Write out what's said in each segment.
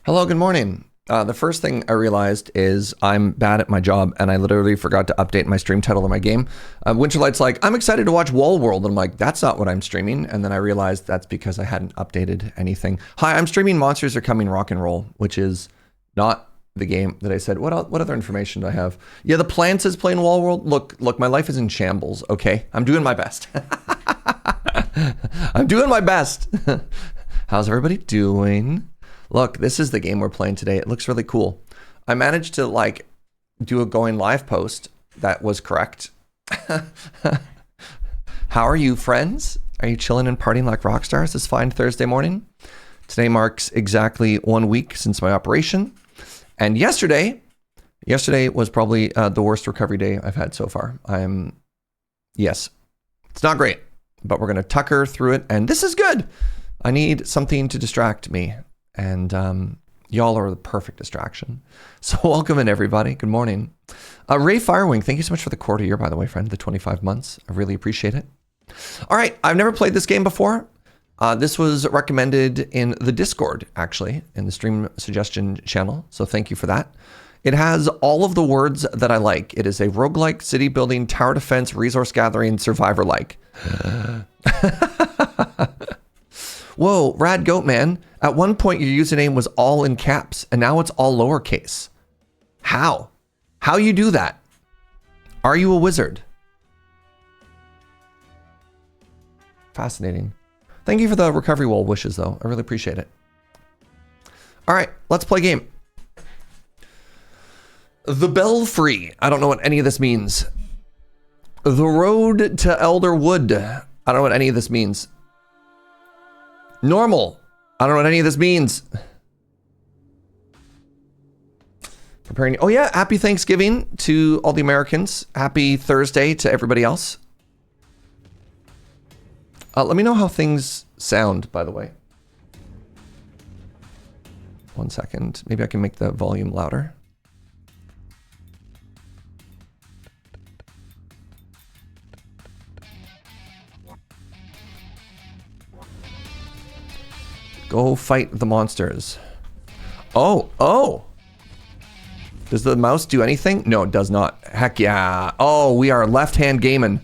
Hello, good morning. The first thing I realized is I'm bad at my job, and I literally forgot to update my stream title of my game. Winterlight's like, I'm excited to watch Wall World. And I'm like, that's not what I'm streaming. And then I realized that's because I hadn't updated anything. Hi, I'm streaming Monsters Are Coming Rock and Roll, which is not the game that I said. What other information do I have? Yeah, the Plants is playing Wall World. Look, my life is in shambles, okay? I'm doing my best. I'm doing my best. How's everybody doing? Look, this is the game we're playing today. It looks really cool. I managed to do a going live post that was correct. How are you, friends? Are you chilling and partying like rock stars this fine Thursday morning? Today marks exactly 1 week since my operation. And yesterday was probably the worst recovery day I've had so far. Yes, it's not great, but we're going to tucker through it. And this is good. I need something to distract me. And y'all are the perfect distraction. So welcome in, everybody. Good morning. Ray Firewing, thank you so much for the quarter year, by the way, friend, the 25 months. I really appreciate it. All right, I've never played this game before. This was recommended in the Discord, actually, in the stream suggestion channel. So thank you for that. It has all of the words that I like. It is a roguelike, city building, tower defense, resource gathering, survivor-like. Whoa, Rad Goat Man. At one point, your username was all in caps, and now it's all lowercase. How? How you do that? Are you a wizard? Fascinating. Thank you for the recovery wall wishes, though. I really appreciate it. All right, let's play game. The Belfry. I don't know what any of this means. The Road to Elder Wood. I don't know what any of this means. Normal. I don't know what any of this means. Preparing. Oh yeah, happy Thanksgiving to all the Americans. Happy Thursday to everybody else. Let me know how things sound, by the way. 1 second. Maybe I can make the volume louder. Go fight the monsters. Oh. Does the mouse do anything? No, it does not. Heck yeah. Oh, we are left-hand gaming.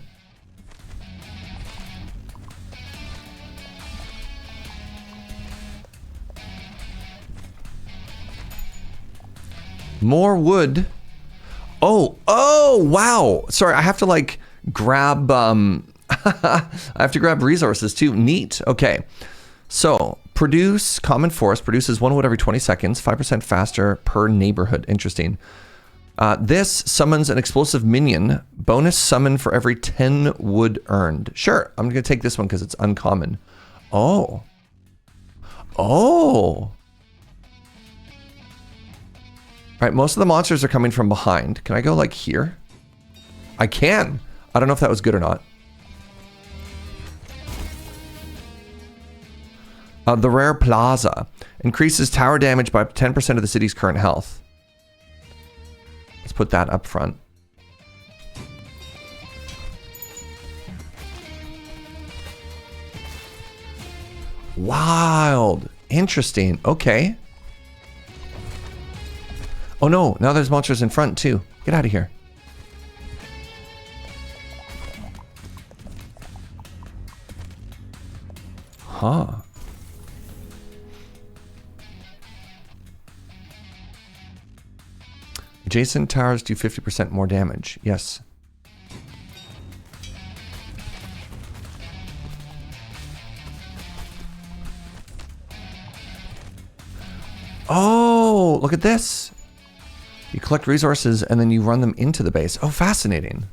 More wood. Oh, wow. Sorry, I have to grab, I have to grab resources too. Neat. Okay. So, produce common forest produces 1 wood every 20 seconds, 5% faster per neighborhood. Interesting. This summons an explosive minion. Bonus summon for every 10 wood earned. Sure, I'm going to take this one because it's uncommon. Oh. All right, most of the monsters are coming from behind. Can I go here? I can. I don't know if that was good or not. The Rare Plaza increases tower damage by 10% of the city's current health. Let's put that up front. Wild. Interesting. Okay. Oh no, now there's monsters in front too. Get out of here. Huh. Adjacent towers do 50% more damage. Yes. Oh, look at this. You collect resources and then you run them into the base. Oh, fascinating.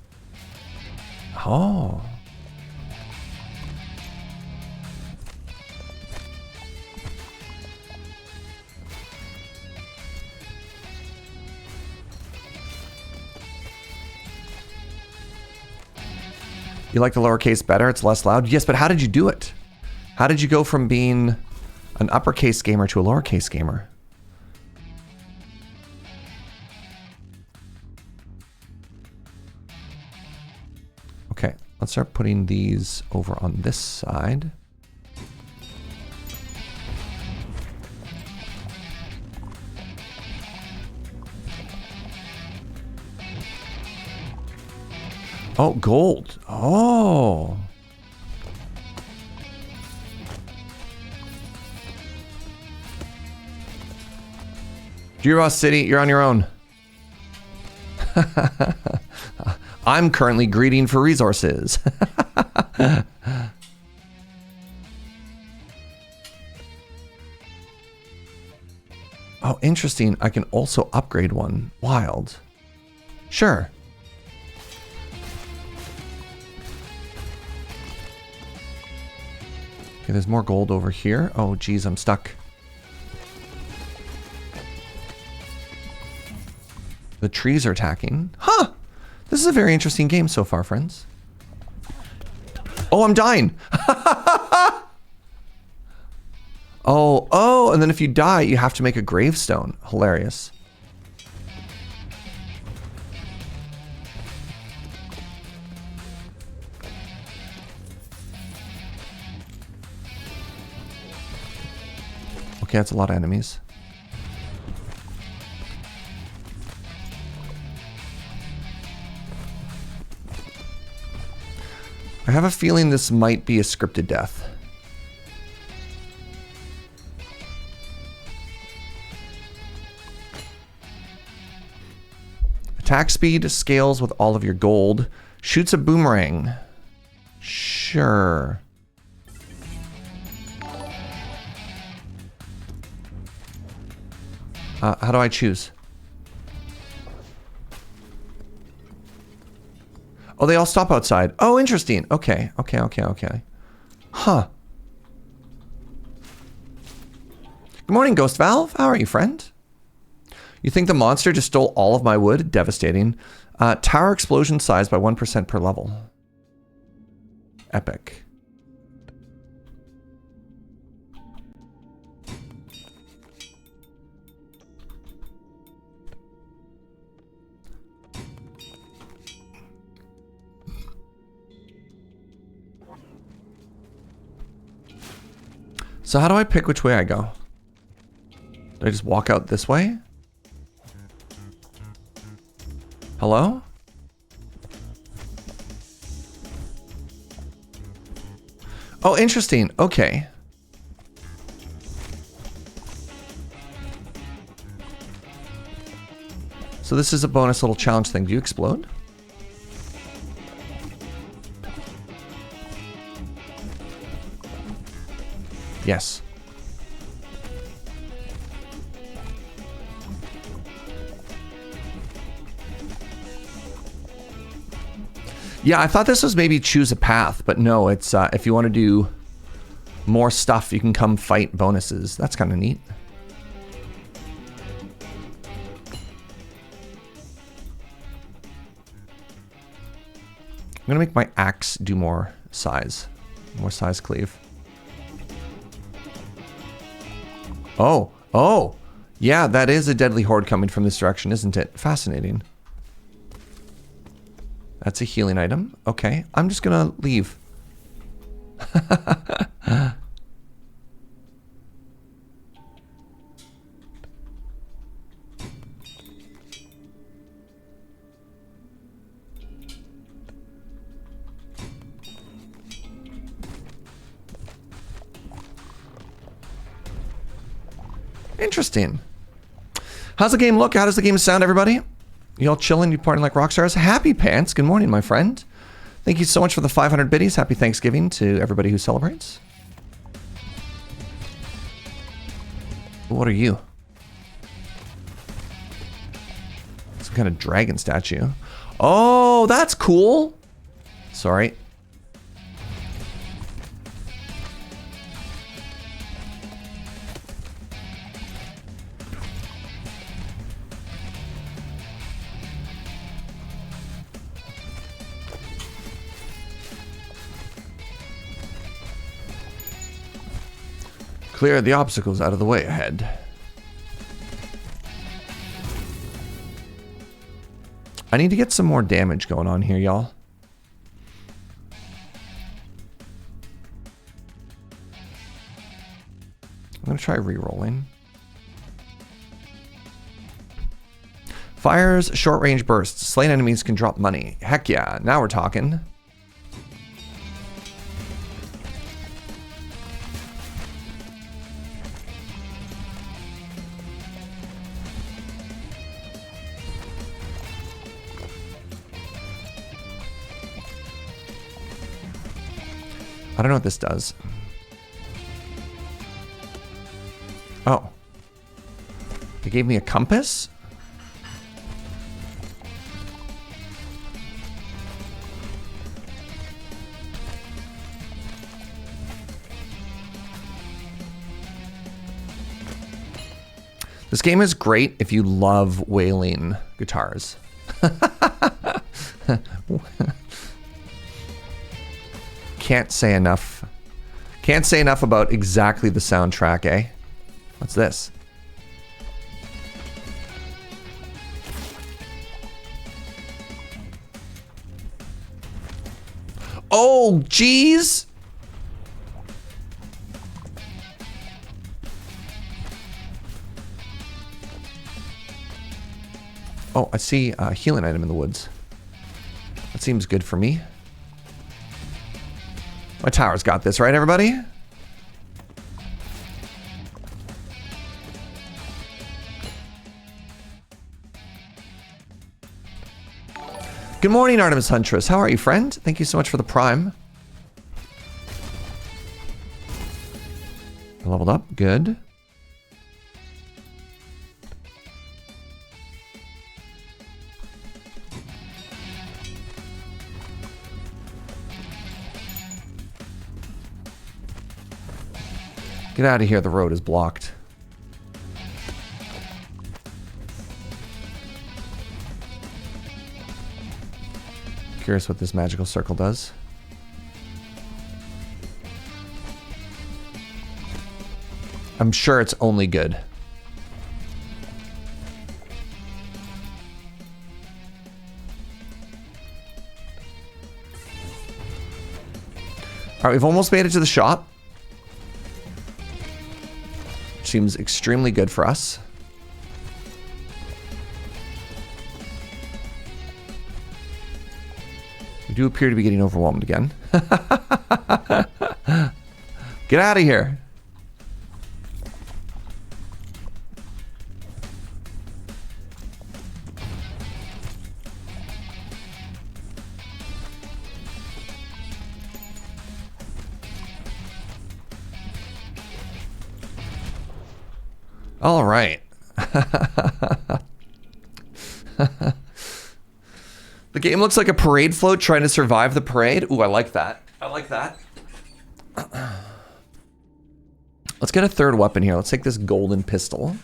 Oh. You like the lowercase better? It's less loud? Yes, but how did you do it? How did you go from being an uppercase gamer to a lowercase gamer? Okay, let's start putting these over on this side. Oh, gold. Oh. Giros City, you're on your own. I'm currently greeting for resources. Oh, interesting. I can also upgrade one. Wild. Sure. Okay, there's more gold over here. Oh, geez, I'm stuck. The trees are attacking. Huh! This is a very interesting game so far, friends. Oh, I'm dying! Oh, and then if you die, you have to make a gravestone. Hilarious. Okay, that's a lot of enemies. I have a feeling this might be a scripted death. Attack speed scales with all of your gold. Shoots a boomerang. Sure. How do I choose? Oh, they all stop outside. Oh, interesting. Okay. Huh. Good morning, Ghost Valve. How are you, friend? You think the monster just stole all of my wood? Devastating. Tower explosion size by 1% per level. Epic. So how do I pick which way I go? Do I just walk out this way? Hello? Oh, interesting. Okay. So this is a bonus little challenge thing. Do you explode? Yes. Yeah, I thought this was maybe choose a path, but no, it's if you want to do more stuff, you can come fight bonuses. That's kind of neat. I'm gonna make my axe do more size cleave. Oh, yeah, that is a deadly horde coming from this direction, isn't it? Fascinating. That's a healing item. Okay, I'm just gonna leave. Interesting. How's the game look? How does the game sound, everybody? You all chilling? You partying like rock stars? Happy Pants. Good morning, my friend. Thank you so much for the 500 biddies. Happy Thanksgiving to everybody who celebrates. What are you? Some kind of dragon statue. Oh, that's cool. Sorry. Clear the obstacles out of the way ahead. I need to get some more damage going on here, y'all. I'm going to try re-rolling. Fires short range bursts. Slain enemies can drop money. Heck yeah, now we're talking. I don't know what this does. Oh. They gave me a compass? This game is great if you love wailing guitars. Can't say enough. Can't say enough about exactly the soundtrack, eh? What's this? Oh, jeez! Oh, I see a healing item in the woods. That seems good for me. My tower's got this, right, everybody? Good morning, Artemis Huntress. How are you, friend? Thank you so much for the prime. I leveled up. Good. Get out of here, the road is blocked. Curious what this magical circle does. I'm sure it's only good. All right, we've almost made it to the shop. Seems extremely good for us. We do appear to be getting overwhelmed again. Get out of here. All right. The game looks like a parade float trying to survive the parade. Ooh, I like that. I like that. Let's get a third weapon here. Let's take this golden pistol.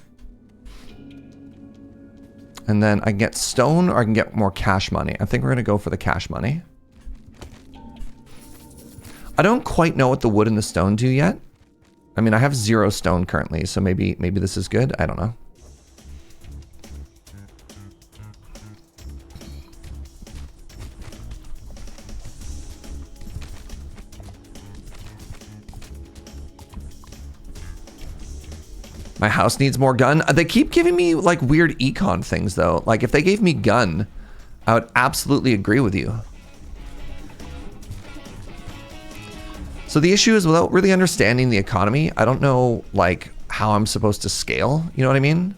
And then I can get stone or I can get more cash money. I think we're going to go for the cash money. I don't quite know what the wood and the stone do yet. I mean, I have 0 stone currently, so maybe this is good. I don't know. My house needs more gun. They keep giving me like weird econ things though. Like if they gave me gun, I would absolutely agree with you. So the issue is without really understanding the economy, I don't know like how I'm supposed to scale. You know what I mean?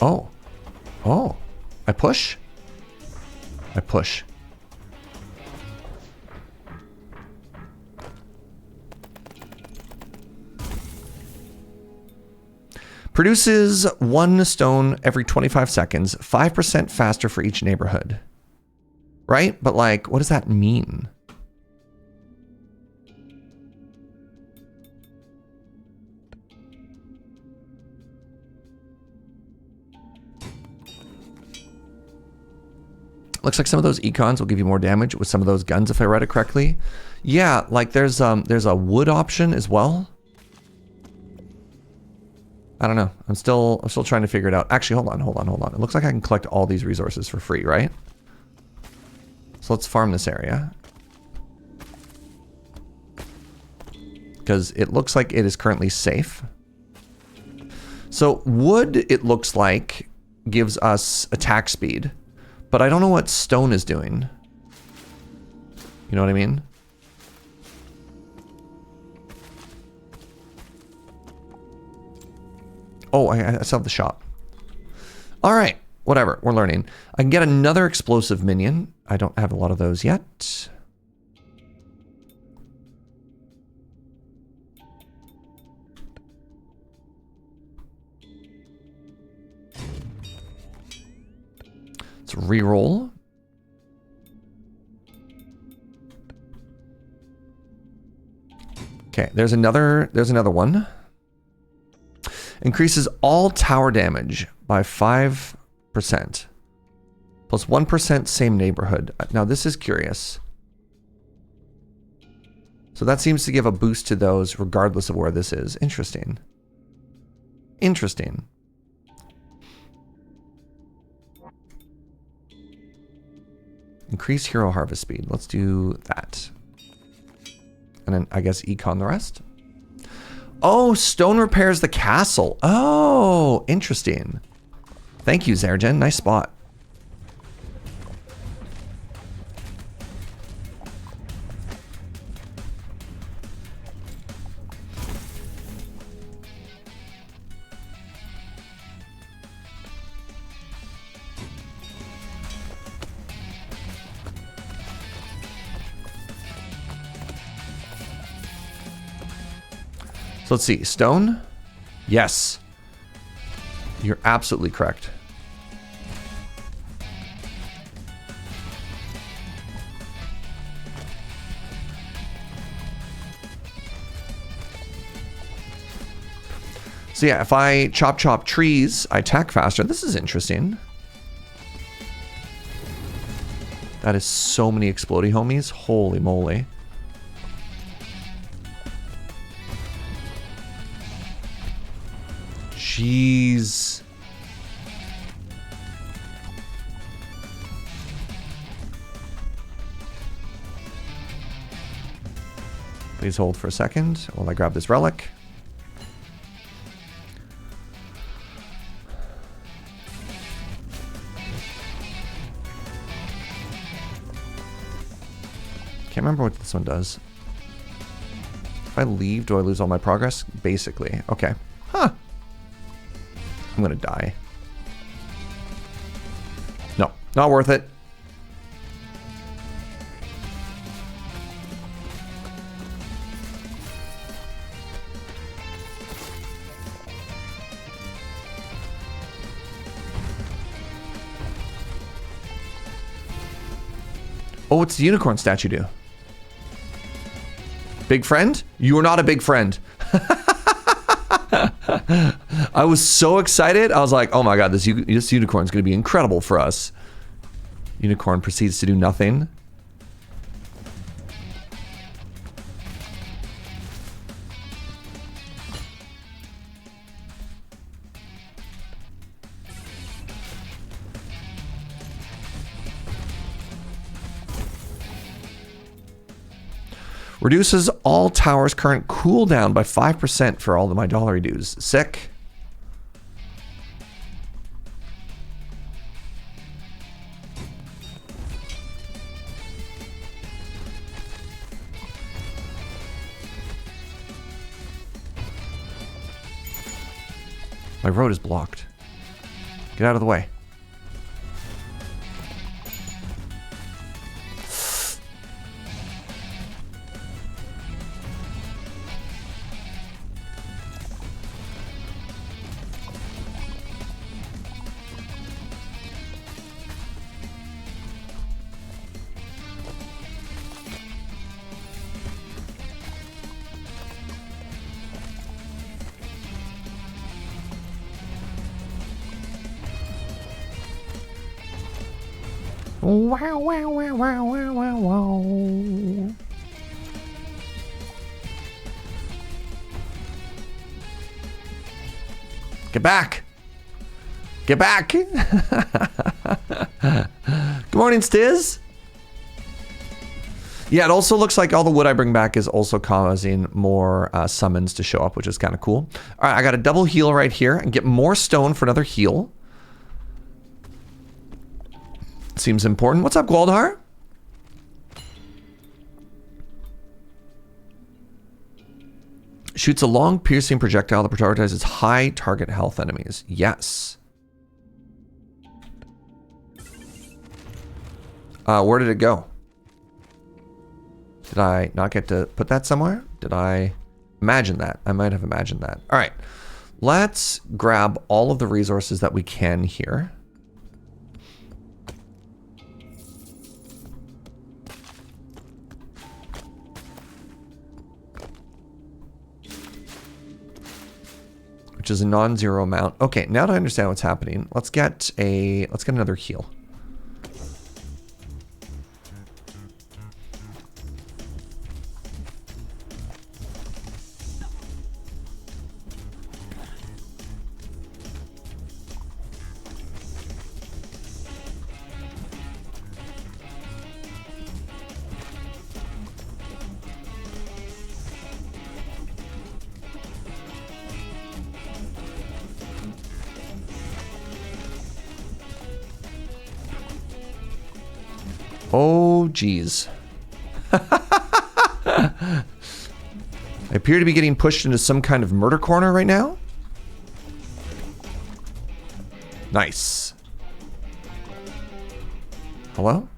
Oh. Oh. I push? I push. Produces 1 stone every 25 seconds, 5% faster for each neighborhood. Right? But like, what does that mean? Looks like some of those econs will give you more damage with some of those guns if I read it correctly. Yeah, like there's a wood option as well. I don't know. I'm still trying to figure it out. Actually, hold on. It looks like I can collect all these resources for free, right? So let's farm this area. Because it looks like it is currently safe. So wood, it looks like, gives us attack speed. But I don't know what stone is doing. You know what I mean? Oh, I still have the shop. All right, whatever. We're learning. I can get another explosive minion. I don't have a lot of those yet. Let's reroll. Okay, there's another one. Increases all tower damage by 5%. Plus 1% same neighborhood. Now this is curious. So that seems to give a boost to those regardless of where this is. Interesting. Interesting. Increase hero harvest speed. Let's do that. And then I guess econ the rest. Oh, stone repairs the castle. Oh, interesting. Thank you, Serge. Nice spot. So let's see. Stone? Yes. You're absolutely correct. So yeah, if I chop trees, I attack faster. This is interesting. That is so many explodey homies. Holy moly. Jeez. Please hold for a second while I grab this relic. Can't remember what this one does. If I leave, do I lose all my progress? Basically. Okay. Huh. I'm gonna die. No, not worth it. Oh, what's the unicorn statue do? Big friend? You are not a big friend. I was so excited. I was like, oh my god, this unicorn is going to be incredible for us. Unicorn proceeds to do nothing. Reduces all towers' current cooldown by 5% for all of my dollary dues. Sick. My road is blocked. Get out of the way. Wow, wow, wow, wow, wow, wow, wow. Get back. Get back. Good morning, Stiz. Yeah, it also looks like all the wood I bring back is also causing more summons to show up, which is kind of cool. All right, I got a double heal right here and get more stone for another heal. Seems important. What's up, Gwaldar? Shoots a long piercing projectile that prioritizes high target health enemies. Yes. Where did it go? Did I not get to put that somewhere? Did I imagine that? I might have imagined that. All right. Let's grab all of the resources that we can here. Which is a non-zero amount. Okay, now that I understand what's happening, let's get another heal. Oh, geez. I appear to be getting pushed into some kind of murder corner right now. Nice. Hello?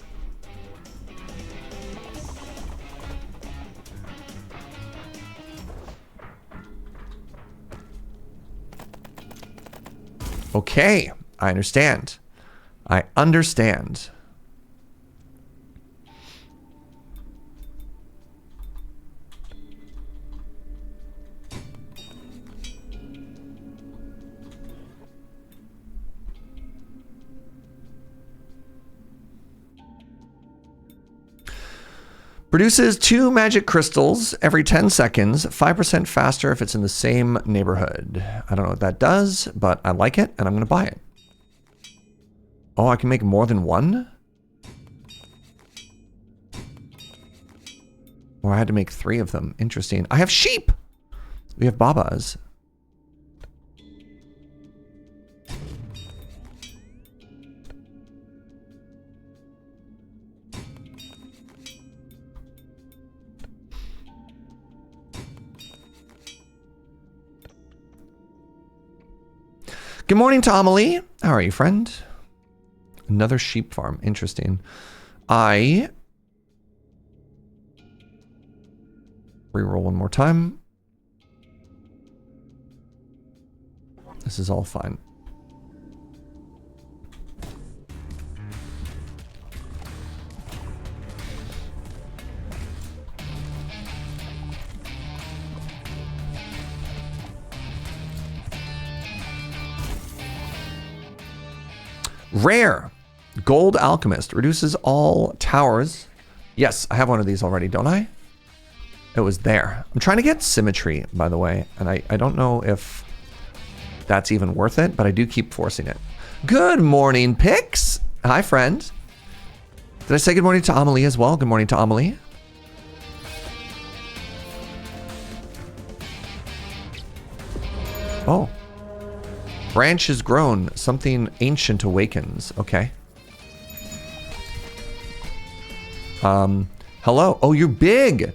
Okay, I understand. I understand. Produces 2 magic crystals every 10 seconds, 5% faster if it's in the same neighborhood. I don't know what that does, but I like it, and I'm going to buy it. Oh, I can make more than one? Or I had to make 3 of them. Interesting. I have sheep! We have babas. Good morning to Amelie. How are you, friend? Another sheep farm. Interesting. I reroll one more time. This is all fine. Rare. Gold Alchemist. Reduces all towers. Yes, I have one of these already, don't I? It was there. I'm trying to get symmetry, by the way, and I don't know if that's even worth it, but I do keep forcing it. Good morning, Pix. Hi, friend. Did I say good morning to Amelie as well? Good morning to Amelie. Oh. Branch is grown. Something ancient awakens. Okay. Hello. Oh, you're big.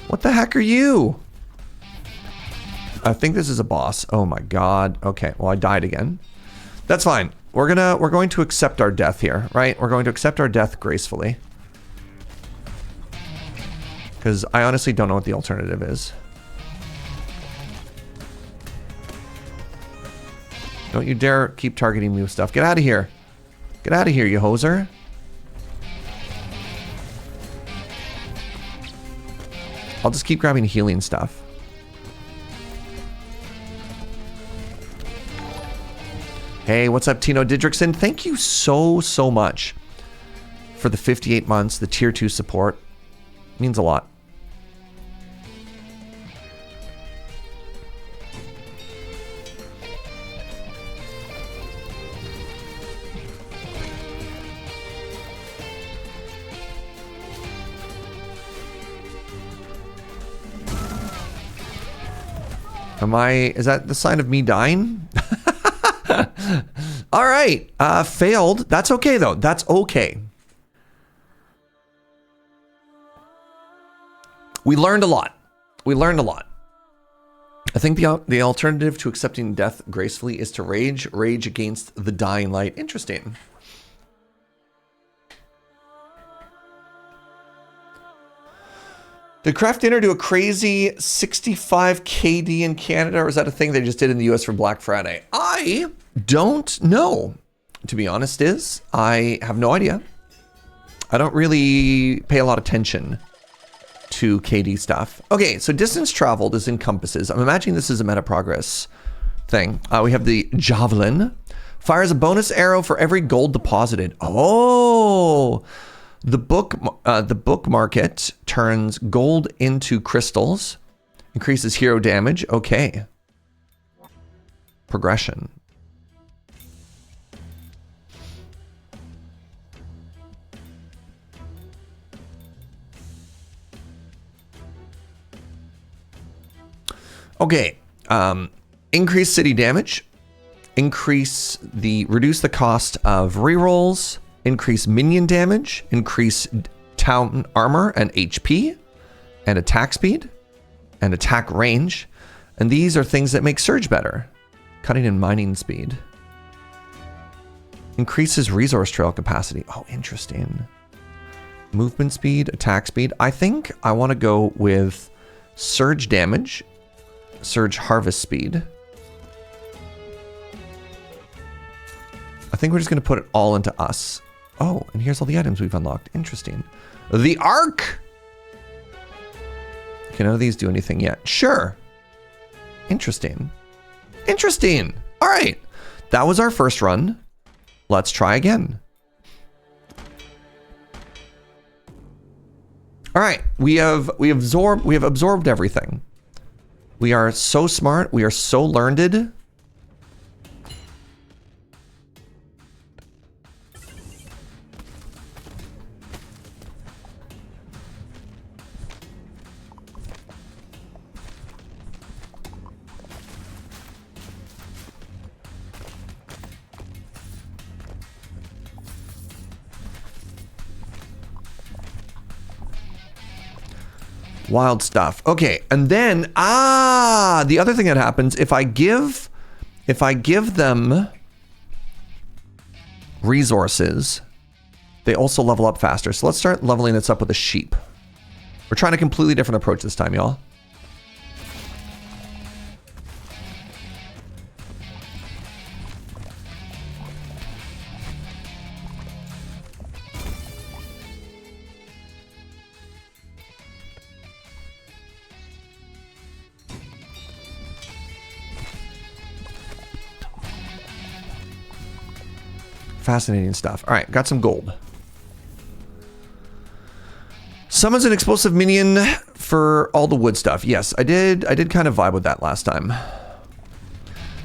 What the heck are you? I think this is a boss. Oh my god. Okay, well I died again. That's fine. We're going to accept our death here, right? We're going to accept our death gracefully. Because I honestly don't know what the alternative is. Don't you dare keep targeting me with stuff. Get out of here. Get out of here, you hoser. I'll just keep grabbing healing stuff. Hey, what's up, Tino Didrikson? Thank you so much for the 58 months, the tier 2 support. Means a lot. Is that the sign of me dying? All right, failed. That's okay though, that's okay. We learned a lot. I think the alternative to accepting death gracefully is to rage against the dying light. Interesting. Did Kraft Dinner do a crazy 65 KD in Canada, or is that a thing they just did in the US for Black Friday? I don't know, to be honest. I have no idea. I don't really pay a lot of attention to KD stuff. Okay, so distance traveled is in compasses. I'm imagining this is a meta progress thing. We have the javelin. Fires a bonus arrow for every gold deposited. Oh, the book market turns gold into crystals, increases hero damage. Okay. Progression. Okay. Increase city damage. Reduce the cost of rerolls. Increase minion damage, increase town armor and HP, and attack speed, and attack range. And these are things that make Serge better. Cutting and mining speed. Increases resource trail capacity. Oh, interesting. Movement speed, attack speed. I think I want to go with Surge damage, Surge harvest speed. I think we're just going to put it all into us. Oh, and here's all the items we've unlocked. Interesting. The Arc! Okay, none of these do anything yet. Sure. Interesting. Interesting. All right. That was our first run. Let's try again. All right. We have absorbed everything. We are so smart. We are so learned. Wild stuff. Okay, and then the other thing that happens if I give them resources, they also level up faster. So let's start leveling this up with a sheep. We're trying a completely different approach this time, y'all. Fascinating stuff. All right, got some gold. Summons an explosive minion for all the wood stuff. Yes, I did kind of vibe with that last time.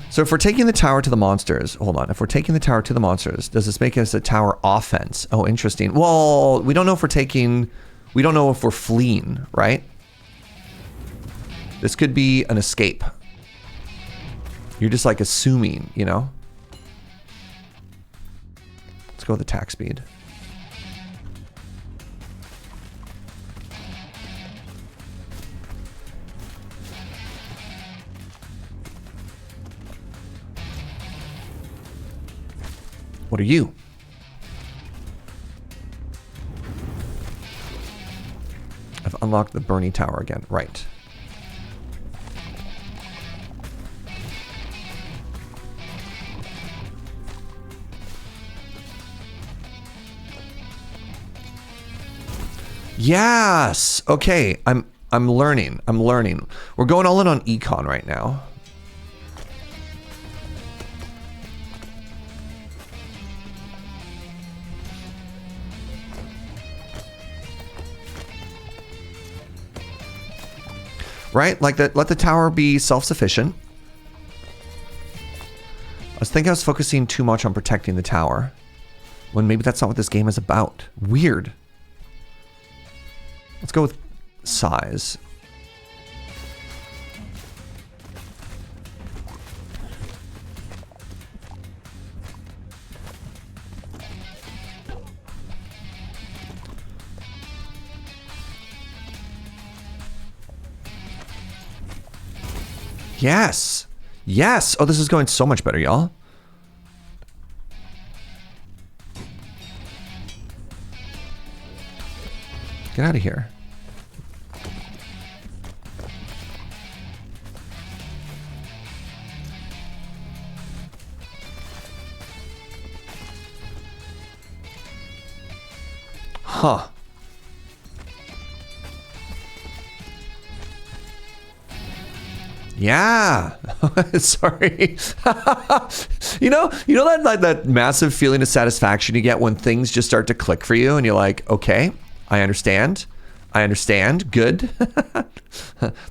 So if we're taking the tower to the monsters, hold on. If we're taking the tower to the monsters, does this make us a tower offense? Oh, interesting. Well, we don't know if we don't know if we're fleeing, right? This could be an escape. You're just like assuming, you know? Let's go with attack speed. What are you? I've unlocked the Bernie Tower again. Right. Yes. Okay. I'm learning. We're going all in on econ right now. right? Like that, let the tower be self-sufficient. I was focusing too much on protecting the tower, when maybe that's not what this game is about. Weird. Let's go with size. Yes. Yes. Oh, this is going so much better, y'all. Get out of here. Huh. Yeah. Sorry. you know that like that massive feeling of satisfaction you get when things just start to click for you and you're like, okay, I understand. I understand. Good.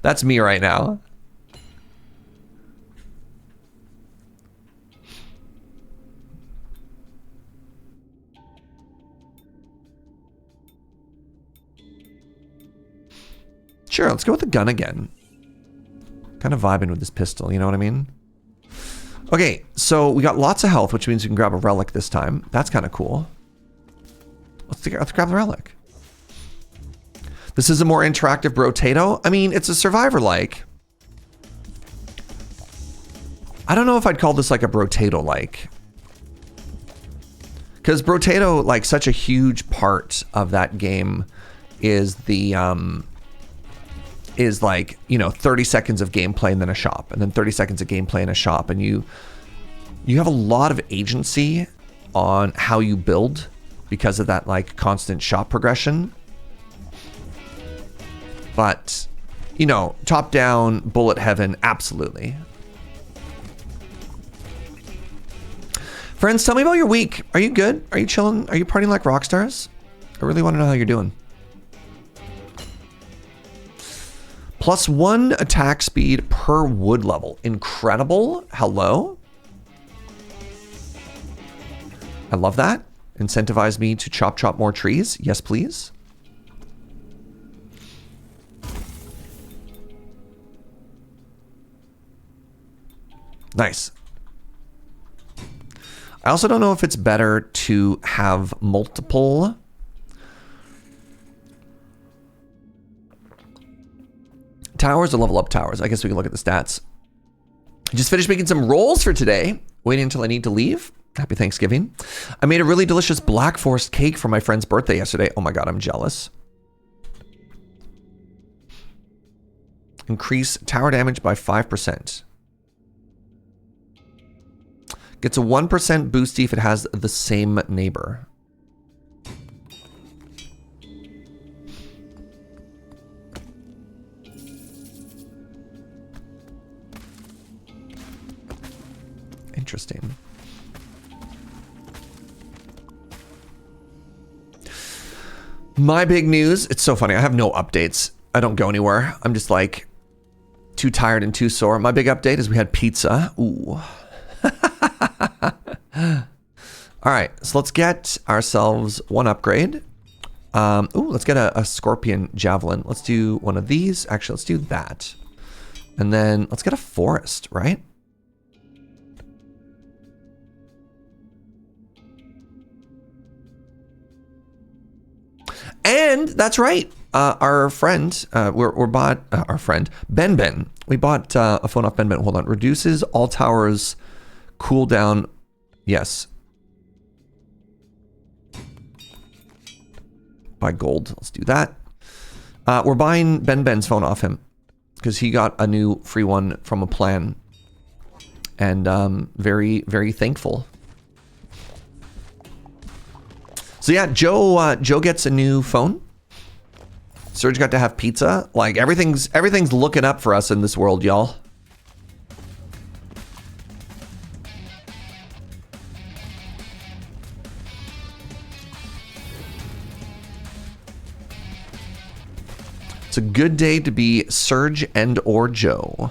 That's me right now. Sure, let's go with the gun again. Kind of vibing with this pistol, you know what I mean? Okay, so we got lots of health, which means we can grab a relic this time. That's kind of cool. Let's grab the relic. This is a more interactive Brotato. I mean, it's a survivor-like. I don't know if I'd call this like a Brotato-like. Because Brotato, like, such a huge part of that game is the... is like, you know, 30 seconds of gameplay and then a shop, and then 30 seconds of gameplay and a shop, and you have a lot of agency on how you build because of that like constant shop progression. But, you know, top down bullet heaven, absolutely. Friends, tell me about your week. Are you good? Are you chilling? Are you partying like rock stars? I really want to know how you're doing. +1 attack speed per wood level. Incredible. Hello. I love that. Incentivize me to chop more trees. Yes, please. Nice. I also don't know if it's better to have multiple... towers or level up towers. I guess we can look at the stats. I just finished making some rolls for today. Waiting until I need to leave. Happy Thanksgiving. I made a really delicious Black Forest cake for my friend's birthday yesterday. Oh my god, I'm jealous. Increase tower damage by 5%. Gets a 1% boost if it has the same neighbor. Interesting. My big news, it's so funny. I have no updates. I don't go anywhere. I'm just like too tired and too sore. My big update is we had pizza. Ooh. All right, so let's get ourselves one upgrade. Ooh, let's get a scorpion javelin. Let's do one of these. Actually, let's do that. And then let's get a forest, right? And that's right. Our friend, we bought our friend Ben. We bought a phone off Ben. Hold on. Reduces all towers cooldown. Yes. Buy gold. Let's do that. We're buying Ben's phone off him because he got a new free one from a plan, and very, very thankful. So yeah, Joe gets a new phone. Serge got to have pizza. Like everything's looking up for us in this world, y'all. It's a good day to be Serge and or Joe.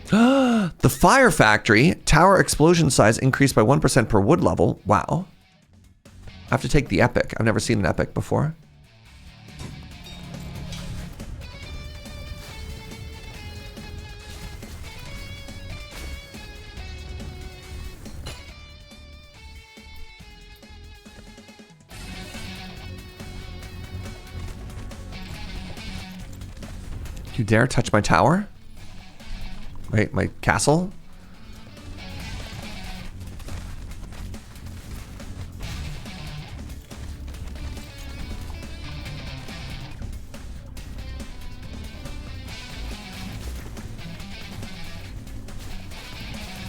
The Fire Factory. Tower explosion size increased by 1% per wood level. Wow. I have to take the epic. I've never seen an epic before. You dare touch my tower? Wait, my castle?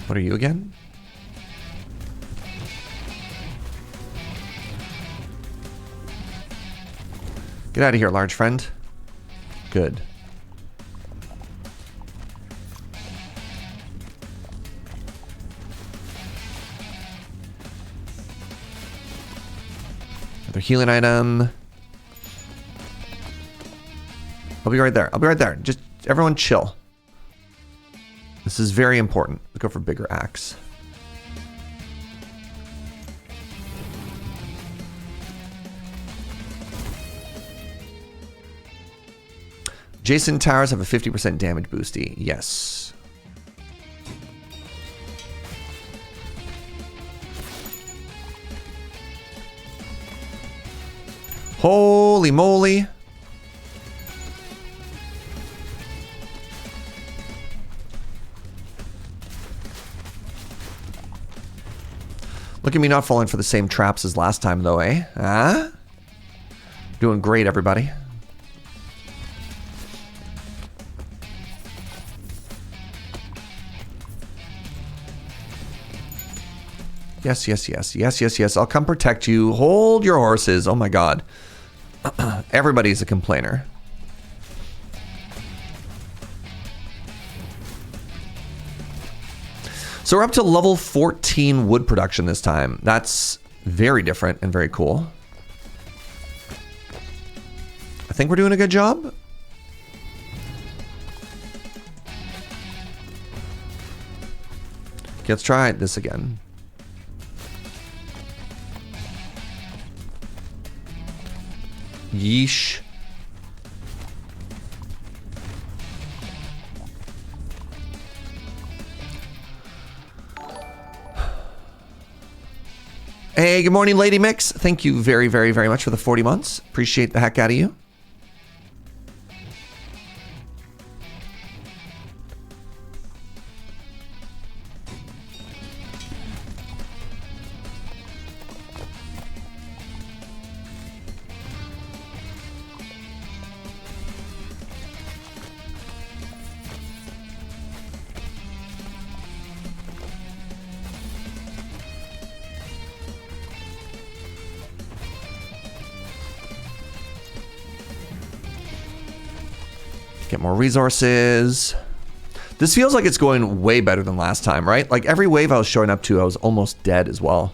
What are you again? Get out of here, large friend. Good. Another healing item. I'll be right there. I'll be right there. Just everyone chill. This is very important. Let's go for bigger axe. Jason towers have a 50% damage boosty. Yes. Holy moly. Look at me not falling for the same traps as last time though, eh? Huh? Doing great, everybody. Yes, yes, yes, yes, yes, yes. I'll come protect you. Hold your horses. Oh my god. Everybody's a complainer. So we're up to level 14 wood production this time. That's very different and very cool. I think we're doing a good job. Okay, let's try this again. Yeesh. Hey, good morning, Lady Mix. Thank you very, very, very much for the 40 months. Appreciate the heck out of you. Get more resources. This feels like it's going way better than last time, right? Like every wave I was showing up to, I was almost dead as well.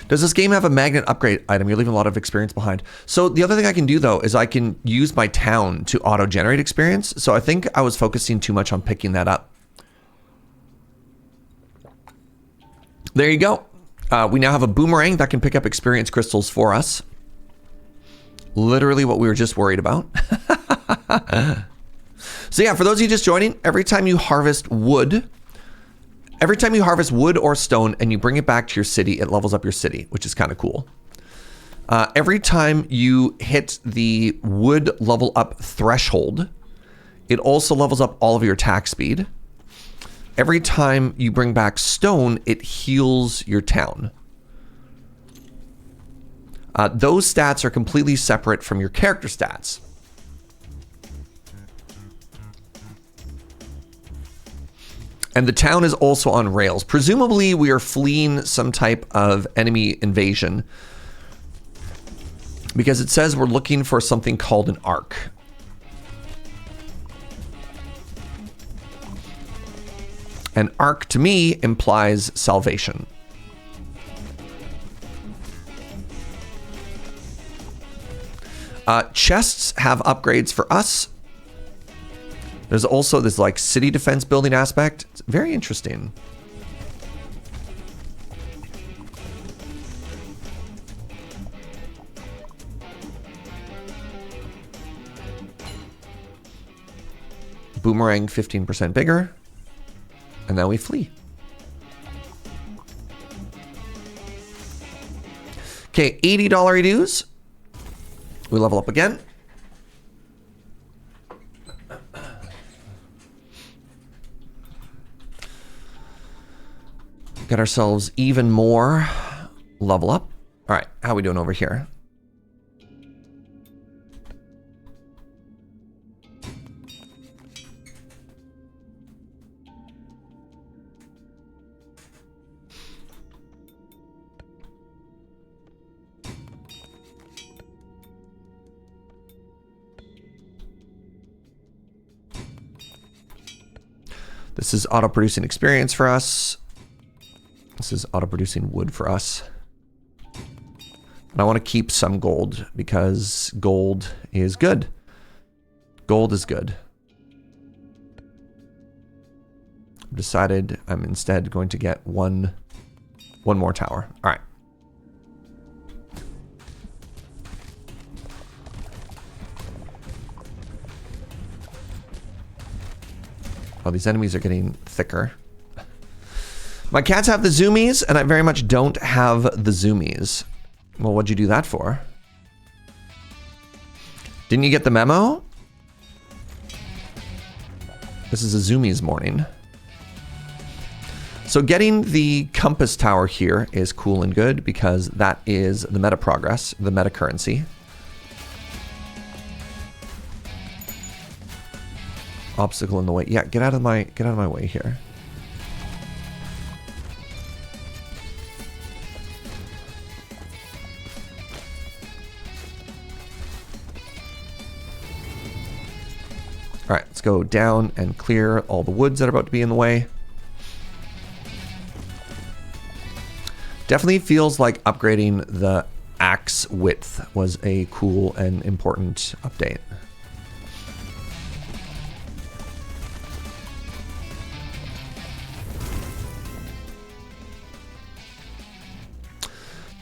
Does this game have a magnet upgrade item? You're leaving a lot of experience behind. So the other thing I can do though is I can use my town to auto-generate experience. So I think I was focusing too much on picking that up. There you go. We now have a boomerang that can pick up experience crystals for us. Literally what we were just worried about. So yeah, for those of you just joining, every time you harvest wood or stone and you bring it back to your city, it levels up your city, which is kind of cool. Every time you hit the wood level up threshold, it also levels up all of your attack speed. Every time you bring back stone, it heals your town. Those stats are completely separate from your character stats. And the town is also on rails. Presumably, we are fleeing some type of enemy invasion because it says we're looking for something called an arc. An arc to me implies salvation. Chests have upgrades for us. There's also this like city defense building aspect. It's very interesting. Boomerang 15% bigger. And now we flee. Okay, $80 dues. We level up again. Get ourselves even more level up. All right, how are we doing over here? This is auto-producing experience for us. This is auto-producing wood for us. And I want to keep some gold because gold is good. Gold is good. I've decided I'm instead going to get one more tower. All right. Oh, these enemies are getting thicker. My cats have the zoomies, and I very much don't have the zoomies. Well, what'd you do that for? Didn't you get the memo? This is a zoomies morning. So getting the compass tower here is cool and good because that is the meta progress, the meta currency. Obstacle in the way. Yeah, get out of my way here. All right, let's go down and clear all the woods that are about to be in the way. Definitely feels like upgrading the axe width was a cool and important update.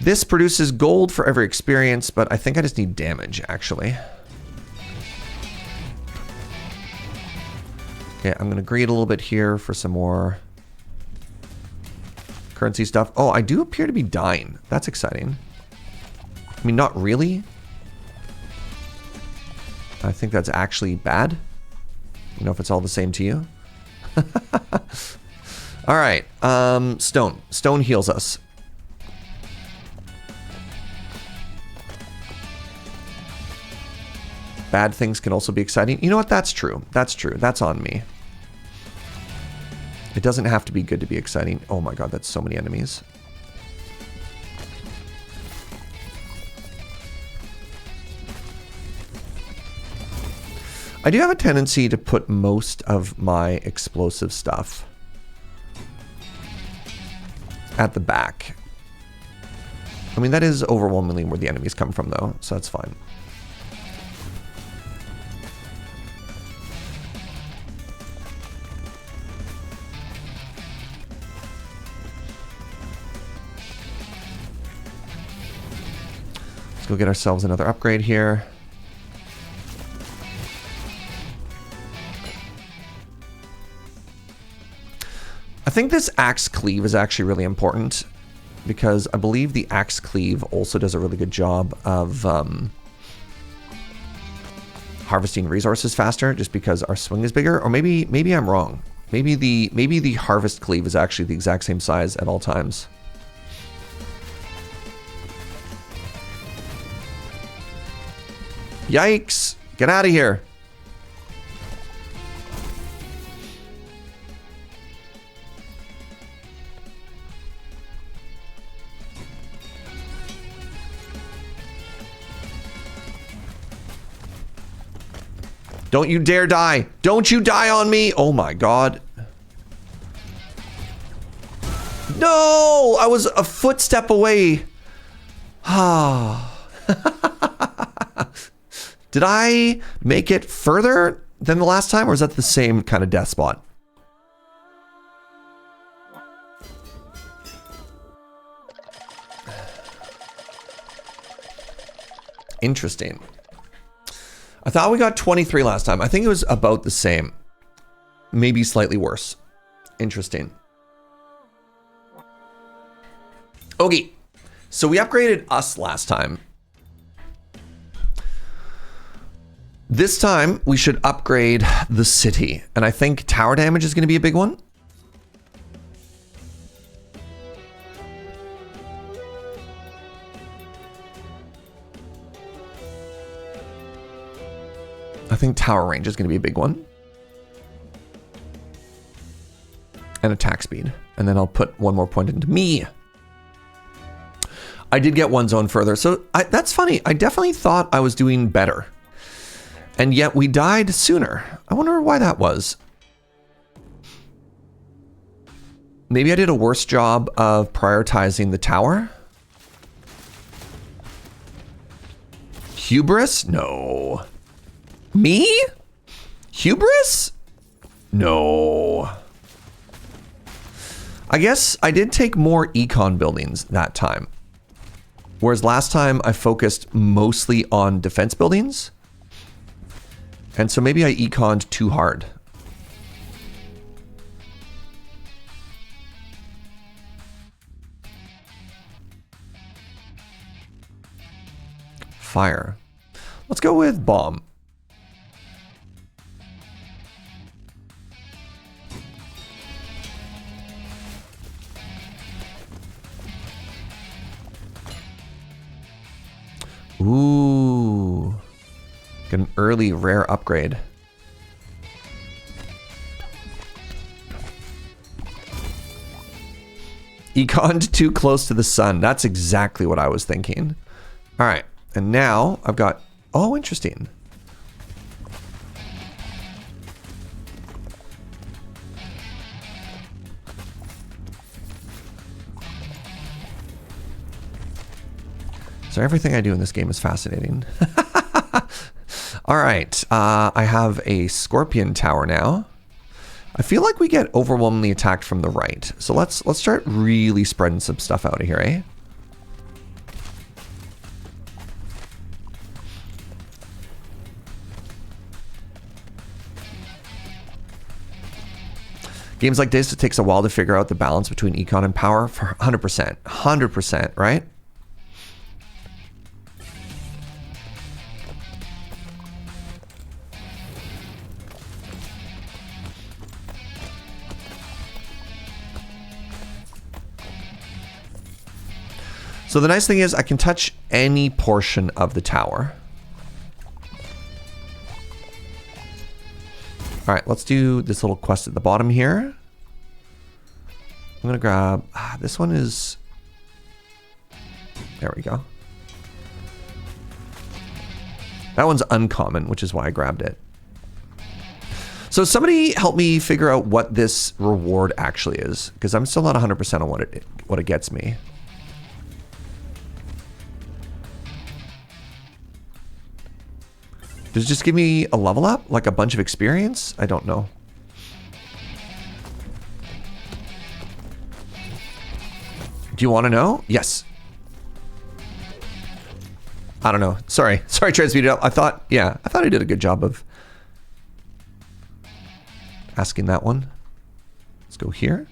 This produces gold for every experience, but I think I just need damage, actually. Okay, I'm going to greed a little bit here for some more currency stuff. Oh, I do appear to be dying. That's exciting. I mean, not really. I think that's actually bad. You know if it's all the same to you. All right, stone. Stone heals us. Bad things can also be exciting. You know what? That's true. That's true. That's on me. It doesn't have to be good to be exciting. Oh my god, that's so many enemies. I do have a tendency to put most of my explosive stuff at the back. I mean, that is overwhelmingly where the enemies come from, though, so that's fine. Go get ourselves another upgrade here. I think this axe cleave is actually really important because I believe the axe cleave also does a really good job of harvesting resources faster just because our swing is bigger. Or maybe I'm wrong. Maybe the harvest cleave is actually the exact same size at all times. Yikes! Get out of here! Don't you dare die! Don't you die on me! Oh my god. No! I was a footstep away. Ah. Did I make it further than the last time, or is that the same kind of death spot? Interesting. I thought we got 23 last time. I think it was about the same. Maybe slightly worse. Interesting. Okay. So we upgraded us last time. This time we should upgrade the city. And I think tower damage is going to be a big one. I think tower range is going to be a big one. And attack speed. And then I'll put one more point into me. I did get one zone further. So that's funny. I definitely thought I was doing better. And yet we died sooner. I wonder why that was. Maybe I did a worse job of prioritizing the tower. Hubris? No. Me? Hubris? No. I guess I did take more econ buildings that time. Whereas last time I focused mostly on defense buildings. And so maybe I econned too hard. Fire. Let's go with bomb. Ooh. Get an early rare upgrade. Econned too close to the sun. That's exactly what I was thinking. All right. And now I've got... Oh, interesting. So everything I do in this game is fascinating. All right, I have a scorpion tower now. I feel like we get overwhelmingly attacked from the right. So let's start really spreading some stuff out of here, eh? Games like this, it takes a while to figure out the balance between econ and power for 100%. 100%, right? So the nice thing is I can touch any portion of the tower. All right, let's do this little quest at the bottom here. I'm gonna grab, this one is, there we go. That one's uncommon, which is why I grabbed it. So somebody help me figure out what this reward actually is, because I'm still not 100% on what it gets me. Does it just give me a level up? Like a bunch of experience? I don't know. Do you want to know? Yes. I don't know. Sorry. Sorry, tried to speed it up. I thought I did a good job of asking that one. Let's go here.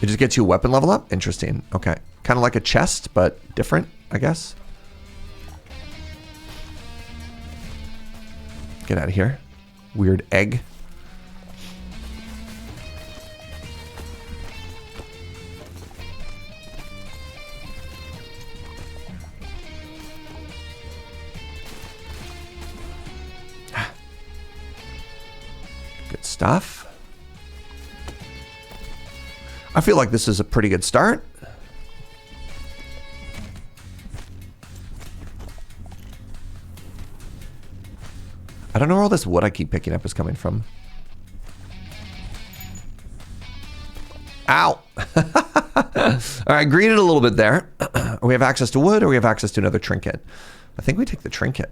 It just gets you a weapon level up? Interesting. Okay. Kind of like a chest, but different, I guess. Get out of here. Weird egg. Good stuff. I feel like this is a pretty good start. I don't know where all this wood I keep picking up is coming from. Ow! All right, greened it a little bit there. We have access to wood or we have access to another trinket? I think we take the trinket.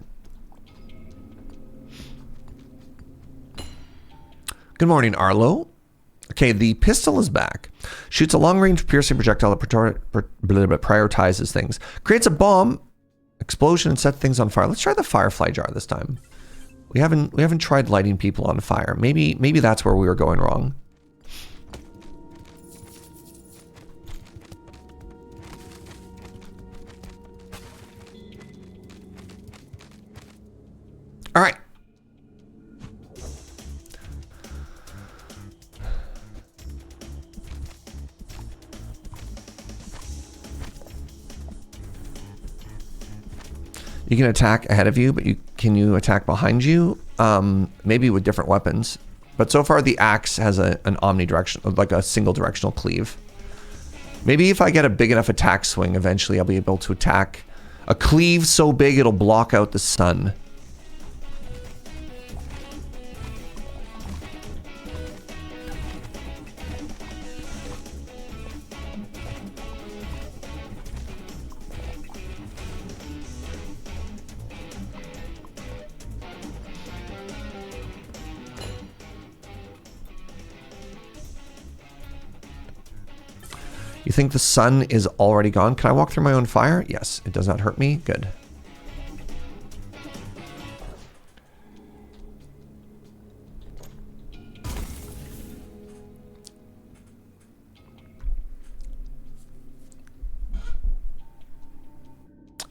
Good morning, Arlo. Okay, the pistol is back. Shoots a long-range piercing projectile that prioritizes things. Creates a bomb, explosion, and set things on fire. Let's try the firefly jar this time. We haven't tried lighting people on fire. Maybe that's where we were going wrong. All right. You can attack ahead of you, but can you attack behind you? Maybe with different weapons. But so far the axe has an omnidirectional, like a single directional cleave. Maybe if I get a big enough attack swing, eventually I'll be able to attack a cleave so big it'll block out the sun. You think the sun is already gone? Can I walk through my own fire? Yes, it does not hurt me. Good.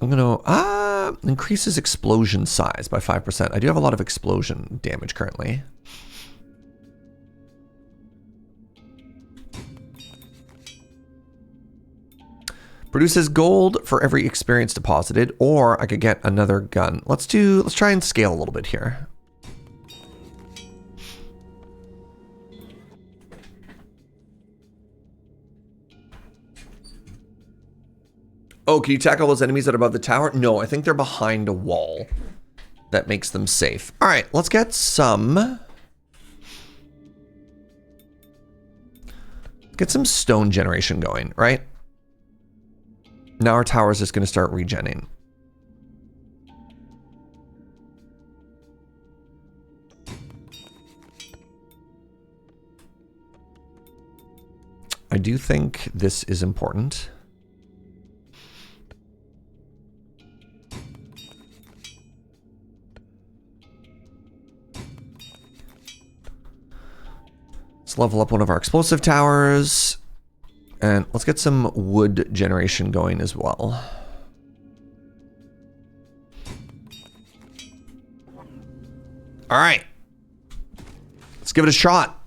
I'm gonna increases explosion size by 5%. I do have a lot of explosion damage currently. Produces gold for every experience deposited, or I could get another gun. Let's try and scale a little bit here. Oh, can you tackle those enemies that are above the tower? No, I think they're behind a wall. That makes them safe. All right, let's get some stone generation going, right? Now our tower is just going to start regenning. I do think this is important. Let's level up one of our explosive towers. And let's get some wood generation going as well. All right. Let's give it a shot.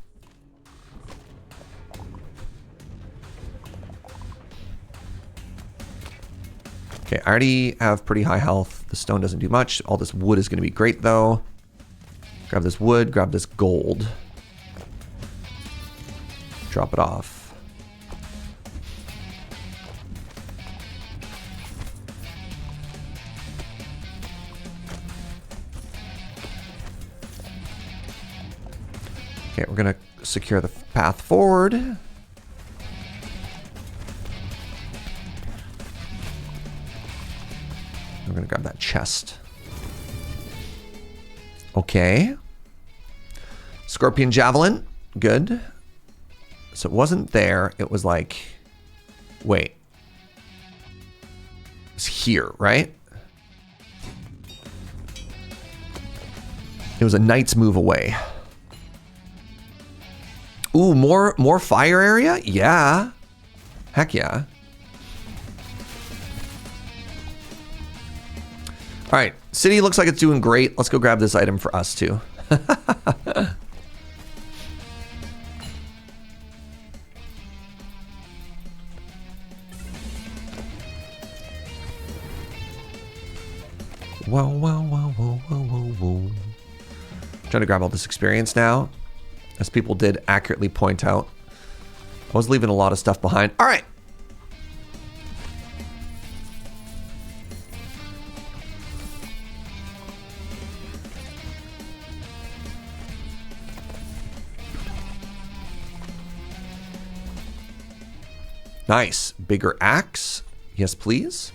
Okay, I already have pretty high health. The stone doesn't do much. All this wood is going to be great, though. Grab this wood, grab this gold. Drop it off. Okay, we're gonna secure the path forward. We're gonna grab that chest. Okay. Scorpion javelin, good. So it wasn't there, it was like, wait. It's here, right? It was a knight's move away. Ooh, more fire area? Yeah. Heck yeah. All right, city looks like it's doing great. Let's go grab this item for us too. Whoa, whoa, whoa, whoa, whoa, whoa, whoa. Trying to grab all this experience now. As people did accurately point out. I was leaving a lot of stuff behind. All right. Nice. Bigger axe. Yes, please.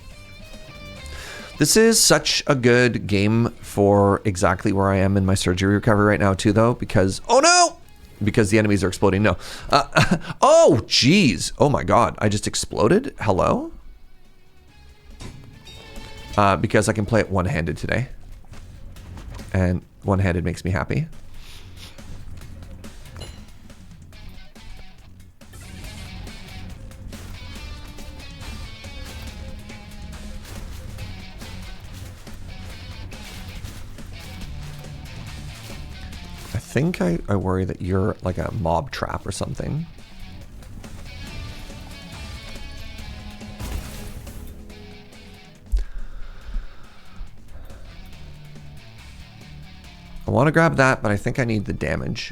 This is such a good game for exactly where I am in my surgery recovery right now too, though, because... Oh, no! Because the enemies are exploding. No. Oh, jeez. Oh, my God. I just exploded? Hello? Because I can play it one-handed today. And one-handed makes me happy. I think I worry that you're like a mob trap or something. I want to grab that, but I think I need the damage.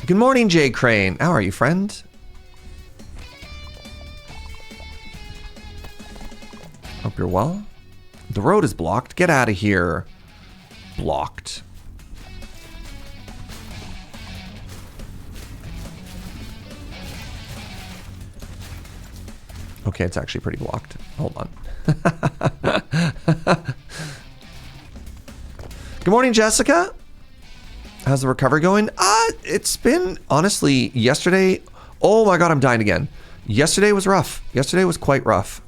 Good morning, Jay Crane. How are you, friend? Hope you're well. The road is blocked. Get out of here. Blocked. Okay, it's actually pretty blocked. Hold on. Good morning, Jessica. How's the recovery going? It's been, honestly, yesterday... Oh my God, I'm dying again. Yesterday was rough. Yesterday was quite rough.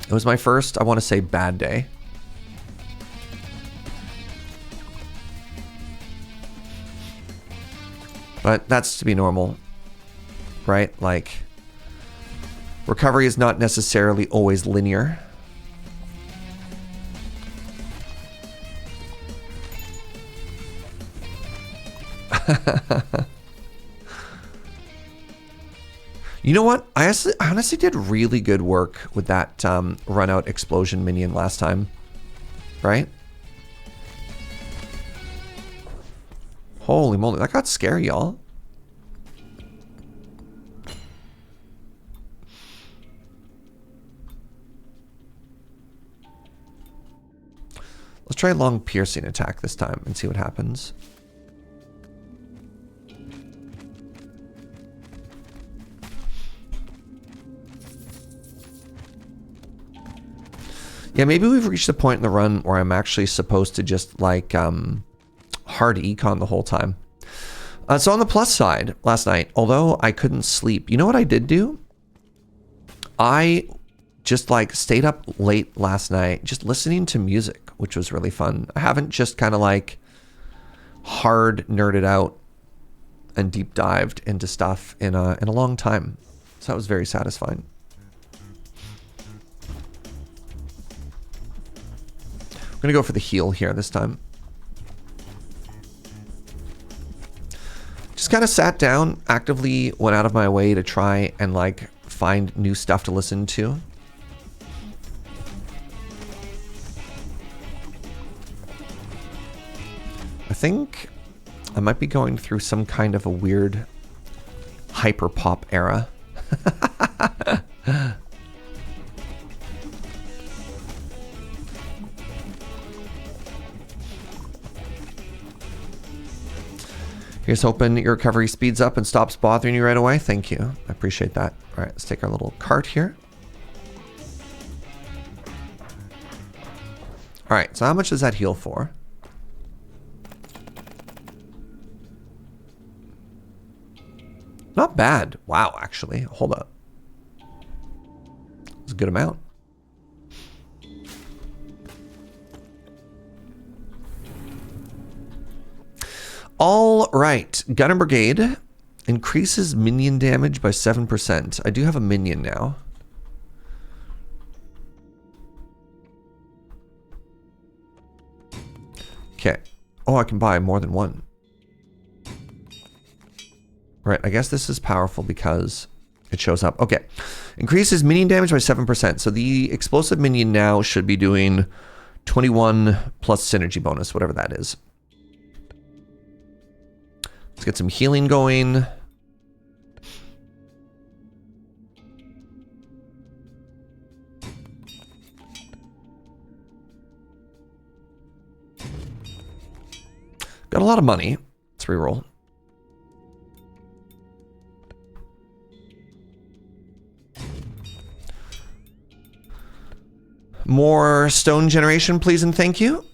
It was my first, I want to say, bad day. But that's to be normal, right? Like, recovery is not necessarily always linear. You know what? I honestly did really good work with that run out explosion minion last time, right? Holy moly, that got scary, y'all. Let's try long piercing attack this time and see what happens. Yeah, maybe we've reached the point in the run where I'm actually supposed to just like hard econ the whole time. So on the plus side, last night, although I couldn't sleep, you know what I did do? I just like stayed up late last night just listening to music, which was really fun. I haven't just kind of like hard nerded out and deep dived into stuff in a long time. So that was very satisfying. I'm gonna go for the heal here this time. Just kind of sat down, actively went out of my way to try and like find new stuff to listen to. I think I might be going through some kind of a weird hyper pop era. Here's hoping your recovery speeds up and stops bothering you right away. Thank you. I appreciate that. All right, let's take our little cart here. All right, so how much does that heal for? Not bad. Wow, actually. Hold up. It's a good amount. All right, Gunner Brigade increases minion damage by 7%. I do have a minion now. Okay. Oh, I can buy more than one. Right, I guess this is powerful because it shows up. Okay. Increases minion damage by 7%. So the explosive minion now should be doing 21 plus synergy bonus, whatever that is. Let's get some healing going. Got a lot of money. Let's reroll. More stone generation, please and thank you.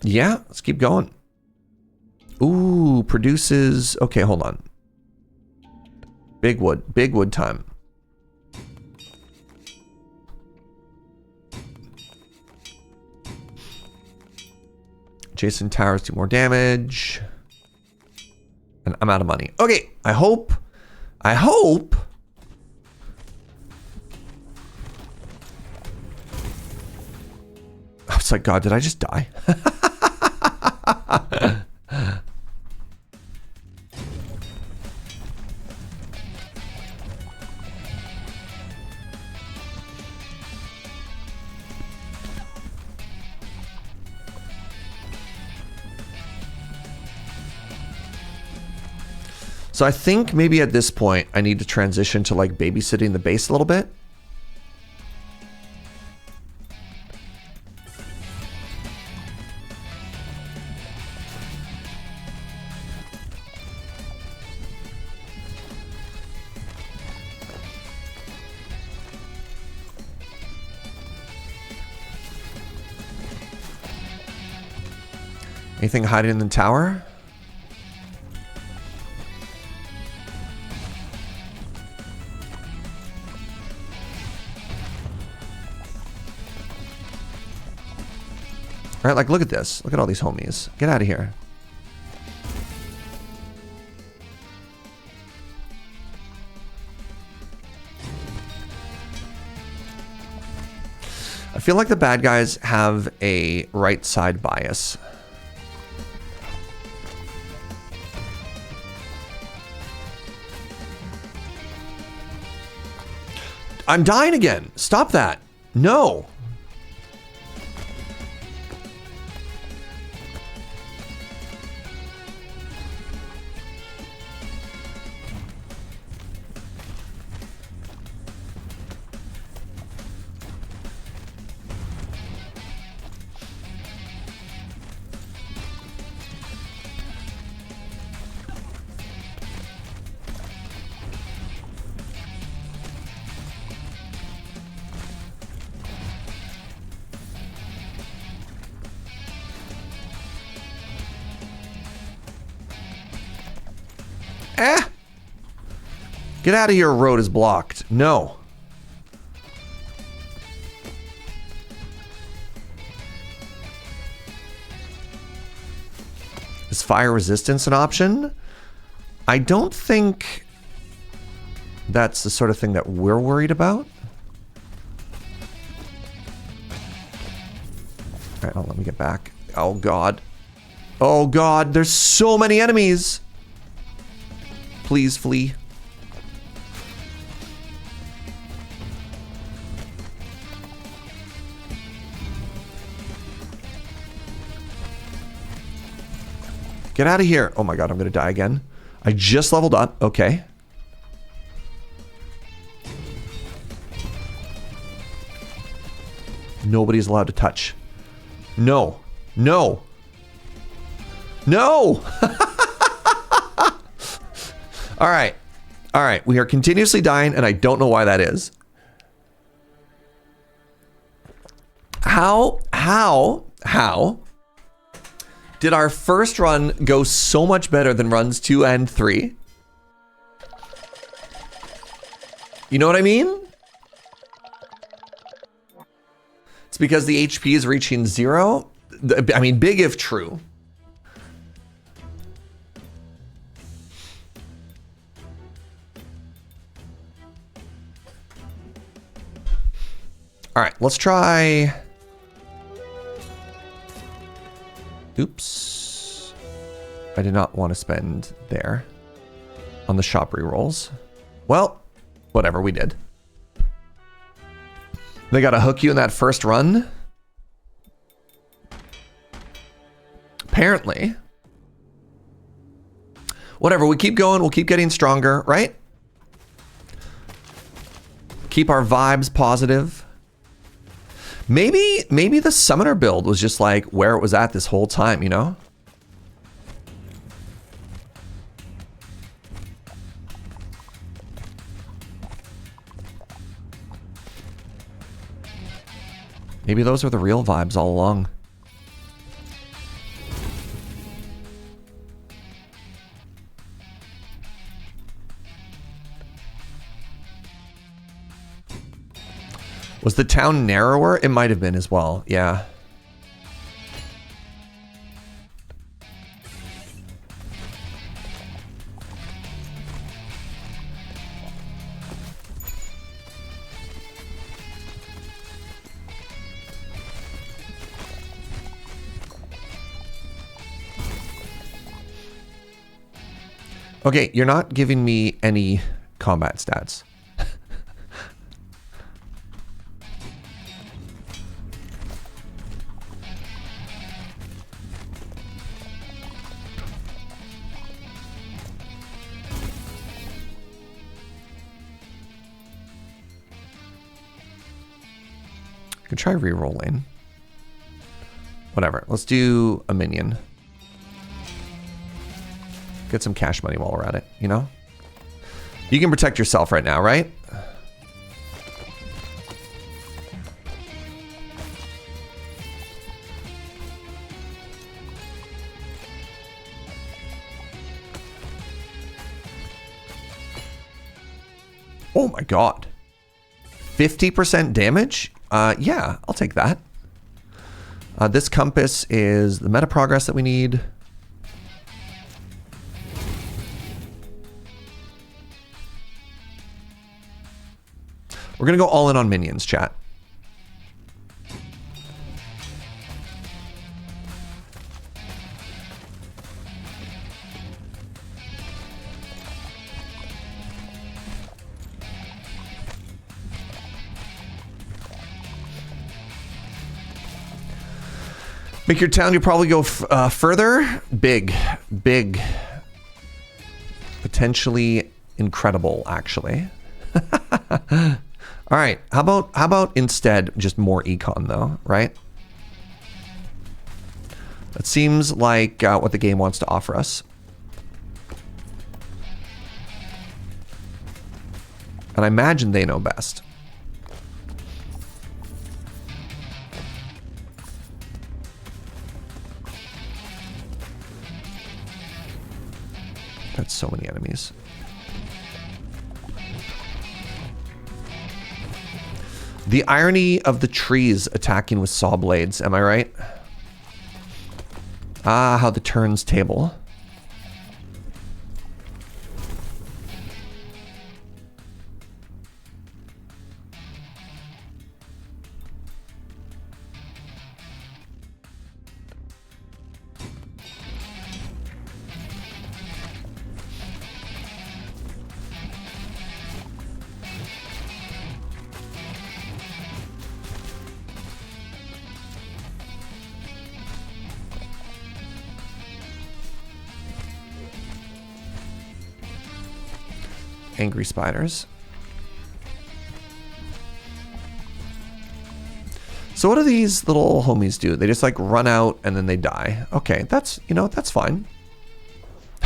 Yeah, let's keep going. Ooh, produces... Okay, hold on. Big wood time. Jason towers do more damage. And I'm out of money. Okay, I hope... I was like, God, did I just die? So I think maybe at this point I need to transition to like babysitting the base a little bit. Anything hiding in the tower? All right, like, look at this. Look at all these homies. Get out of here. I feel like the bad guys have a right side bias. I'm dying again. Stop that. No. Get out of here, road is blocked. No. Is fire resistance an option? I don't think that's the sort of thing that we're worried about. All right, let me get back. Oh, God. Oh, God, there's so many enemies. Please flee. Get out of here. Oh my God, I'm gonna die again. I just leveled up. Okay. Nobody's allowed to touch. No. No. No! All right. All right. We are continuously dying, and I don't know why that is. How did our first run go so much better than runs 2 and 3? You know what I mean? It's because the HP is reaching 0. I mean, big if true. All right, let's try... Oops. I did not want to spend there on the shop rerolls. Well, whatever, we did. They got to hook you in that first run? Apparently. Whatever, we keep going, we'll keep getting stronger, right? Keep our vibes positive. Maybe the summoner build was just like where it was at this whole time, you know? Maybe those are the real vibes all along. Was the town narrower? It might have been as well, yeah. Okay, you're not giving me any combat stats. I could try re-rolling. Whatever. Let's do a minion. Get some cash money while we're at it, you know? You can protect yourself right now, right? Oh my god. 50% damage? Yeah, I'll take that. This compass is the meta progress that we need. We're gonna go all in on minions, chat. Make your town, you probably go further. Big. Potentially incredible, actually. All right, how about instead just more econ though, right? That seems like what the game wants to offer us. And I imagine they know best. That's so many enemies. The irony of the trees attacking with saw blades, am I right? Ah, how the turns table. Angry spiders. So what do these little homies do? They just like run out and then they die. Okay, that's, you know, that's fine.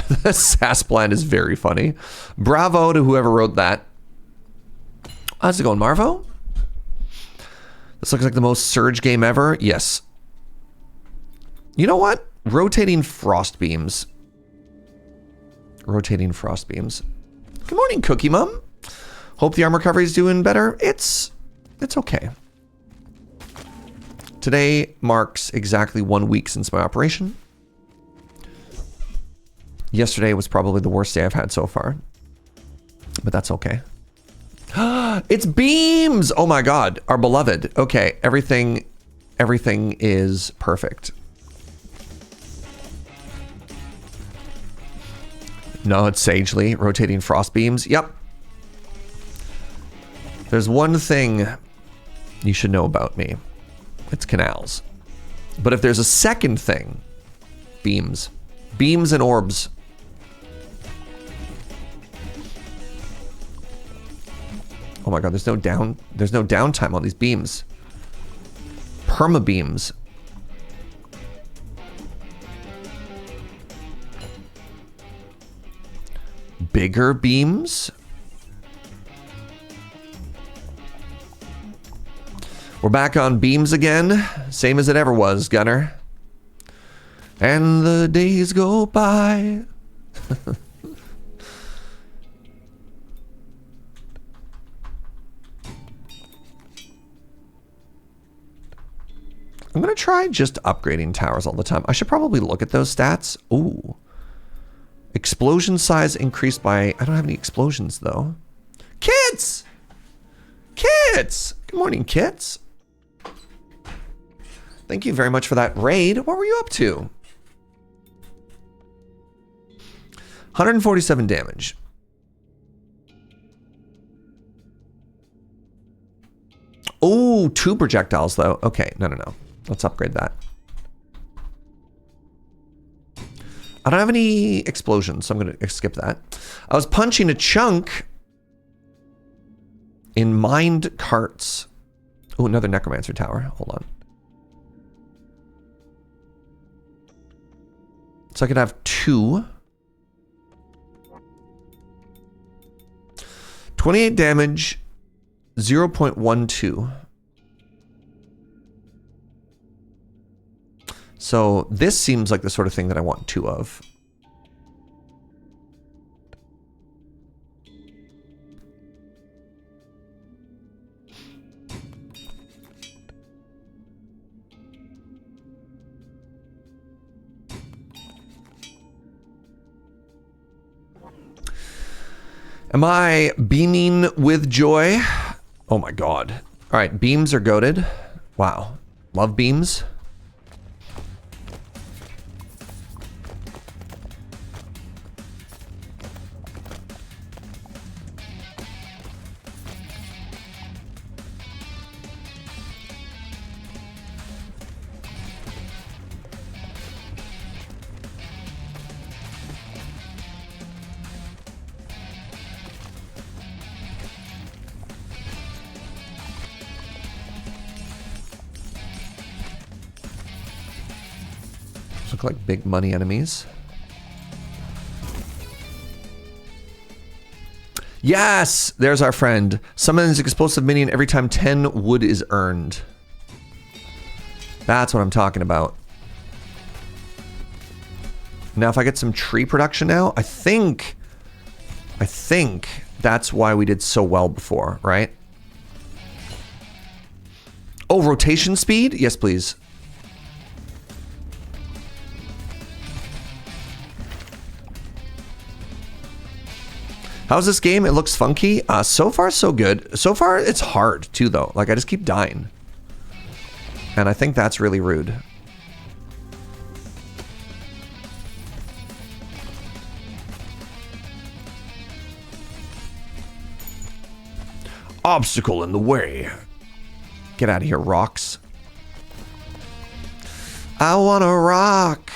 The SAS plan is very funny. Bravo to whoever wrote that. How's it going, Marvo? This looks like the most Serge game ever. Yes. You know what? Rotating frost beams. Rotating frost beams. Good morning, Cookie Mom. Hope the armor recovery is doing better. It's okay. Today marks exactly 1 week since my operation. Yesterday was probably the worst day I've had so far, but that's okay. It's beams. Oh my God, our beloved. Okay, everything is perfect. No, it's sagely rotating frost beams. Yep. There's one thing you should know about me. It's canals. But if there's a second thing, beams. Beams and orbs. Oh my God, there's no downtime on these beams. Perma beams. Bigger beams. We're back on beams again. Same as it ever was, Gunner. And the days go by. I'm going to try just upgrading towers all the time. I should probably look at those stats. Ooh. Explosion size increased by... I don't have any explosions, though. Kids! Kids! Good morning, kids. Thank you very much for that raid. What were you up to? 147 damage. Oh, 2 projectiles, though. Okay, no. Let's upgrade that. I don't have any explosions, so I'm going to skip that. I was punching a chunk in mined carts. Oh, another necromancer tower. Hold on. So I could have 2. 28 damage, 0.12. So this seems like the sort of thing that I want 2 of. Am I beaming with joy? Oh my god. All right, beams are goated. Wow. Love beams. Look like big money enemies. Yes! There's our friend. Summons explosive minion every time 10 wood is earned. That's what I'm talking about. Now if I get some tree production now, I think that's why we did so well before, right? Oh, rotation speed? Yes, please. How's this game? It looks funky. So far, so good. So far, it's hard, too, though. Like, I just keep dying. And I think that's really rude. Obstacle in the way. Get out of here, rocks. I want to rock.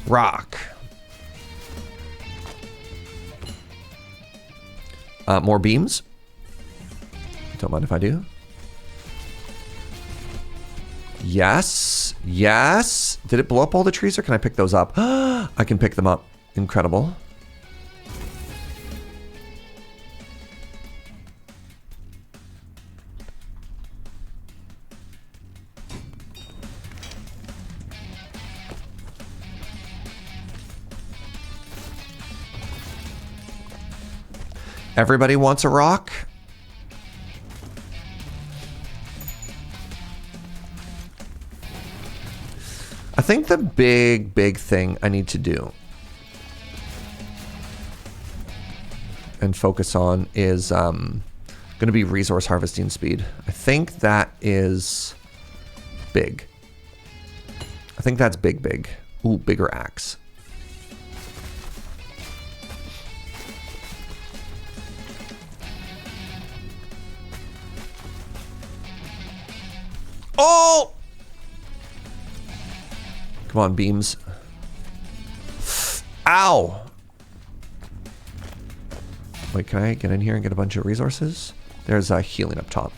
Rock. More beams. Don't mind if I do. Yes. Yes. Did it blow up all the trees or can I pick those up? I can pick them up. Incredible. Everybody wants a rock. I think the big thing I need to do and focus on is going to be resource harvesting speed. I think that is big. I think that's big. Ooh, bigger axe. Oh! Come on, beams. Ow! Wait, can I get in here and get a bunch of resources? There's a healing up top.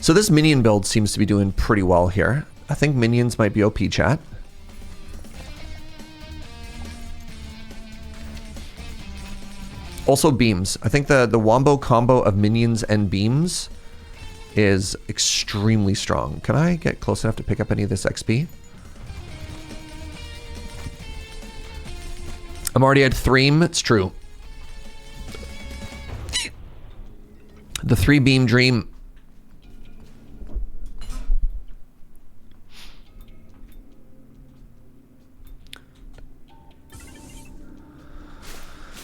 So this minion build seems to be doing pretty well here. I think minions might be OP, chat. Also beams. I think the wombo combo of minions and beams is extremely strong. Can I get close enough to pick up any of this XP? I'm already at Thream. It's true. The 3-beam dream.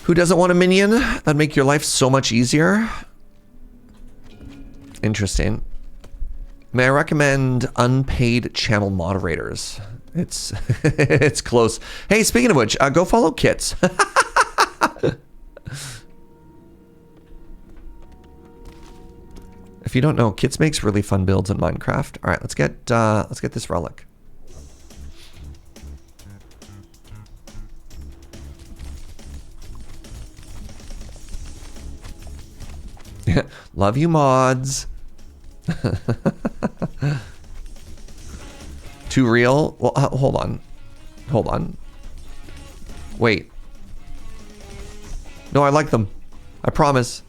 Who doesn't want a minion? That'd make your life so much easier. Interesting. May I recommend unpaid channel moderators? It's it's close. Hey, speaking of which, go follow Kits. If you don't know, Kits makes really fun builds in Minecraft. All right, let's get this relic. Love you, mods. Too real? Well, hold on. Hold on. Wait. No, I like them. I promise.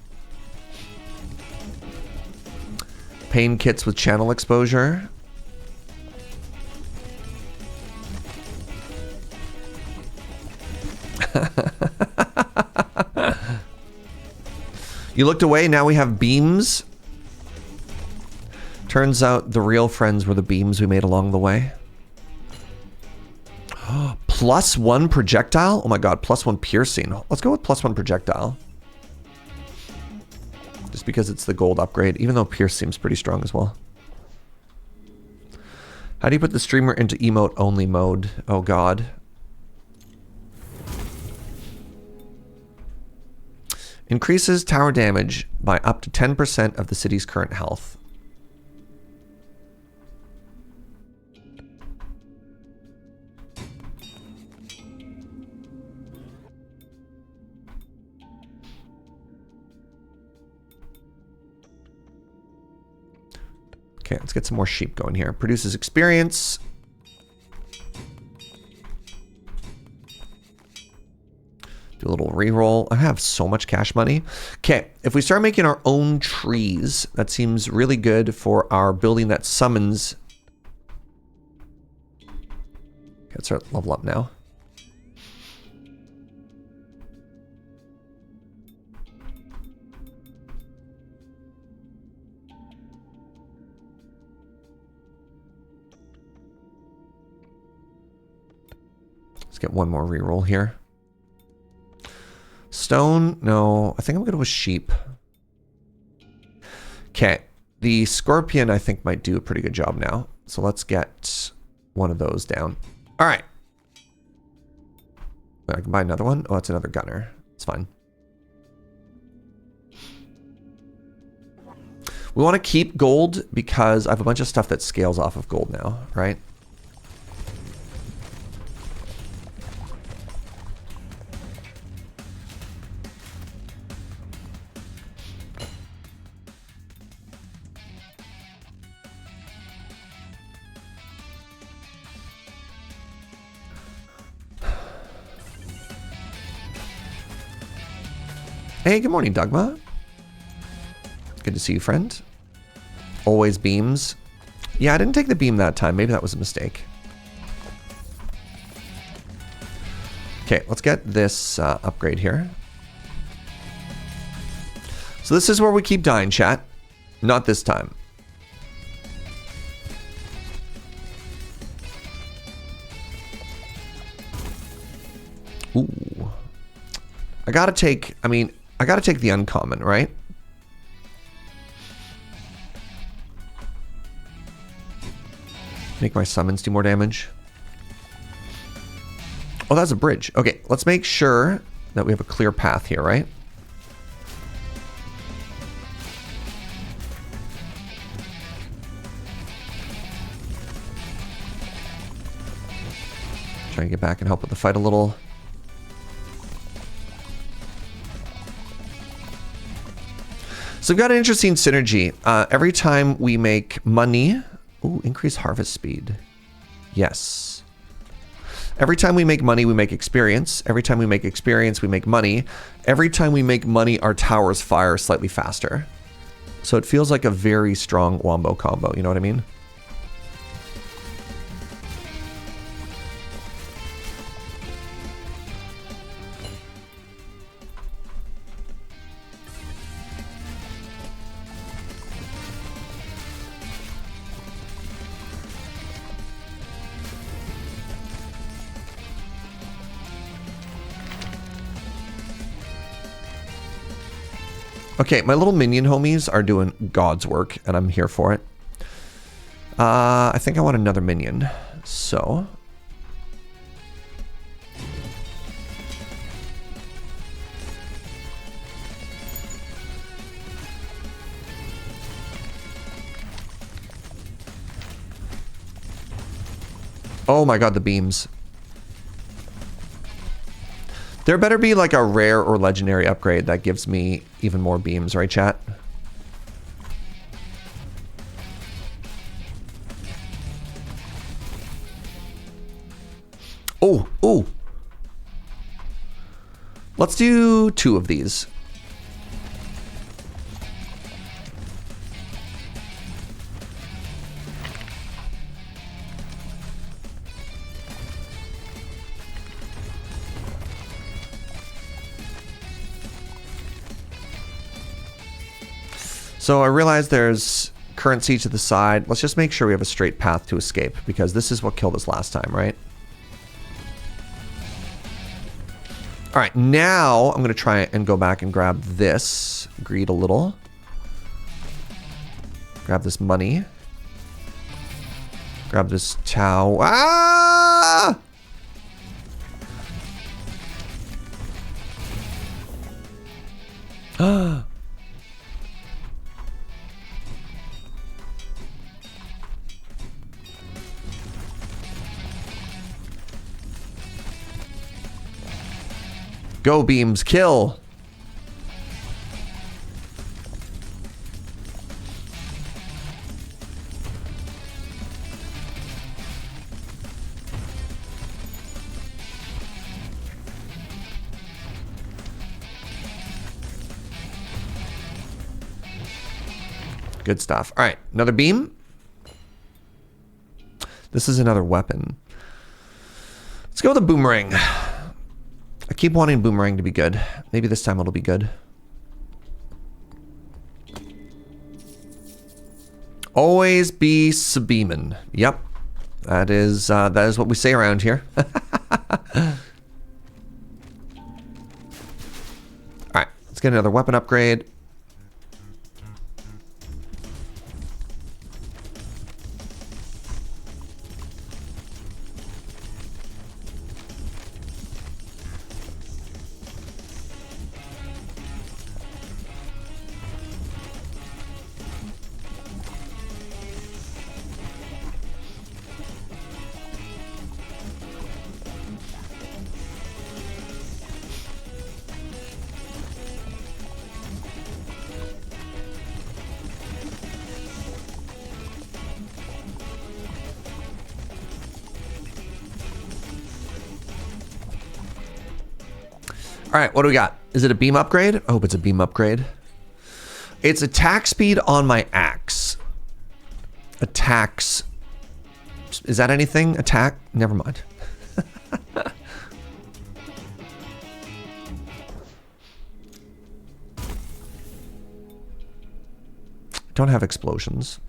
Pain kits with channel exposure. You looked away, now we have beams. Turns out the real friends were the beams we made along the way. +1 projectile? Oh my god, +1 piercing. Let's go with +1 projectile. Just because it's the gold upgrade, even though pierce seems pretty strong as well. How do you put the streamer into emote only mode? Oh god. Increases tower damage by up to 10% of the city's current health. Okay, let's get some more sheep going here. Produces experience. Do a little reroll. I have so much cash money. Okay, if we start making our own trees, that seems really good for our building that summons. Okay, let's start level up now. Let's get one more reroll here. Stone? No, I think I'm going to go with sheep. Okay, the scorpion I think might do a pretty good job now. So let's get one of those down. All right. I can buy another one. Oh, it's another gunner. It's fine. We want to keep gold because I have a bunch of stuff that scales off of gold now, right? Hey, good morning, Dogma. Good to see you, friend. Always beams. Yeah, I didn't take the beam that time. Maybe that was a mistake. Okay, let's get this upgrade here. So this is where we keep dying, chat. Not this time. Ooh. I gotta take the uncommon, right? Make my summons do more damage. Oh, that's a bridge. Okay, let's make sure that we have a clear path here, right? Try and get back and help with the fight a little. So we've got an interesting synergy. Every time we make money, ooh, increase harvest speed. Yes. Every time we make money, we make experience. Every time we make experience, we make money. Every time we make money, our towers fire slightly faster. So it feels like a very strong wombo combo, you know what I mean? Okay, my little minion homies are doing God's work, and I'm here for it. I think I want another minion, so... Oh my god, the beams. There better be like a rare or legendary upgrade that gives me even more beams, right, chat? Oh, oh. Let's do 2 of these. So I realize there's currency to the side. Let's just make sure we have a straight path to escape, because this is what killed us last time, right? All right, now I'm going to try and go back and grab this. Greed a little. Grab this money. Grab this Tau. Ah! Go beams, kill. Good stuff. All right, another beam. This is another weapon. Let's go with a boomerang. I keep wanting boomerang to be good. Maybe this time it'll be good. Always be Sabiman. Yep. That is what we say around here. Alright, let's get another weapon upgrade. All right, what do we got? Is it a beam upgrade? I hope it's a beam upgrade. It's attack speed on my axe. Attacks. Is that anything? Attack? Never mind. Don't have explosions.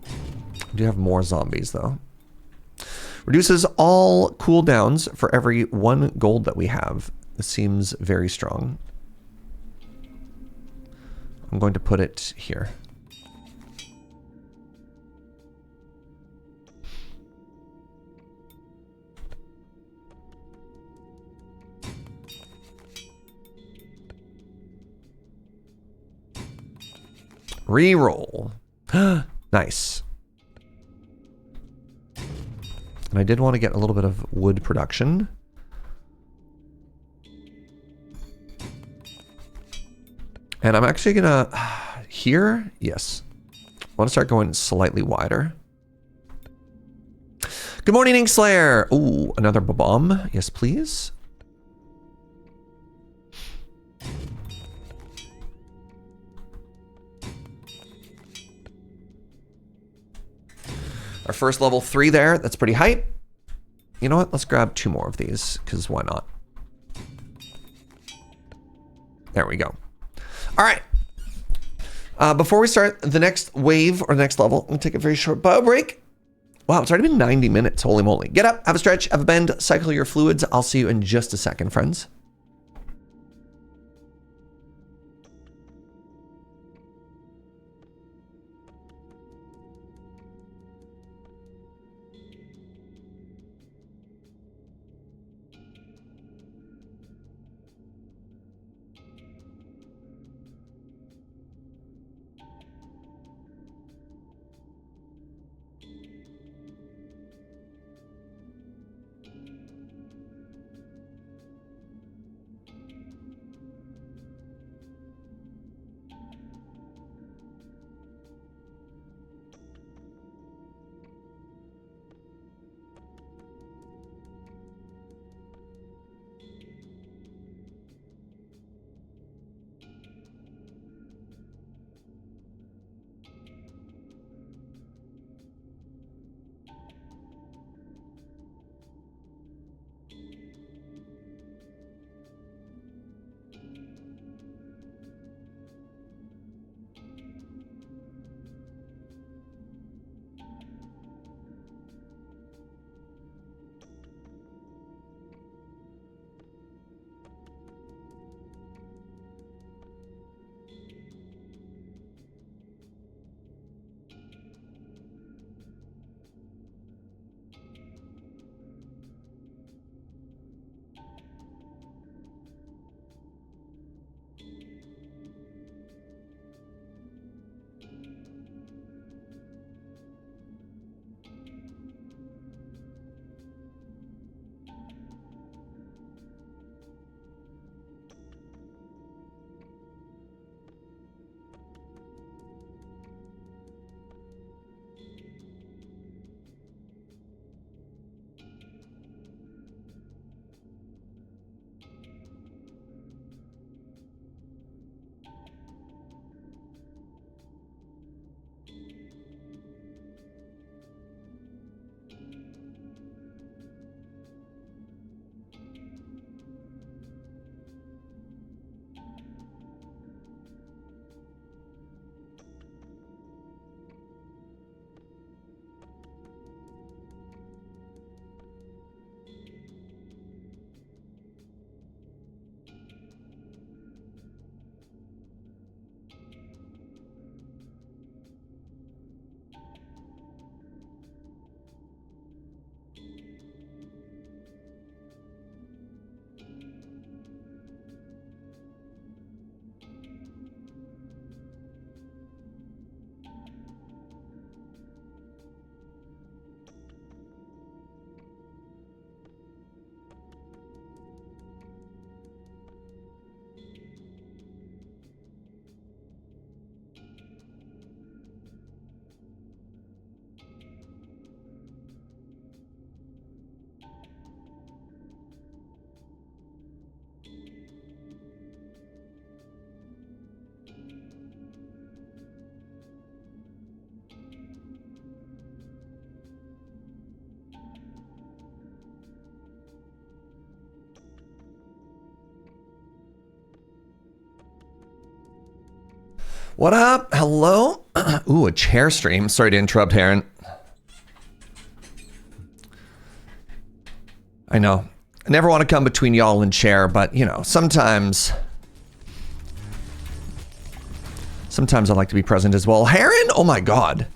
I do have more zombies though. Reduces all cooldowns for every 1 gold that we have. This seems very strong. I'm going to put it here. Reroll. Nice. And I did want to get a little bit of wood production. And I'm actually gonna, here, yes. I want to start going slightly wider. Good morning, Inkslayer. Ooh, another bomb. Yes, please. Our first level 3 there. That's pretty hype. You know what? Let's grab 2 more of these, because why not? There we go. All right. Before we start the next wave or the next level, I'm going to take a very short bio break. Wow, it's already been 90 minutes. Holy moly. Get up, have a stretch, have a bend, cycle your fluids. I'll see you in just a second, friends. What up? Hello? Ooh, a chair stream. Sorry to interrupt, Heron. I know. I never want to come between y'all and chair, but, you know, sometimes I like to be present as well. Heron? Oh my god.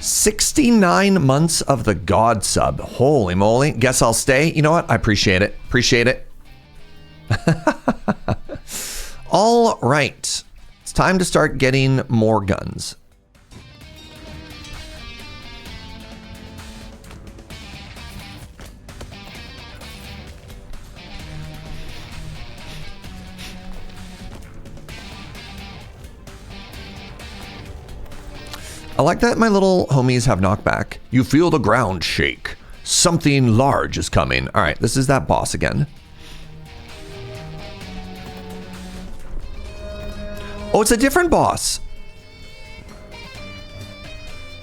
69 months of the god sub. Holy moly. Guess I'll stay. You know what? I appreciate it. Appreciate it. All right. It's time to start getting more guns. I like that my little homies have knockback. You feel the ground shake. Something large is coming. All right, this is that boss again. Oh, it's a different boss.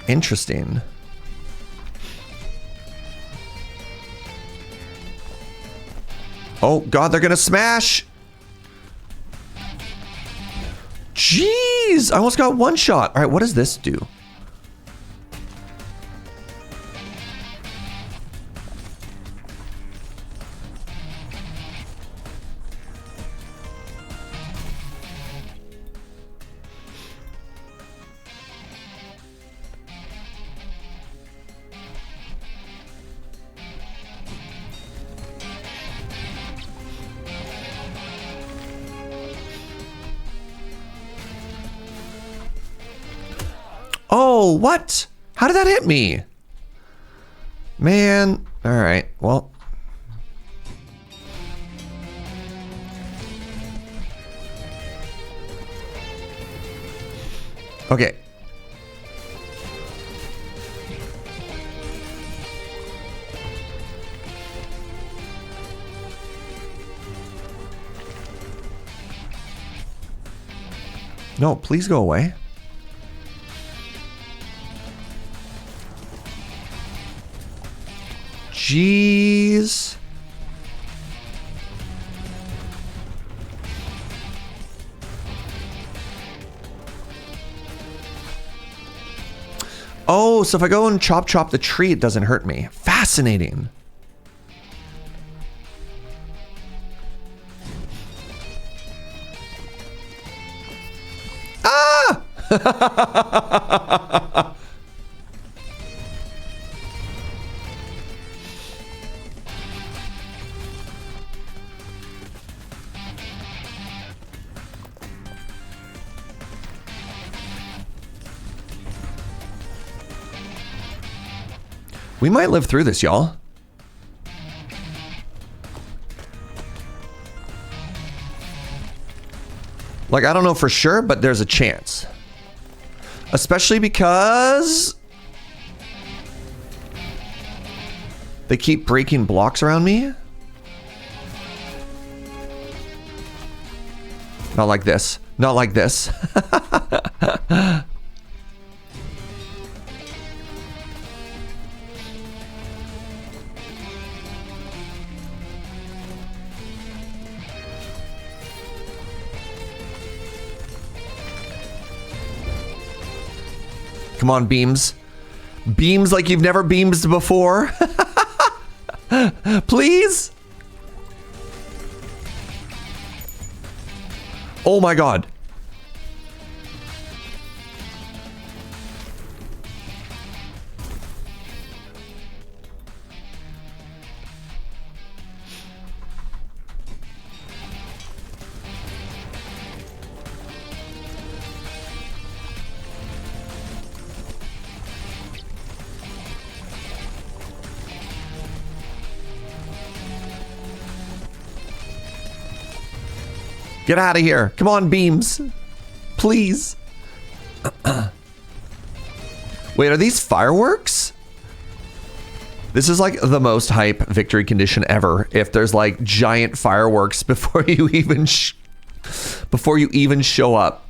Interesting. Oh God, they're gonna smash. Jeez, I almost got one shot. All right, what does this do? Oh, what? How did that hit me? Man. All right. Well. Okay. No, please go away. Jeez. Oh, so if I go and chop the tree, it doesn't hurt me. Fascinating. Ah! We might live through this, y'all. Like, I don't know for sure, but there's a chance. Especially because they keep breaking blocks around me. Not like this. Not like this. Come on, beams. Beams like you've never beamed before. Please. Oh my God. Get out of here. Come on, beams. Please. Wait, are these fireworks? This is like the most hype victory condition ever. If there's like giant fireworks before you even show up.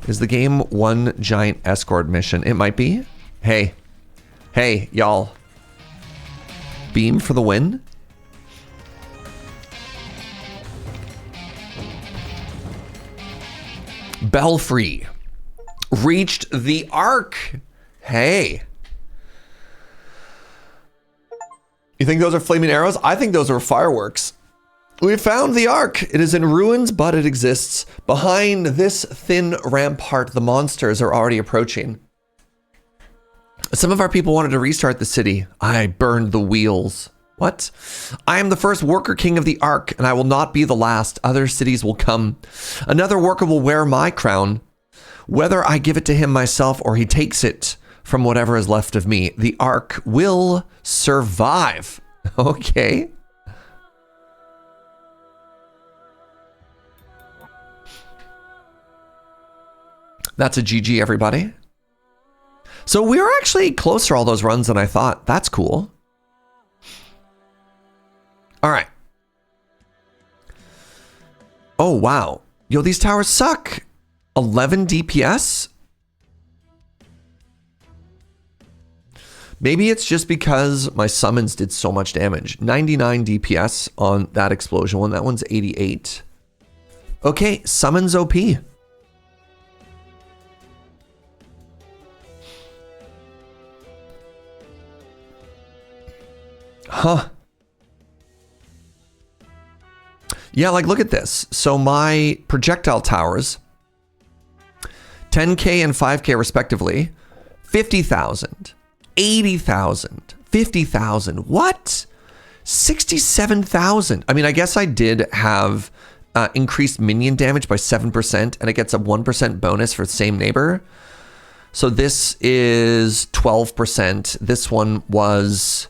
Is the game one giant escort mission? It might be. Hey. Hey, y'all. Beam for the win? Belfry reached the Ark. Hey. You think those are flaming arrows? I think those are fireworks. We found the Ark. It is in ruins, but it exists. Behind this thin rampart, the monsters are already approaching. Some of our people wanted to restart the city. I burned the wheels. What? I am the first worker king of the Ark, and I will not be the last. Other cities will come. Another worker will wear my crown. Whether I give it to him myself or he takes it from whatever is left of me, the Ark will survive. Okay. That's a GG, everybody. So we were actually closer all those runs than I thought. That's cool. All right. Oh, wow. Yo, these towers suck. 11 DPS? Maybe it's just because my summons did so much damage. 99 DPS on that explosion one. That one's 88. Okay, summons OP. Huh. Yeah, like look at this. So my projectile towers, 10K and 5K respectively, 50,000, 80,000, 50,000. What? 67,000. I mean, I guess I did have increased minion damage by 7%, and it gets a 1% bonus for the same neighbor. So this is 12%. This one was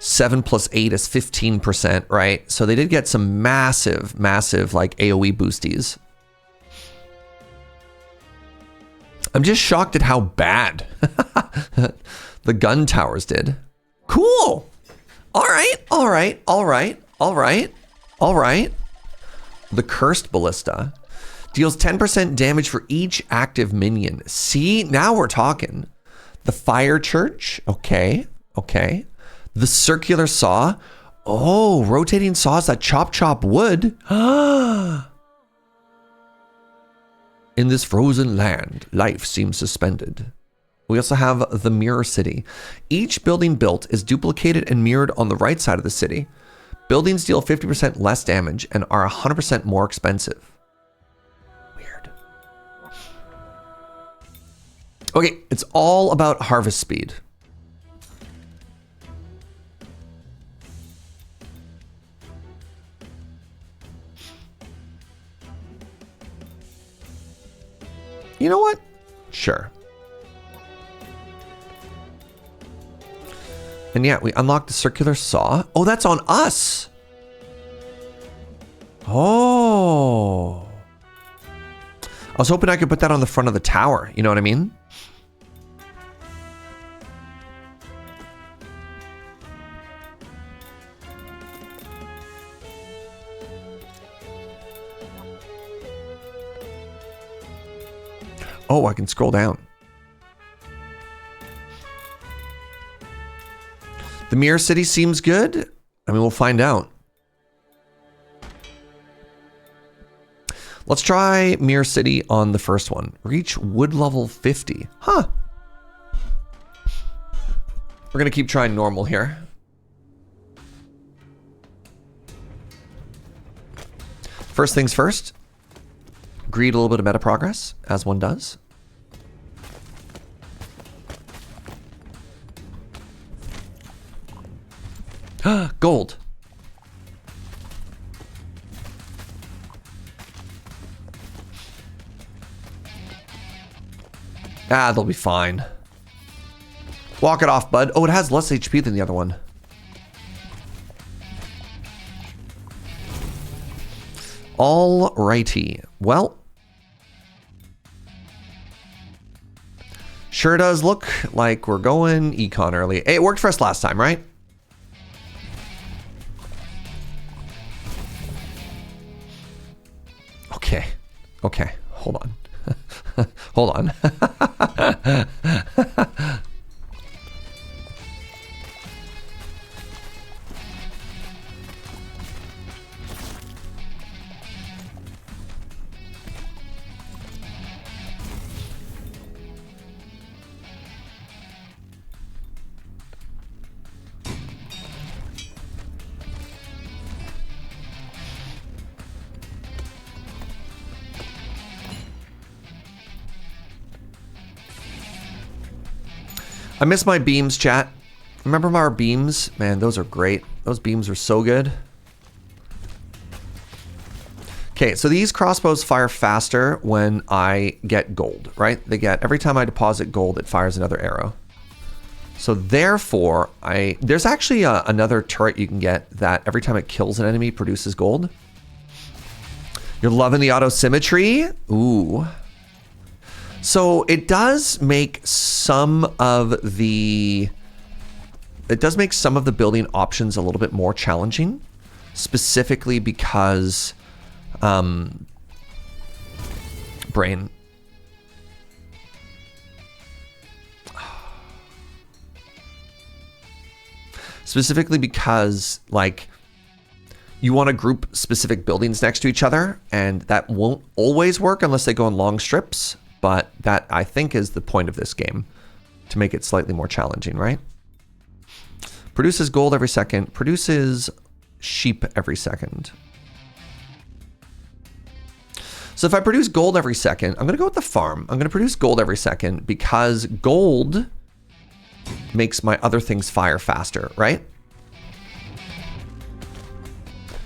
7 plus 8 is 15%, right? So they did get some massive, massive like AoE boosties. I'm just shocked at how bad the gun towers did. Cool. All right, all right, all right, all right, all right. The Cursed Ballista deals 10% damage for each active minion. See, now we're talking. The Fire Church, okay, okay. The Circular Saw, oh, rotating saws that chop wood. In this frozen land, life seems suspended. We also have the Mirror City. Each building built is duplicated and mirrored on the right side of the city. Buildings deal 50% less damage and are 100% more expensive. Weird. Okay, it's all about harvest speed. You know what? Sure. And yeah, we unlocked the Circular Saw. Oh, that's on us. Oh. I was hoping I could put that on the front of the tower. You know what I mean? Oh, I can scroll down. The Mirror City seems good. I mean, we'll find out. Let's try Mirror City on the first one. Reach wood level 50. Huh. We're going to keep trying normal here. First things first. Greed a little bit of meta progress, as one does. Gold. Ah, they'll be fine. Walk it off, bud. Oh, it has less HP than the other one. Alrighty. Well, sure does look like we're going econ early. Hey, it worked for us last time, right? Okay. Okay. Hold on. Hold on. I miss my beams, chat. Remember our beams? Man, those are great. Those beams are so good. Okay, so these crossbows fire faster when I get gold, right? They get, every time I deposit gold, it fires another arrow. So therefore, there's actually another turret you can get that every time it kills an enemy produces gold. You're loving the auto symmetry? Ooh. So it does make some of the building options a little bit more challenging, specifically because brain. Specifically because, like, you want to group specific buildings next to each other, and that won't always work unless they go in long strips, but that, I think, is the point of this game, to make it slightly more challenging, right? Produces gold every second, produces sheep every second. So if I produce gold every second, I'm going to go with the farm. I'm going to produce gold every second because gold makes my other things fire faster, right?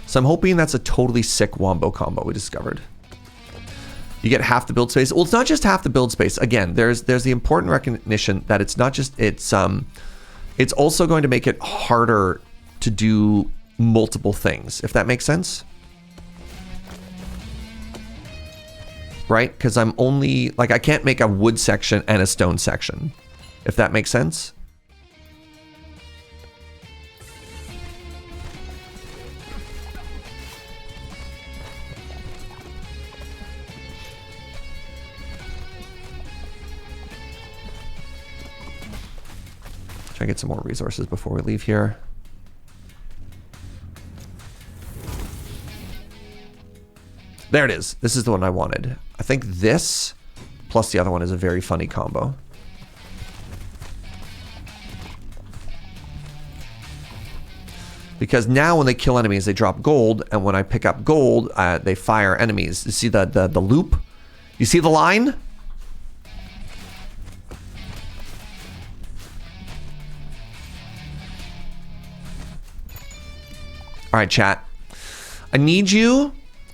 So I'm hoping that's a totally sick wombo combo we discovered. You get half the build space. Well, it's not just half the build space. Again, there's the important recognition that it's not just, it's also going to make it harder to do multiple things, if that makes sense. Right? Because I'm only, like, I can't make a wood section and a stone section, if that makes sense. Try to get some more resources before we leave here. There it is. This is the one I wanted. I think this plus the other one is a very funny combo. Because now when they kill enemies, they drop gold, and when I pick up gold, they fire enemies. You see the loop? You see the line? All right, chat. I need you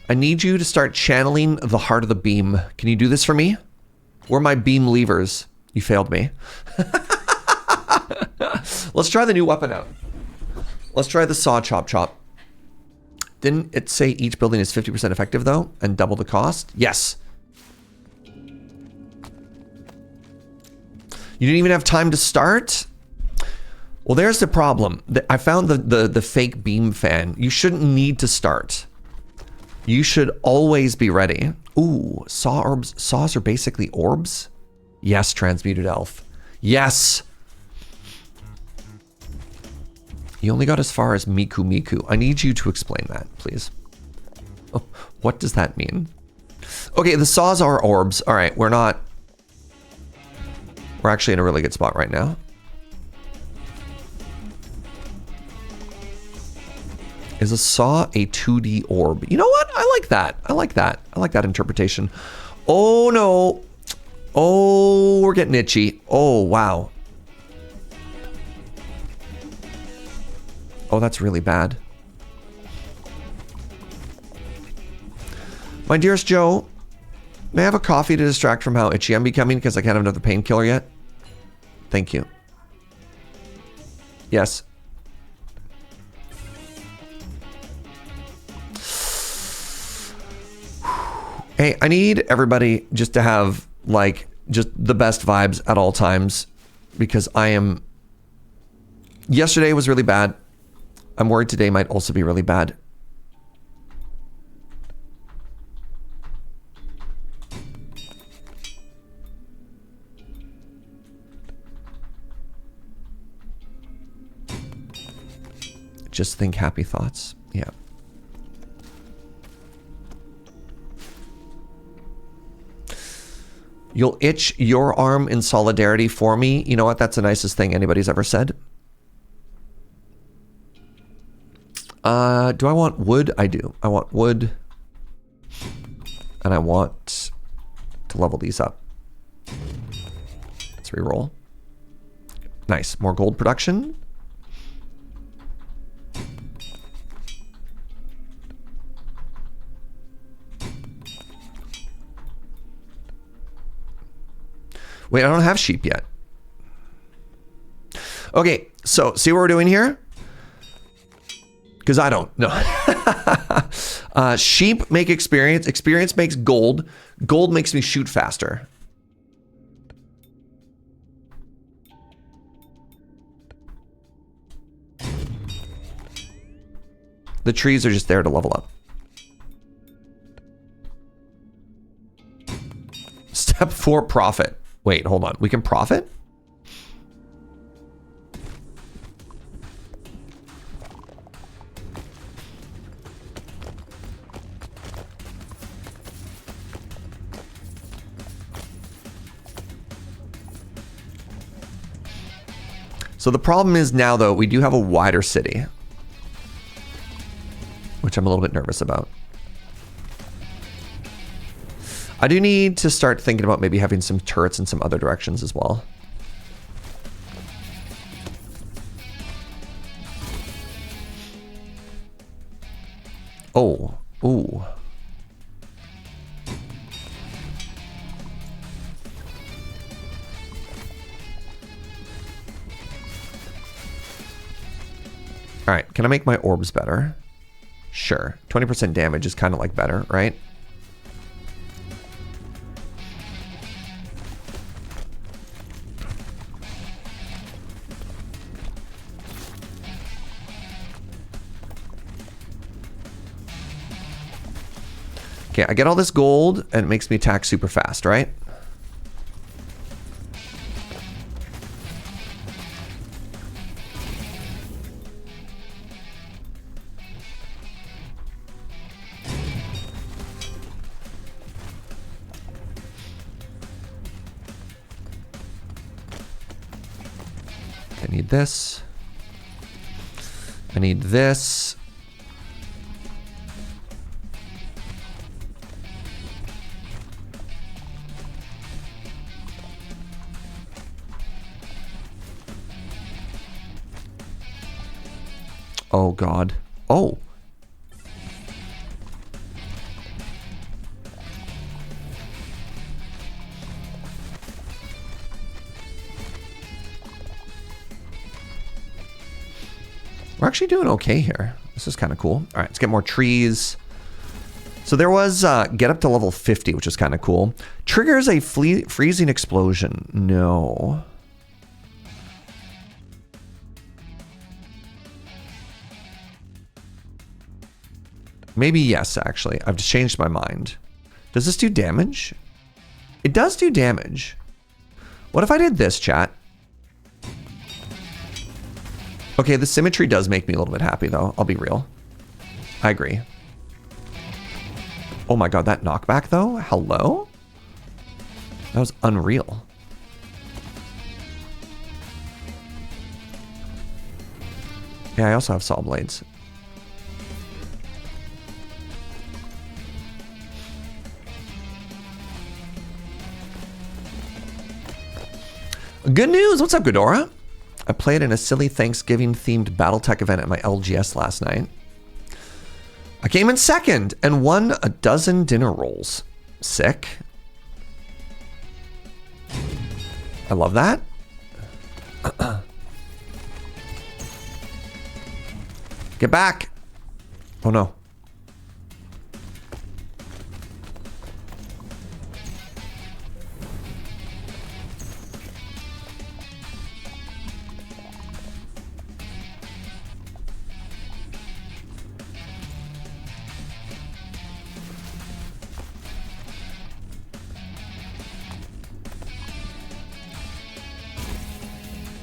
to start channeling the heart of the beam. Can you do this for me? Where are my beam levers? You failed me. Let's try the new weapon out. Let's try the saw chop chop. Didn't it say each building is 50% effective though and double the cost? Yes. You didn't even have time to start? Well, there's the problem. I found the fake beam fan. You shouldn't need to start. You should always be ready. Ooh, saws are basically orbs? Yes, transmuted elf. Yes. You only got as far as Miku Miku. I need you to explain that, please. Oh, what does that mean? Okay, the saws are orbs. All right, we're actually in a really good spot right now. Is a saw a 2D orb? You know what? I like that. I like that. I like that interpretation. Oh no. Oh, we're getting itchy. Oh, wow. Oh, that's really bad. My dearest Joe, may I have a coffee to distract from how itchy I'm becoming because I can't have another painkiller yet? Thank you. Yes. Hey, I need everybody just to have, like, just the best vibes at all times because yesterday was really bad. I'm worried today might also be really bad. Just think happy thoughts. Yeah. You'll itch your arm in solidarity for me. You know what? That's the nicest thing anybody's ever said. Do I want wood? I do. I want wood. And I want to level these up. Let's reroll. Nice. More gold production. Wait, I don't have sheep yet. Okay, so see what we're doing here? Because I don't. No. Sheep make experience. Experience makes gold. Gold makes me shoot faster. The trees are just there to level up. Step 4, profit. Wait, hold on. We can profit? So the problem is now, though, we do have a wider city, which I'm a little bit nervous about. I do need to start thinking about maybe having some turrets in some other directions as well. Oh, ooh. All right, can I make my orbs better? Sure. 20% damage is kind of like better, right? Okay, I get all this gold and it makes me attack super fast, right? I need this. I need this. Oh, God. Oh. We're actually doing okay here. This is kind of cool. All right, let's get more trees. So there was get up to level 50, which is kind of cool. Triggers a freezing explosion. No. Maybe yes, actually. I've just changed my mind. Does this do damage? It does do damage. What if I did this, chat? Okay, the symmetry does make me a little bit happy, though. I'll be real. I agree. Oh my god, that knockback, though? Hello? That was unreal. Yeah, I also have saw blades. Good news! What's up, Ghidorah? I played in a silly Thanksgiving-themed Battletech event at my LGS last night. I came in second and won a dozen dinner rolls. Sick. I love that. Get back! Oh no.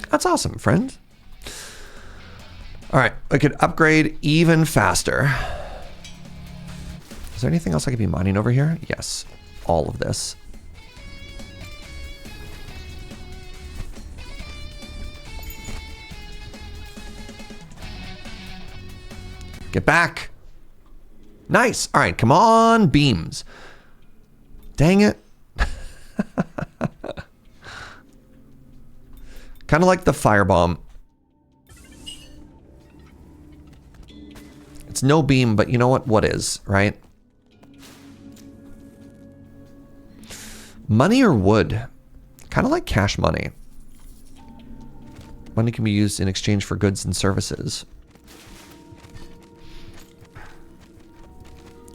That's awesome, friend. All right, I could upgrade even faster. Is there anything else I could be mining over here? Yes, all of this. Get back. Nice. All right, come on, beams. Dang it. Kind of like the firebomb. It's no beam, but you know what? What is, right? Money or wood? Kind of like cash money. Money can be used in exchange for goods and services.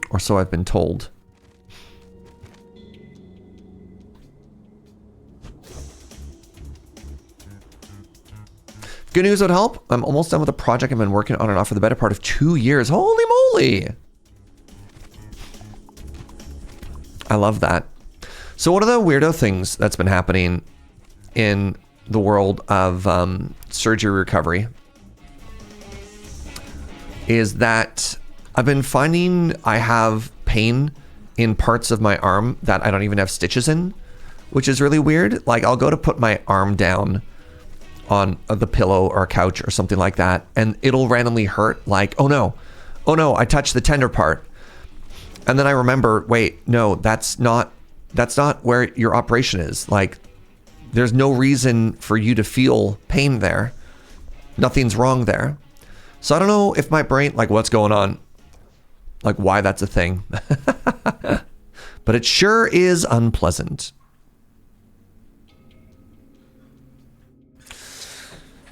Or so I've been told. Good news would help. I'm almost done with a project I've been working on and off for the better part of 2 years. Holy moly. I love that. So one of the weirdo things that's been happening in the world of surgery recovery is that I've been finding I have pain in parts of my arm that I don't even have stitches in, which is really weird. Like I'll go to put my arm down on the pillow or couch or something like that, and it'll randomly hurt. Like, oh no, I touched the tender part. And then I remember, wait, no, that's not where your operation is. Like, there's no reason for you to feel pain there. Nothing's wrong there. So I don't know if my brain, like what's going on, like why that's a thing. But it sure is unpleasant.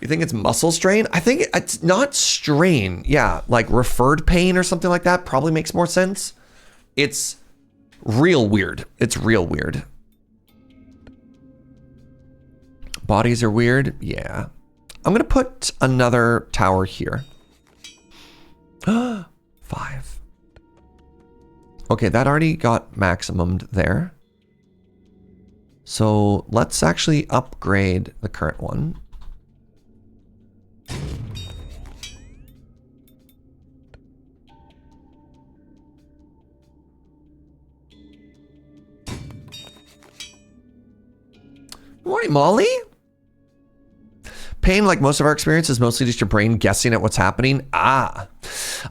You think it's muscle strain? I think it's not strain. Yeah, like referred pain or something like that probably makes more sense. It's real weird. It's real weird. Bodies are weird. Yeah. I'm going to put another tower here. 5. Okay, that already got maximumed there. So let's actually upgrade the current one. Morning, Molly. Pain, like most of our experience, is mostly just your brain guessing at what's happening. I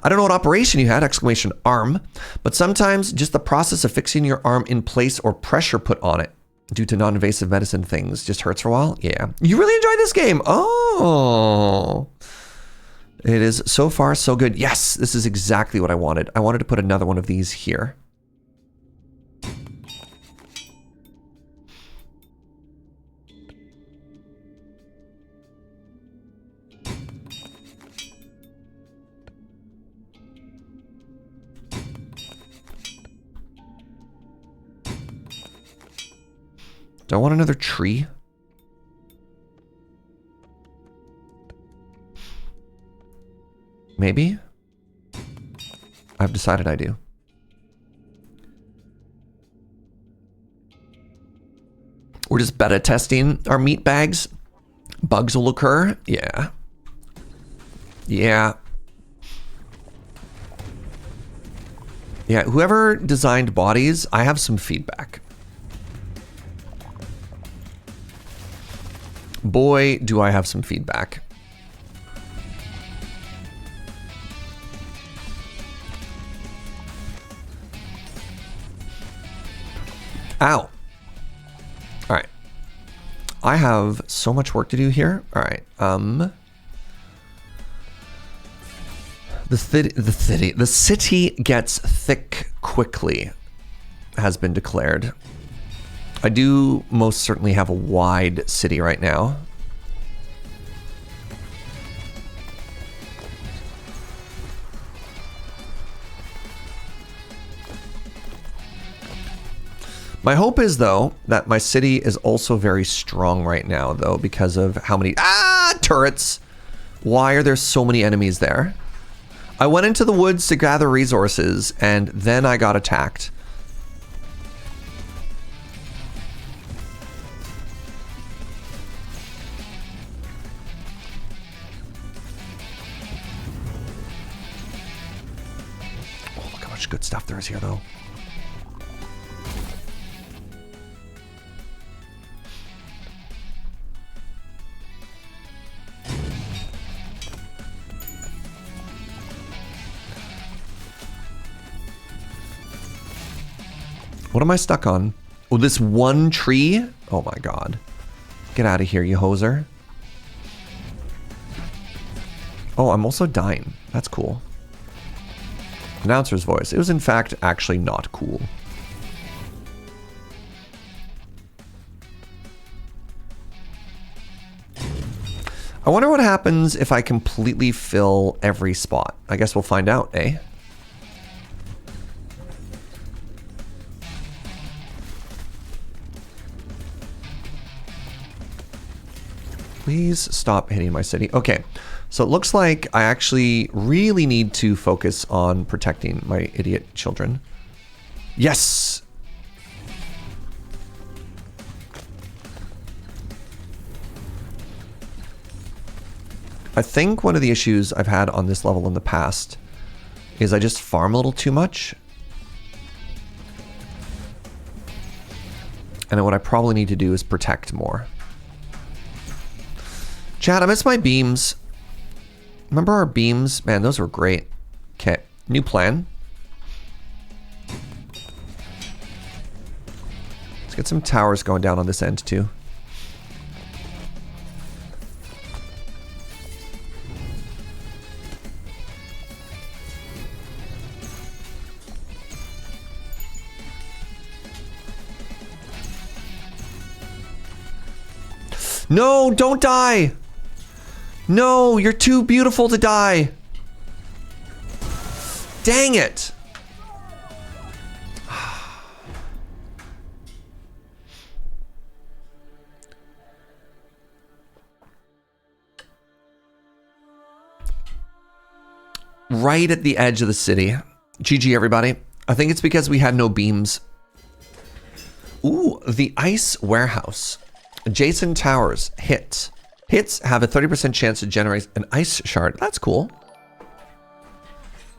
don't know what operation you had, exclamation arm, but sometimes just the process of fixing your arm in place or pressure put on it due to non-invasive medicine things just hurts for a while. Yeah. You really enjoyed this game. Oh, it is so far so good. Yes, this is exactly what I wanted. I wanted to put another one of these here. Do I want another tree? Maybe? I've decided I do. We're just beta testing our meat bags. Bugs will occur. Yeah. Yeah. Yeah, whoever designed bodies, I have some feedback. Boy, do I have some feedback. Ow. All right. I have so much work to do here. All right. The city gets thick quickly has been declared. I do most certainly have a wide city right now. My hope is, though, that my city is also very strong right now, though, because of how many turrets. Why are there so many enemies there? I went into the woods to gather resources, and then I got attacked. Good stuff there is here, though. What am I stuck on? Oh, this one tree? Oh my god. Get out of here, you hoser. Oh, I'm also dying. That's cool. Announcer's voice. It was in fact actually not cool. I wonder what happens if I completely fill every spot. I guess we'll find out, eh? Please stop hitting my city. Okay, so it looks like I actually really need to focus on protecting my idiot children. Yes! I think one of the issues I've had on this level in the past is I just farm a little too much. And what I probably need to do is protect more. Chat, I miss my beams. Remember our beams? Man, those were great. Okay, new plan. Let's get some towers going down on this end too. No, don't die! No, you're too beautiful to die. Dang it. Right at the edge of the city. GG, everybody. I think it's because we had no beams. Ooh, the ice warehouse. Adjacent towers hit. Hits have a 30% chance to generate an ice shard. That's cool.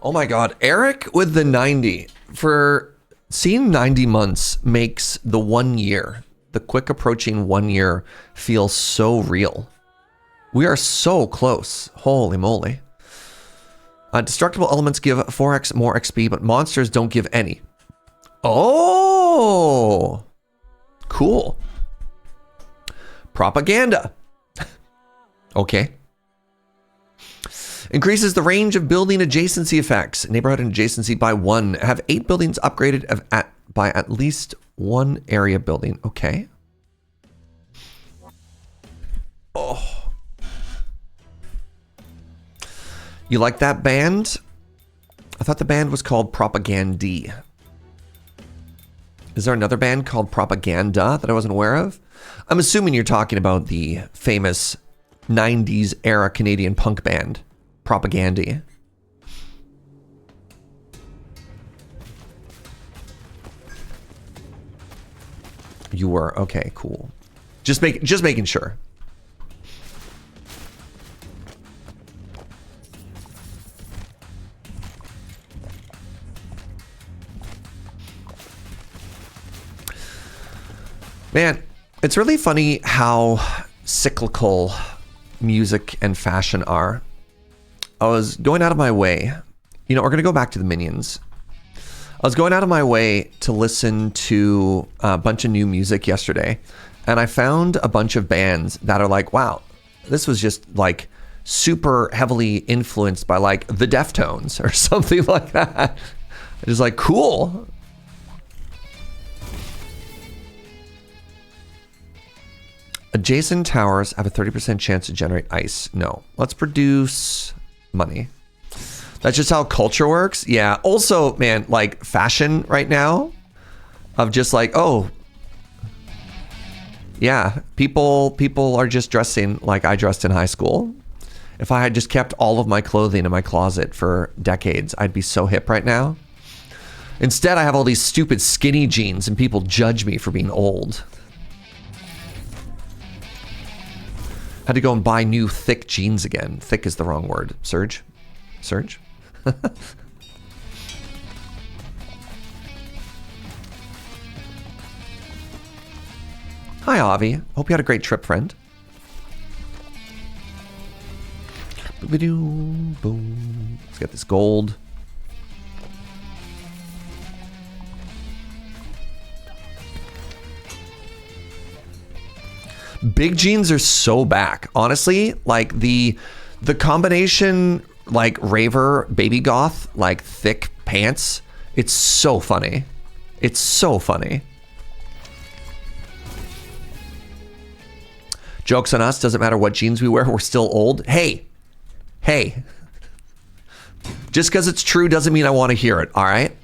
Oh my god. Eric with the 90. For seeing 90 months makes the 1 year, the quick approaching 1 year, feel so real. We are so close. Holy moly. Destructible elements give 4x more XP, but monsters don't give any. Oh! Cool. Propaganda. Okay. Increases the range of building adjacency effects. Neighborhood and adjacency by 1. Have 8 buildings upgraded by at least 1 area building. Okay. Oh. You like that band? I thought the band was called Propagandy. Is there another band called Propaganda that I wasn't aware of? I'm assuming you're talking about the famous 90s era Canadian punk band, Propagandy. You were okay, cool. Just making sure. Man, it's really funny how cyclical music and fashion are. I was going out of my way. You know, we're going to go back to the Minions. I was going out of my way to listen to a bunch of new music yesterday, and I found a bunch of bands that are like, wow, this was just like super heavily influenced by like the Deftones or something like that. It is like, cool. Adjacent towers have a 30% chance to generate ice. No. Let's produce money. That's just how culture works. Yeah. Also, man, like fashion right now of just like, oh, yeah, people are just dressing like I dressed in high school. If I had just kept all of my clothing in my closet for decades, I'd be so hip right now. Instead, I have all these stupid skinny jeans and people judge me for being old. Had to go and buy new thick jeans again. Thick is the wrong word. Serge? Serge? Hi, Avi. Hope you had a great trip, friend. Boom. Let's get this gold. Big jeans are so back. Honestly, like the combination like raver baby goth, like thick pants, it's so funny. It's so funny. Joke's on us, doesn't matter what jeans we wear, we're still old. Hey. Just because it's true doesn't mean I want to hear it, all right?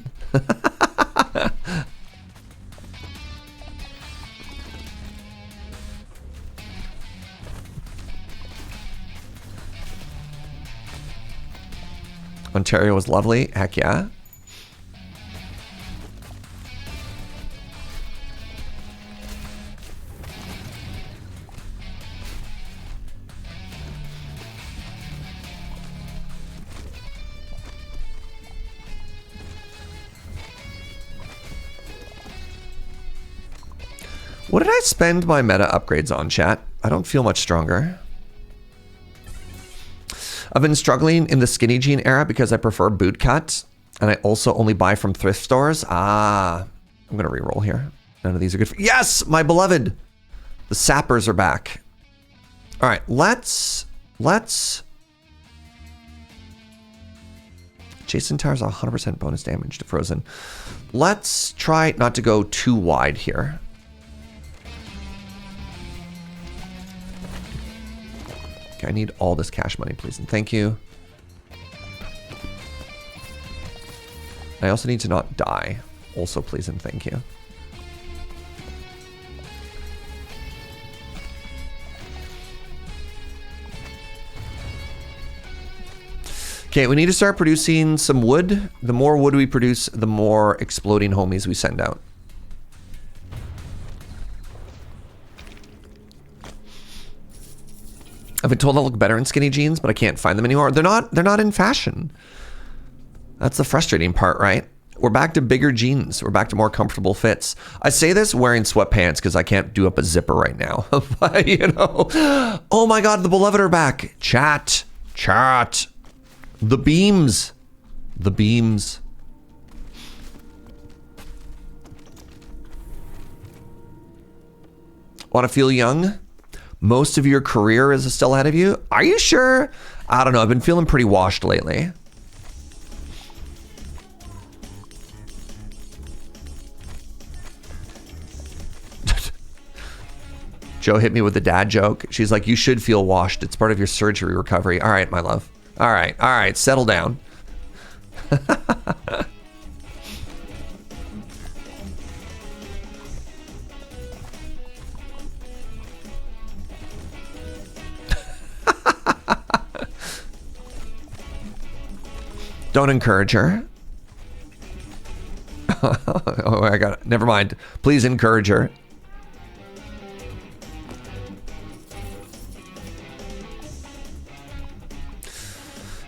Ontario was lovely. Heck yeah. What did I spend my meta upgrades on, chat? I don't feel much stronger. I've been struggling in the skinny jean era because I prefer boot cut, and I also only buy from thrift stores. Ah, I'm gonna re-roll here. None of these are good for— yes, my beloved! The sappers are back. All right, let's... Jason Tower's 100% bonus damage to Frozen. Let's try not to go too wide here. Okay, I need all this cash money, please, and thank you. I also need to not die. Also, please and thank you. Okay, we need to start producing some wood. The more wood we produce, the more exploding homies we send out. I've been told I look better in skinny jeans, but I can't find them anymore. They're not in fashion. That's the frustrating part, right? We're back to bigger jeans. We're back to more comfortable fits. I say this wearing sweatpants because I can't do up a zipper right now. But, you know, oh my God, the beloved are back. Chat. The beams. Want to feel young? Most of your career is still ahead of you? Are you sure? I don't know. I've been feeling pretty washed lately. Joe hit me with a dad joke. She's like, you should feel washed. It's part of your surgery recovery. All right, my love. All right. Settle down. Don't encourage her. Oh, I got it. Never mind. Please encourage her.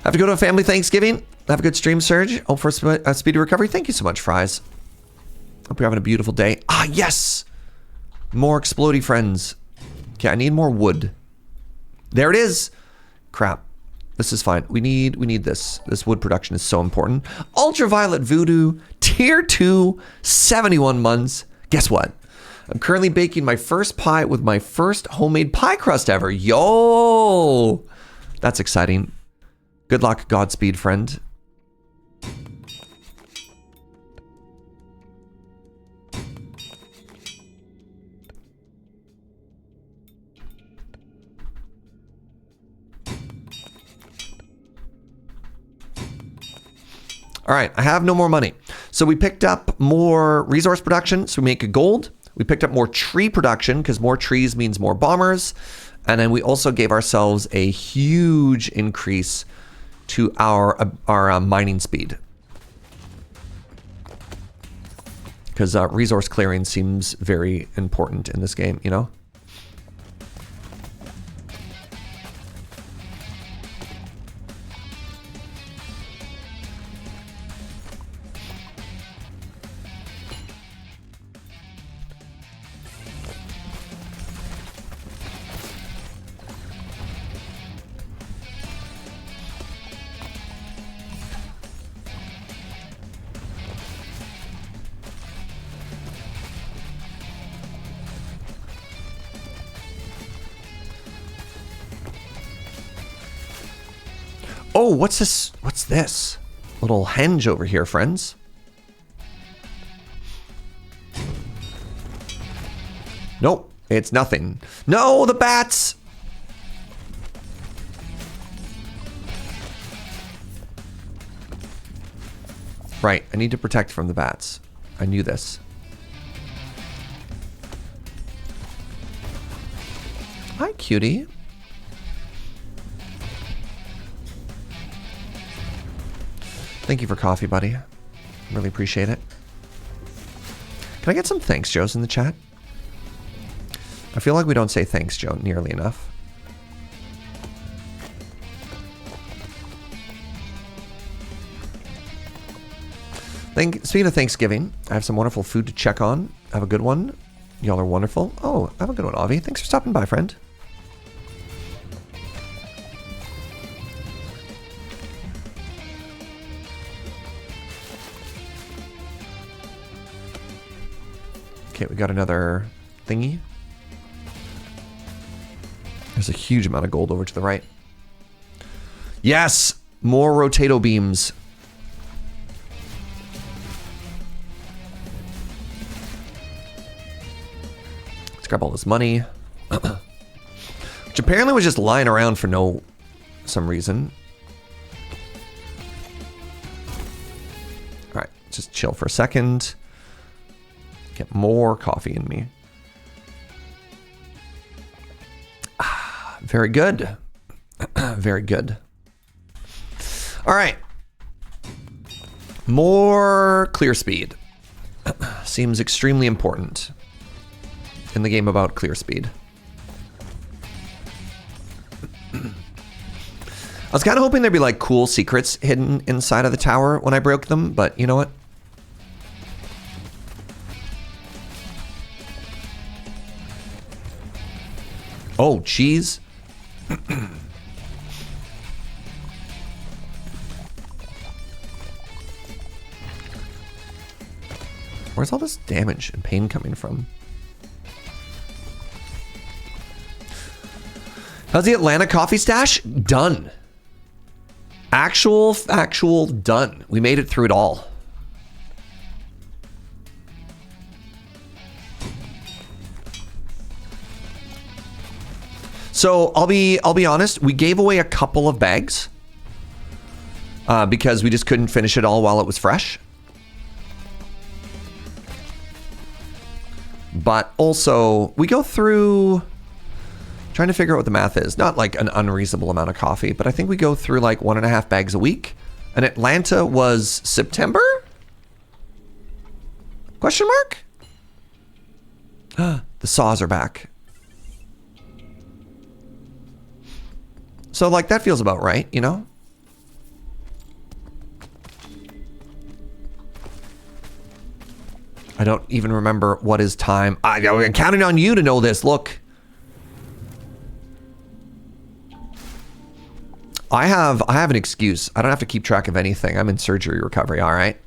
Have to go to a family Thanksgiving. Have a good stream, Serge. Hope for a speedy recovery. Thank you so much, Fries. Hope you're having a beautiful day. Ah, yes! More explodey friends. Okay, I need more wood. There it is. Crap. This is fine. We need this. This wood production is so important. Ultraviolet Voodoo, Tier 2, 71 months. Guess what? I'm currently baking my first pie with my first homemade pie crust ever. Yo! That's exciting. Good luck, Godspeed, friend. All right, I have no more money. So we picked up more resource production, so we make gold. We picked up more tree production, because more trees means more bombers. And then we also gave ourselves a huge increase to our mining speed. Because resource clearing seems very important in this game, you know? Oh, what's this? What's this? Little henge over here, friends. Nope, it's nothing. No, the bats! Right, I need to protect from the bats. I knew this. Hi, cutie. Thank you for coffee, buddy. Really appreciate it. Can I get some thanks, Joes, in the chat? I feel like we don't say thanks, Joe, nearly enough. Speaking of Thanksgiving, I have some wonderful food to check on. Have a good one. Y'all are wonderful. Oh, have a good one, Avi. Thanks for stopping by, friend. Okay, we got another thingy. There's a huge amount of gold over to the right. Yes! More rotato beams. Let's grab all this money. Which apparently was just lying around for some reason. Alright, just chill for a second. Get more coffee in me. Very good. Very good. All right. More clear speed. Seems extremely important in the game about clear speed. I was kind of hoping there'd be like cool secrets hidden inside of the tower when I broke them, but you know what? Oh, cheese. Where's all this damage and pain coming from? How's the Atlanta coffee stash? Done. Actual done. We made it through it all. So I'll be honest, we gave away a couple of bags because we just couldn't finish it all while it was fresh. But also we go through trying to figure out what the math is. Not like an unreasonable amount of coffee, but I think we go through like 1.5 bags a week. And Atlanta was September? Question mark? The saws are back. So, like, that feels about right, you know? I don't even remember what is time. I'm counting on you to know this. Look. I have an excuse. I don't have to keep track of anything. I'm in surgery recovery, all right?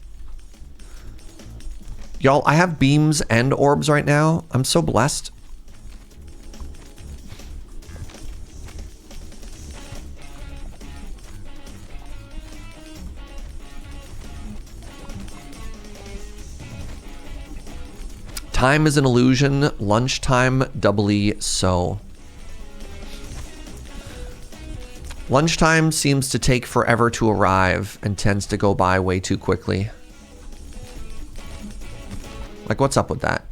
Y'all, I have beams and orbs right now. I'm so blessed. Time is an illusion, lunchtime doubly so. Lunchtime seems to take forever to arrive and tends to go by way too quickly. Like, what's up with that?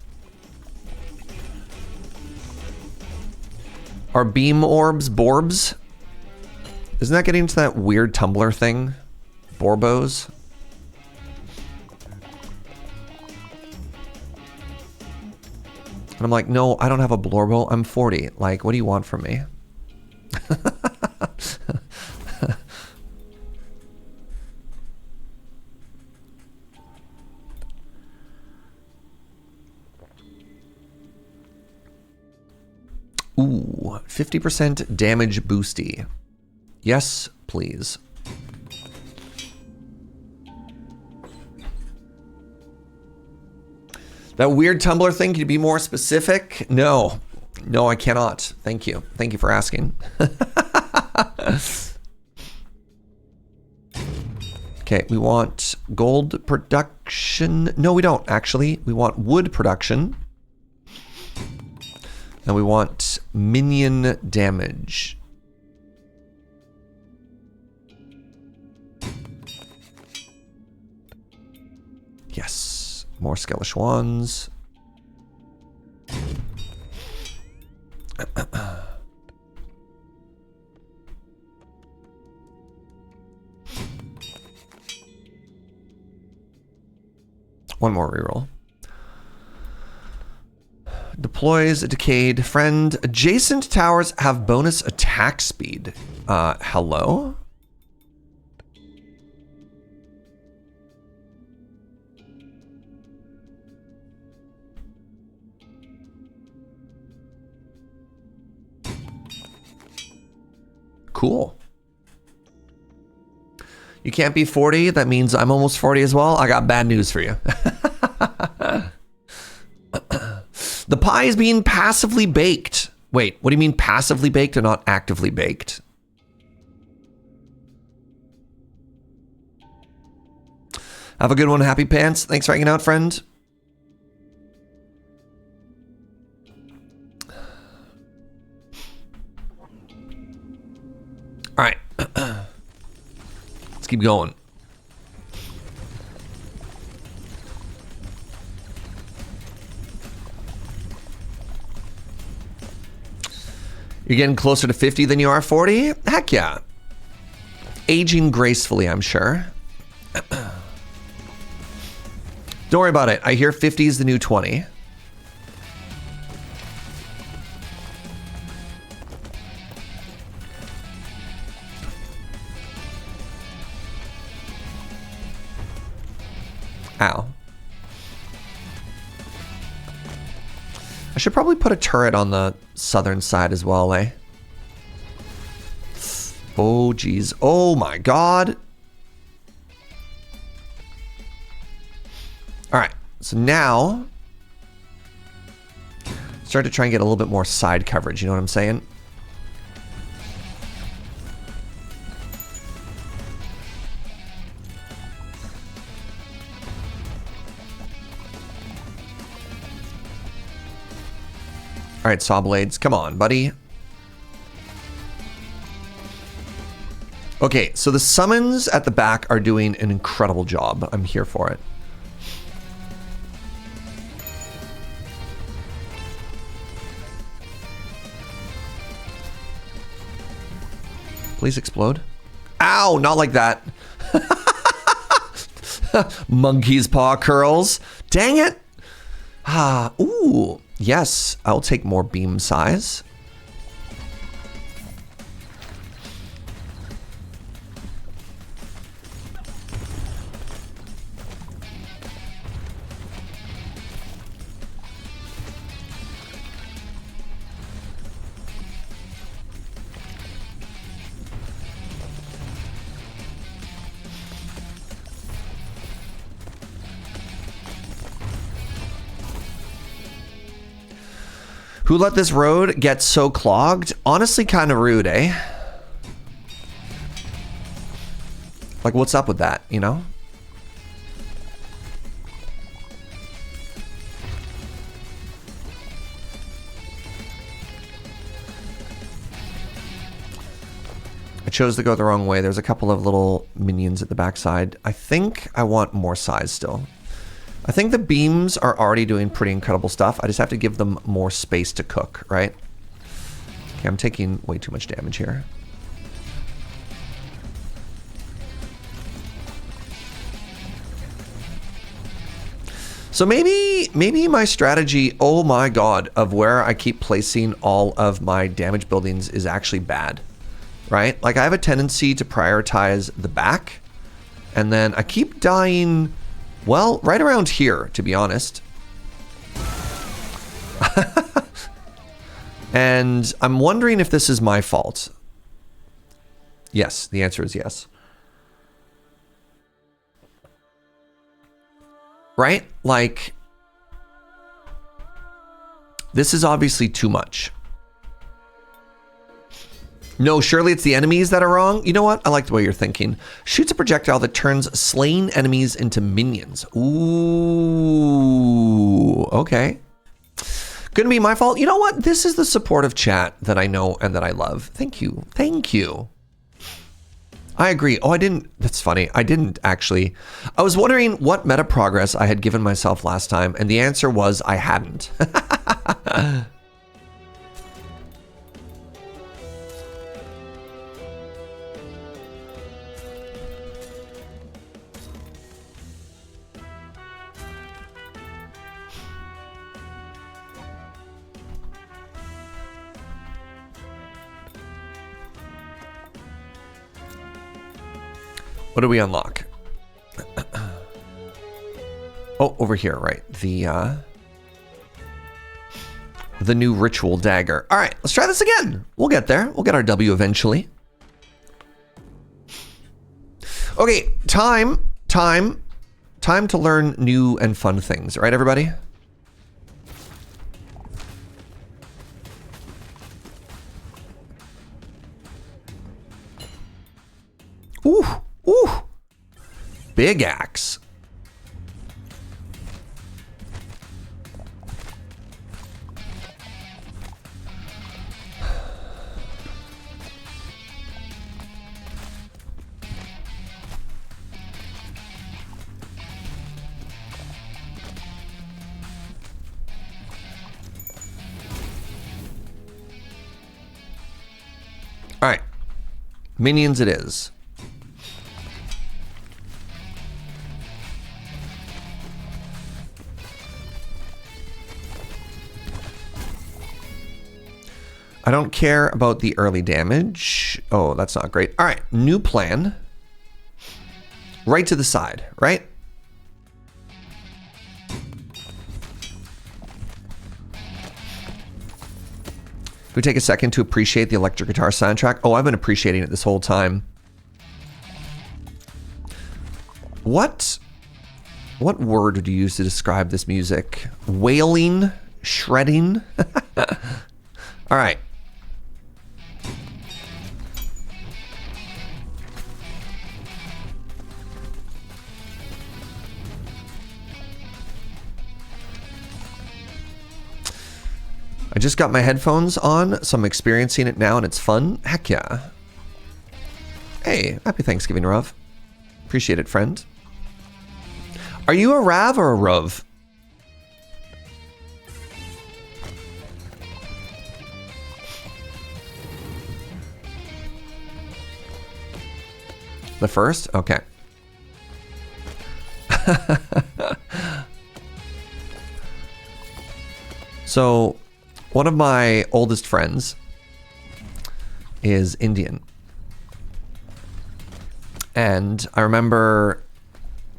Are beam orbs Borbs? Isn't that getting into that weird Tumblr thing? Borbos? And I'm like, no, I don't have a Blorbo. I'm 40. Like, what do you want from me? Ooh, 50% damage boosty. Yes, please. That weird Tumblr thing, can you be more specific? No. No, I cannot. Thank you. Thank you for asking. Okay, we want gold production. No, we don't, actually. We want wood production. And we want minion damage. Yes. More Skeleshwans. One more reroll. Deploys a decayed friend. Adjacent towers have bonus attack speed. Hello? Cool. You can't be 40. That means I'm almost 40 as well. I got bad news for you. The pie is being passively baked. Wait, what do you mean passively baked and not actively baked? Have a good one, Happy Pants. Thanks for hanging out, friend. All right. Let's keep going. You're getting closer to 50 than you are 40? Heck yeah. Aging gracefully, I'm sure. Don't worry about it. I hear 50 is the new 20. Ow. I should probably put a turret on the southern side as well, eh? Oh, geez. Oh, my God. All right. So now, start to try and get a little bit more side coverage. You know what I'm saying? All right, saw blades. Come on, buddy. Okay, so the summons at the back are doing an incredible job. I'm here for it. Please explode. Ow, not like that. Monkey's paw curls. Dang it. Ah, ooh. Yes, I'll take more beam size. Who let this road get so clogged? Honestly, kind of rude, eh? Like, what's up with that, you know? I chose to go the wrong way. There's a couple of little minions at the backside. I think I want more size still. I think the beams are already doing pretty incredible stuff. I just have to give them more space to cook, right? Okay, I'm taking way too much damage here. So maybe my strategy, oh my God, of where I keep placing all of my damage buildings is actually bad, right? Like I have a tendency to prioritize the back, and then I keep dying. Well, right around here, to be honest. And I'm wondering if this is my fault. Yes, the answer is yes. Right? Like, this is obviously too much. No, surely it's the enemies that are wrong. You know what? I like the way you're thinking. Shoots a projectile that turns slain enemies into minions. Ooh, okay. Gonna be my fault. You know what? This is the supportive chat that I know and that I love. Thank you. Thank you. I agree. Oh, I didn't. That's funny. I didn't actually. I was wondering what meta progress I had given myself last time, and the answer was I hadn't. What do we unlock? Oh, over here, right. The new ritual dagger. All right, let's try this again. We'll get there. We'll get our W eventually. Okay, time to learn new and fun things. All right, everybody? Ooh, ooh. Big axe. All right, minions it is. I don't care about the early damage. Oh, that's not great. All right, new plan. Right to the side, right? We take a second to appreciate the electric guitar soundtrack. Oh, I've been appreciating it this whole time. What word would you use to describe this music? Wailing? Shredding? All right. I just got my headphones on, so I'm experiencing it now and it's fun. Heck yeah. Hey, happy Thanksgiving, Rav. Appreciate it, friend. Are you a Rav or a Rav? The first? Okay. So, one of my oldest friends is Indian. And I remember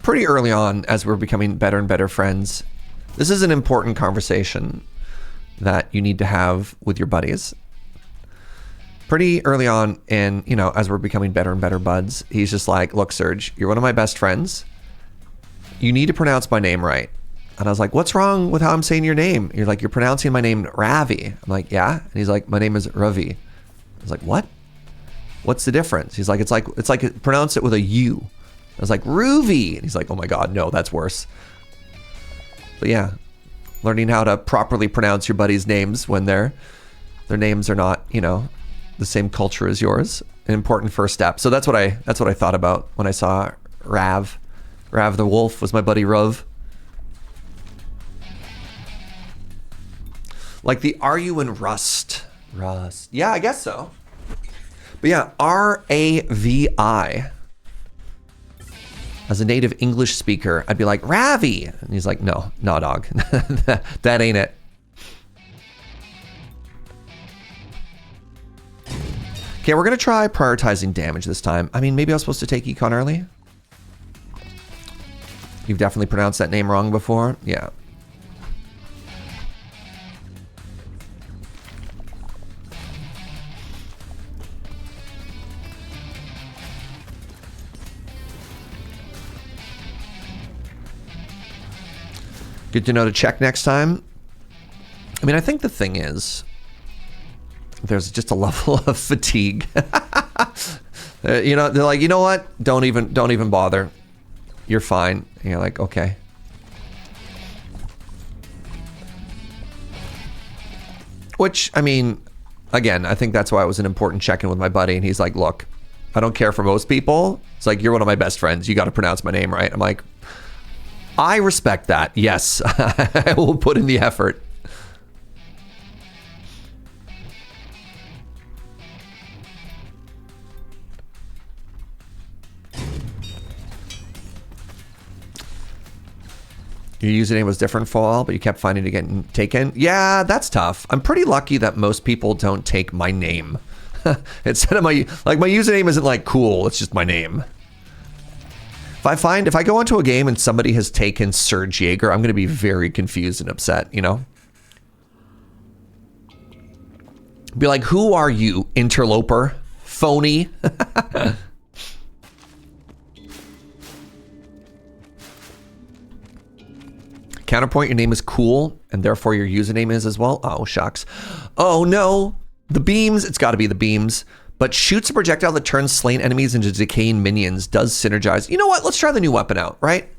pretty early on, as we're becoming better and better friends, this is an important conversation that you need to have with your buddies. Pretty early on in, you know, as we're becoming better and better buds, he's just like, look, Serge, you're one of my best friends. You need to pronounce my name right. And I was like, what's wrong with how I'm saying your name? You're like, you're pronouncing my name Ravi. I'm like, yeah. And he's like, my name is Ravi. I was like, what? What's the difference? He's like, it's like pronounce it with a U. I was like, Ruvi. And he's like, oh my God, no, that's worse. But yeah, learning how to properly pronounce your buddies' names when their names are not, you know, the same culture as yours. An important first step. So that's what I thought about when I saw Rav. Rav the wolf was my buddy Rav. Like the are you in Rust? Rust. Yeah, I guess so. But yeah, R-A-V-I. As a native English speaker, I'd be like, Ravi. And he's like, no, dog. that ain't it. Okay, we're going to try prioritizing damage this time. I mean, maybe I was supposed to take Econ early. You've definitely pronounced that name wrong before. Yeah. Good to know to check next time. I mean, I think the thing is, there's just a level of fatigue. You know, they're like, you know what? Don't even bother. You're fine. And you're like, okay. Which, I mean, again, I think that's why it was an important check-in with my buddy. And he's like, look, I don't care for most people. It's like, you're one of my best friends. You got to pronounce my name right. I'm like, I respect that. Yes, I will put in the effort. Your username was different for a while, but you kept finding it getting taken. Yeah, that's tough. I'm pretty lucky that most people don't take my name. Instead of my username isn't like cool. It's just my name. If I go into a game and somebody has taken Serge Jaeger, I'm going to be very confused and upset, you know? Be like, who are you, interloper? Phony? Counterpoint, your name is cool, and therefore your username is as well. Oh, shucks. Oh, no. The beams. It's got to be the beams. But shoots a projectile that turns slain enemies into decaying minions. Does synergize. You know what? Let's try the new weapon out, right?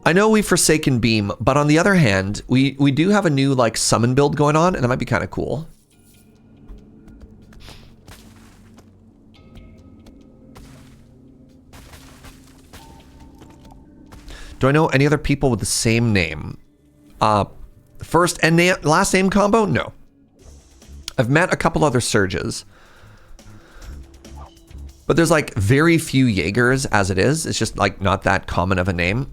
I know we've forsaken beam, but on the other hand, we do have a new like summon build going on, and that might be kind of cool. Do I know any other people with the same name? First and last name combo? No. I've met a couple other Serges. But there's like very few Jaegers as it is. It's just like not that common of a name.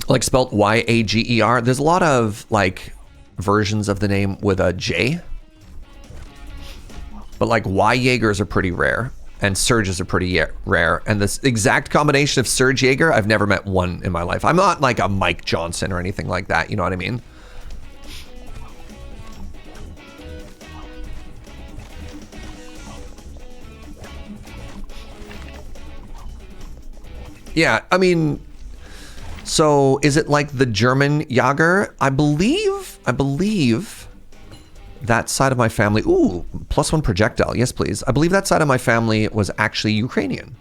Like spelt Y-A-G-E-R. There's a lot of like versions of the name with a J. But like Y Jaegers are pretty rare. And Serges are pretty rare. And this exact combination of Serge Jaeger, I've never met one in my life. I'm not like a Mike Johnson or anything like that. You know what I mean? Yeah, I mean, so is it like the German Jaeger? I believe that side of my family, ooh, +1 projectile, yes please. I believe that side of my family was actually Ukrainian.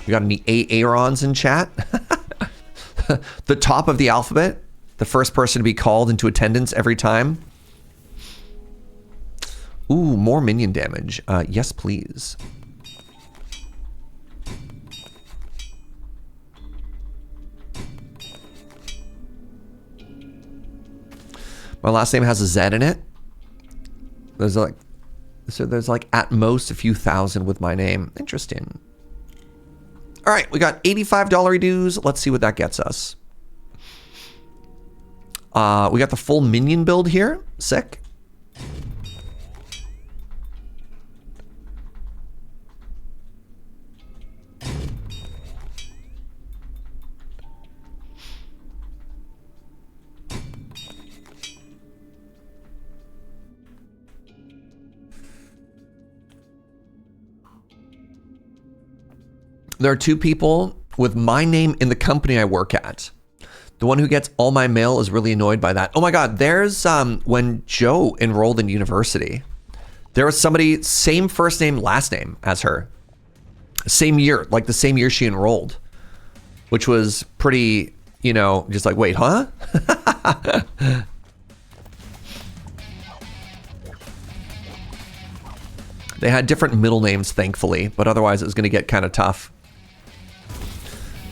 We got any Aarons in chat? The top of the alphabet, the first person to be called into attendance every time. Ooh, more minion damage, yes please. My last name has a Z in it. There's like at most a few thousand with my name. Interesting. All right, we got $85 dues. Let's see what that gets us. We got the full minion build here. Sick. There are two people with my name in the company I work at. The one who gets all my mail is really annoyed by that. Oh my God, there's when Joe enrolled in university, there was somebody, same first name, last name as her. Same year, like the same year she enrolled, which was pretty, you know, just like, wait, huh? They had different middle names, thankfully, but otherwise it was going to get kind of tough.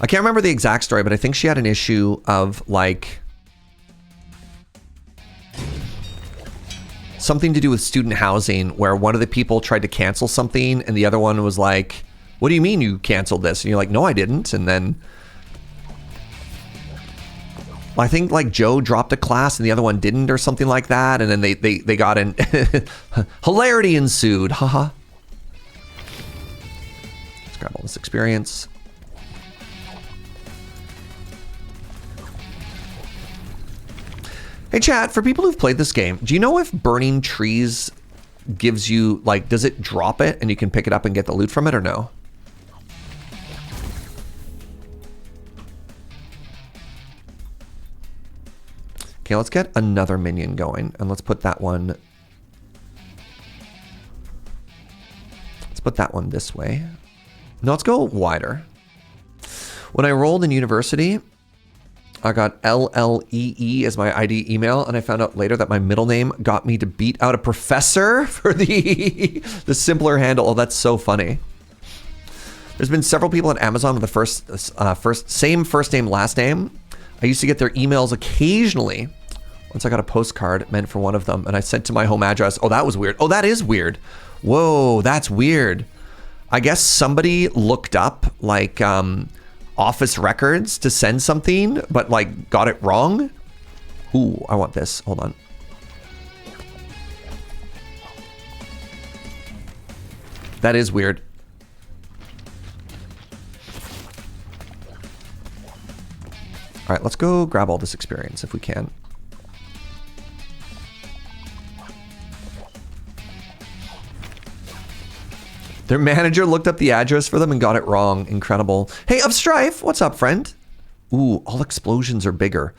I can't remember the exact story, but I think she had an issue of like something to do with student housing where one of the people tried to cancel something and the other one was like, what do you mean you canceled this? And you're like, no, I didn't. And then I think like Joe dropped a class and the other one didn't or something like that. And then they got in hilarity ensued. Haha. Let's grab all this experience. Hey chat, for people who've played this game, do you know if burning trees gives you, like, does it drop it and you can pick it up and get the loot from it or no? Okay, let's get another minion going and let's put that one. Let's put that one this way. No, let's go wider. When I rolled in university, I got LLEE as my ID email, and I found out later that my middle name got me to beat out a professor for the simpler handle. Oh, that's so funny. There's been several people at Amazon with the same first name, last name. I used to get their emails occasionally. Once I got a postcard meant for one of them, and I sent to my home address. Oh, that was weird. Oh, that is weird. Whoa, that's weird. I guess somebody looked up like office records to send something, but like got it wrong. Ooh, I want this. Hold on. That is weird. All right, let's go grab all this experience if we can. Their manager looked up the address for them and got it wrong. Incredible. Hey, of Strife, what's up, friend? Ooh, all explosions are bigger.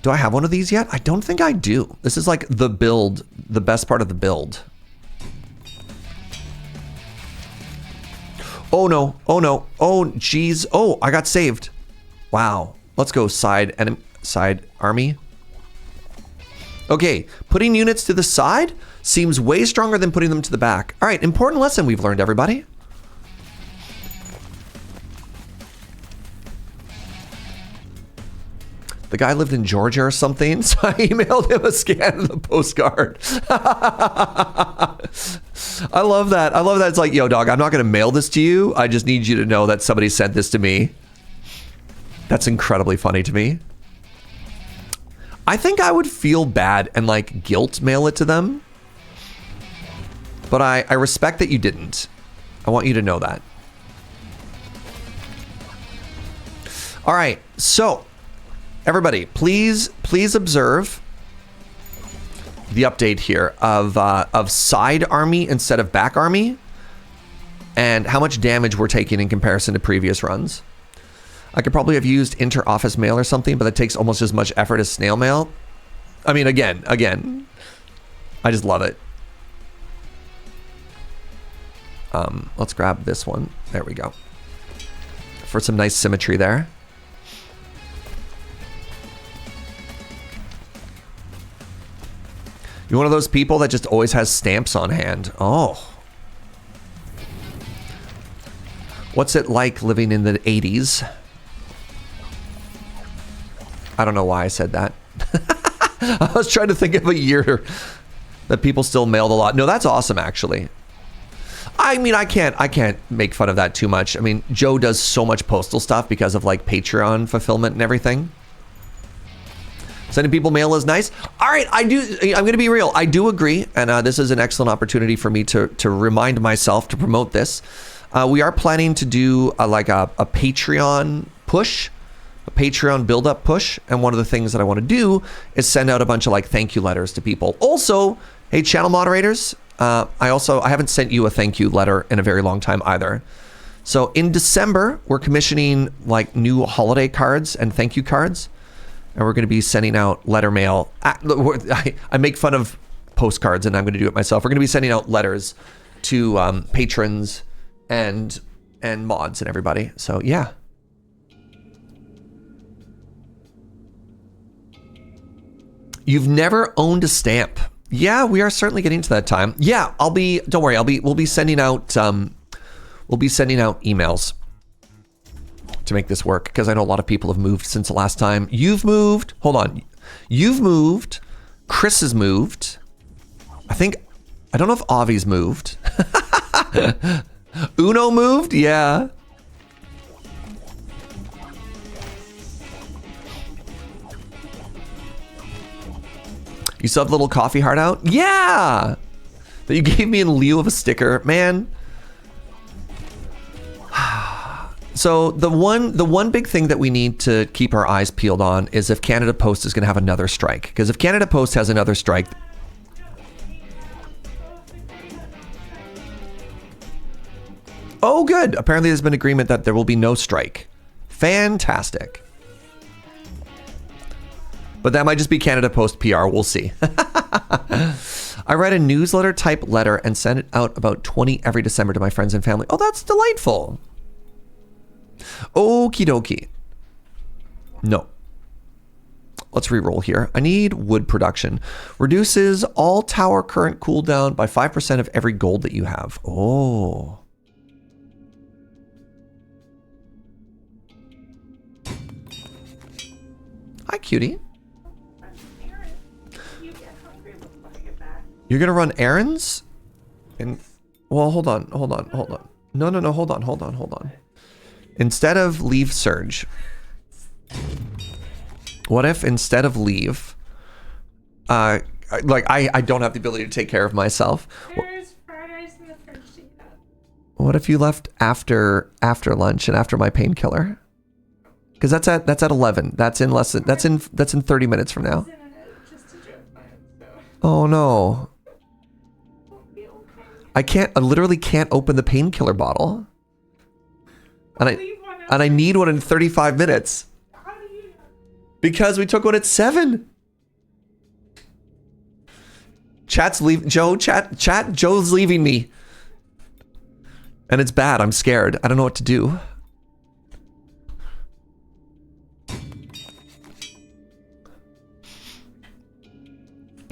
Do I have one of these yet? I don't think I do. This is like the build, the best part of the build. Oh no, oh no, oh geez. Oh, I got saved. Wow. Let's go side army. Okay, putting units to the side seems way stronger than putting them to the back. All right, important lesson we've learned, everybody. The guy lived in Georgia or something, so I emailed him a scan of the postcard. I love that. I love that. It's like, yo, dog, I'm not going to mail this to you. I just need you to know that somebody sent this to me. That's incredibly funny to me. I think I would feel bad and like guilt mail it to them. But I respect that you didn't. I want you to know that. All right, so everybody, please observe the update here of side army instead of back army, and how much damage we're taking in comparison to previous runs. I could probably have used inter-office mail or something, but that takes almost as much effort as snail mail. I mean, again, I just love it. Let's grab this one. There we go. For some nice symmetry there. You're one of those people that just always has stamps on hand. Oh. What's it like living in the 80s? I don't know why I said that. I was trying to think of a year that people still mailed a lot. No, that's awesome, actually. I mean, I can't make fun of that too much. I mean, Joe does so much postal stuff because of like Patreon fulfillment and everything. Sending people mail is nice. All right, I'm going to be real. I do agree, and this is an excellent opportunity for me to remind myself to promote this. We are planning to do a Patreon push, a Patreon build-up push, and one of the things that I want to do is send out a bunch of like thank you letters to people. Also, hey, channel moderators, I haven't sent you a thank you letter in a very long time either. So in December, we're commissioning like new holiday cards and thank you cards. And we're going to be sending out letter mail. I make fun of postcards, and I'm going to do it myself. We're going to be sending out letters to patrons and mods and everybody. So yeah. You've never owned a stamp. Yeah, we are certainly getting to that time. Yeah, don't worry, we'll be sending out emails to make this work, because I know a lot of people have moved since the last time. You've moved. Hold on. You've moved. Chris has moved. I don't know if Avi's moved. Uno moved? Yeah. You still have a little coffee heart out? Yeah. That you gave me in lieu of a sticker. Man. So the one big thing that we need to keep our eyes peeled on is if Canada Post is going to have another strike. Because if Canada Post has another strike... Oh, good. Apparently there's been agreement that there will be no strike. Fantastic. But that might just be Canada Post PR. We'll see. I write a newsletter type letter and send it out about 20 every December to my friends and family. Oh, that's delightful. Okie dokie. No. Let's re-roll here. I need wood production. Reduces all tower current cooldown by 5% of every gold that you have. Oh. Hi, cutie. You're gonna run errands? Well, hold on. No, hold on. Instead of leave Serge, what if instead of leave, I don't have the ability to take care of myself? There's fried rice in the fridge. What if you left after lunch and after my painkiller? Because that's at 11. That's in 30 minutes from now. Oh no. I literally can't open the painkiller bottle. And I need one in 35 minutes. Because we took one at 7. Joe's leaving me. And it's bad. I'm scared. I don't know what to do.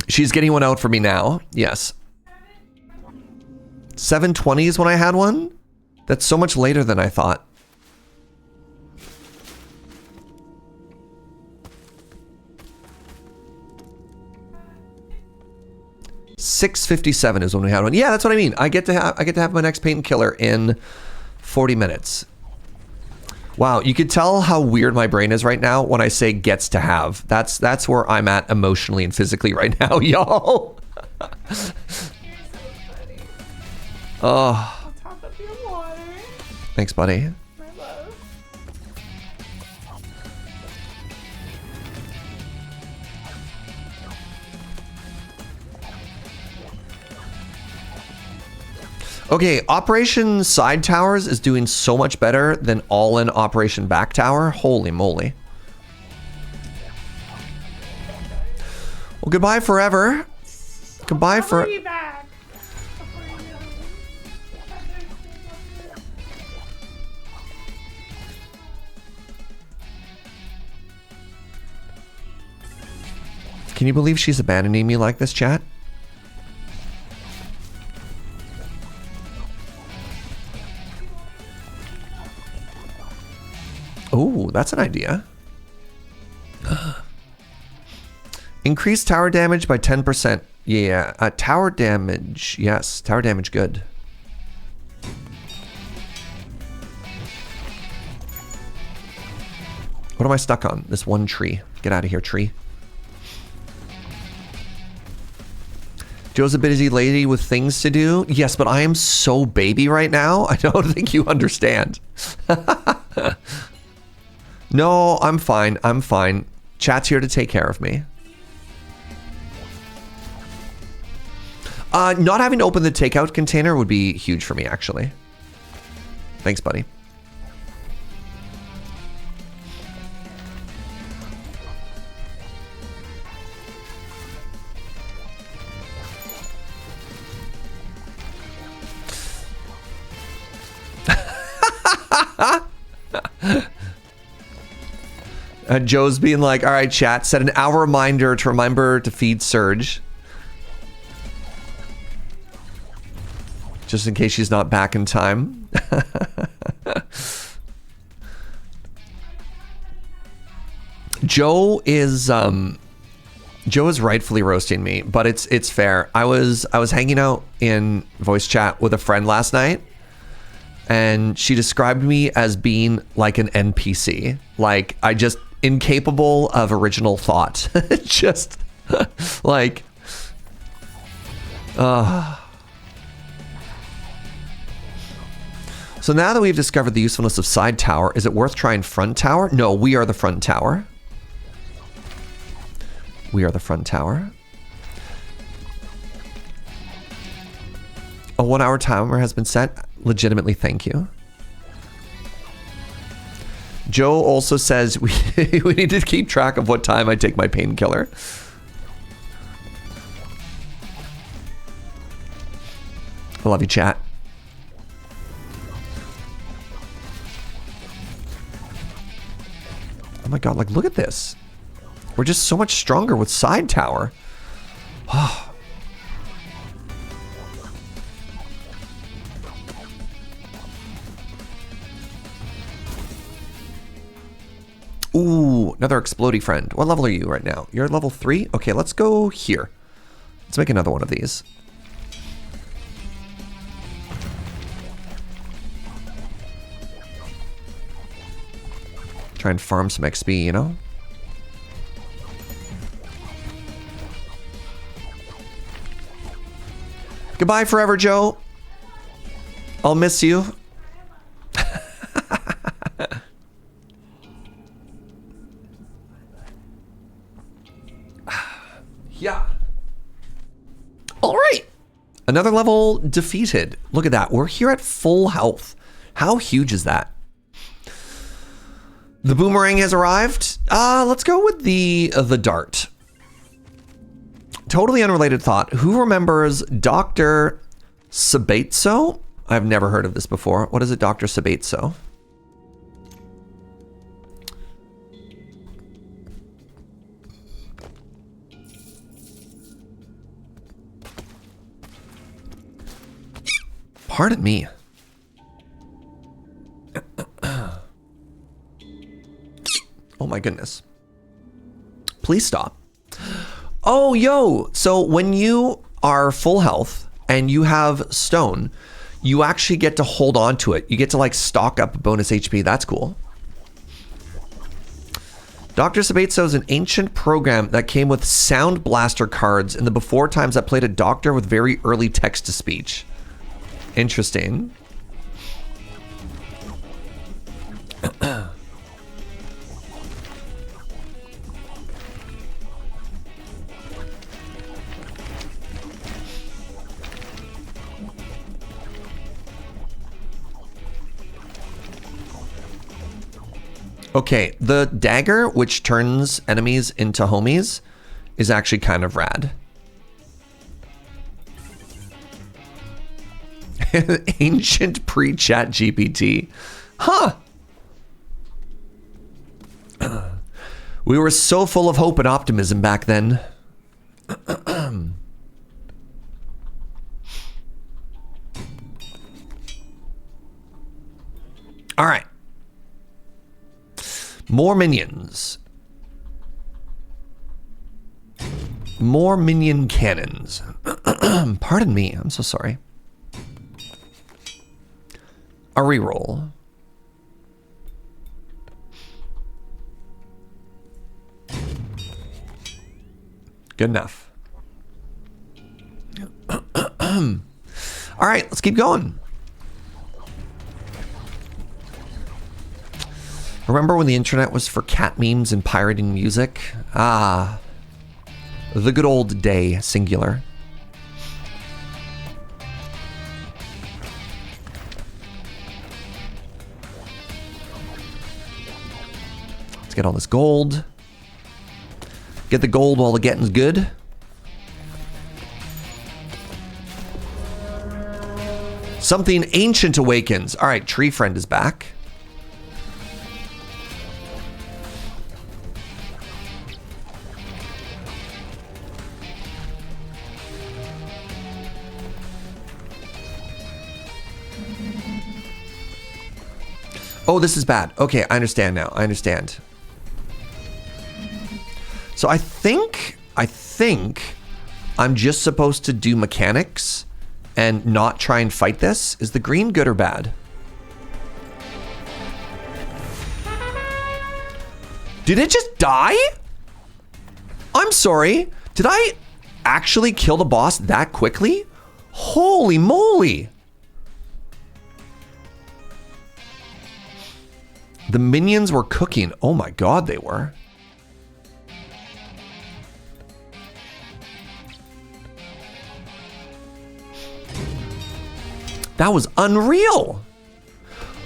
She's getting one out for me now. Yes. 7:20 is when I had one? That's so much later than I thought. $6:57 is when we had one. Yeah, that's what I mean. I get to have my next painkiller in 40 minutes. Wow, you could tell how weird my brain is right now when I say gets to have. That's where I'm at emotionally and physically right now, y'all. Oh. I'll top up your water. Thanks, buddy. My love. Okay, Operation Side Towers is doing so much better than all-in Operation Back Tower. Holy moly. Well, goodbye forever. Goodbye for... I'll be back. Can you believe she's abandoning me like this, chat? Oh, that's an idea. Increase tower damage by 10%. Yeah, tower damage. Yes, tower damage good. What am I stuck on? This one tree. Get out of here, tree. Joe's a busy lady with things to do. Yes, but I am so baby right now. I don't think you understand. No, I'm fine. I'm fine. Chat's here to take care of me. Not having to open the takeout container would be huge for me, actually. Thanks, buddy. Joe's being like, all right, chat, set an hour reminder to remember to feed Serge. Just in case she's not back in time. Joe is rightfully roasting me, but it's fair. I was hanging out in voice chat with a friend last night, and she described me as being like an NPC. Like, I just incapable of original thought. Just like so now that we've discovered the usefulness of side tower, is it worth trying front tower? No, we are the front tower. We are the front tower. A 1 hour timer has been set. Legitimately, thank you. Joe also says we need to keep track of what time I take my painkiller. I love you, chat. Oh my god, like, look at this. We're just so much stronger with side tower. Oh. Ooh, another explodey friend. What level are you right now? You're level 3? Okay, let's go here. Let's make another one of these. Try and farm some XP, you know? Goodbye forever, Joe. I'll miss you. Yeah. All right. Another level defeated. Look at that. We're here at full health. How huge is that? The boomerang has arrived. Let's go with the dart. Totally unrelated thought. Who remembers Dr. Sabatso? I've never heard of this before. What is it, Dr. Sabatso? Pardon me. Oh my goodness. Please stop. Oh, yo. So when you are full health and you have stone, you actually get to hold on to it. You get to like stock up bonus HP. That's cool. Dr. Sabatso is an ancient program that came with sound blaster cards in the before times that played a doctor with very early text to speech. Interesting. Okay, the dagger, which turns enemies into homies, is actually kind of rad. Ancient pre-chat GPT. Huh. We were so full of hope and optimism back then. All right. More minions. More minion cannons. Pardon me, I'm so sorry. A reroll. Good enough. All right, let's keep going. Remember when the internet was for cat memes and pirating music? Ah, the good old day, singular. Let's get all this gold. Get the gold while the getting's good. Something ancient awakens. All right, Tree Friend is back. Oh, this is bad. Okay, I understand now. I understand. So I think I'm just supposed to do mechanics and not try and fight this. Is the green good or bad? Did it just die? I'm sorry. Did I actually kill the boss that quickly? Holy moly. The minions were cooking. Oh my god, they were. That was unreal.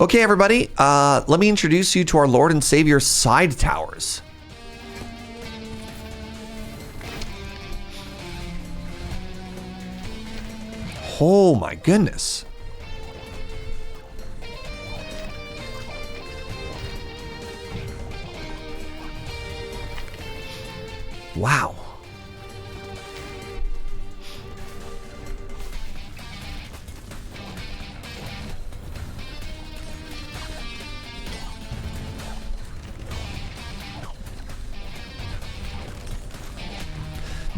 Okay, everybody, let me introduce you to our Lord and Savior side towers. Oh my goodness. Wow.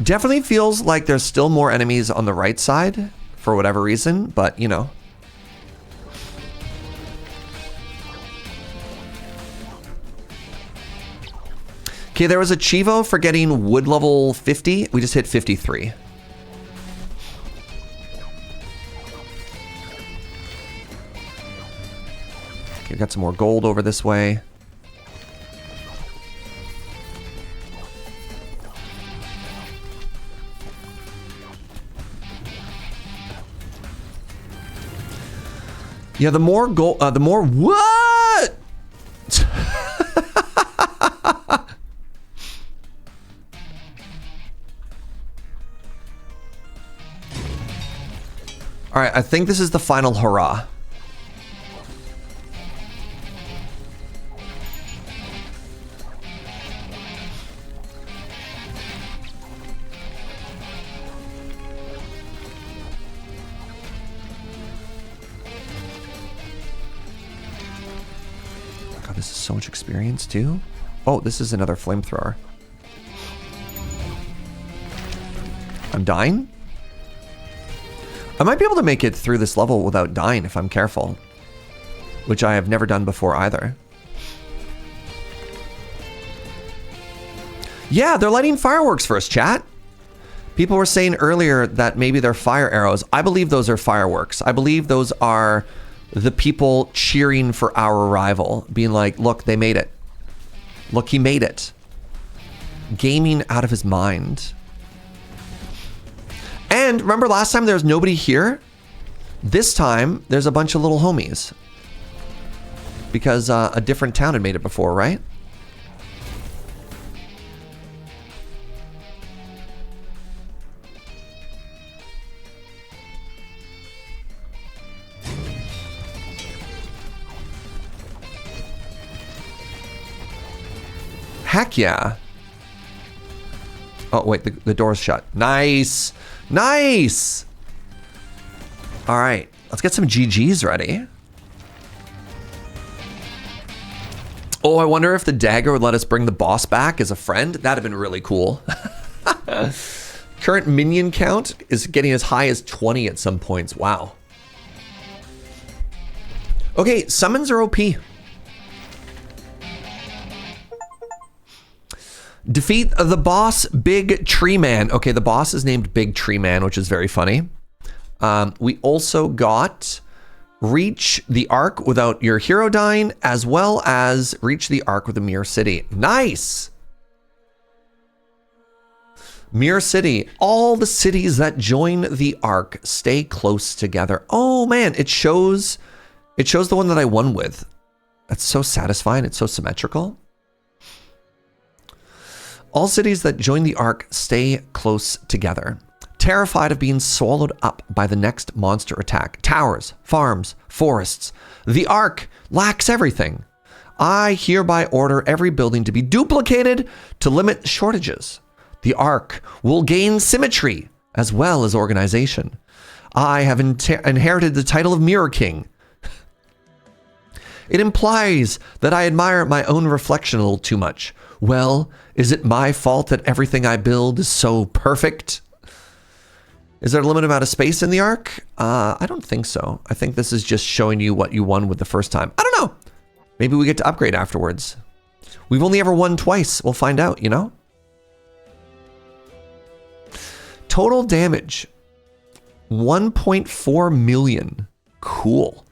Definitely feels like there's still more enemies on the right side for whatever reason, but you know. Okay, there was a Chivo for getting wood level 50. We just hit 53. Okay, got some more gold over this way. Yeah, the more gold, the more what? All right, I think this is the final hurrah. God, this is so much experience too. Oh, this is another flamethrower. I'm dying? I might be able to make it through this level without dying if I'm careful. Which I have never done before either. Yeah, they're lighting fireworks for us, chat. People were saying earlier that maybe they're fire arrows. I believe those are fireworks. I believe those are the people cheering for our arrival. Being like, look, they made it. Look, he made it. Gaming out of his mind. And remember last time there was nobody here? This time, there's a bunch of little homies. Because a different town had made it before, right? Heck yeah. Oh, wait, the door's shut. Nice. Nice. All right, let's get some GGs ready. Oh, I wonder if the dagger would let us bring the boss back as a friend. That'd have been really cool. Current minion count is getting as high as 20 at some points. Wow. Okay, summons are OP. Defeat the boss, Big Tree Man. Okay, the boss is named Big Tree Man, which is very funny. We also got reach the Ark without your hero dying, as well as reach the Ark with a Mirror City. Nice! Mirror City. All the cities that join the Ark stay close together. Oh man, it shows the one that I won with. That's so satisfying. It's so symmetrical. All cities that join the Ark stay close together. Terrified of being swallowed up by the next monster attack. Towers, farms, forests. The Ark lacks everything. I hereby order every building to be duplicated to limit shortages. The Ark will gain symmetry as well as organization. I have inherited the title of Mirror King. It implies that I admire my own reflection a little too much. Well, is it my fault that everything I build is so perfect? Is there a limited amount of space in the Ark? I don't think so. I think this is just showing you what you won with the first time. I don't know. Maybe we get to upgrade afterwards. We've only ever won twice. We'll find out, you know? Total damage. 1.4 million. Cool.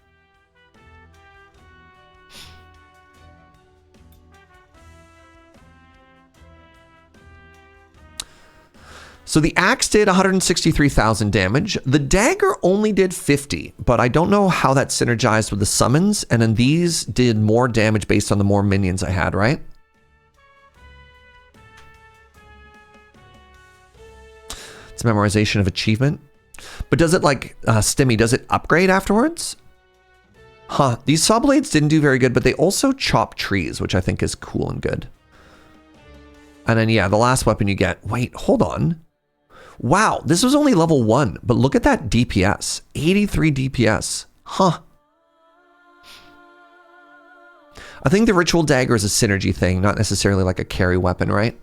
So the axe did 163,000 damage. The dagger only did 50, but I don't know how that synergized with the summons. And then these did more damage based on the more minions I had, right? It's memorization of achievement. But does it like, Stimmy, does it upgrade afterwards? Huh, these saw blades didn't do very good, but they also chop trees, which I think is cool and good. And then, yeah, the last weapon you get, wait, hold on. Wow, this was only level 1, but look at that DPS. 83 DPS. Huh. I think the ritual dagger is a synergy thing, not necessarily like a carry weapon, right?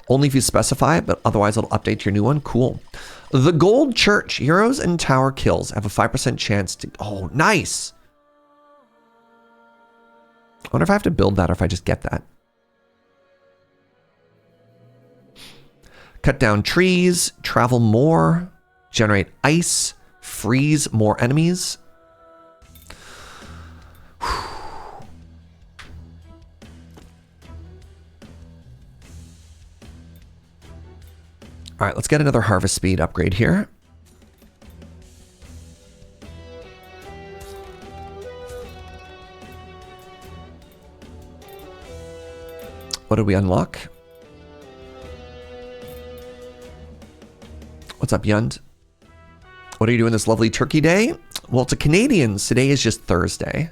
Only if you specify it, but otherwise it'll update your new one. Cool. The Gold Church. Heroes and tower kills have a 5% chance to... Oh, nice. I wonder if I have to build that or if I just get that. Cut down trees, travel more, generate ice, freeze more enemies. All right, let's get another harvest speed upgrade here. What did we unlock? What's up, Yund? What are you doing this lovely turkey day? Well, to Canadians, today is just Thursday.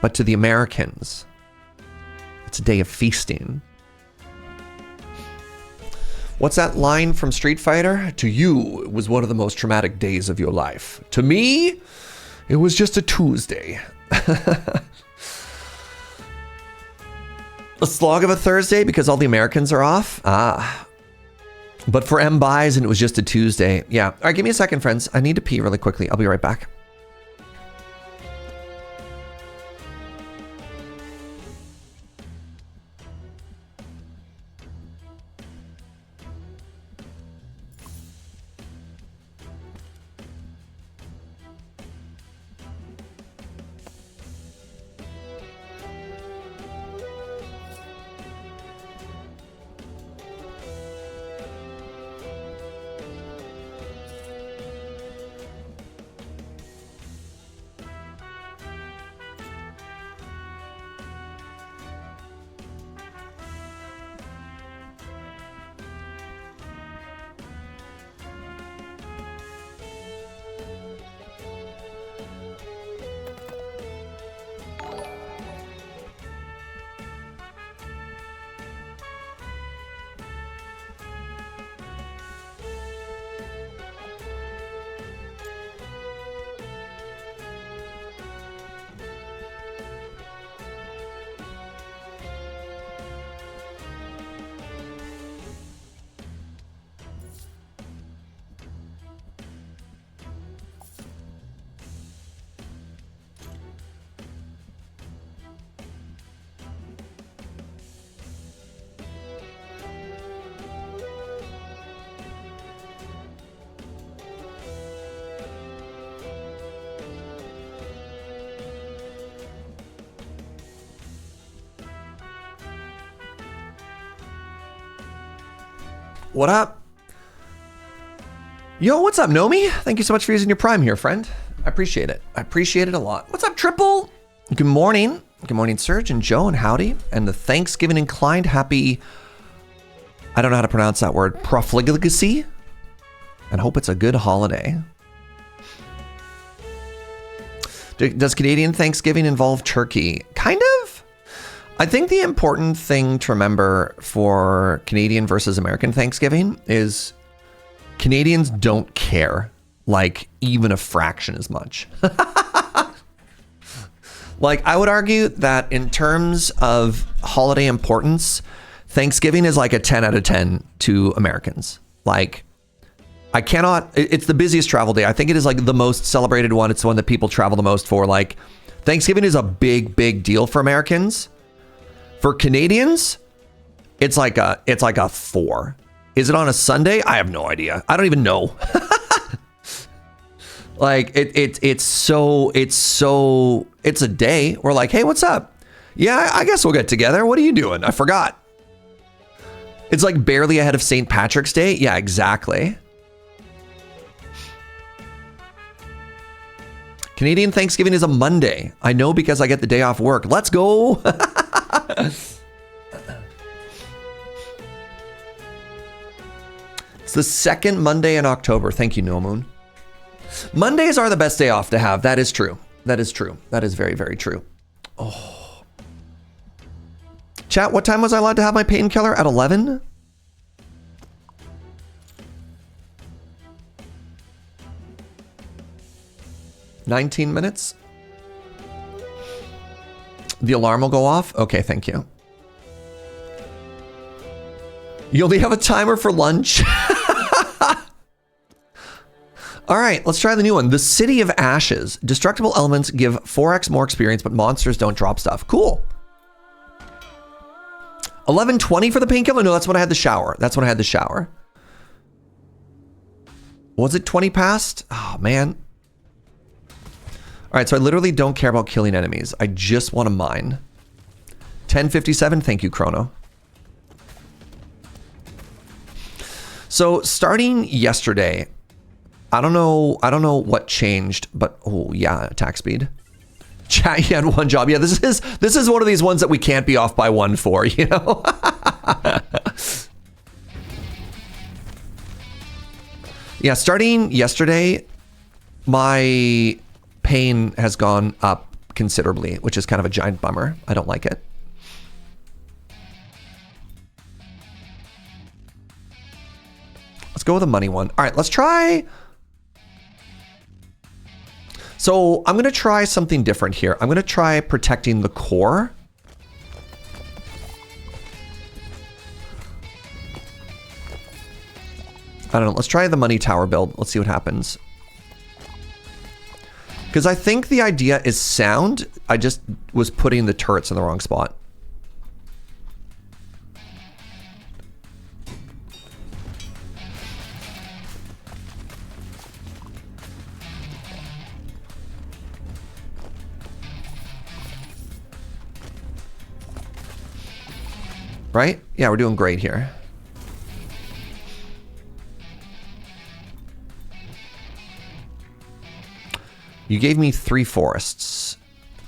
But to the Americans, it's a day of feasting. What's that line from Street Fighter? To you, it was one of the most traumatic days of your life. To me, it was just a Tuesday. A slog of a Thursday because all the Americans are off? Ah. But for M. Bison, it was just a Tuesday. Yeah. All right, give me a second, friends. I need to pee really quickly. I'll be right back. What up? Yo, what's up, Nomi? Thank you so much for using your Prime here, friend. I appreciate it. I appreciate it a lot. What's up, Triple? Good morning. Good morning, Serge and Joe and howdy. And the Thanksgiving inclined happy, I don't know how to pronounce that word, profligacy. And hope it's a good holiday. Does Canadian Thanksgiving involve turkey? Kind of. I think the important thing to remember for Canadian versus American Thanksgiving is Canadians don't care, like, even a fraction as much. Like, I would argue that in terms of holiday importance, Thanksgiving is like a 10 out of 10 to Americans. Like, I cannot, it's the busiest travel day. I think it is like the most celebrated one. It's the one that people travel the most for. Like, Thanksgiving is a big, big deal for Americans. For Canadians, it's like a 4. Is it on a Sunday? I have no idea. I don't even know. Like it's a day. We're like, hey, what's up? Yeah, I guess we'll get together. What are you doing? I forgot. It's like barely ahead of St. Patrick's Day. Yeah, exactly. Canadian Thanksgiving is a Monday. I know because I get the day off work. Let's go. It's the second Monday in October. Thank you, No Moon. Mondays are the best day off to have. That is true. That is true. That is very, very true. Oh. Chat, what time was I allowed to have my painkiller? At 11? $19 minutes? The alarm will go off? Okay, thank you. You only have a timer for lunch? All right, let's try the new one. The City of Ashes. Destructible elements give 4x more experience, but monsters don't drop stuff. Cool. 11:20 for the painkiller? No, that's when I had the shower. That's when I had the shower. Was it 20 past? Oh, man. All right, so I literally don't care about killing enemies. I just want to mine. 10:57. Thank you, Chrono. So starting yesterday, I don't know what changed, but oh yeah, attack speed. Chat, he had one job. Yeah, this is one of these ones that we can't be off by one for, you know? Yeah, starting yesterday, my pain has gone up considerably, which is kind of a giant bummer. I don't like it. Let's go with a money one. All right, let's try. So I'm going to try something different here. I'm going to try protecting the core. I don't know. Let's try the money tower build. Let's see what happens. Because I think the idea is sound. I just was putting the turrets in the wrong spot. Right? Yeah, we're doing great here. You gave me 3 forests.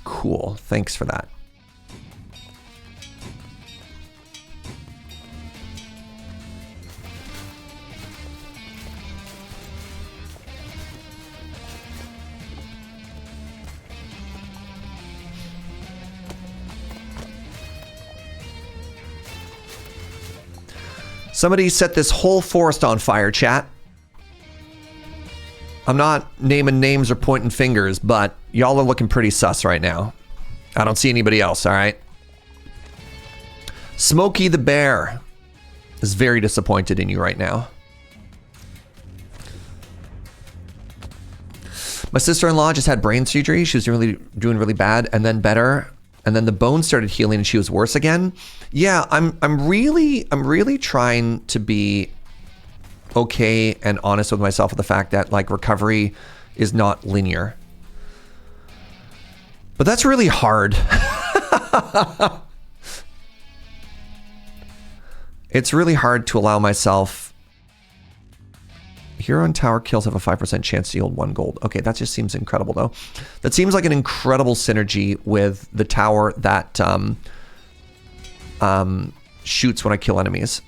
Cool. Thanks for that. Somebody set this whole forest on fire, chat. I'm not naming names or pointing fingers, but y'all are looking pretty sus right now. I don't see anybody else, all right? Smokey the Bear is very disappointed in you right now. My sister-in-law just had brain surgery. She was doing really bad and then better. And then the bone started healing and she was worse again. Yeah, I'm really trying to be okay and honest with myself with the fact that like recovery is not linear. But that's really hard. It's really hard to allow myself. Hero and tower kills have a 5% chance to yield 1 gold. Okay, that just seems incredible though. That seems like an incredible synergy with the tower that shoots when I kill enemies.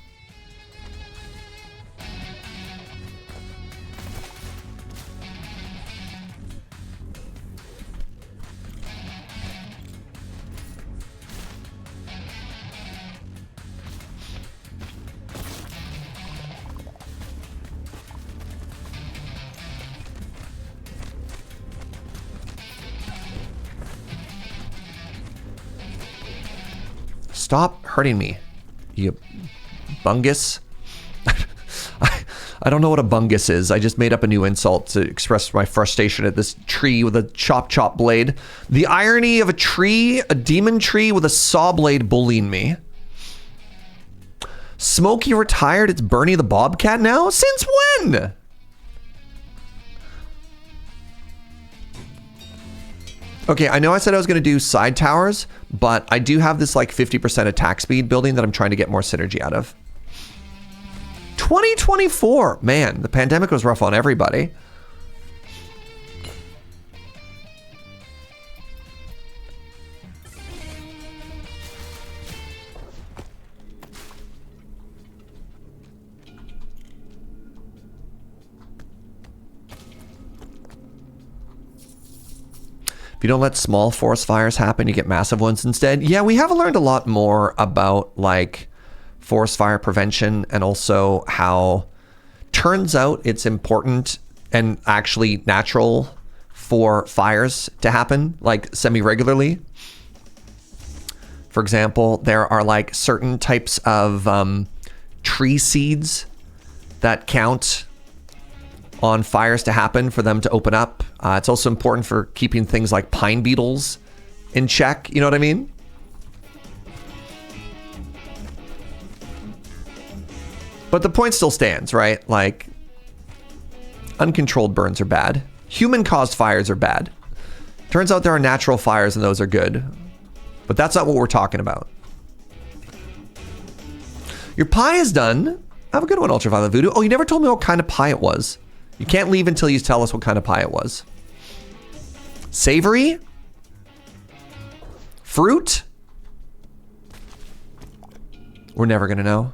Stop hurting me, you bungus. I don't know what a bungus is. I just made up a new insult to express my frustration at this tree with a chop blade. The irony of a tree, a demon tree with a saw blade bullying me. Smokey retired. It's Bernie the Bobcat now? Since when? Okay, I know I said I was going to do side towers, but I do have this like 50% attack speed building that I'm trying to get more synergy out of. 2024, man, the pandemic was rough on everybody. If you don't let small forest fires happen, you get massive ones instead. Yeah, we have learned a lot more about like forest fire prevention and also how turns out it's important and actually natural for fires to happen like semi-regularly. For example, there are like certain types of tree seeds that count on fires to happen for them to open up. It's also important for keeping things like pine beetles in check. You know what I mean? But the point still stands, right? Like, uncontrolled burns are bad. Human-caused fires are bad. Turns out there are natural fires and those are good. But that's not what we're talking about. Your pie is done. Have a good one, Ultraviolet Voodoo. Oh, you never told me what kind of pie it was. You can't leave until you tell us what kind of pie it was. Savory? Fruit? We're never gonna know.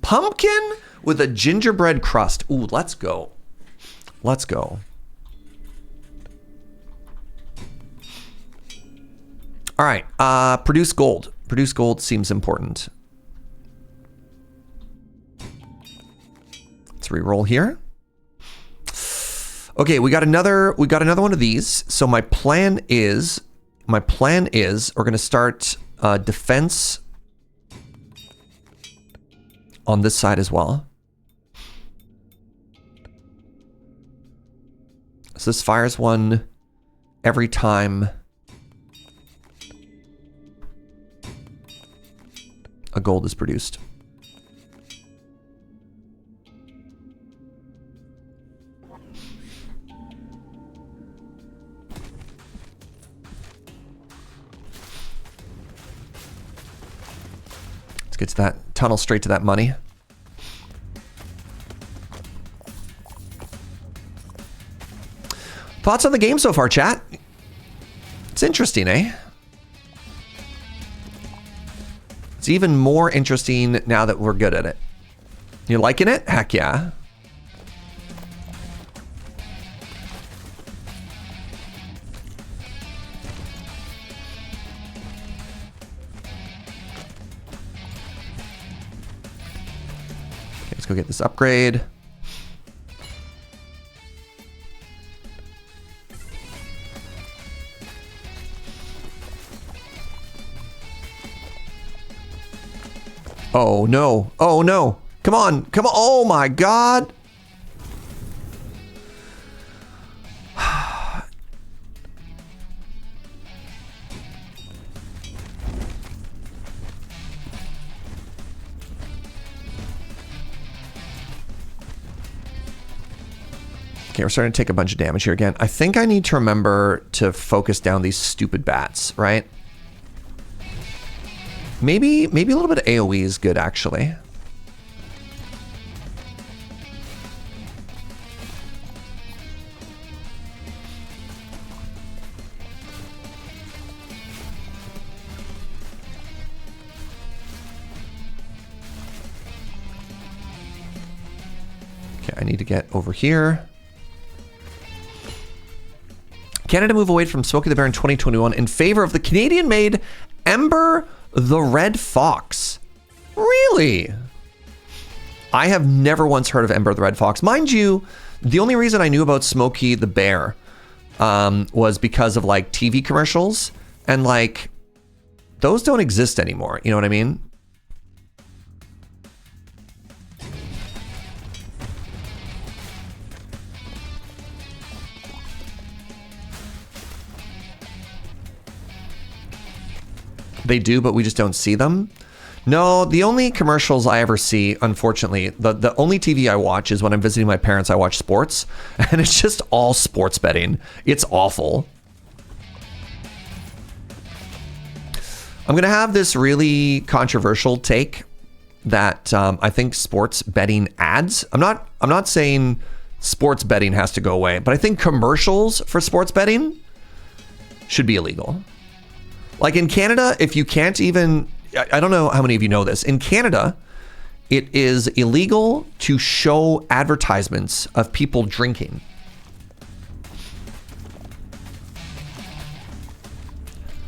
Pumpkin with a gingerbread crust. Ooh, let's go. Let's go. All right, produce gold. Produce gold seems important. Let's re-roll here. Okay, we got another one of these. So my plan is we're going to start defense on this side as well. So this fires one every time a gold is produced. Let's get to that tunnel straight to that money. Thoughts on the game so far, chat? It's interesting, eh? It's even more interesting now that we're good at it. You liking it? Heck yeah. Okay, let's go get this upgrade. Oh no. Oh no. Come on. Come on. Oh my God. Okay, we're starting to take a bunch of damage here again. I think I need to remember to focus down these stupid bats, right? Maybe a little bit of AoE is good, actually. Okay, I need to get over here. Canada move away from Smokey the Bear in 2021 in favor of the Canadian-made Ember the Red Fox. Really? I have never once heard of Ember the Red Fox. Mind you, the only reason I knew about Smokey the Bear was because of like TV commercials, and like those don't exist anymore. You know what I mean? They do, but we just don't see them. No, the only commercials I ever see, unfortunately, the only TV I watch is when I'm visiting my parents. I watch sports, and it's just all sports betting. It's awful. I'm gonna have this really controversial take that I think sports betting ads. I'm not saying sports betting has to go away, but I think commercials for sports betting should be illegal. Like in Canada, if you can't even, I don't know how many of you know this. In Canada, it is illegal to show advertisements of people drinking.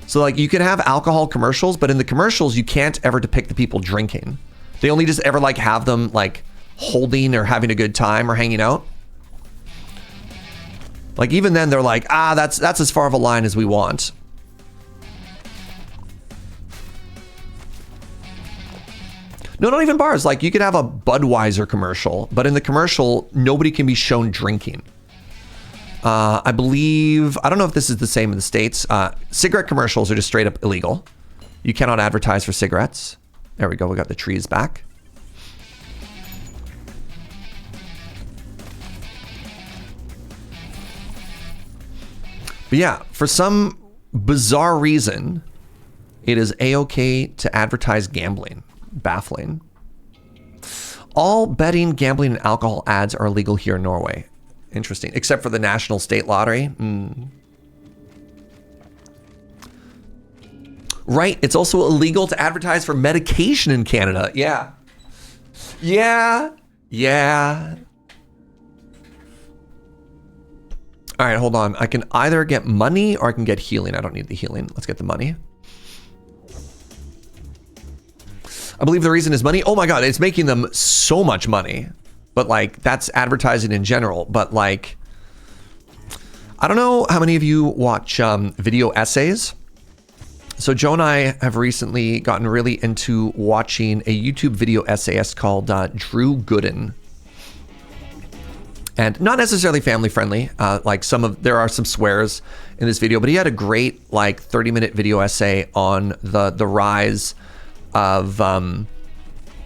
So like you can have alcohol commercials, but in the commercials, you can't ever depict the people drinking. They only just ever like have them like holding or having a good time or hanging out. Like even then they're like, that's as far of a line as we want. No, not even bars. Like you could have a Budweiser commercial, but in the commercial, nobody can be shown drinking. I believe, I don't know if this is the same in the States. Cigarette commercials are just straight up illegal. You cannot advertise for cigarettes. There we go. We got the trees back. But yeah, for some bizarre reason, It is a-okay to advertise gambling. Baffling. All betting, gambling, and alcohol ads are illegal here in Norway. Interesting. Except for the National State Lottery. Right. It's also illegal to advertise for medication in Canada. Yeah. Yeah. All right, hold on. I can either get money or I can get healing. I don't need the healing. Let's get the money. I believe the reason is money. Oh my God, it's making them so much money. But like, that's advertising in general. But like, I don't know how many of you watch video essays. So Joe and I have recently gotten really into watching a YouTube video essayist called Drew Gooden. And not necessarily family friendly. Like there are some swears in this video, but he had a great like 30-minute video essay on the rise of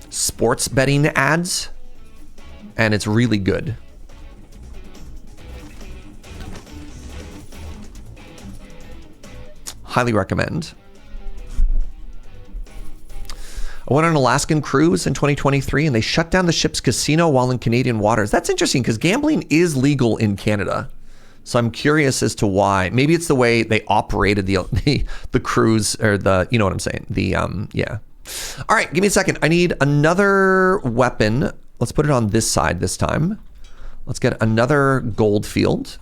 sports betting ads, and it's really good. Highly recommend. I went on an Alaskan cruise in 2023 and they shut down the ship's casino while in Canadian waters. That's interesting because gambling is legal in Canada. So I'm curious as to why. Maybe it's the way they operated the cruise, or the, you know what I'm saying? Yeah. All right, give me a second. I need another weapon. Let's put it on this side this time. Let's get another gold field.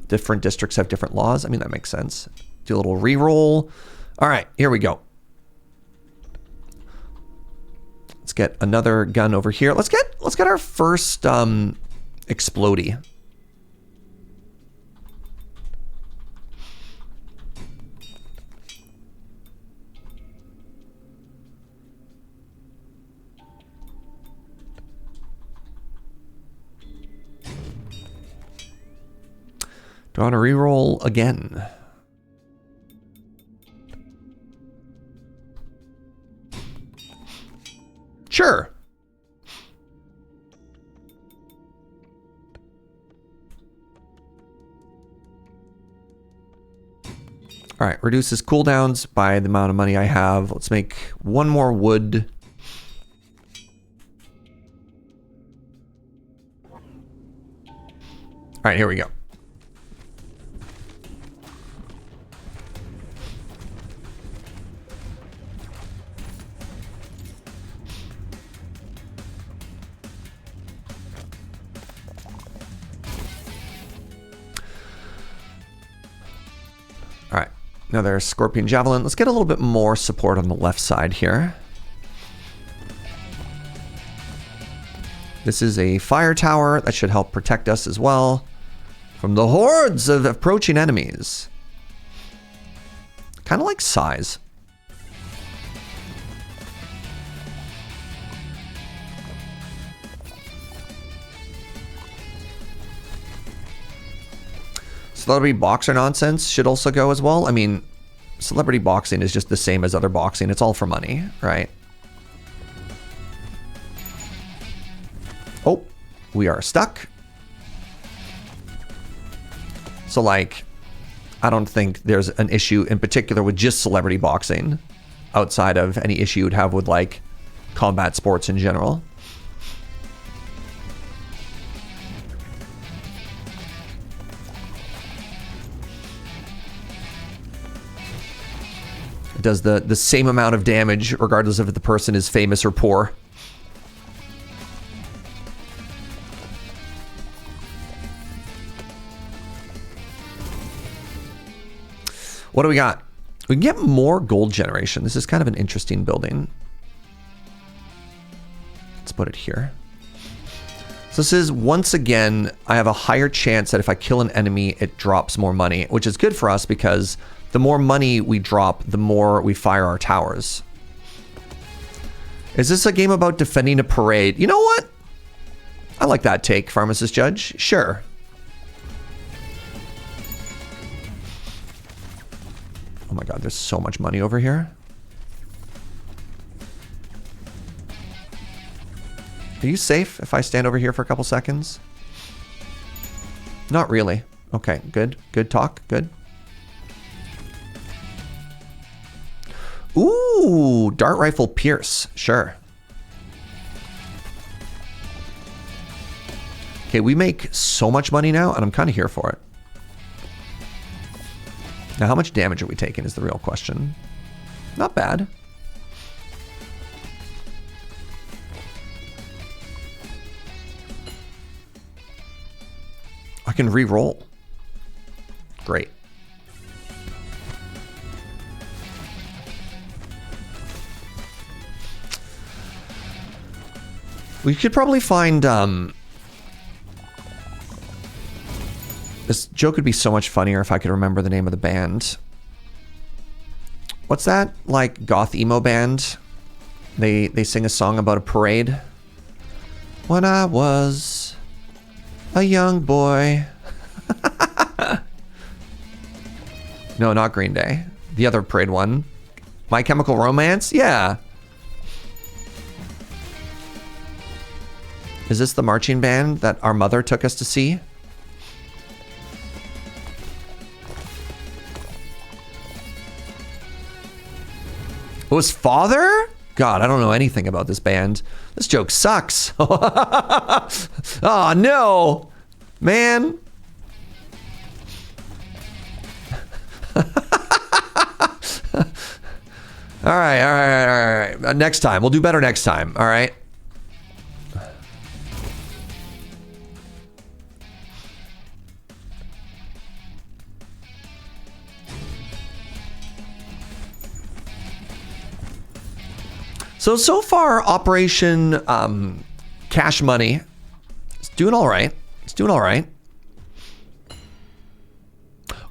Different districts have different laws. I mean, that makes sense. Do a little re-roll. All right, here we go. Let's get another gun over here. Let's get our first explodey. Do I want to re-roll again? Sure. All right, reduces cooldowns by the amount of money I have. Let's make one more wood. All right, here we go. All right, another Scorpion Javelin. Let's get a little bit more support on the left side here. This is a fire tower that should help protect us as well from the hordes of approaching enemies. Kind of like size. Celebrity boxer nonsense should also go as well. I mean, celebrity boxing is just the same as other boxing. It's all for money, right? Oh, we are stuck. So like, I don't think there's an issue in particular with just celebrity boxing outside of any issue you'd have with like combat sports in general. Does the same amount of damage regardless of if the person is famous or poor. What do we got? We can get more gold generation. This is kind of an interesting building. Let's put it here. So this is, once again, I have a higher chance that if I kill an enemy, it drops more money, which is good for us because the more money we drop, the more we fire our towers. Is this a game about defending a parade? You know what? I like that take, Pharmacist Judge. Sure. Oh my God, there's so much money over here. Are you safe if I stand over here for a couple seconds? Not really. Okay, good. Good talk. Good. Ooh, dart rifle Pierce. Sure. Okay, we make so much money now, and I'm kind of here for it. Now, how much damage are we taking is the real question. Not bad. I can re-roll. Great. We could probably find, this joke would be so much funnier if I could remember the name of the band. What's that, like, goth emo band? They sing a song about a parade. When I was a young boy. No, not Green Day. The other parade one. My Chemical Romance? Yeah. Is this the marching band that our mother took us to see? It was Father? God, I don't know anything about this band. This joke sucks. Oh, no. Man. All right. Next time. We'll do better next time. All right. So far, Operation Cash Money is doing all right. It's doing all right.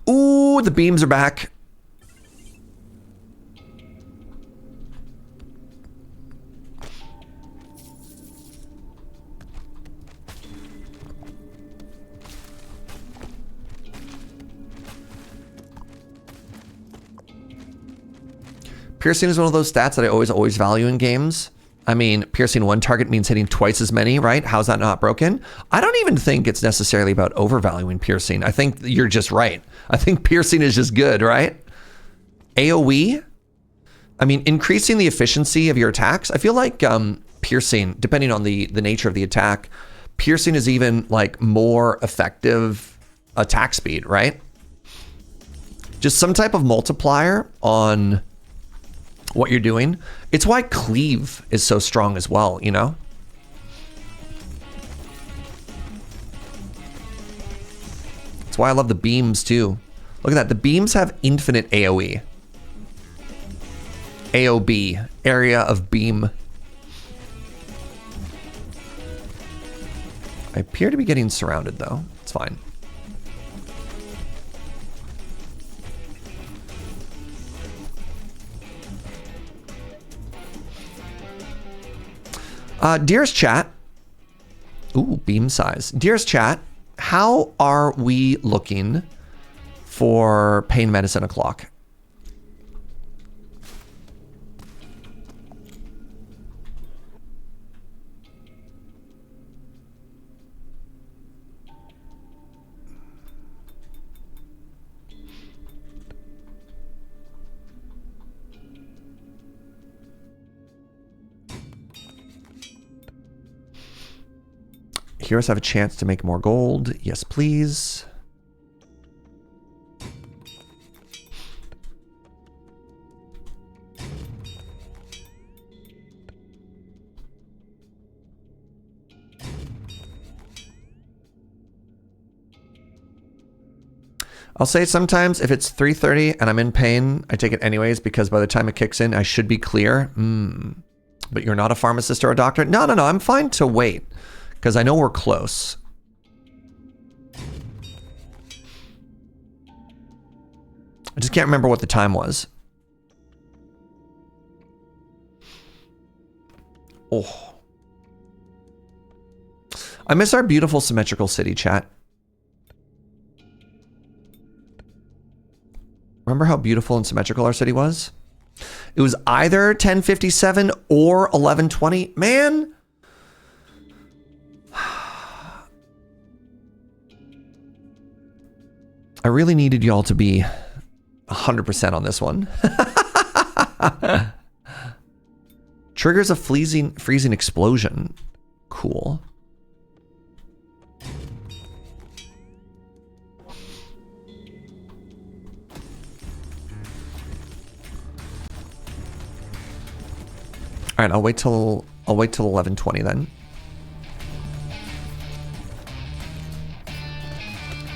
Ooh, the beams are back. Piercing is one of those stats that I always value in games. I mean, piercing one target means hitting twice as many, right? How's that not broken? I don't even think it's necessarily about overvaluing piercing. I think you're just right. I think piercing is just good, right? AoE? I mean, increasing the efficiency of your attacks. I feel like piercing, depending on the nature of the attack, piercing is even like more effective attack speed, right? Just some type of multiplier on what you're doing. It's why cleave is so strong as well, you know? That's why I love the beams too. Look at that. The beams have infinite AoE. AOB, area of beam. I appear to be getting surrounded though. It's fine. Dearest chat. Ooh, beam size. Dearest chat, how are we looking for pain medicine o'clock? Heroes have a chance to make more gold. Yes, please. I'll say sometimes if it's 3:30 and I'm in pain, I take it anyways because by the time it kicks in, I should be clear. But you're not a pharmacist or a doctor? No, I'm fine to wait. Because I know we're close. I just can't remember what the time was. Oh. I miss our beautiful symmetrical city, chat. Remember how beautiful and symmetrical our city was? It was either 1057 or 1120. Man! I really needed y'all to be 100% on this one. Triggers a freezing explosion. Cool. All right, I'll wait till 11:20 then.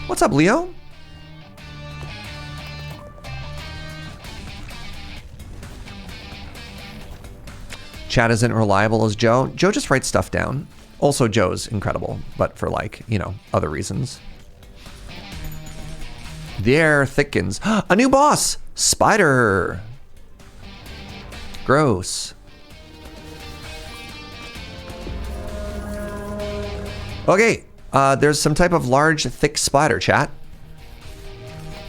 What's up, Leo? Chat isn't reliable as Joe. Joe just writes stuff down. Also, Joe's incredible, but for like, you know, other reasons. The air thickens. A new boss! Spider! Gross. Okay, there's some type of large, thick spider, chat.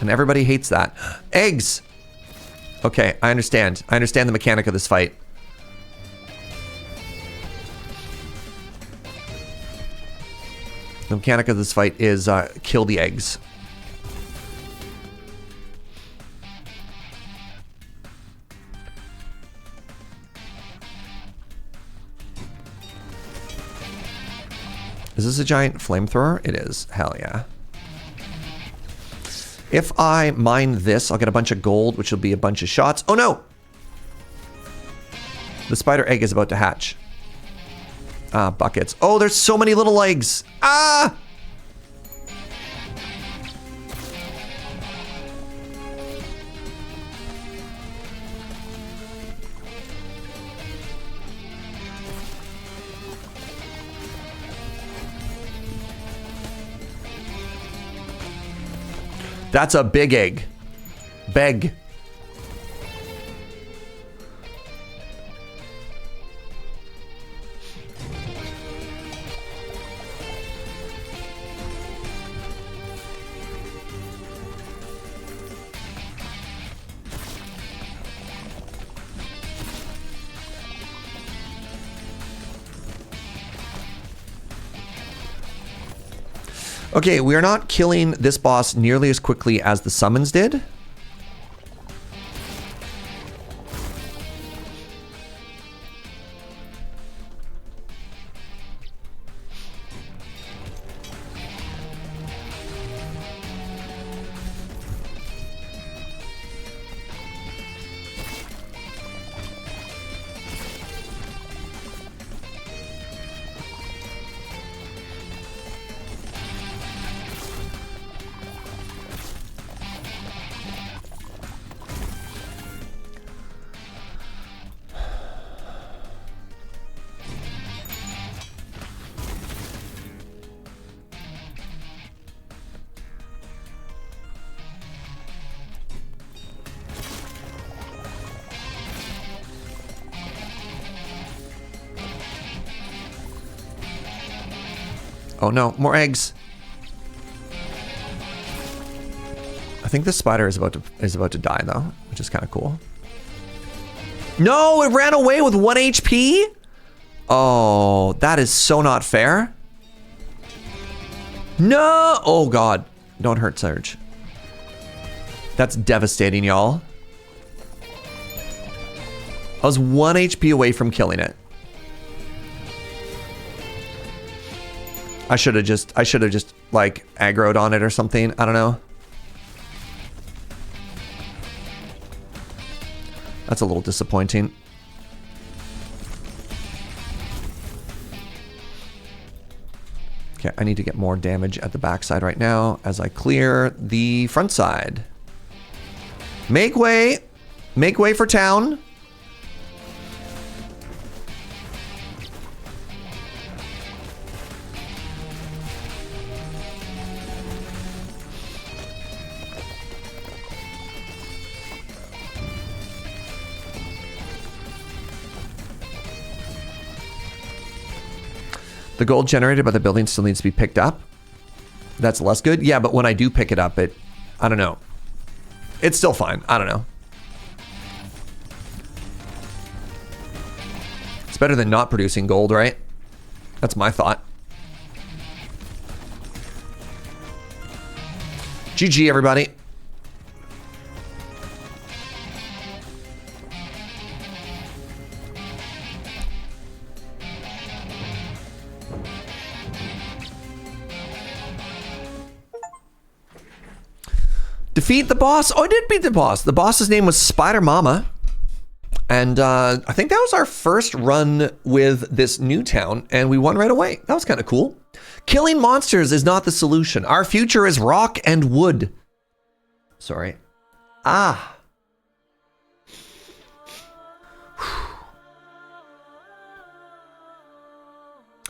And everybody hates that. Eggs! Okay, I understand. I understand the mechanic of this fight. The mechanic of this fight is kill the eggs. Is this a giant flamethrower? It is. Hell yeah. If I mine this, I'll get a bunch of gold, which will be a bunch of shots. Oh no! The spider egg is about to hatch. Ah, buckets. Oh, there's so many little eggs. Ah! That's a big egg. Beg. Okay, we are not killing this boss nearly as quickly as the summons did. Oh no, more eggs. I think this spider is about to die though, which is kind of cool. No, it ran away with 1 HP? Oh, that is so not fair. No! Oh god. Don't hurt Serge. That's devastating, y'all. I was 1 HP away from killing it. I should have just like aggroed on it or something. I don't know. That's a little disappointing. Okay, I need to get more damage at the backside right now as I clear the front side. Make way! Make way for town. The gold generated by the building still needs to be picked up. That's less good. Yeah, but when I do pick it up, I don't know. It's still fine. I don't know. It's better than not producing gold, right? That's my thought. GG, everybody. Defeat the boss. Oh, I did beat the boss. The boss's name was Spider Mama. And I think that was our first run with this new town, and we won right away. That was kind of cool. Killing monsters is not the solution. Our future is rock and wood. Sorry. Ah.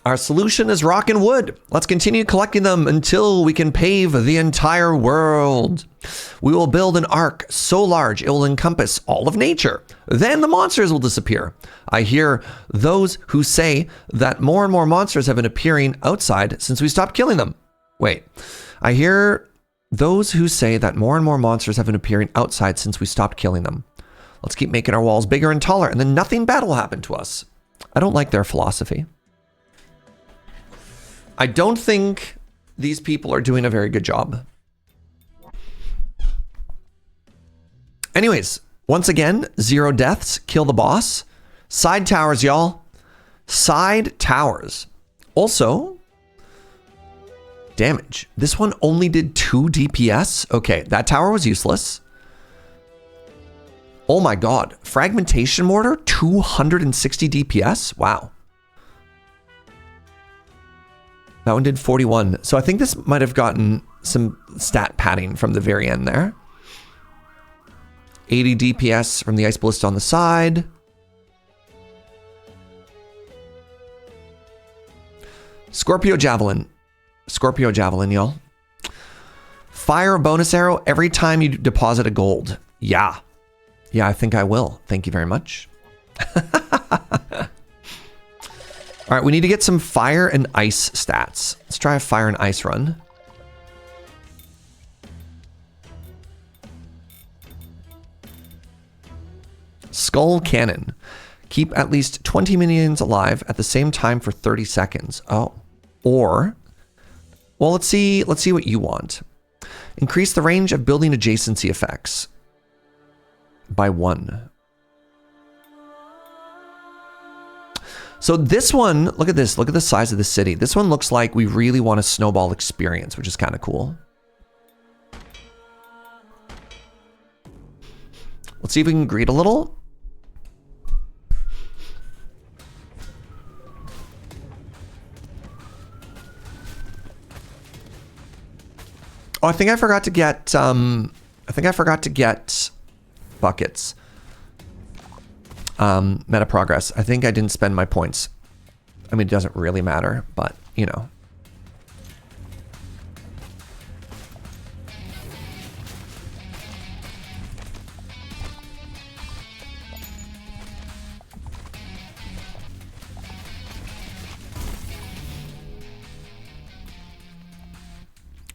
Our solution is rock and wood. Let's continue collecting them until we can pave the entire world. We will build an ark so large it will encompass all of nature. Then the monsters will disappear. I hear those who say that more and more monsters have been appearing outside since we stopped killing them. Wait. I hear those who say that more and more monsters have been appearing outside since we stopped killing them. Let's keep making our walls bigger and taller, and then nothing bad will happen to us. I don't like their philosophy. I don't think these people are doing a very good job. Anyways, once again, 0 deaths, kill the boss. Side towers, y'all. Side towers. Also, damage. This one only did 2 DPS. Okay, that tower was useless. Oh my god. Fragmentation mortar, 260 DPS? Wow. That one did 41. So I think this might have gotten some stat padding from the very end there. 80 DPS from the ice ballista on the side. Scorpio Javelin. Scorpio Javelin, y'all. Fire a bonus arrow every time you deposit a gold. Yeah. Yeah, I think I will. Thank you very much. All right, we need to get some fire and ice stats. Let's try a fire and ice run. Skull Cannon. Keep at least 20 minions alive at the same time for 30 seconds. Oh, or, well, let's see what you want. Increase the range of building adjacency effects by 1. So this one, look at this. Look at the size of the city. This one looks like we really want a snowball experience, which is kind of cool. Let's see if we can greet a little. Oh, I think I forgot to get buckets. Meta progress. I think I didn't spend my points. I mean, it doesn't really matter, but you know.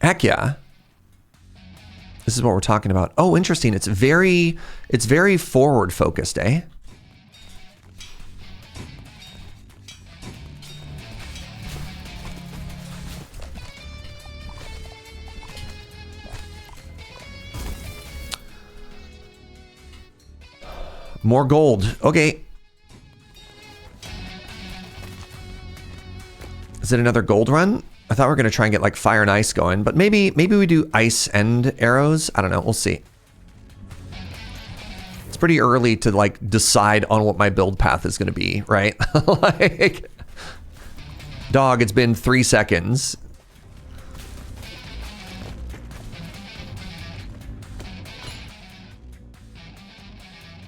Heck yeah. This is what we're talking about. Oh, interesting. It's very forward focused, eh? More gold. Okay. Is it another gold run? I thought we were going to try and get like fire and ice going, but maybe we do ice and arrows. I don't know. We'll see. It's pretty early to like decide on what my build path is going to be, right? Like, dog, it's been 3 seconds.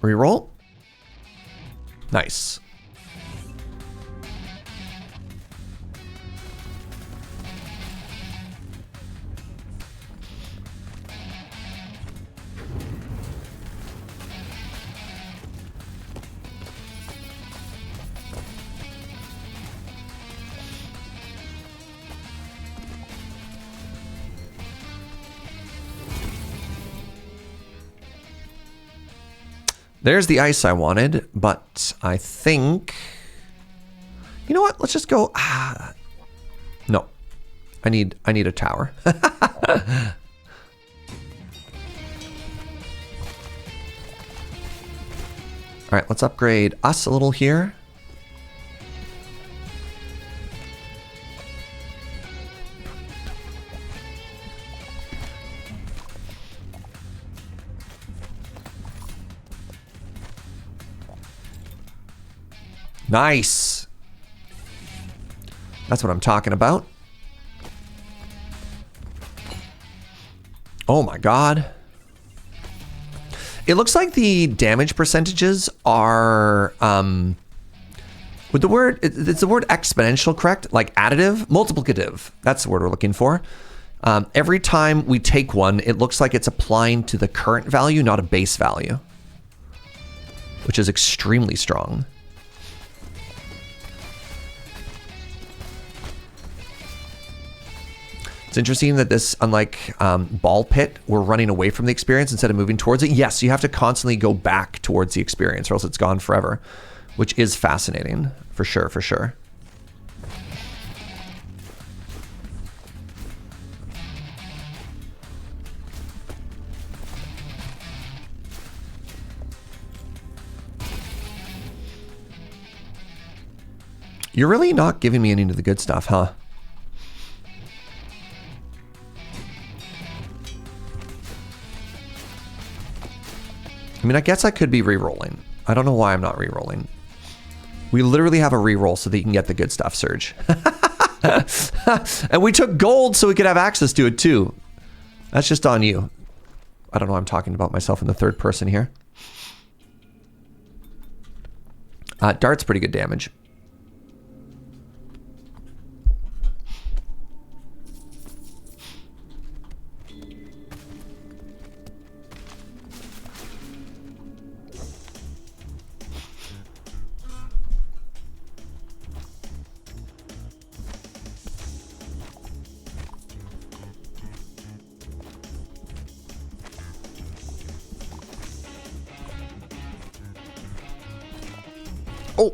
Reroll. Nice. There's the ice I wanted, but I think, you know what? Let's just go. No, I need a tower. All right, let's upgrade us a little here. Nice. That's what I'm talking about. Oh my god. It looks like the damage percentages are, with the word, it's the word exponential, correct? Like additive, multiplicative. That's the word we're looking for. Every time we take one, it looks like it's applying to the current value, not a base value, which is extremely strong. It's interesting that this, unlike ball pit, we're running away from the experience instead of moving towards it. Yes, you have to constantly go back towards the experience or else it's gone forever, which is fascinating, for sure, for sure. You're really not giving me any of the good stuff, huh? I mean, I guess I could be re-rolling. I don't know why I'm not re-rolling. We literally have a re-roll so that you can get the good stuff, Serge. And we took gold so we could have access to it too. That's just on you. I don't know, I'm talking about myself in the third person here. Dart's pretty good damage. Oh.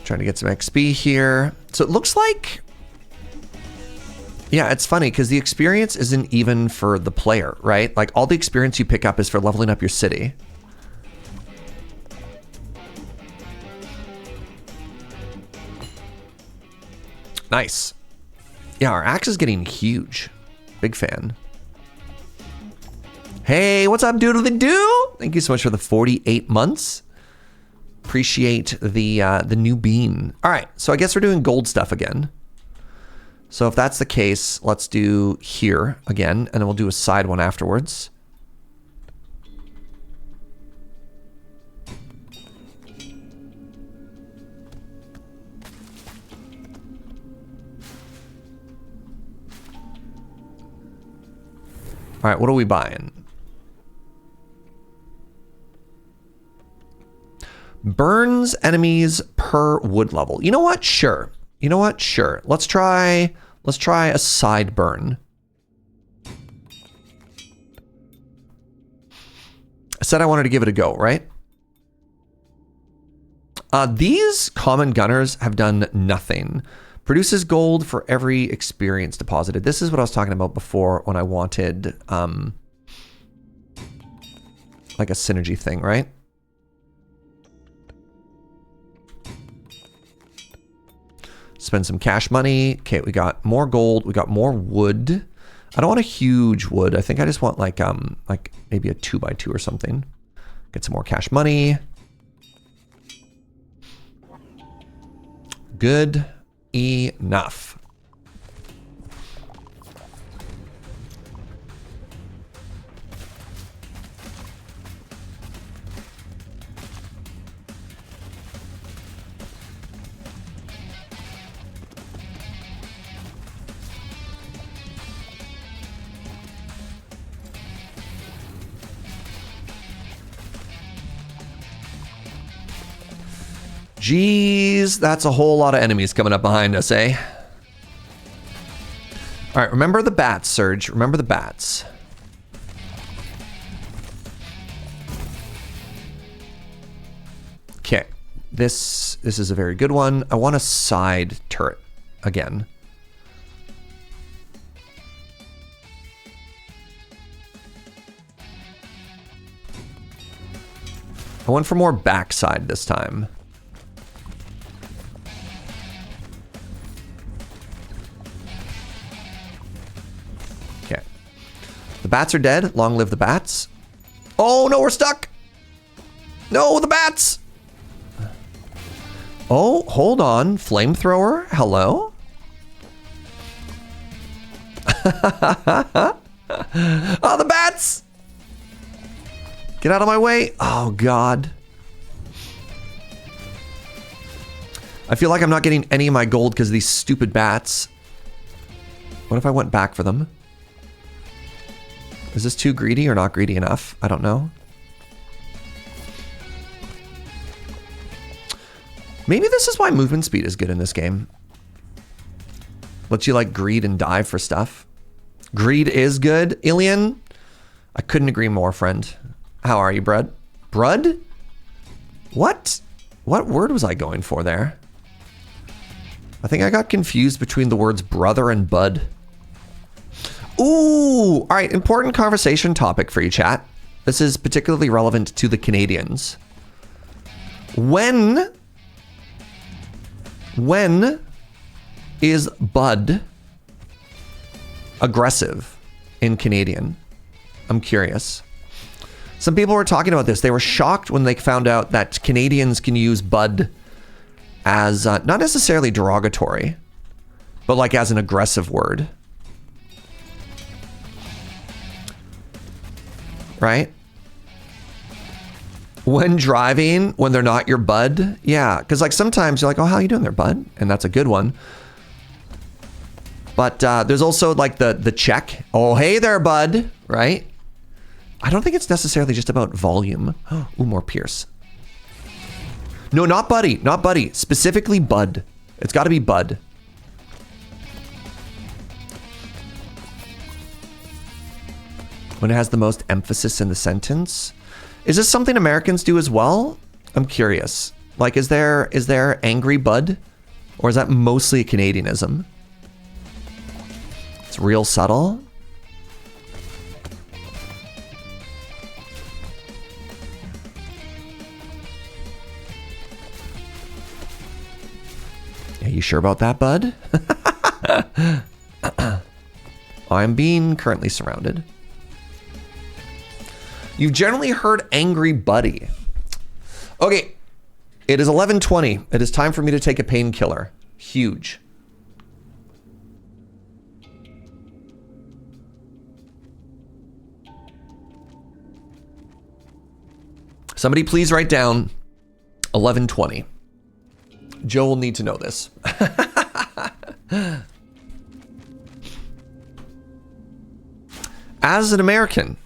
Trying to get some XP here. So it looks like, yeah, it's funny because the experience isn't even for the player, right? Like all the experience you pick up is for leveling up your city. Nice. Yeah, our axe is getting huge. Big fan. Hey, what's up, doodly-doo? Thank you so much for the 48 months. Appreciate the new bean. All right, so I guess we're doing gold stuff again. So if that's the case, let's do here again, and then we'll do a side one afterwards. All right, what are we buying? Burns enemies per wood level. You know what? Sure. You know what? Sure. Let's try a side burn. I said I wanted to give it a go, right? These common gunners have done nothing. Produces gold for every experience deposited. This is what I was talking about before when I wanted like a synergy thing, right? Spend some cash money. Okay, we got more gold. We got more wood. I don't want a huge wood. I think I just want like maybe a 2x2 or something. Get some more cash money. Good enough. Jeez, that's a whole lot of enemies coming up behind us, eh? All right, remember the bats, Serge. Remember the bats. Okay, this is a very good one. I want a side turret again. I went for more backside this time. bats are dead. Long live the bats. Oh, no, we're stuck. No, the bats. Oh, hold on. Flamethrower. Hello? Oh, the bats. Get out of my way. Oh, God. I feel like I'm not getting any of my gold because of these stupid bats. What if I went back for them? Is this too greedy or not greedy enough? I don't know. Maybe this is why movement speed is good in this game. Lets you like greed and dive for stuff. Greed is good. Ilian, I couldn't agree more, friend. How are you, Brud? Brud? What? What word was I going for there? I think I got confused between the words brother and bud. Ooh, all right, important conversation topic for you, chat. This is particularly relevant to the Canadians. When is bud aggressive in Canadian? I'm curious. Some people were talking about this. They were shocked when they found out that Canadians can use bud as not necessarily derogatory, but like as an aggressive word. Right? When driving, when they're not your bud. Yeah, because like sometimes you're like, oh, how you doing there, bud? And that's a good one. But there's also like the check. Oh, hey there, bud. Right? I don't think it's necessarily just about volume. Ooh, more Pierce. No, not buddy. Not buddy. Specifically bud. It's got to be bud. When it has the most emphasis in the sentence. Is this something Americans do as well? I'm curious. Like, is there angry bud? Or is that mostly a Canadianism? It's real subtle. Are you sure about that, bud? I'm being currently surrounded. You've generally heard angry buddy. Okay, it is 11:20. It is time for me to take a painkiller. Huge. Somebody please write down 11:20. Joe will need to know this. As an American,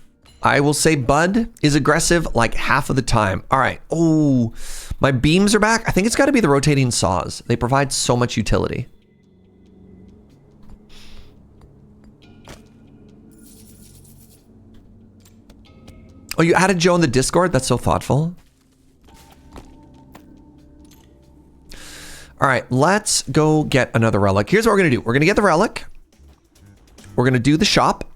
I will say bud is aggressive like half of the time. All right. Oh, my beams are back. I think it's got to be the rotating saws. They provide so much utility. Oh, you added Joe in the Discord? That's so thoughtful. All right, let's go get another relic. Here's what we're going to do. We're going to get the relic. We're going to do the shop.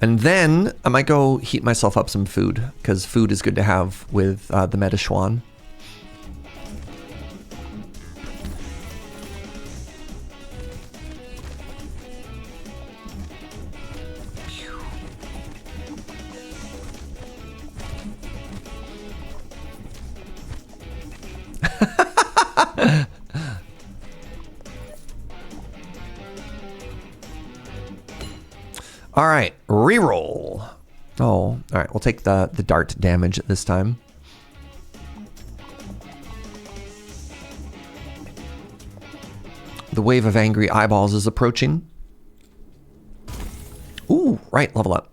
And then I might go heat myself up some food, because food is good to have with the Meta Schwan. All right, reroll. Oh, all right, we'll take the dart damage this time. The wave of angry eyeballs is approaching. Ooh, right, level up.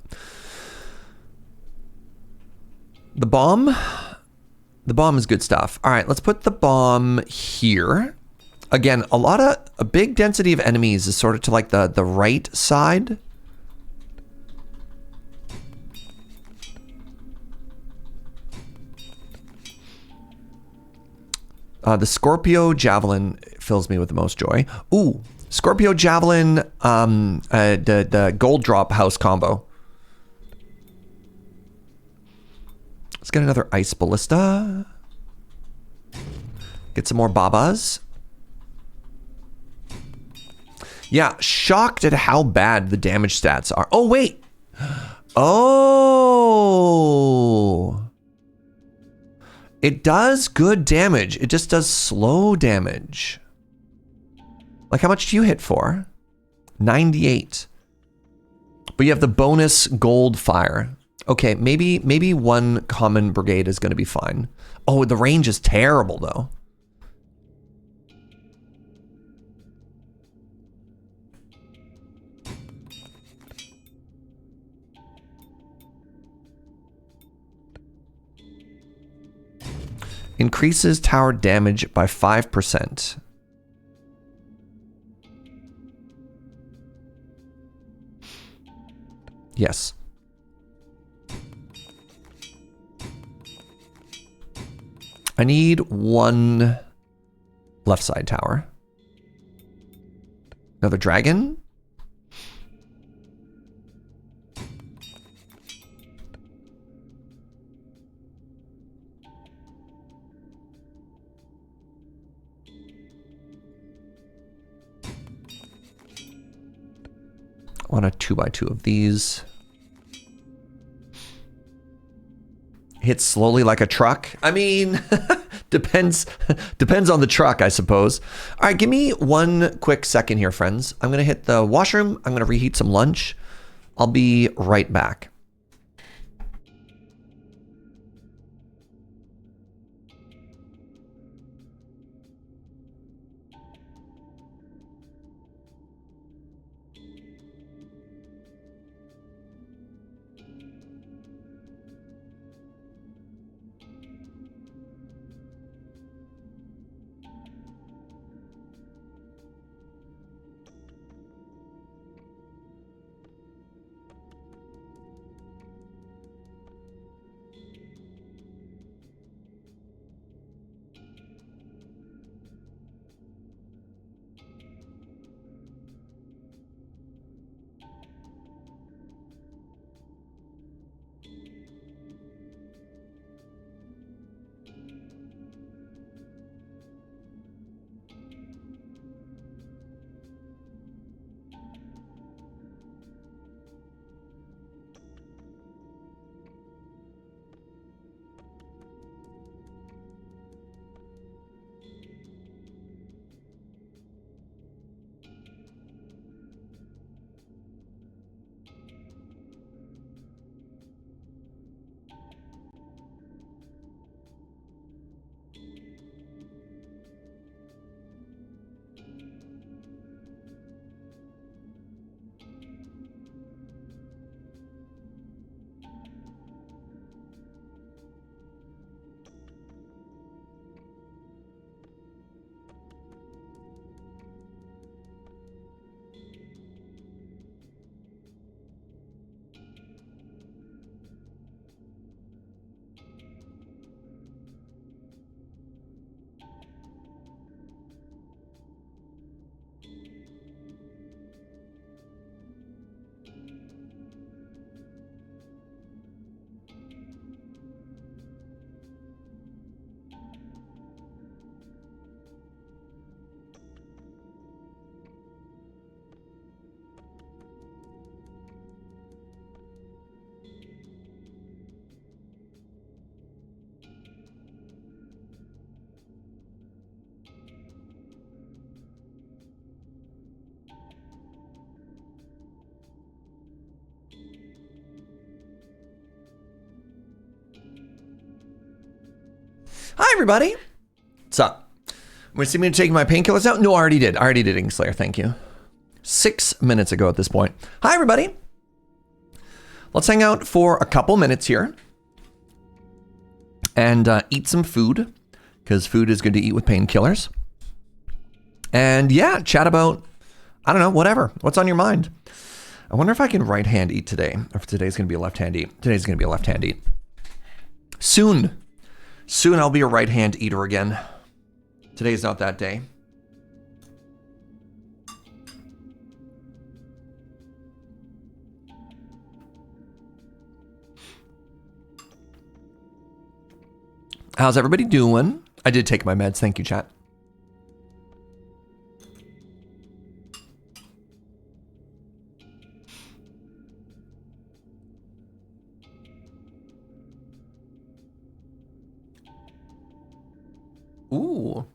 The bomb. The bomb is good stuff. All right, let's put the bomb here. Again, a big density of enemies is sort of to like the right side. The Scorpio Javelin fills me with the most joy. Ooh, Scorpio Javelin, the gold drop house combo. Let's get another ice ballista. Get some more babas. Yeah, shocked at how bad the damage stats are. Oh, wait. Oh. It does good damage. It just does slow damage. Like, how much do you hit for? 98. But you have the bonus gold fire. Okay, maybe one common brigade is going to be fine. Oh, the range is terrible, though. Increases tower damage by 5%. Yes. I need one left side tower. Another dragon. I want a 2x2 of these. Hits slowly like a truck. I mean, depends on the truck, I suppose. All right, give me one quick second here, friends. I'm gonna hit the washroom. I'm gonna reheat some lunch. I'll be right back. Hi, everybody. What's up? Want to see me taking my painkillers out? No, I already did. I already did, Ingslayer. Thank you. 6 minutes ago at this point. Hi, everybody. Let's hang out for a couple minutes here and eat some food, because food is good to eat with painkillers. And yeah, chat about, I don't know, whatever. What's on your mind? I wonder if I can right hand eat today, or if today's going to be a left hand eat. Today's going to be a left hand eat. Soon I'll be a right hand eater again. Today's not that day. How's everybody doing? I did take my meds. Thank you, chat. Ooh.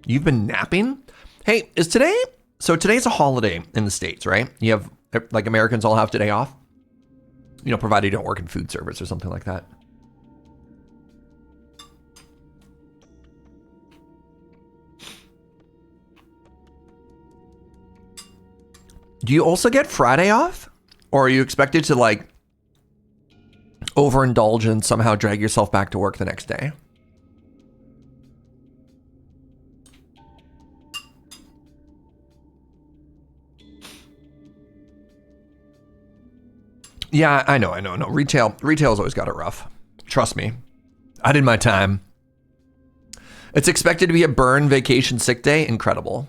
You've been napping? Hey, is today... So today's a holiday in the States, right? You have, like, Americans all have today off. You know, provided you don't work in food service or something like that. Do you also get Friday off? Or are you expected to, like, overindulge and somehow drag yourself back to work the next day? Yeah, I know. No, retail's always got it rough. Trust me. I did my time. It's expected to be a burn vacation sick day. Incredible.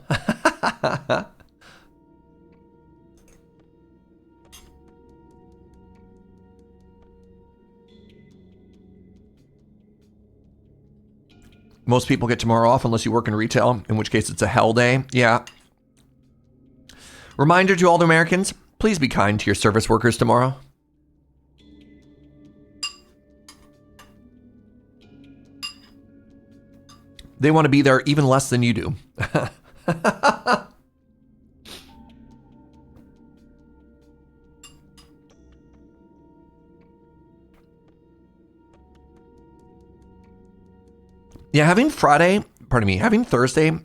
Most people get tomorrow off unless you work in retail, in which case it's a hell day. Yeah. Reminder to all the Americans, please be kind to your service workers tomorrow. They want to be there even less than you do. Yeah, having Thursday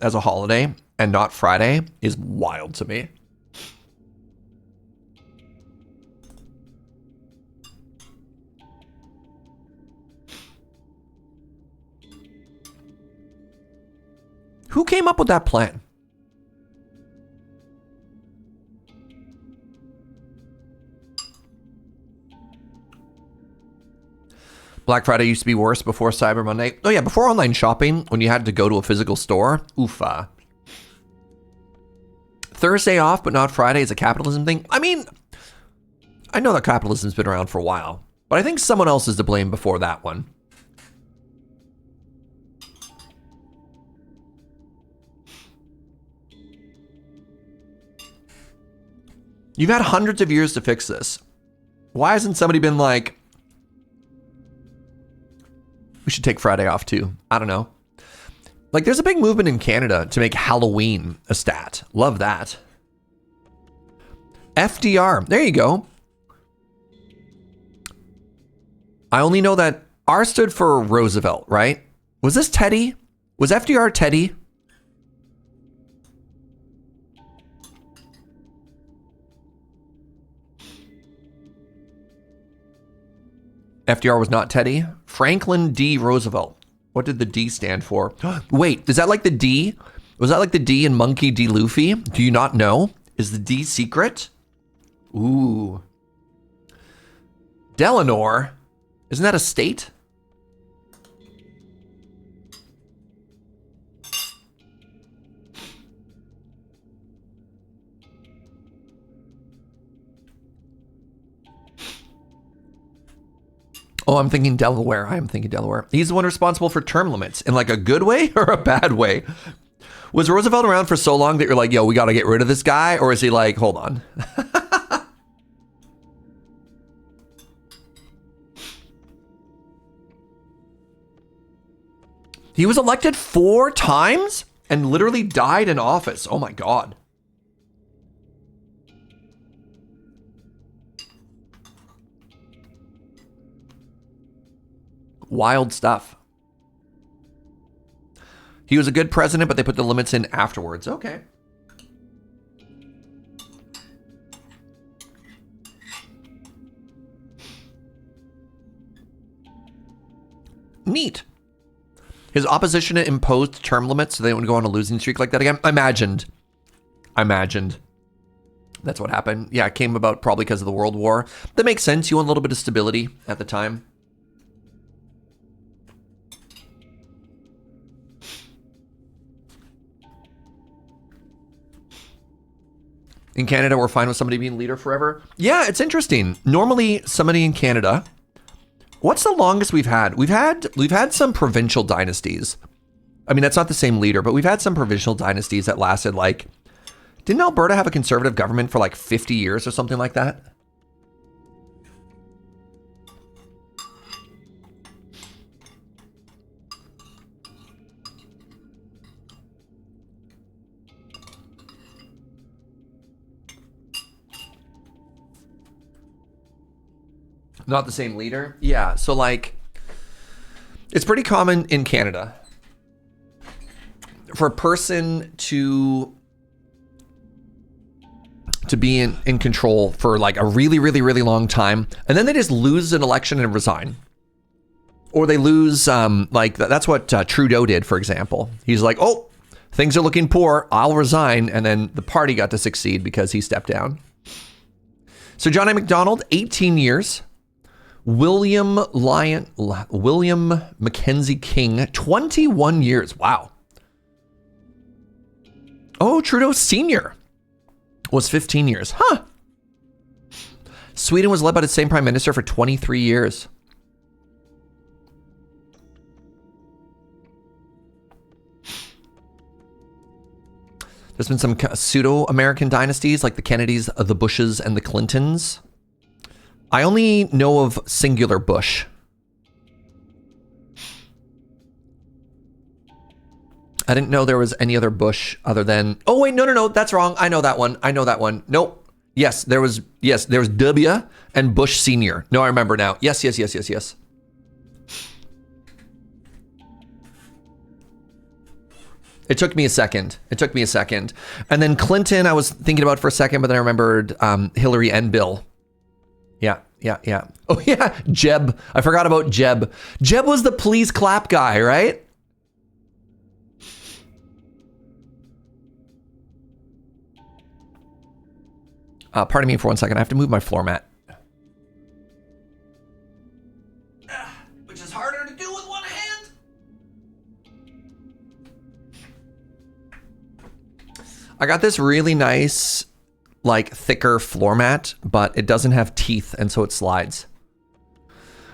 as a holiday and not Friday is wild to me. Who came up with that plan? Black Friday used to be worse before Cyber Monday. Oh yeah, before online shopping, when you had to go to a physical store. Oofa. Thursday off, but not Friday is a capitalism thing. I mean, I know that capitalism's been around for a while, but I think someone else is to blame before that one. You've had hundreds of years to fix this. Why hasn't somebody been like, we should take Friday off too? I don't know. Like, there's a big movement in Canada to make Halloween a stat. Love that. FDR. There you go. I only know that R stood for Roosevelt, right? Was this Teddy? Was FDR Teddy? FDR was not Teddy. Franklin D. Roosevelt. What did the D stand for? Wait, is that like the D? Was that like the D in Monkey D. Luffy? Do you not know? Is the D secret? Ooh. Delaware? Isn't that a state? Oh, I'm thinking Delaware. I am thinking Delaware. He's the one responsible for term limits in like a good way or a bad way. Was Roosevelt around for so long that you're like, yo, we got to get rid of this guy? Or is he like, hold on. He was elected 4 times and literally died in office. Oh my God. Wild stuff. He was a good president, but they put the limits in afterwards. Okay. Neat. His opposition imposed term limits so they wouldn't go on a losing streak like that again. I imagined. That's what happened. Yeah, it came about probably because of the World War. That makes sense. You want a little bit of stability at the time. In Canada, we're fine with somebody being leader forever. Yeah, it's interesting. Normally, somebody in Canada What's the longest we've had? We've had some provincial dynasties. I mean, that's not the same leader, but we've had some provincial dynasties that lasted like, didn't Alberta have a conservative government for like 50 years or something like that? Not the same leader? Yeah, so like, it's pretty common in Canada for a person to be in control for like a really, really, really long time, and then they just lose an election and resign. Or they lose, like, that's what Trudeau did, for example. He's like, oh, things are looking poor, I'll resign, and then the party got to succeed because he stepped down. So John A. Macdonald, 18 years. William Mackenzie King, 21 years. Wow. Oh, Trudeau Sr. was 15 years. Huh. Sweden was led by the same prime minister for 23 years. There's been some pseudo-American dynasties like the Kennedys, the Bushes, and the Clintons. I only know of singular Bush. I didn't know there was any other Bush other than... Oh, wait, no, that's wrong. I know that one. Nope. Yes, there was W and Bush Sr. No, I remember now. Yes. It took me a second. And then Clinton, I was thinking about for a second, but then I remembered Hillary and Bill. Yeah. Oh, yeah. Jeb. I forgot about Jeb. Jeb was the please clap guy, right? Pardon me for 1 second. I have to move my floor mat. Which is harder to do with one hand. I got this really nice, like, thicker floor mat, but it doesn't have teeth, and so it slides.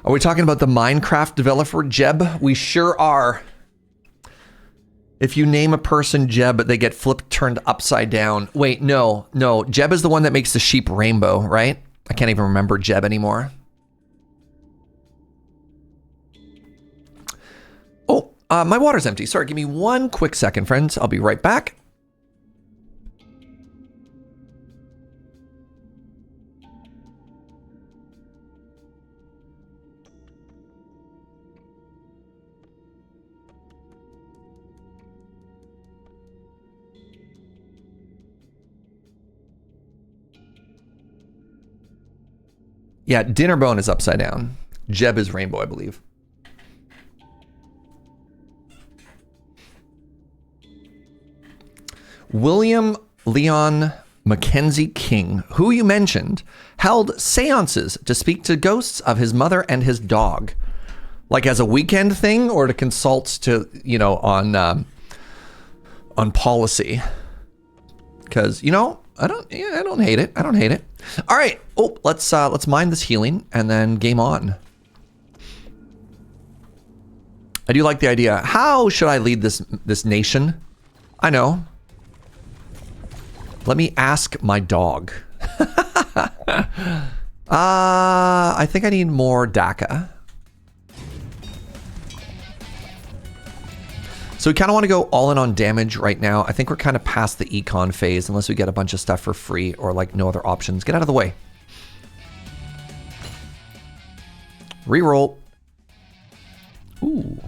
Are we talking about the Minecraft developer Jeb? We sure are. If you name a person Jeb, they get turned upside down. Wait, no. Jeb is the one that makes the sheep rainbow, right? I can't even remember Jeb anymore. Oh, my water's empty. Sorry, give me 1 quick second, friends. I'll be right back. Yeah, Dinnerbone is upside down. Jeb is rainbow, I believe. William Leon Mackenzie King, who you mentioned, held seances to speak to ghosts of his mother and his dog. Like as a weekend thing or to consult to, on policy. Because, I don't hate it. All right. Oh, let's mine this healing and then game on. I do like the idea. How should I lead this nation? I know. Let me ask my dog. I think I need more DACA. So we kind of want to go all in on damage right now. I think we're kind of past the econ phase unless we get a bunch of stuff for free or like no other options. Get out of the way. Reroll. Ooh.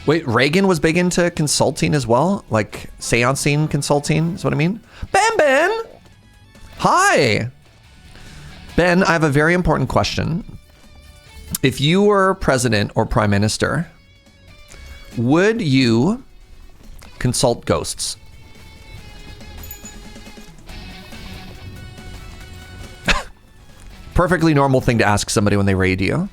Wait, Reagan was big into consulting as well? Like seancing consulting is what I mean? Ben! Hi! Ben, I have a very important question. If you were president or prime minister, would you consult ghosts? Perfectly normal thing to ask somebody when they raid you.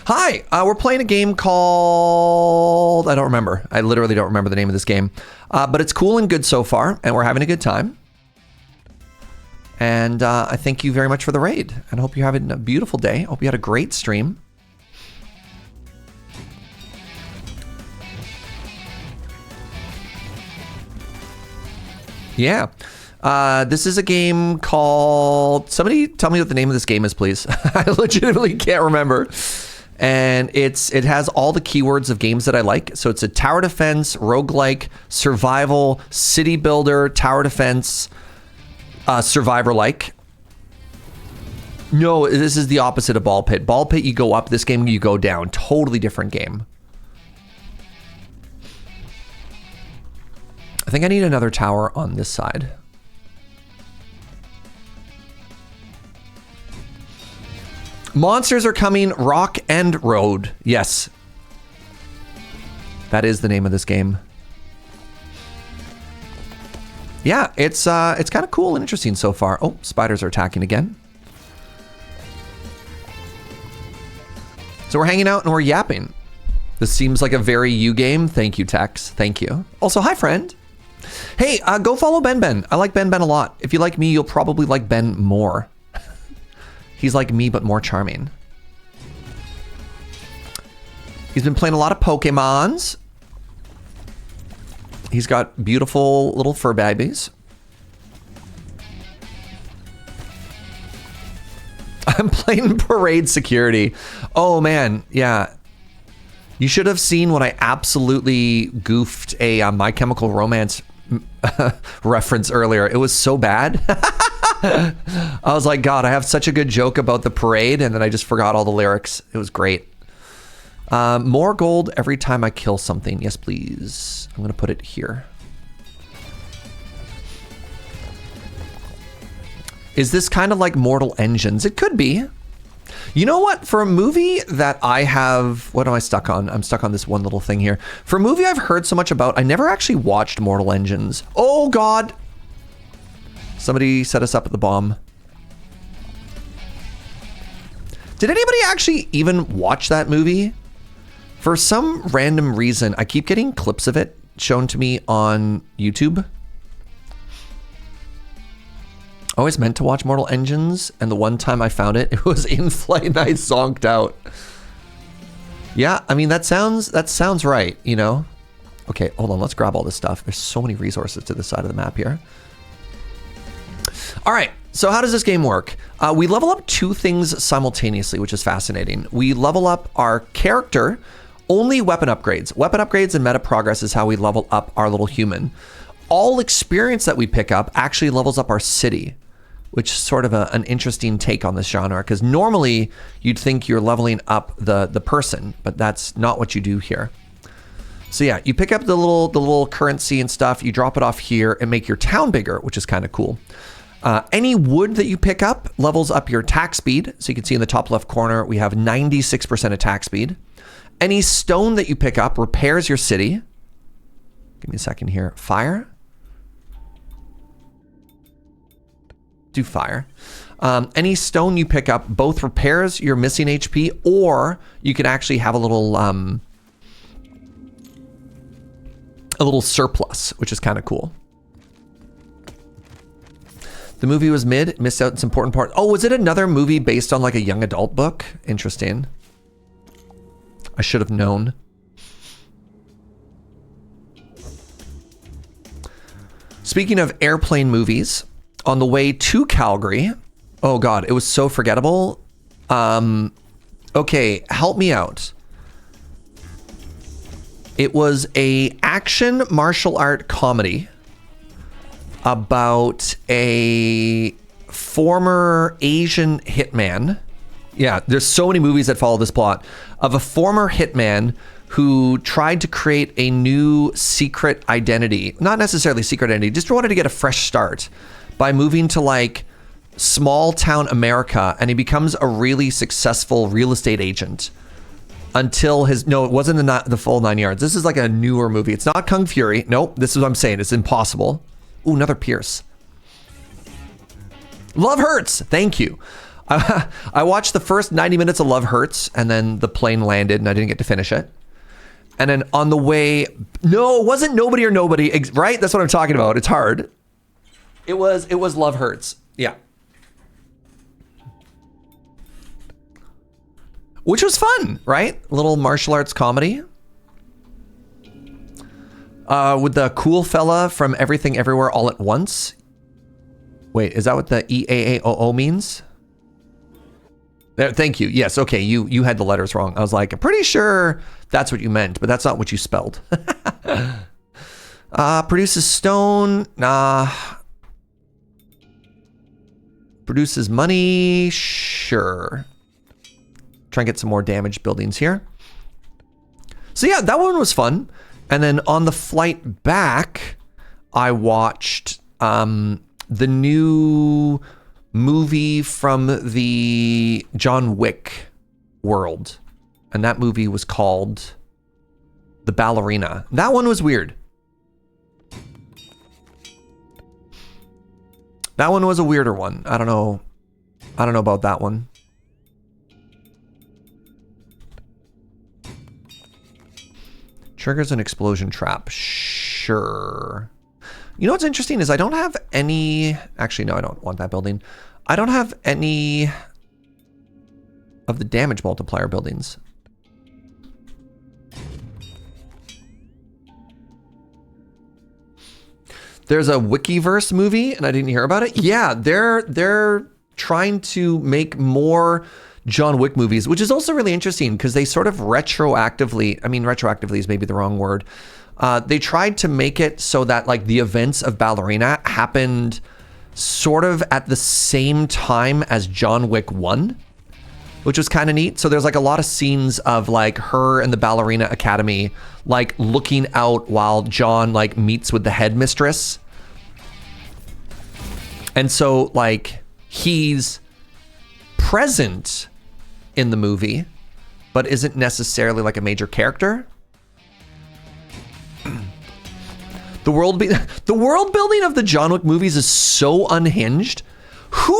Hi, we're playing a game called... I don't remember. I literally don't remember the name of this game. But it's cool and good so far, and we're having a good time. And I thank you very much for the raid. And I hope you're having a beautiful day. I hope you had a great stream. Yeah. This is a game called... Somebody tell me what the name of this game is, please. I legitimately can't remember. And it has all the keywords of games that I like. So it's a tower defense, roguelike, survival, city builder, tower defense, survivor-like. No, this is the opposite of Ball Pit. Ball Pit, you go up. This game, you go down. Totally different game. I think I need another tower on this side. Monsters are coming, rock and road. Yes. That is the name of this game. Yeah, it's kind of cool and interesting so far. Oh, spiders are attacking again. So we're hanging out and we're yapping. This seems like a very you game. Thank you, Tex. Thank you. Also, hi, friend. Hey, go follow Ben. I like Ben a lot. If you like me, you'll probably like Ben more. He's like me, but more charming. He's been playing a lot of Pokemons. He's got beautiful little fur babies. I'm playing Parade Security. Oh, man. Yeah. You should have seen when I absolutely goofed a My Chemical Romance reference earlier. It was so bad. I was like, God, I have such a good joke about the parade, and then I just forgot all the lyrics. It was great. More gold every time I kill something. Yes, please. I'm going to put it here. Is this kind of like Mortal Engines? It could be. You know what? For a movie that I have... What am I stuck on? I'm stuck on this one little thing here. For a movie I've heard so much about, I never actually watched Mortal Engines. Oh, God. Somebody set us up at the bomb. Did anybody actually even watch that movie? For some random reason, I keep getting clips of it shown to me on YouTube. I always meant to watch Mortal Engines, and the one time I found it, it was in flight and I zonked out. Yeah, I mean, that sounds right, you know? Okay, hold on, let's grab all this stuff. There's so many resources to the side of the map here. All right, so how does this game work? We level up two things simultaneously, which is fascinating. We level up our character, only weapon upgrades. Weapon upgrades and meta progress is how we level up our little human. All experience that we pick up actually levels up our city, which is sort of an interesting take on this genre, because normally you'd think you're leveling up the person, but that's not what you do here. So yeah, you pick up the little currency and stuff, you drop it off here and make your town bigger, which is kind of cool. Any wood that you pick up levels up your attack speed. So you can see in the top left corner, we have 96% attack speed. Any stone that you pick up repairs your city. Give me a second here. Fire. Do fire. Any stone you pick up both repairs your missing HP, or you can actually have a little surplus, which is kind of cool. The movie was mid, missed out some important part. Oh, was it another movie based on like a young adult book? Interesting. I should have known. Speaking of airplane movies, on the way to Calgary, oh God, it was so forgettable. Okay, help me out. It was a action martial art comedy about a former Asian hitman. Yeah, there's so many movies that follow this plot of a former hitman who tried to create a new secret identity. Not necessarily secret identity, just wanted to get a fresh start by moving to like small town America, and he becomes a really successful real estate agent until no, it wasn't the full 9 yards. This is like a newer movie. It's not Kung Fury. Nope, this is what I'm saying. It's impossible. Ooh, another Pierce. Love Hurts. Thank you. I watched the first 90 minutes of Love Hurts, and then the plane landed and I didn't get to finish it. And then on the way, no, it wasn't Nobody or Nobody, right? That's what I'm talking about. It's hard. It was Love Hurts. Yeah. which was fun, right? A little martial arts comedy. With the cool fella from Everything Everywhere All at Once. Wait, is that what the EAAOO means? There, thank you. Yes, okay, you had the letters wrong. I was like, I'm pretty sure that's what you meant, but that's not what you spelled. Produces stone. Nah. Produces money. Sure. Try and get some more damaged buildings here. So yeah, that one was fun. And then on the flight back, I watched the new movie from the John Wick world. And that movie was called The Ballerina. That one was weird. That one was a weirder one. I don't know about that one. Triggers an explosion trap. Sure. You know what's interesting is I don't have any... Actually, no, I don't want that building. I don't have any of the damage multiplier buildings. There's a Wikiverse movie, and I didn't hear about it. Yeah, they're trying to make more John Wick movies, which is also really interesting because they sort of retroactively, I mean, retroactively is maybe the wrong word. They tried to make it so that like the events of Ballerina happened sort of at the same time as John Wick 1, which was kind of neat. So there's like a lot of scenes of like her and the Ballerina Academy, like looking out while John like meets with the headmistress. And so like he's present in the movie, but isn't necessarily like a major character. The world building of the John Wick movies is so unhinged. Who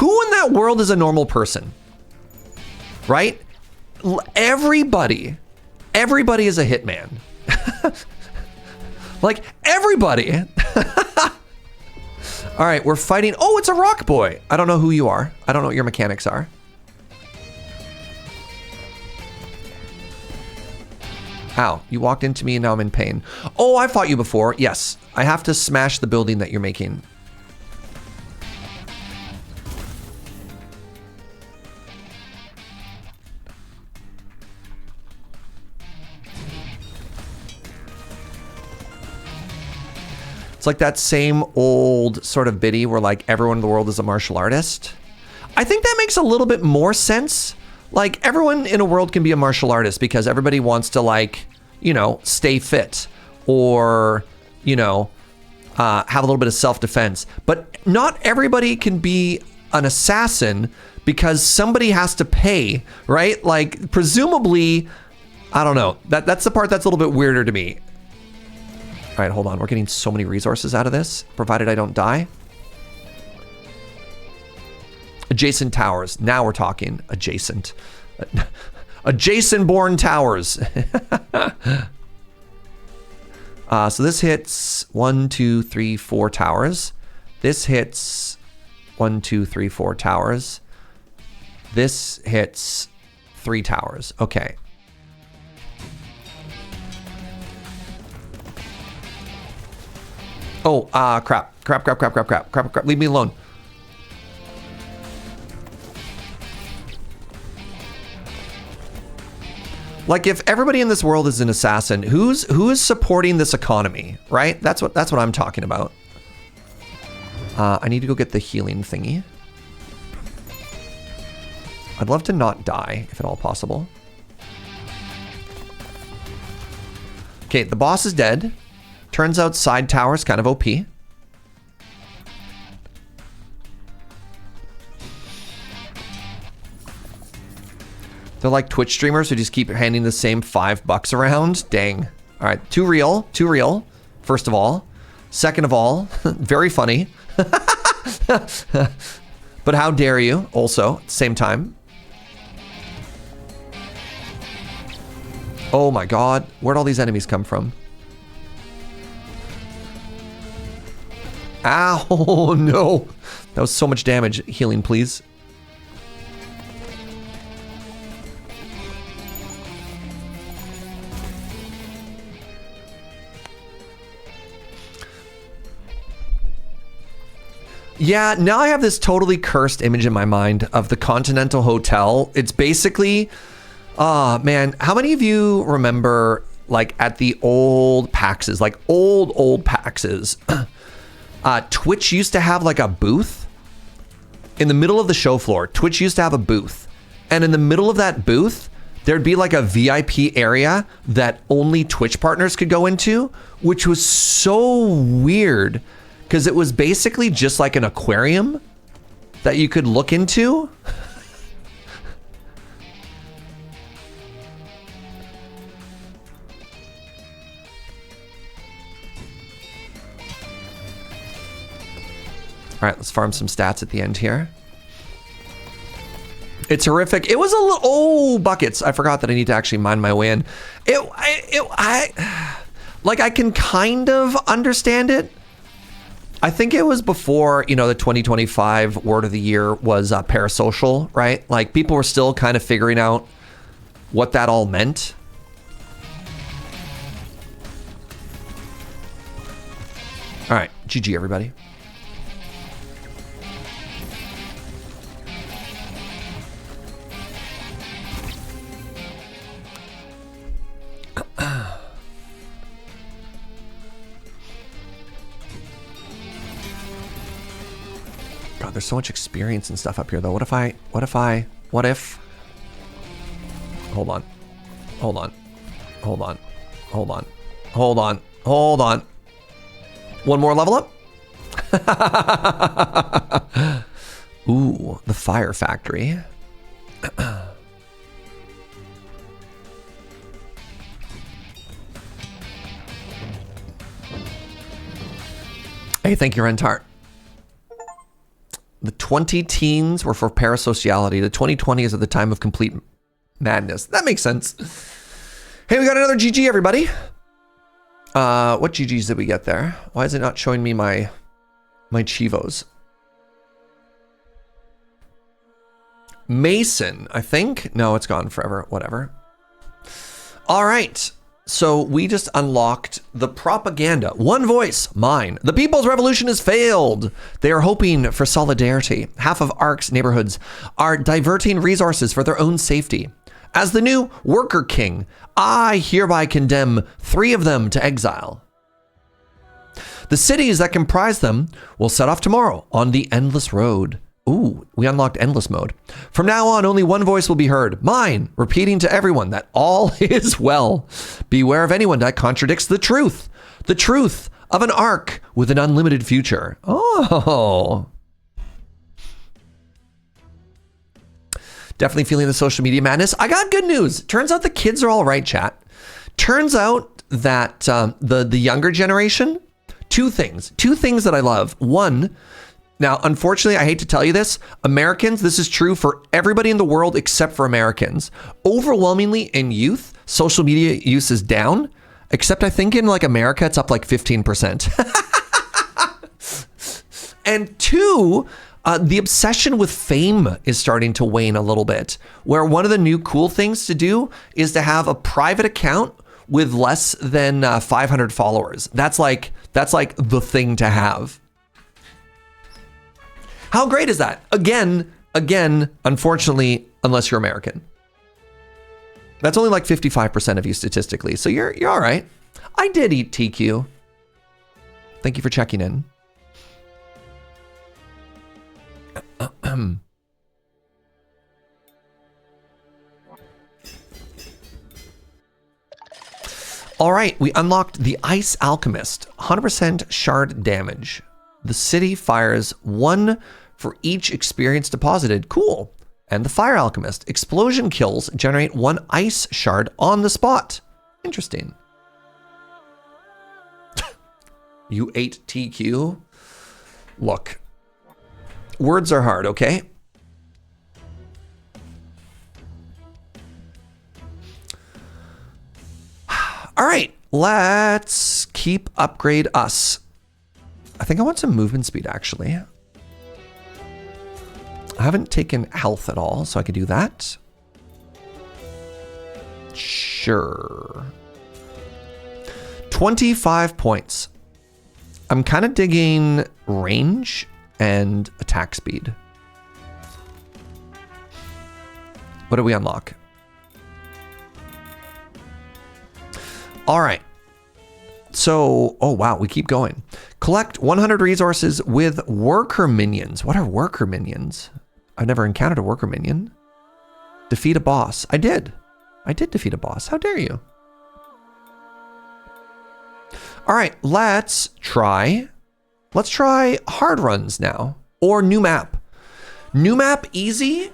in that world is a normal person? Right? Everybody is a hitman. Like everybody. All right, we're fighting. Oh, it's a rock boy. I don't know who you are. I don't know what your mechanics are. Ow, you walked into me and now I'm in pain. Oh, I fought you before. Yes, I have to smash the building that you're making. It's like that same old sort of biddy where like everyone in the world is a martial artist. I think that makes a little bit more sense. Like everyone in a world can be a martial artist because everybody wants to like, you know, stay fit or, you know, have a little bit of self-defense. But not everybody can be an assassin because somebody has to pay, right? Like presumably, I don't know. That's the part that's a little bit weirder to me. All right, hold on. We're getting so many resources out of this, provided I don't die. Adjacent towers. Now we're talking adjacent. Adjacent-born towers. So this hits 1, 2, 3, 4 towers. This hits 1, 2, 3, 4 towers. This hits 3 towers. Okay. Oh, crap. Crap. Leave me alone. Like if everybody in this world is an assassin, who is supporting this economy, right? That's what I'm talking about. I need to go get the healing thingy. I'd love to not die, if at all possible. Okay, the boss is dead. Turns out side tower's kind of OP. They're like Twitch streamers who just keep handing the same $5 around. Dang. All right, too real. First of all. Second of all, very funny. But how dare you also at the same time. Oh my God, where'd all these enemies come from? Ow, no. That was so much damage. Healing, please. Yeah, now I have this totally cursed image in my mind of the Continental Hotel. It's basically, man, how many of you remember like at the old PAXs, like old PAXs, Twitch used to have like a booth in the middle of the show floor. Twitch used to have a booth, and in the middle of that booth, there'd be like a VIP area that only Twitch partners could go into, which was so weird because it was basically just like an aquarium that you could look into. All right, let's farm some stats at the end here. It's horrific. It was a little, oh, buckets. I forgot that I need to actually mine my way in. I can kind of understand it. I think it was before, you know, the 2025 word of the year was parasocial, right? Like people were still kind of figuring out what that all meant. All right, GG everybody. God, there's so much experience and stuff up here though. What if, hold on. One more level up. Ooh, the fire factory. Hey, thank you, Rentart. The 20 teens were for parasociality. The 2020s are the time of complete madness. That makes sense. Hey, we got another GG, everybody. What GGs did we get there? Why is it not showing me my Chivos? Mason, I think. No, it's gone forever. Whatever. All right. So we just unlocked the propaganda. One voice, mine. The People's Revolution has failed. They are hoping for solidarity. Half of ARC's neighborhoods are diverting resources for their own safety. As the new worker king, I hereby condemn 3 of them to exile. The cities that comprise them will set off tomorrow on the Endless Road. Ooh, we unlocked endless mode. From now on, only one voice will be heard, mine, repeating to everyone that all is well. Beware of anyone that contradicts the truth of an arc with an unlimited future. Oh. Definitely feeling the social media madness. I got good news. Turns out the kids are all right, chat. Turns out that the younger generation, two things that I love. One, now, unfortunately, I hate to tell you this, Americans, this is true for everybody in the world except for Americans. Overwhelmingly in youth, social media use is down, except I think in like America, it's up like 15%. And 2, the obsession with fame is starting to wane a little bit, where one of the new cool things to do is to have a private account with less than 500 followers. That's like the thing to have. How great is that? Again, unfortunately, unless you're American. That's only like 55% of you statistically, so you're all right. I did eat TQ. Thank you for checking in. All right, we unlocked the Ice Alchemist, 100% shard damage. The city fires 1 for each experience deposited. Cool. And the Fire Alchemist. Explosion kills generate 1 ice shard on the spot. Interesting. You ate TQ? Look. Words are hard, okay? All right. Let's keep upgrade us. I think I want some movement speed, actually. I haven't taken health at all, so I could do that. Sure. 25 points. I'm kind of digging range and attack speed. What do we unlock? All right. So, oh wow, we keep going. Collect 100 resources with worker minions. What are worker minions? I've never encountered a worker minion. Defeat a boss. I did. I did defeat a boss. How dare you? All right, let's try hard runs now. Or new map. New map easy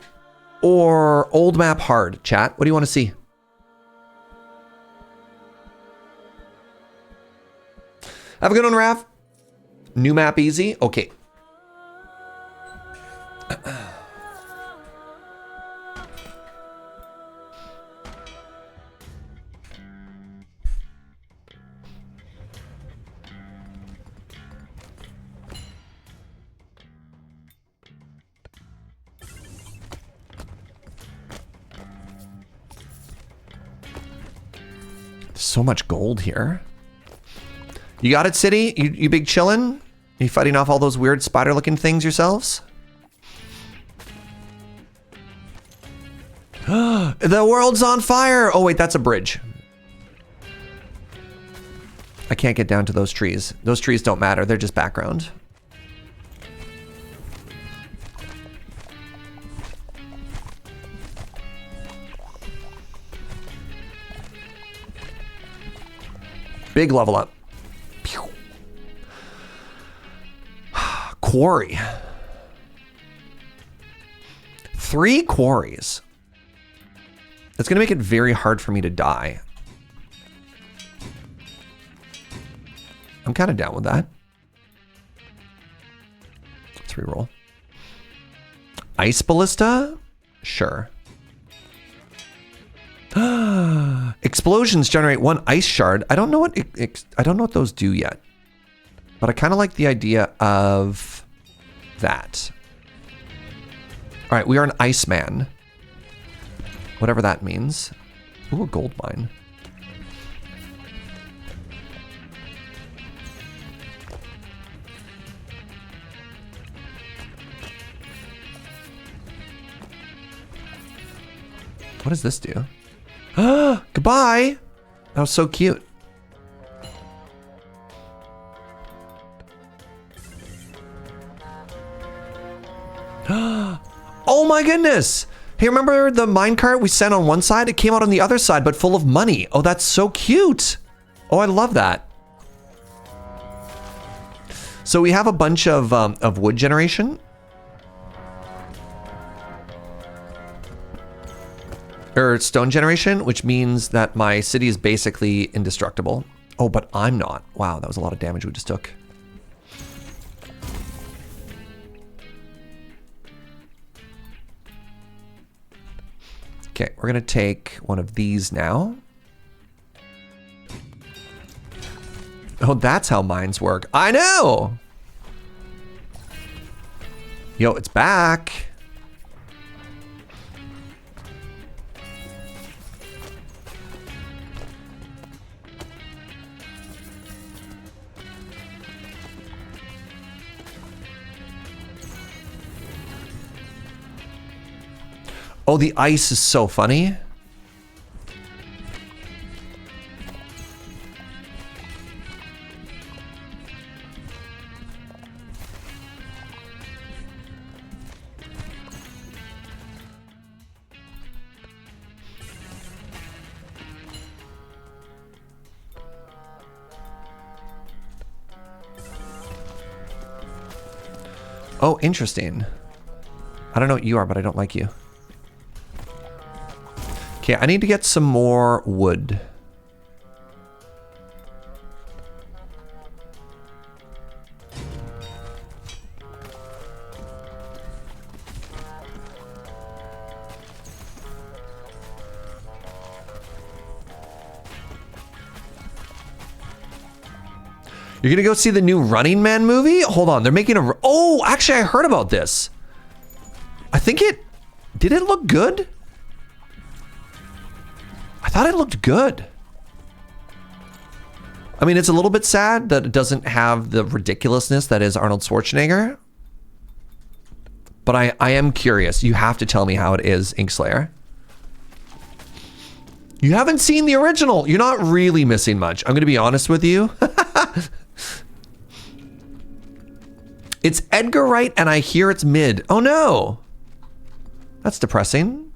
or old map hard? Chat, what do you want to see? Have a good one, Rav. New map easy? Okay. So much gold here. You got it, City? You big chillin'? You fighting off all those weird spider-looking things yourselves? The world's on fire! Oh wait, that's a bridge. I can't get down to those trees. Those trees don't matter, they're just background. Big level up. Pew. Quarry. 3 quarries. That's going to make it very hard for me to die. I'm kind of down with that. Let's reroll. Ice Ballista? Sure. Explosions generate 1 ice shard. I don't know what those do yet, but I kind of like the idea of that. All right, we are an Iceman, whatever that means. Ooh, a gold mine. What does this do? Goodbye. That was so cute. Oh my goodness. Hey, remember the minecart we sent on one side? It came out on the other side, but full of money. Oh, that's so cute. Oh, I love that. So we have a bunch of wood generation. Or stone generation, which means that my city is basically indestructible. Oh, but I'm not. Wow, that was a lot of damage we just took. Okay, we're gonna take one of these now. Oh, that's how mines work. I know! Yo, it's back. Oh, the ice is so funny. Oh, interesting. I don't know what you are, but I don't like you. Okay, I need to get some more wood. You're gonna go see the new Running Man movie? Hold on, they're making a... Oh, actually, I heard about this. I think it... Did it look good? I thought it looked good. I mean, it's a little bit sad that it doesn't have the ridiculousness that is Arnold Schwarzenegger, But I am curious. You have to tell me how it is, Inkslayer. You haven't seen the original. You're not really missing much. I'm going to be honest with you. It's Edgar Wright, and I hear it's mid. Oh, no. That's depressing.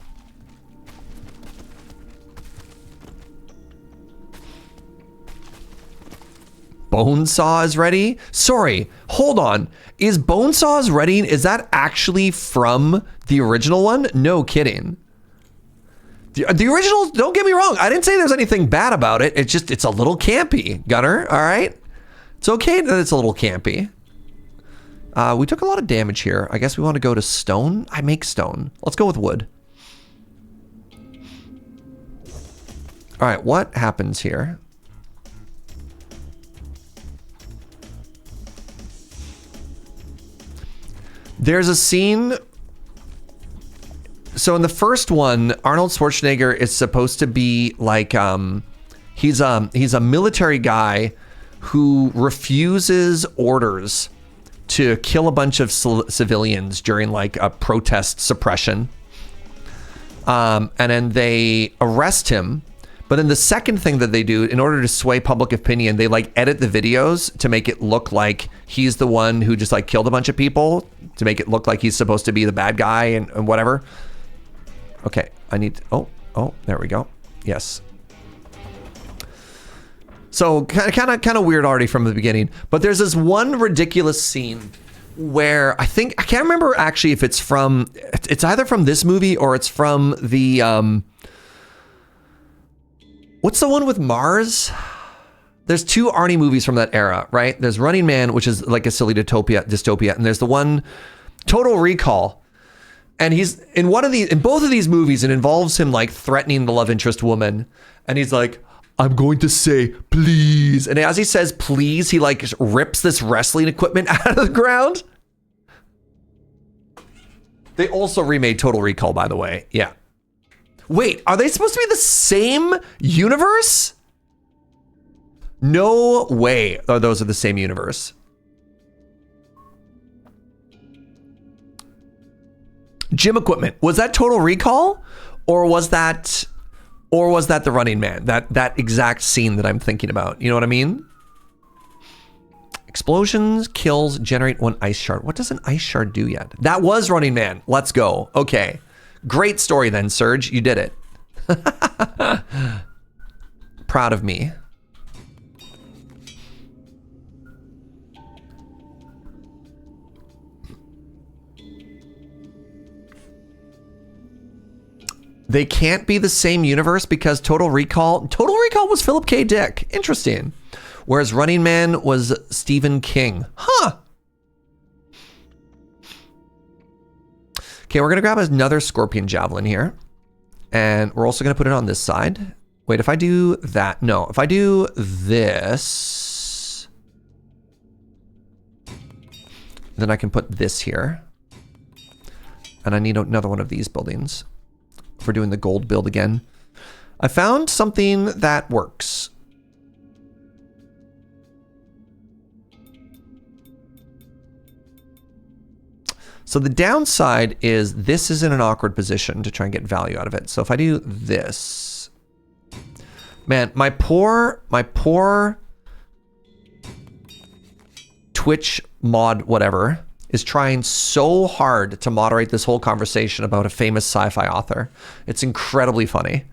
Bonesaw is ready? Sorry, hold on. Is Bonesaw's ready? Is that actually from the original one? No kidding. The original, don't get me wrong. I didn't say there's anything bad about it. It's just, it's a little campy, Gunner, all right? It's okay that it's a little campy. We took a lot of damage here. I guess we want to go to stone. I make stone. Let's go with wood. All right, what happens here? There's a scene. So in the first one, Arnold Schwarzenegger is supposed to be like, he's a military guy who refuses orders to kill a bunch of civilians during like a protest suppression. And then they arrest him. But then the second thing that they do in order to sway public opinion, they like edit the videos to make it look like he's the one who just like killed a bunch of people, to make it look like he's supposed to be the bad guy and whatever. Okay, I need, oh, there we go. Yes. So kind of weird already from the beginning, but there's this one ridiculous scene where I can't remember actually if it's either from this movie or it's from the, what's the one with Mars? There's two Arnie movies from that era, right? There's Running Man, which is like a silly dystopia, and there's the one Total Recall. And he's in both of these movies, it involves him like threatening the love interest woman. And he's like, I'm going to say, please. And as he says, please, he like rips this wrestling equipment out of the ground. They also remade Total Recall, by the way. Yeah. Wait, are they supposed to be the same universe? No way those are the same universe. Gym equipment. Was that Total Recall? Or was that the Running Man? That exact scene that I'm thinking about. You know what I mean? Explosions, kills, generate one ice shard. What does an ice shard do yet? That was Running Man. Let's go. Okay. Great story then, Serge. You did it. Proud of me. They can't be the same universe because Total Recall was Philip K. Dick. Interesting. Whereas Running Man was Stephen King. Huh. Okay, we're going to grab another Scorpion Javelin here. And we're also going to put it on this side. Wait, if I do that, no. If I do this, then I can put this here. And I need another one of these buildings. If we're doing the gold build again. I found something that works. So the downside is this is in an awkward position to try and get value out of it. So if I do this, man, my poor Twitch mod whatever is trying so hard to moderate this whole conversation about a famous sci-fi author. It's incredibly funny.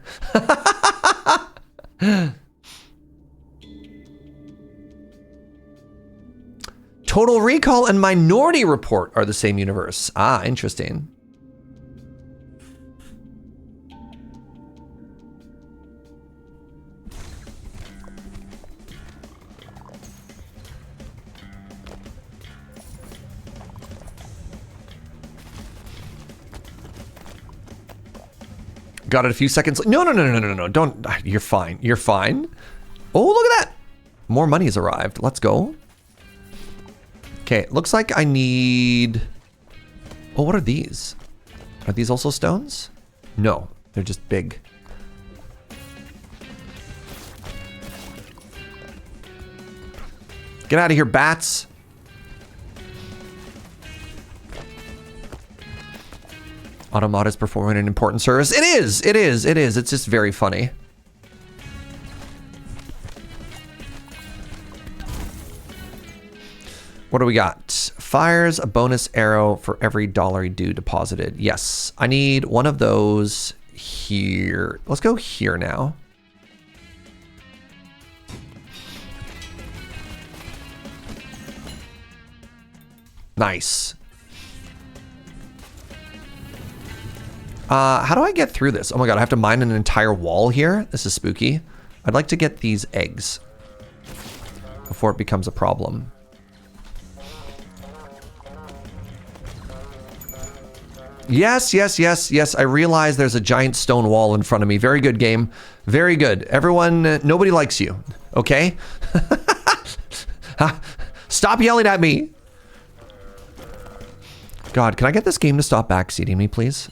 Total Recall and Minority Report are the same universe. Ah, interesting. Got it a few seconds. No. Don't. You're fine. You're fine. Oh, look at that. More money has arrived. Let's go. Okay, looks like I need... Oh, what are these? Are these also stones? No, they're just big. Get out of here, bats. Automod is performing an important service. It is. It is. It is. It's just very funny. What do we got? Fires a bonus arrow for every dollar you do deposited. Yes. I need one of those here. Let's go here now. Nice. How do I get through this? Oh my god, I have to mine an entire wall here? This is spooky. I'd like to get these eggs before it becomes a problem. Yes, yes, yes, yes. I realize there's a giant stone wall in front of me. Very good game. Very good. Everyone, nobody likes you. Okay? Stop yelling at me. God, can I get this game to stop backseating me, please?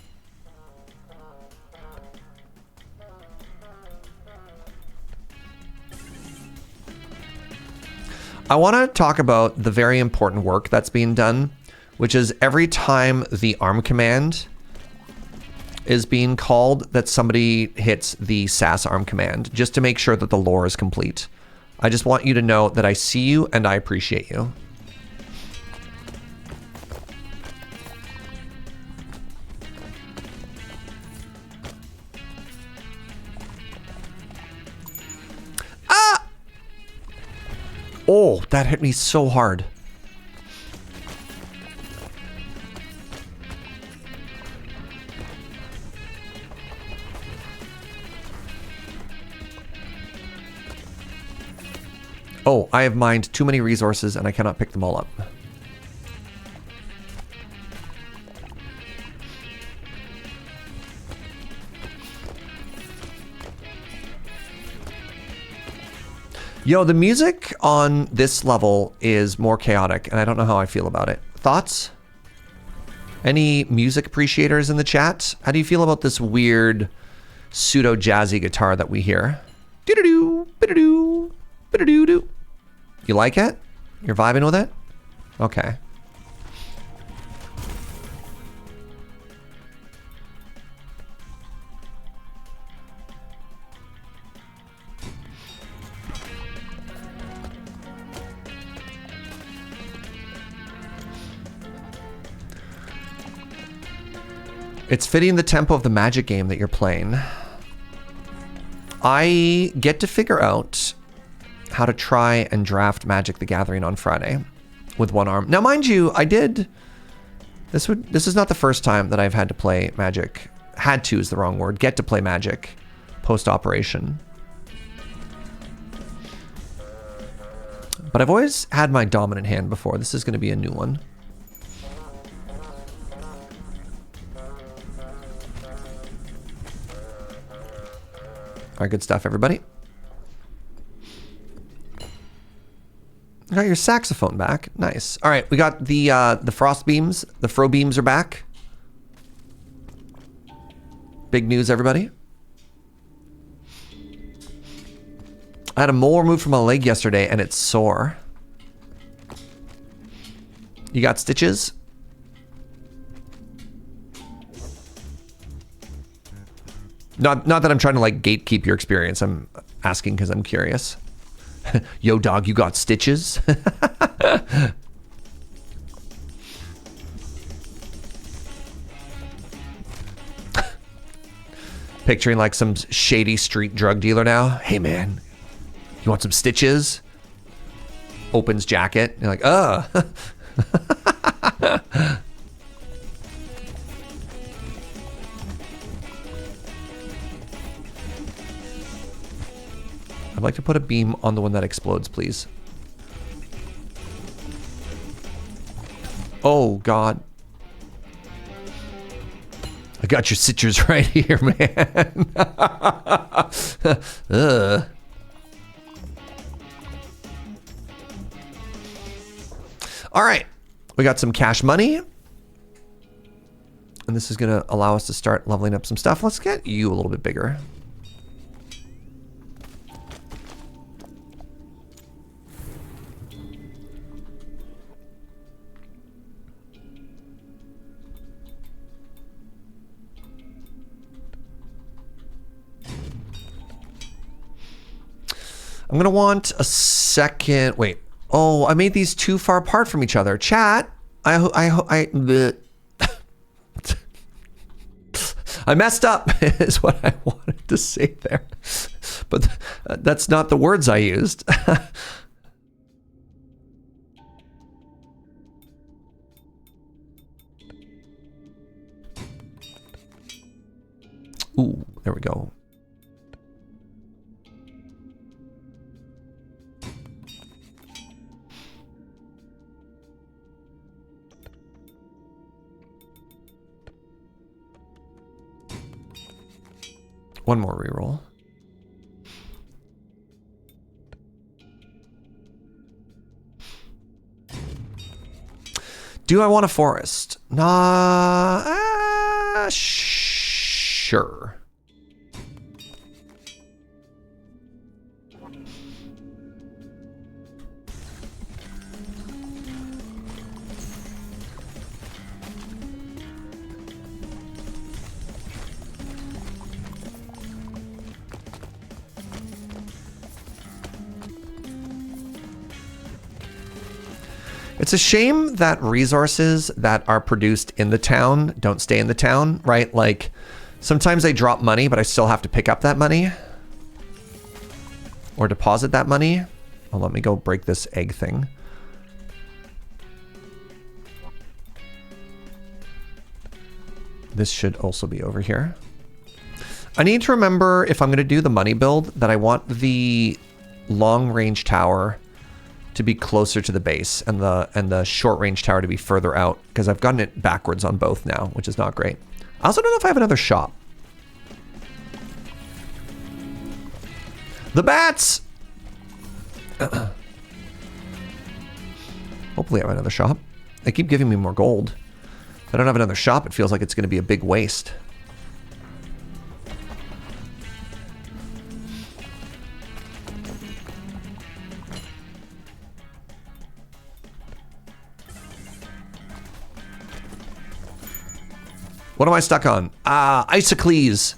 I want to talk about the very important work that's being done, which is every time the arm command is being called, that somebody hits the SAS arm command, just to make sure that the lore is complete. I just want you to know that I see you and I appreciate you. Ah! Oh, that hit me so hard. Oh, I have mined too many resources and I cannot pick them all up. Yo, the music on this level is more chaotic and I don't know how I feel about it. Thoughts? Any music appreciators in the chat? How do you feel about this weird pseudo jazzy guitar that we hear? Do-do-do, do-do-do. Ba-da-doo-doo. You like it? You're vibing with it? Okay. It's fitting the tempo of the Magic game that you're playing. I get to figure out how to try and draft Magic the Gathering on Friday with one arm. Now, mind you, I did... This is not the first time that I've had to play Magic. Had to is the wrong word. Get to play Magic post-operation. But I've always had my dominant hand before. This is going to be a new one. All right, good stuff, everybody. You got your saxophone back. Nice. All right, we got the frost beams. The fro beams are back. Big news, everybody. I had a mole removed from my leg yesterday, and it's sore. You got stitches? Not that I'm trying to like gatekeep your experience. I'm asking because I'm curious. Yo, dog, you got stitches? Picturing like some shady street drug dealer now. Hey, man, you want some stitches? Opens jacket. You're like, I'd like to put a beam on the one that explodes, please. Oh, God. I got your stitches right here, man. All right. We got some cash money. And this is going to allow us to start leveling up some stuff. Let's get you a little bit bigger. I'm gonna want a second. Wait. Oh, I made these too far apart from each other. Chat. I messed up is what I wanted to say there. But that's not the words I used. Ooh, there we go. One more reroll. Do I want a forest? Nah, sure. It's a shame that resources that are produced in the town don't stay in the town, right? Like, sometimes they drop money, but I still have to pick up that money. Or deposit that money. Oh, let me go break this egg thing. This should also be over here. I need to remember, if I'm going to do the money build, that I want the long-range tower to be closer to the base and the short-range tower to be further out, because I've gotten it backwards on both now, which is not great. I also don't know if I have another shop. The bats! Hopefully I have another shop. They keep giving me more gold. If I don't have another shop, it feels like it's going to be a big waste. What am I stuck on? Isocles.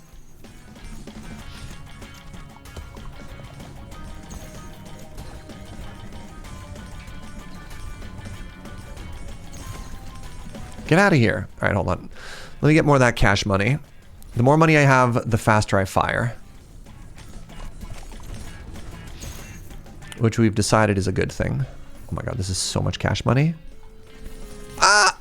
Get out of here. All right, hold on. Let me get more of that cash money. The more money I have, the faster I fire. Which we've decided is a good thing. Oh my god, this is so much cash money. Ah!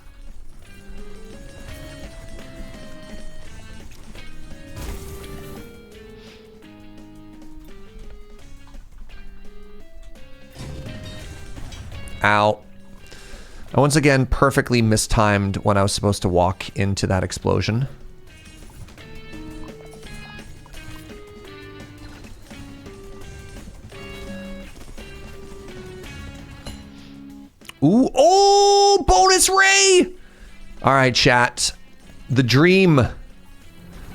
Ow. I once again perfectly mistimed when I was supposed to walk into that explosion. Ooh, oh, bonus ray! All right, chat. The dream.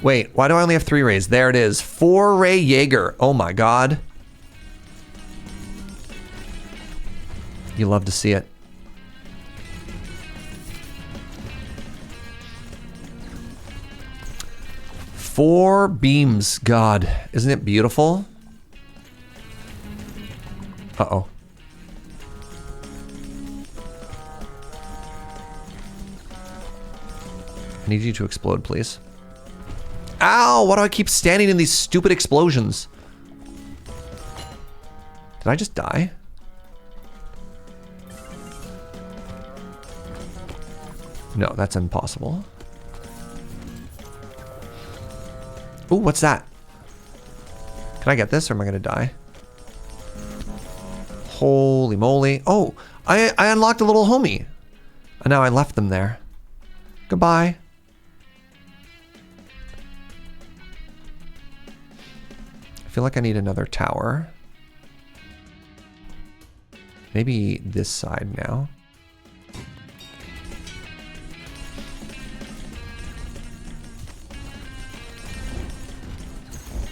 Wait, why do I only have 3 rays? There it is. 4 ray Jaeger. Oh my god. You love to see it. Four beams. God, isn't it beautiful? Uh-oh. I need you to explode, please. Ow! Why do I keep standing in these stupid explosions? Did I just die? No, that's impossible. Ooh, what's that? Can I get this or am I gonna die? Holy moly. Oh, I unlocked a little homie. And now I left them there. Goodbye. I feel like I need another tower. Maybe this side now.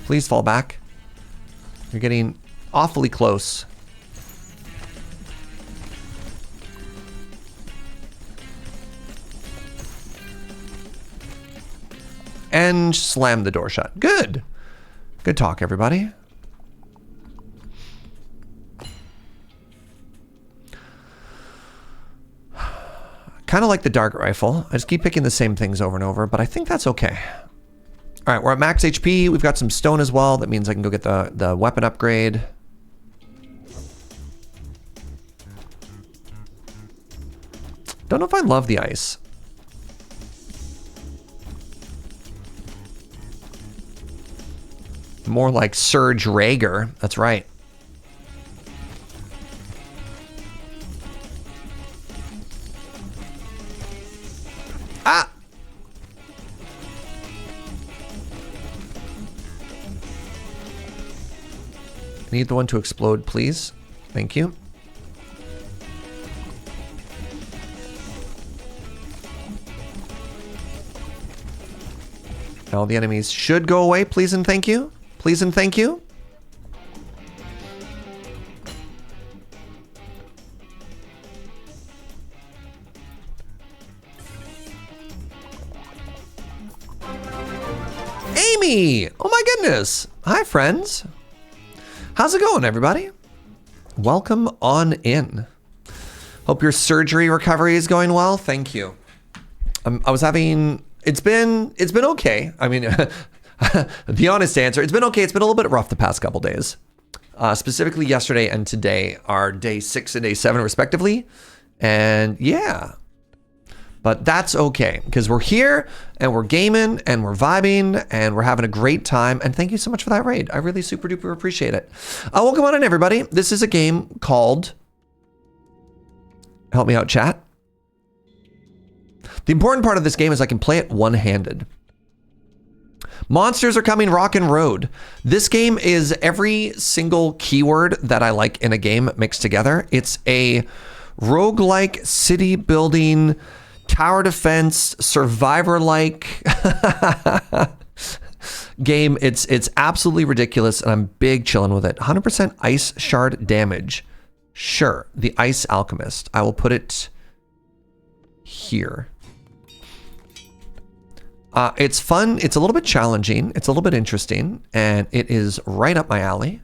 Please fall back. You're getting awfully close. And slam the door shut. Good. Good talk, everybody. kind of like the dart rifle. I just keep picking the same things over and over, but I think that's okay. All right, we're at max HP. We've got some stone as well. That means I can go get the weapon upgrade. Don't know if I love the ice. More like Serge Rager. That's right. Ah! I need the one to explode, please. Thank you. All the enemies should go away, please and thank you. Please and thank you. Amy! Oh my goodness. Hi, friends. How's it going, everybody? Welcome on in. Hope your surgery recovery is going well. Thank you. I was having... It's been okay. I mean, the honest answer, it's been okay. It's been a little bit rough the past couple days. Specifically yesterday and today are day 6 and day 7 respectively. And yeah, but that's okay because we're here and we're gaming and we're vibing and we're having a great time. And thank you so much for that raid. I really super duper appreciate it. Welcome on in, everybody. This is a game called, help me out, chat. The important part of this game is I can play it one-handed. Monsters are coming, rockin' road. This game is every single keyword that I like in a game mixed together. It's a roguelike, city building, tower defense, survivor-like game. It's absolutely ridiculous, and I'm big chilling with it. 100% ice shard damage. Sure, the Ice Alchemist. I will put it here. It's fun. It's a little bit challenging. It's a little bit interesting, and it is right up my alley.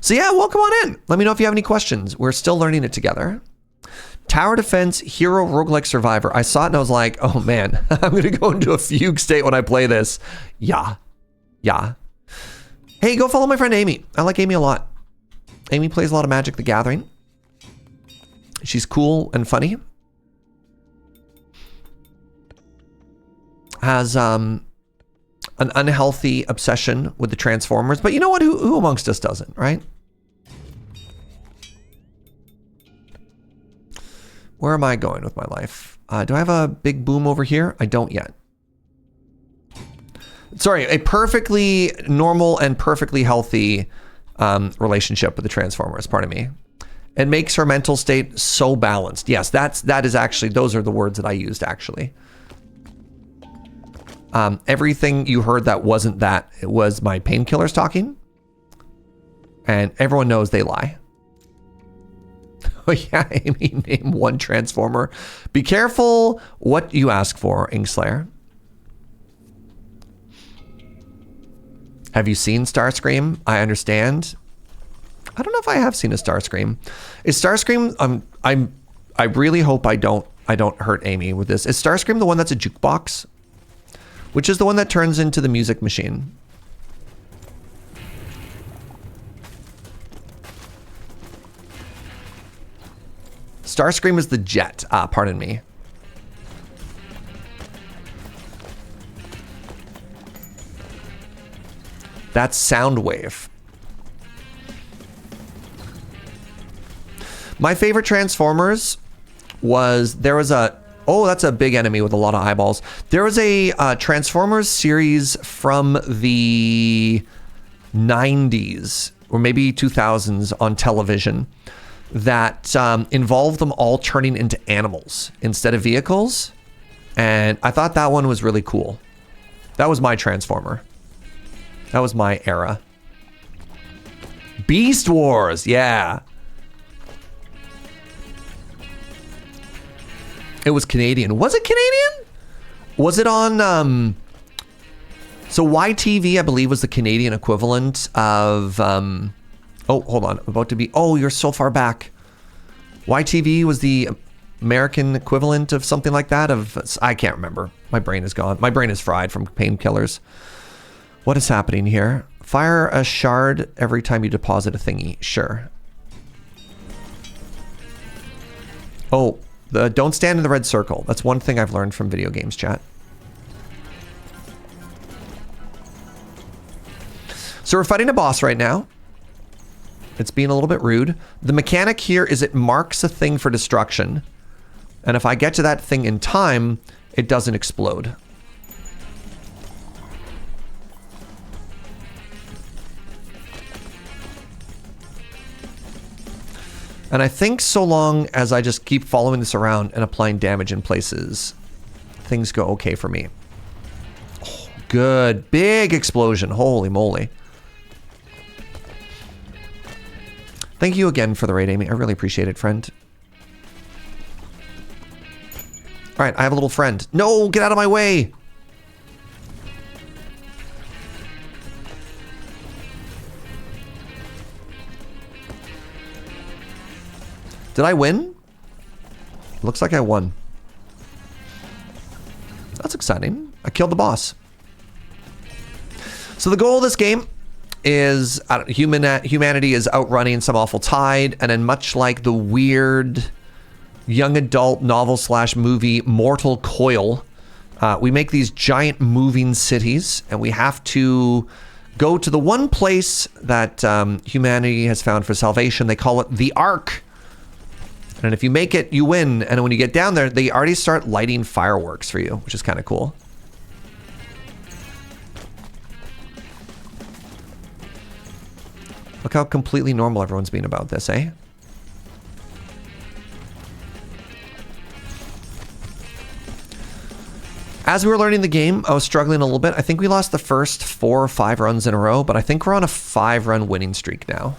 So yeah, welcome on in. Let me know if you have any questions. We're still learning it together. Tower defense, hero, roguelike survivor. I saw it and I was like, oh man, I'm going to go into a fugue state when I play this. Yeah. Hey, go follow my friend Amy. I like Amy a lot. Amy plays a lot of Magic the Gathering. She's cool and funny. Has an unhealthy obsession with the Transformers, but you know what? Who amongst us doesn't, right? Where am I going with my life? Do I have a big boom over here? I don't yet. Sorry, a perfectly normal and perfectly healthy relationship with the Transformers, pardon me. It makes her mental state so balanced. Yes, that is actually, those are the words that I used actually. Everything you heard that wasn't that, it was my painkillers talking. And everyone knows they lie. Oh yeah, Amy, name one Transformer. Be careful what you ask for, Inkslayer. Have you seen Starscream? I understand. I don't know if I have seen a Starscream. Is Starscream, I really hope I don't hurt Amy with this. Is Starscream the one that's a jukebox? Which is the one that turns into the music machine? Starscream is the jet. Pardon me. That's Soundwave. My favorite Transformers was, there was a, oh, that's a big enemy with a lot of eyeballs. There was a Transformers series from the 90s or maybe 2000s on television that involved them all turning into animals instead of vehicles. And I thought that one was really cool. That was my Transformer. That was my era. Beast Wars, yeah. It was Canadian. Was it Canadian? Was it on, so YTV, I believe, was the Canadian equivalent of, oh, hold on, I'm about to be, oh, you're so far back. YTV was the American equivalent of something like that. I can't remember. My brain is gone. My brain is fried from painkillers. What is happening here? Fire a shard every time you deposit a thingy. Sure. Oh, don't stand in the red circle. That's one thing I've learned from video games, chat. So we're fighting a boss right now. It's being a little bit rude. The mechanic here is it marks a thing for destruction. And if I get to that thing in time, it doesn't explode. And I think so long as I just keep following this around and applying damage in places, things go okay for me. Oh, good. Big explosion. Holy moly. Thank you again for the raid, Amy. I really appreciate it, friend. All right, I have a little friend. No, get out of my way. Did I win? Looks like I won. That's exciting. I killed the boss. So the goal of this game is humanity is outrunning some awful tide, and then much like the weird young adult novel / movie Mortal Coil, we make these giant moving cities, and we have to go to the one place that humanity has found for salvation. They call it the Ark. And if you make it, you win. And when you get down there, they already start lighting fireworks for you, which is kind of cool. Look how completely normal everyone's being about this, eh? As we were learning the game, I was struggling a little bit. I think we lost the first 4 or 5 runs in a row, but I think we're on a 5-run winning streak now.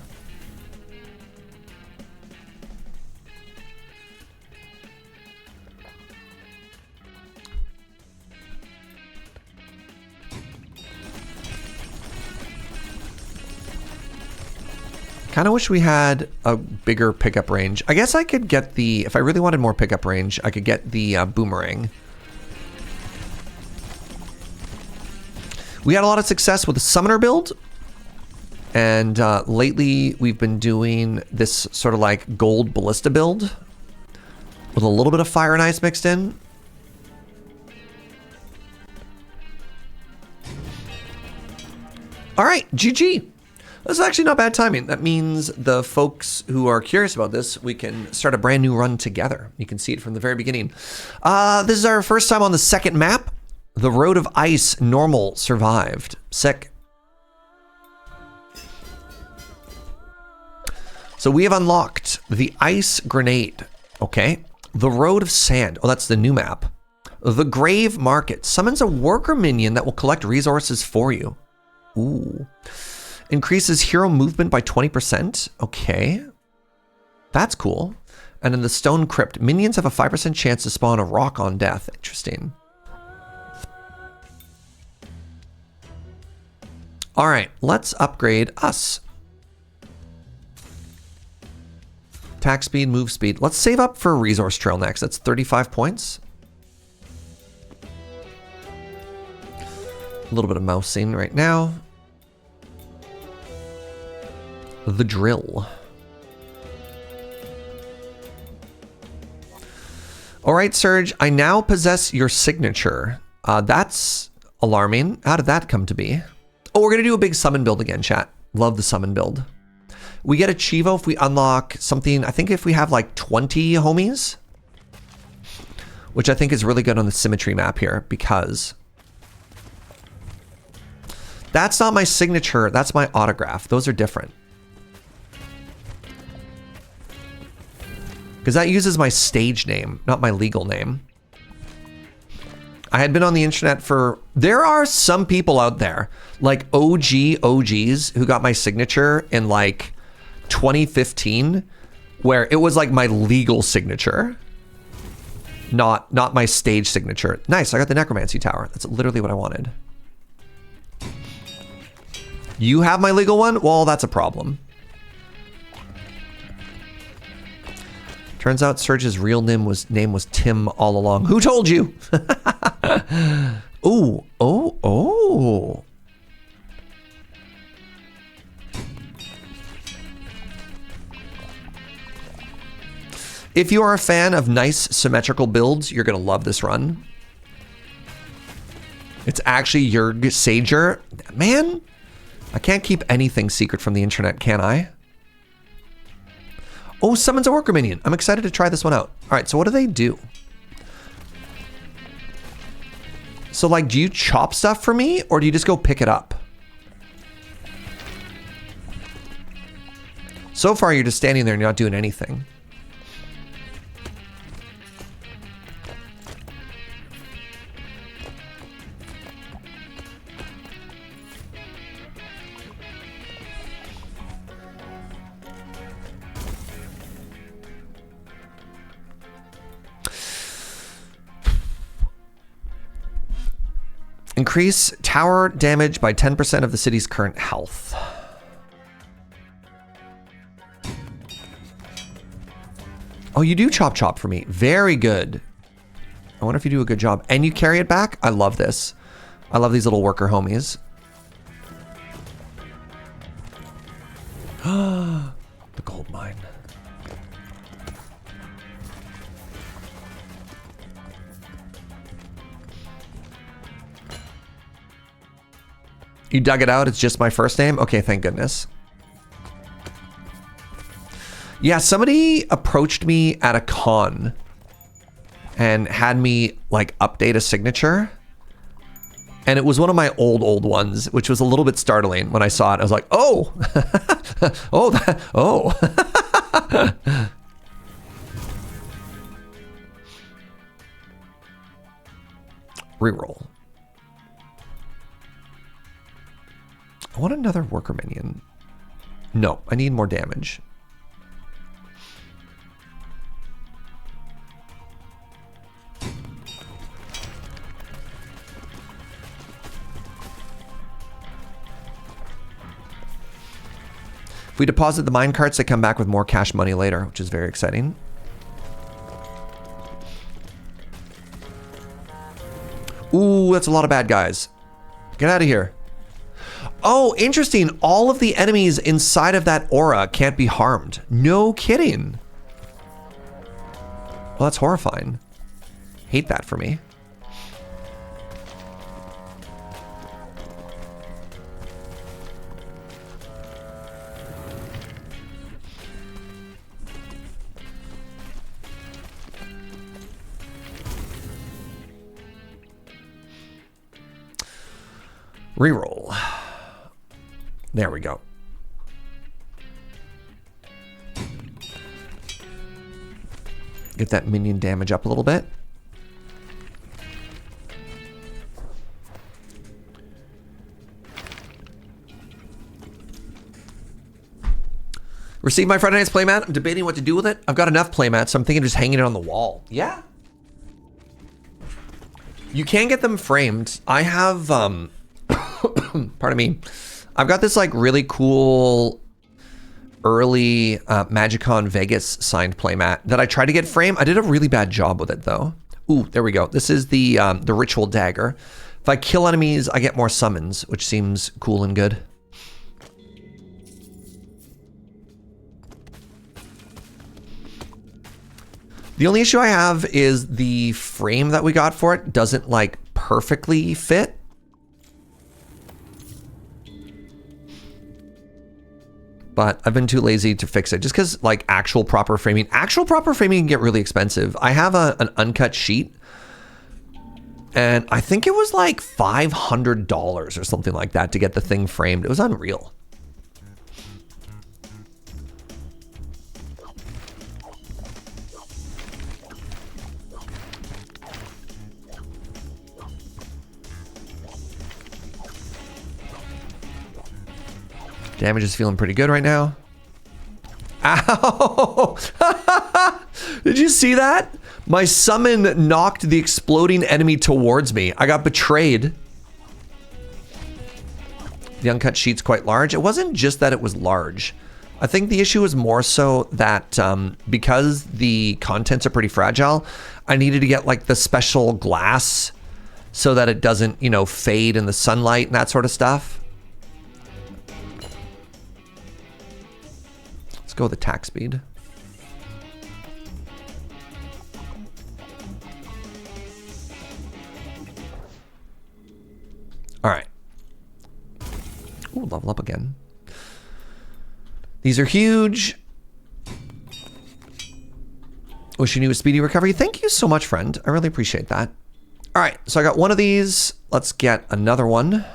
Kind of wish we had a bigger pickup range. I guess I could get the, if I really wanted more pickup range, I could get the boomerang. We had a lot of success with the summoner build. And lately we've been doing this sort of like gold ballista build with a little bit of fire and ice mixed in. All right, GG. This is actually not bad timing. That means the folks who are curious about this, we can start a brand new run together. You can see it from the very beginning. This is our first time on the second map. The Road of Ice normal survived. Sick. So we have unlocked the Ice Grenade. Okay. The Road of Sand. Oh, that's the new map. The Grave Market summons a worker minion that will collect resources for you. Ooh. Increases hero movement by 20%. Okay. That's cool. And in the Stone Crypt, minions have a 5% chance to spawn a rock on death. Interesting. All right, let's upgrade us. Attack speed, move speed. Let's save up for Resource Trail next. That's 35 points. A little bit of mousing right now. The drill. All right, Serge, I now possess your signature. That's alarming. How did that come to be? Oh, we're going to do a big summon build again, chat. Love the summon build. We get a Chivo if we unlock something. I think if we have like 20 homies, which I think is really good on the symmetry map here because that's not my signature. That's my autograph. Those are different. Because that uses my stage name, not my legal name. I had been on the internet for... There are some people out there, like OGs, who got my signature in like 2015, where it was like my legal signature, not my stage signature. Nice, I got the Necromancy Tower. That's literally what I wanted. You have my legal one? Well, that's a problem. Turns out Serge's real name was Tim all along. Who told you? Ooh, oh. If you are a fan of nice symmetrical builds, you're gonna love this run. It's actually Jurg Sager. Man, I can't keep anything secret from the internet, can I? Oh, summons a worker minion. I'm excited to try this one out. All right, so what do they do? So like, do you chop stuff for me or do you just go pick it up? So far, you're just standing there and you're not doing anything. Increase tower damage by 10% of the city's current health. Oh, you do chop for me. Very good. I wonder if you do a good job. And you carry it back? I love this. I love these little worker homies. The gold mine. You dug it out, it's just my first name? Okay, thank goodness. Yeah, somebody approached me at a con and had me like update a signature. And it was one of my old ones, which was a little bit startling when I saw it. I was like, oh, oh. Reroll. I want another worker minion. No, I need more damage. If we deposit the mine carts, they come back with more cash money later, which is very exciting. Ooh, that's a lot of bad guys. Get out of here. Oh, interesting. All of the enemies inside of that aura can't be harmed. No kidding. Well, that's horrifying. Hate that for me. Reroll. There we go. Get that minion damage up a little bit. Receive my Friday night's playmat. I'm debating what to do with it. I've got enough playmats, so I'm thinking of just hanging it on the wall. Yeah. You can get them framed. I have, pardon me. I've got this like really cool early Magicon Vegas signed playmat that I tried to get framed. I did a really bad job with it though. Ooh, there we go. This is the ritual dagger. If I kill enemies, I get more summons, which seems cool and good. The only issue I have is the frame that we got for it doesn't like perfectly fit. But I've been too lazy to fix it just because like actual proper framing can get really expensive. I have an uncut sheet and I think it was like $500 or something like that to get the thing framed. It was unreal. Damage is feeling pretty good right now. Ow! Did you see that? My summon knocked the exploding enemy towards me. I got betrayed. The uncut sheet's quite large. It wasn't just that it was large. I think the issue is more so that because the contents are pretty fragile, I needed to get like the special glass so that it doesn't, you know, fade in the sunlight and that sort of stuff. Let's go with attack speed. All right. Ooh, level up again. These are huge. Wishing you a speedy recovery. Thank you so much, friend. I really appreciate that. All right, so I got one of these. Let's get another one.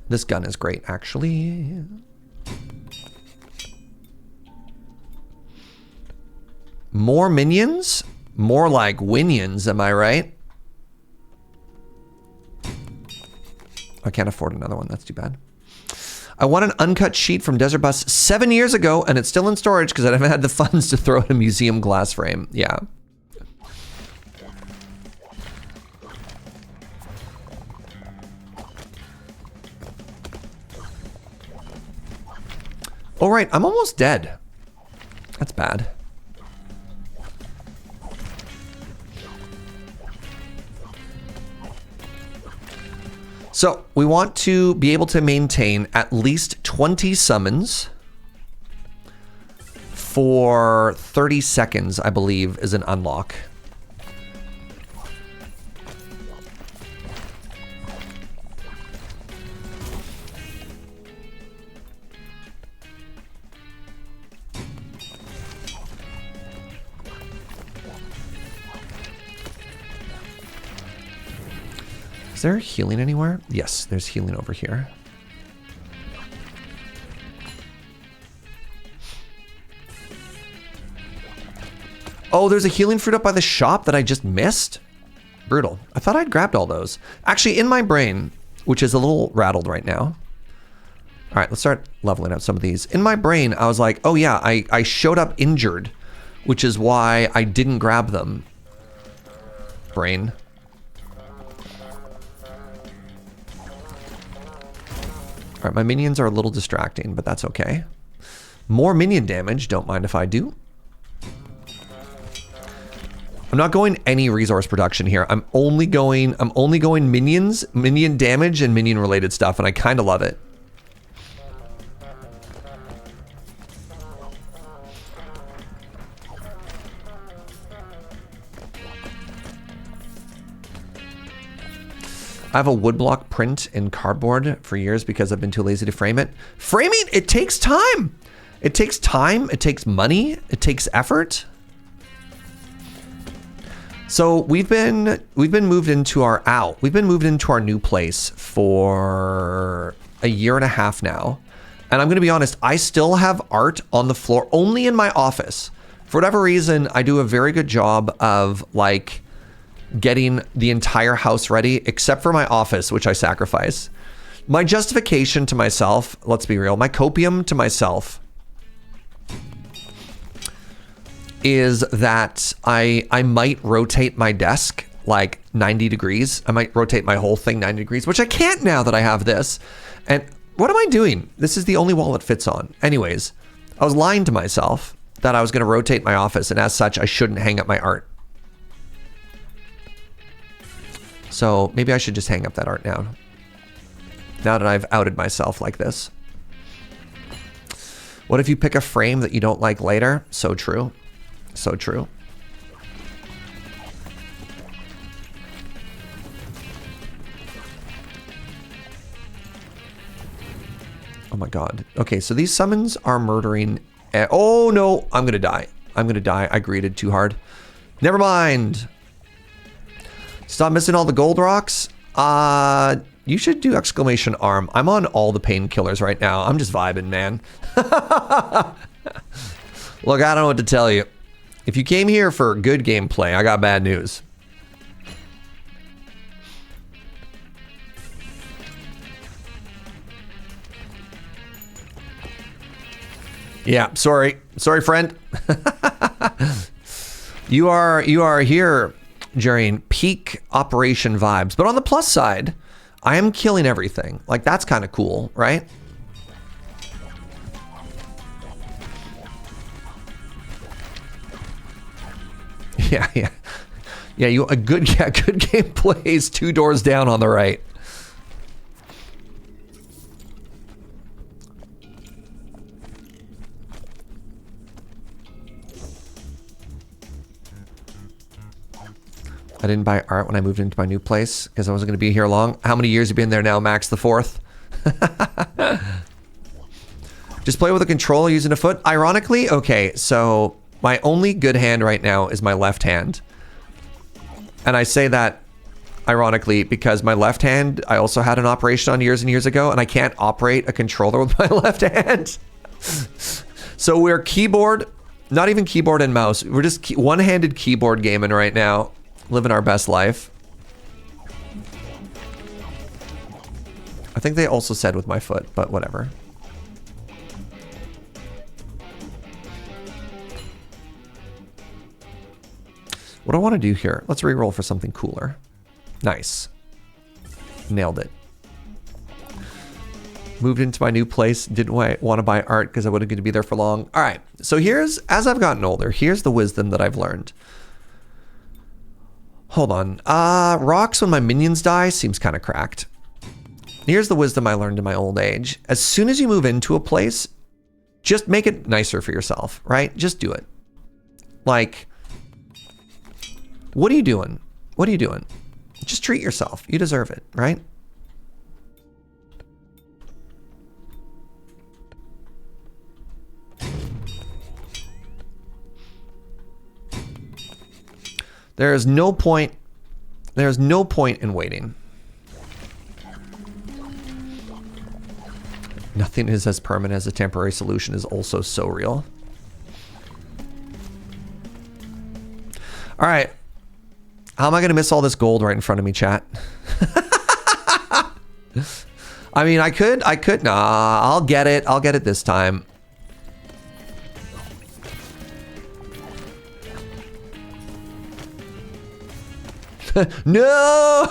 This gun is great, actually. More minions? More like winions, am I right? I can't afford another one. That's too bad. I want an uncut sheet from Desert Bus 7 years ago, and it's still in storage because I haven't had the funds to throw in a museum glass frame. Yeah. Oh, right. I'm almost dead. That's bad. So we want to be able to maintain at least 20 summons for 30 seconds, I believe, is an unlock. Is there healing anywhere? Yes, there's healing over here. Oh, there's a healing fruit up by the shop that I just missed? Brutal. I thought I'd grabbed all those. Actually, in my brain, which is a little rattled right now. All right, let's start leveling out some of these. In my brain, I was like, oh yeah, I showed up injured, which is why I didn't grab them. Brain. All right, my minions are a little distracting, but that's okay. More minion damage, don't mind if I do. I'm not going any resource production here. I'm only going minions, minion damage, and minion related stuff, and I kind of love it. I have a woodblock print in cardboard for years because I've been too lazy to frame it. Framing, it takes time. It takes time, it takes money, it takes effort. So we've been moved into our new place for a year and a half now. And I'm gonna be honest, I still have art on the floor only in my office. For whatever reason, I do a very good job of like getting the entire house ready, except for my office, which I sacrifice. My justification to myself, let's be real, my copium to myself is that I might rotate my desk like 90 degrees. I might rotate my whole thing 90 degrees, which I can't now that I have this. And what am I doing? This is the only wall it fits on. Anyways, I was lying to myself that I was gonna rotate my office, and as such, I shouldn't hang up my art. So maybe I should just hang up that art now. Now that I've outed myself like this. What if you pick a frame that you don't like later? So true. So true. Oh my god. Okay, so these summons are murdering. Oh no, I'm gonna die. I'm gonna die. I greeted too hard. Never mind. Stop missing all the gold rocks. You should do exclamation arm. I'm on all the painkillers right now. I'm just vibing, man. Look, I don't know what to tell you. If you came here for good gameplay, I got bad news. Yeah, sorry. Sorry, friend. You are here during peak operation vibes. But on the plus side, I am killing everything. Like, that's kind of cool, right? Yeah, yeah. Yeah, good game plays 2 doors down on the right. I didn't buy art when I moved into my new place because I wasn't going to be here long. How many years have you been there now, Max the 4th? Just play with a controller using a foot. Ironically, okay, so my only good hand right now is my left hand. And I say that ironically because my left hand, I also had an operation on years and years ago, and I can't operate a controller with my left hand. So we're keyboard, not even keyboard and mouse. We're just one-handed keyboard gaming right now. Living our best life. I think they also said with my foot, but whatever. What do I want to do here? Let's re-roll for something cooler. Nice. Nailed it. Moved into my new place. Didn't want to buy art because I wouldn't get to be there for long. All right. So here's, as I've gotten older, here's the wisdom that I've learned. Hold on. Rocks when my minions die seems kind of cracked. Here's the wisdom I learned in my old age. As soon as you move into a place, just make it nicer for yourself, right? Just do it. Like, what are you doing? What are you doing? Just treat yourself. You deserve it, right? There is no point in waiting. Nothing is as permanent as a temporary solution is also so real. All right. How am I going to miss all this gold right in front of me, chat? I mean, I could. Nah, I'll get it. I'll get it this time. No!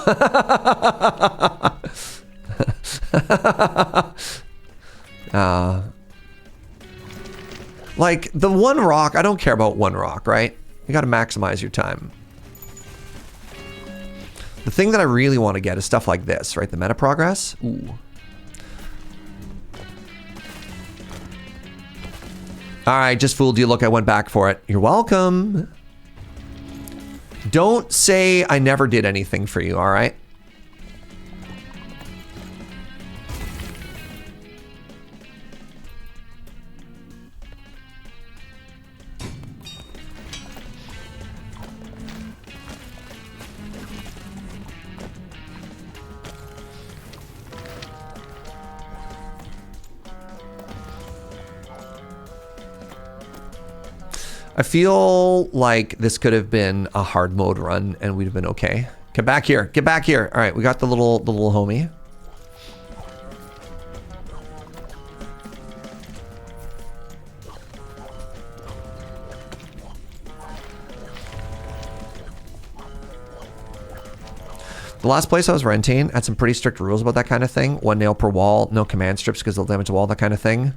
Like, the one rock, I don't care about one rock, right? You gotta maximize your time. The thing that I really want to get is stuff like this, right? The meta progress. Ooh. Alright, just fooled you. Look, I went back for it. You're welcome. Don't say I never did anything for you, alright? I feel like this could have been a hard mode run and we'd have been okay. Get back here. Get back here. All right, we got the little homie. The last place I was renting had some pretty strict rules about that kind of thing. 1 nail per wall, no command strips because they'll damage the wall, that kind of thing.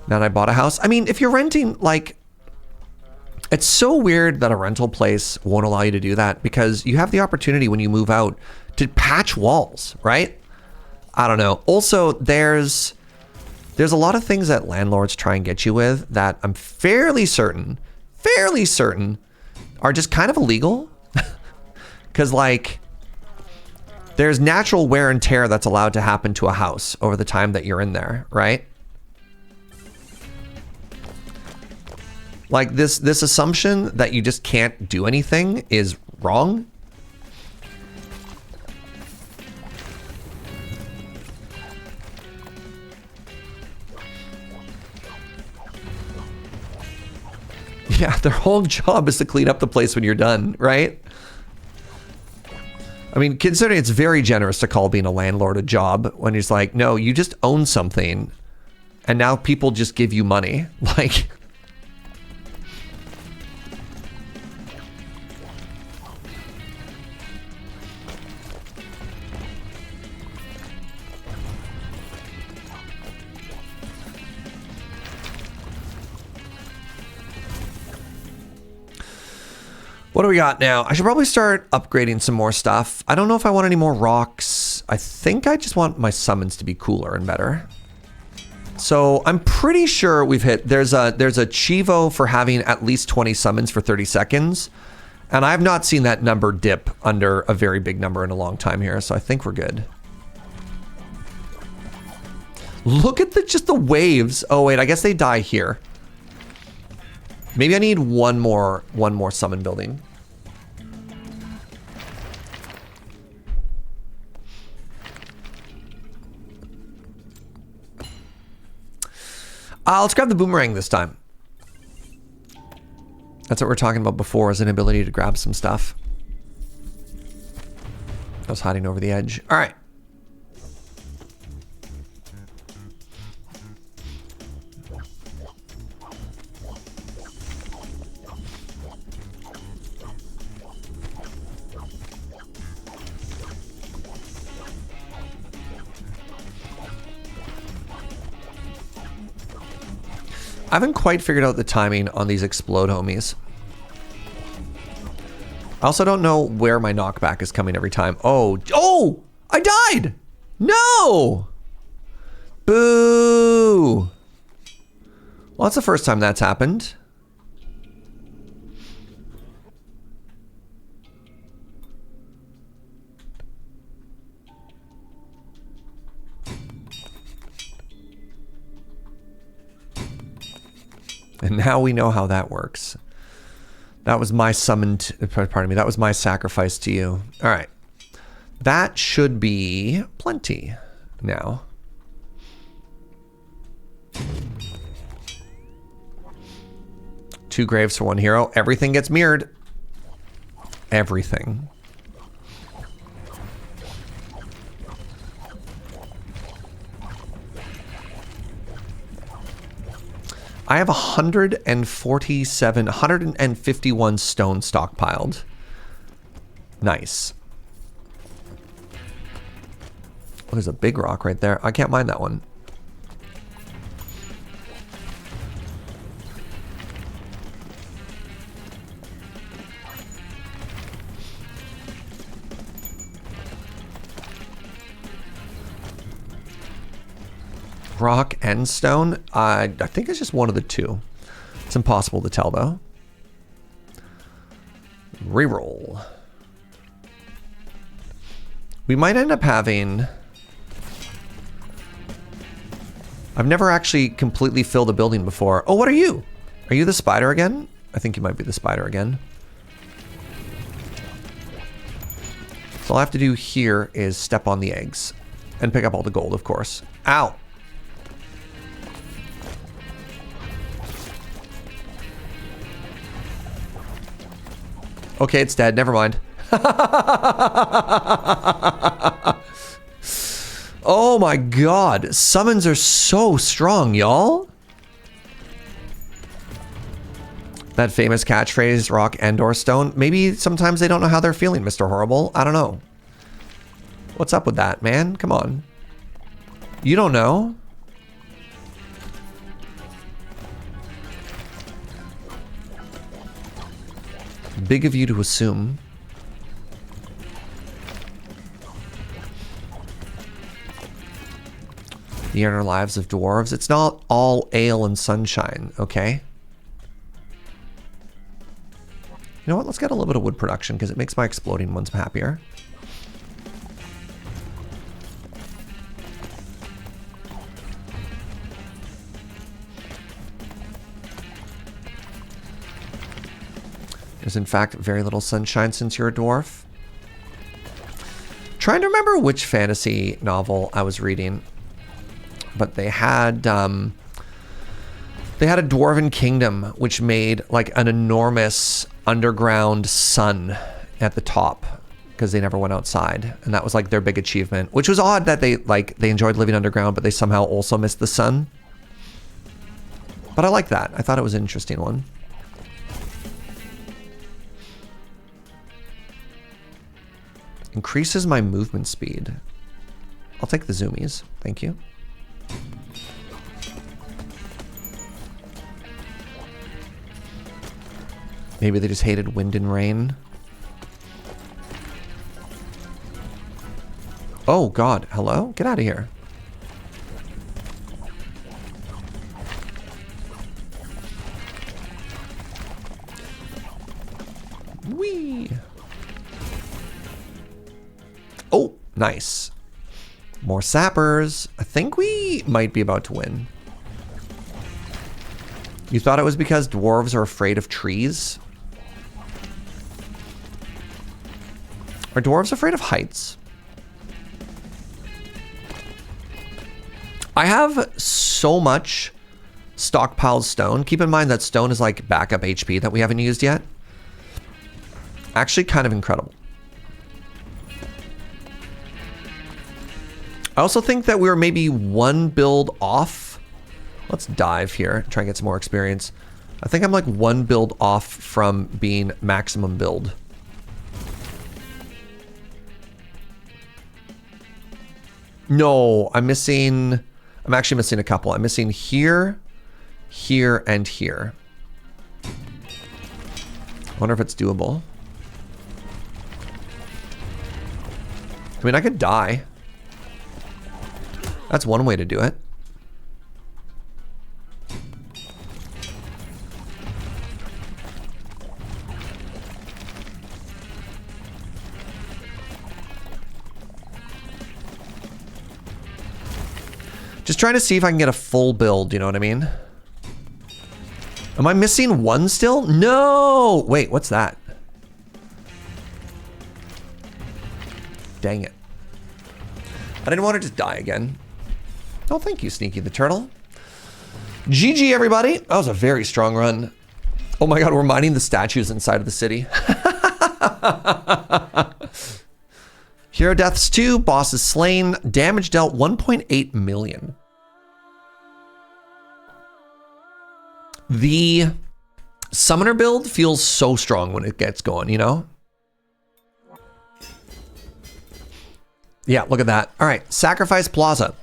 Then I bought a house. I mean, if you're renting, like, it's so weird that a rental place won't allow you to do that because you have the opportunity when you move out to patch walls, right? I don't know. Also, there's a lot of things that landlords try and get you with that I'm fairly certain are just kind of illegal. Because, like, there's natural wear and tear that's allowed to happen to a house over the time that you're in there, right? Like, this assumption that you just can't do anything is wrong. Yeah, their whole job is to clean up the place when you're done, right? I mean, considering it's very generous to call being a landlord a job when he's like, no, you just own something and now people just give you money. Like... What do we got now? I should probably start upgrading some more stuff. I don't know if I want any more rocks. I think I just want my summons to be cooler and better. So I'm pretty sure we've hit, there's a Chivo for having at least 20 summons for 30 seconds. And I've not seen that number dip under a very big number in a long time here. So I think we're good. Look at just the waves. Oh wait, I guess they die here. Maybe I need one more summon building. Let's grab the boomerang this time. That's what we were talking about before, is an ability to grab some stuff. I was hiding over the edge. All right. I haven't quite figured out the timing on these explode homies. I also don't know where my knockback is coming every time. Oh, I died. No. Boo. Well, that's the first time that's happened. And now we know how that works. That was my summoned, pardon me, that was my sacrifice to you. All right. That should be plenty now. Two graves for one hero. Everything gets mirrored. Everything. I have 151 stone stockpiled. Nice. Oh, there's a big rock right there. I can't mine that one. Rock and stone? I think it's just one of the two. It's impossible to tell, though. Reroll. We might end up having... I've never actually completely filled a building before. Oh, what are you? Are you the spider again? I think you might be the spider again. So all I have to do here is step on the eggs. And pick up all the gold, of course. Ow! Okay, it's dead. Never mind. Oh my god. Summons are so strong, y'all. That famous catchphrase, rock and/or stone. Maybe sometimes they don't know how they're feeling, Mr. Horrible. I don't know. What's up with that, man? Come on. You don't know? Big of you to assume. The inner lives of dwarves. It's not all ale and sunshine, okay? You know what? Let's get a little bit of wood production because it makes my exploding ones happier. There's in fact very little sunshine since you're a dwarf. Trying to remember which fantasy novel I was reading, but they had a dwarven kingdom which made like an enormous underground sun at the top because they never went outside, and that was like their big achievement, which was odd that they enjoyed living underground but they somehow also missed the sun. But I like that. I thought it was an interesting one. Increases my movement speed. I'll take the zoomies. Thank you. Maybe they just hated wind and rain. Oh God, hello? Get out of here. Whee! Oh, nice. More sappers. I think we might be about to win. You thought it was because dwarves are afraid of trees? Are dwarves afraid of heights? I have so much stockpiled stone. Keep in mind that stone is like backup HP that we haven't used yet. Actually kind of incredible. I also think that we were maybe one build off. Let's dive here, try and get some more experience. I think I'm like one build off from being maximum build. No, I'm actually missing a couple. I'm missing here, here, and here. I wonder if it's doable. I mean, I could die. That's one way to do it. Just trying to see if I can get a full build, you know what I mean? Am I missing one still? No! Wait, what's that? Dang it. I didn't want to just die again. Oh, thank you, Sneaky the Turtle. GG, everybody. That was a very strong run. Oh my God, we're mining the statues inside of the city. Hero deaths 2, bosses slain, damage dealt 1.8 million. The summoner build feels so strong when it gets going, you know? Yeah, look at that. All right, Sacrifice Plaza.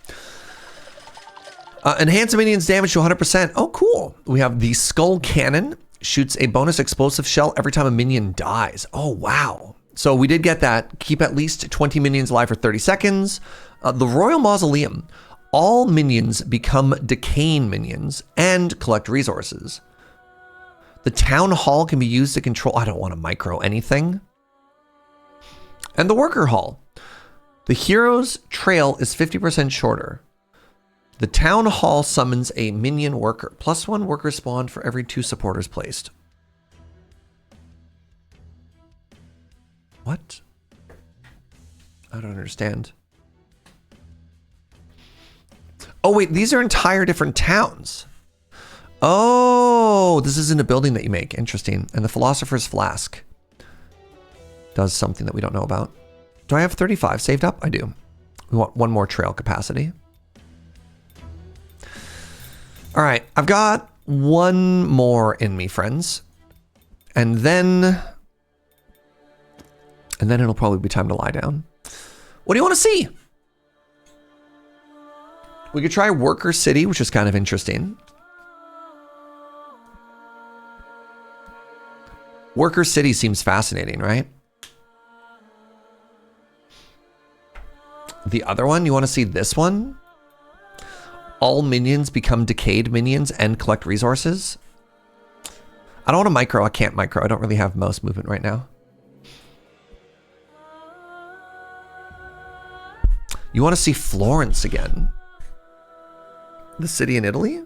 Enhance a minion's damage to 100%. Oh, cool. We have the Skull Cannon. Shoots a bonus explosive shell every time a minion dies. Oh, wow. So we did get that. Keep at least 20 minions alive for 30 seconds. The Royal Mausoleum. All minions become decaying minions and collect resources. The Town Hall can be used to control... I don't want to micro anything. And the Worker Hall. The hero's trail is 50% shorter. The Town Hall summons a minion worker. +1 worker spawned for every 2 supporters placed. What? I don't understand. Oh, wait, these are entire different towns. Oh, this isn't a building that you make. Interesting. And the Philosopher's Flask does something that we don't know about. Do I have 35 saved up? I do. We want one more trail capacity. All right, I've got one more in me, friends. And then it'll probably be time to lie down. What do you want to see? We could try Worker City, which is kind of interesting. Worker City seems fascinating, right? The other one, you want to see this one? All minions become decayed minions and collect resources. I don't want to micro. I can't micro. I don't really have mouse movement right now. You want to see Florence again? The city in Italy?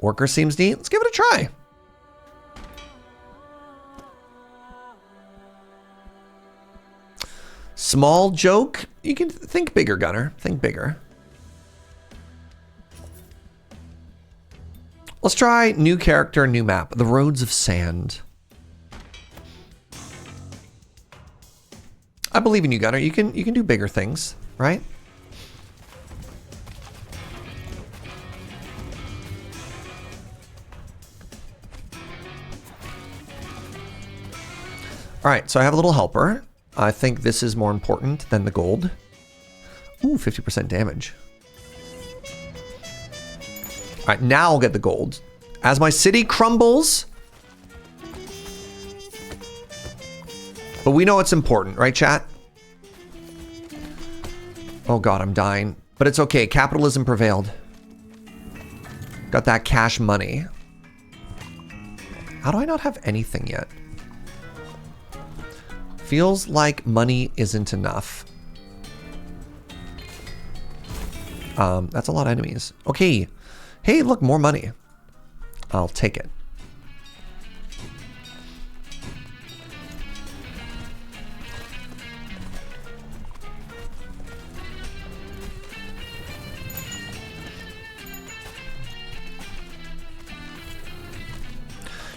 Worker seems neat. Let's give it a try. Small joke. You can think bigger, Gunner. Think bigger. Let's try new character, new map. The Roads of Sand. I believe in you, Gunner. You can do bigger things, right? All right, so I have a little helper. I think this is more important than the gold. Ooh, 50% damage. All right, now I'll get the gold. As my city crumbles. But we know it's important, right, chat? Oh God, I'm dying. But it's okay, capitalism prevailed. Got that cash money. How do I not have anything yet? Feels like money isn't enough. That's a lot of enemies. Okay. Hey, look, more money. I'll take it.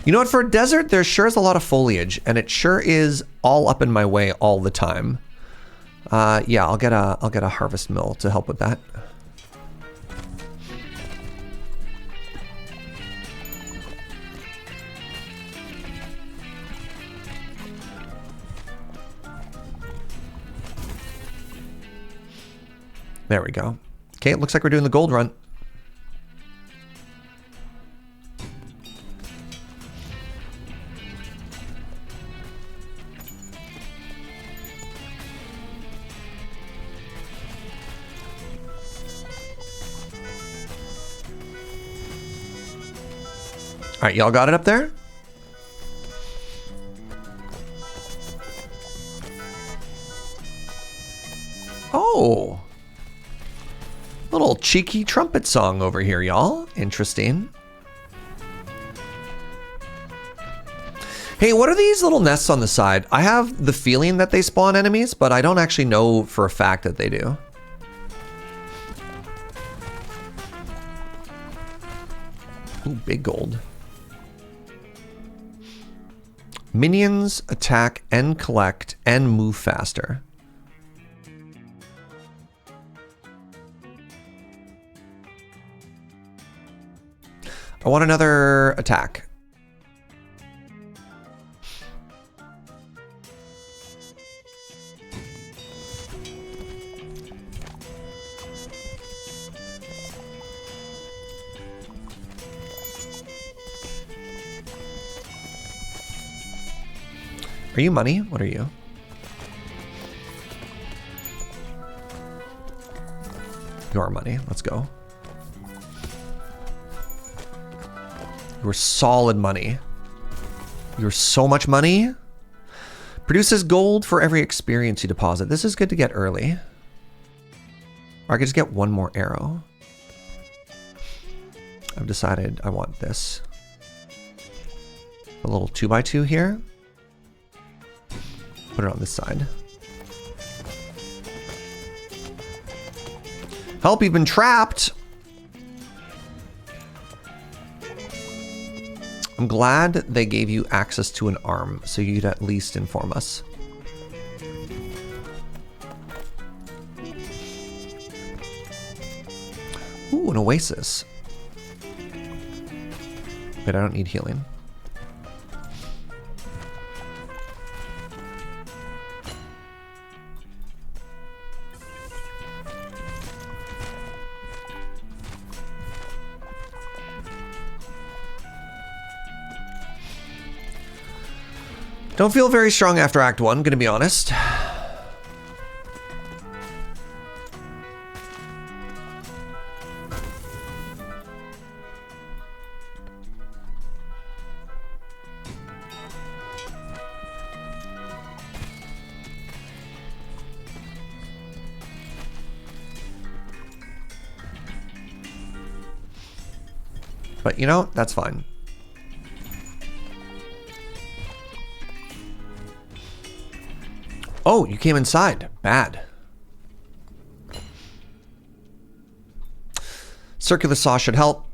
You know what? For a desert, there sure is a lot of foliage, and it sure is all up in my way all the time. Yeah, I'll get a harvest mill to help with that. There we go. Okay, it looks like we're doing the gold run. All right, y'all got it up there? Oh. Little cheeky trumpet song over here, y'all. Interesting. Hey, what are these little nests on the side? I have the feeling that they spawn enemies, but I don't actually know for a fact that they do. Ooh, big gold. Minions attack and collect and move faster. I want another attack. Are you money? What are you? You are money. Let's go. You're solid money. You're so much money. Produces gold for every experience you deposit. This is good to get early. Or I could just get one more arrow. I've decided I want this. A little 2x2 here. Put it on this side. Help, you've been trapped. I'm glad they gave you access to an arm, so you'd at least inform us. Ooh, an oasis. But I don't need healing. Don't feel very strong after Act 1, gonna be honest. But you know, that's fine. Oh, you came inside. Bad. Circular saw should help.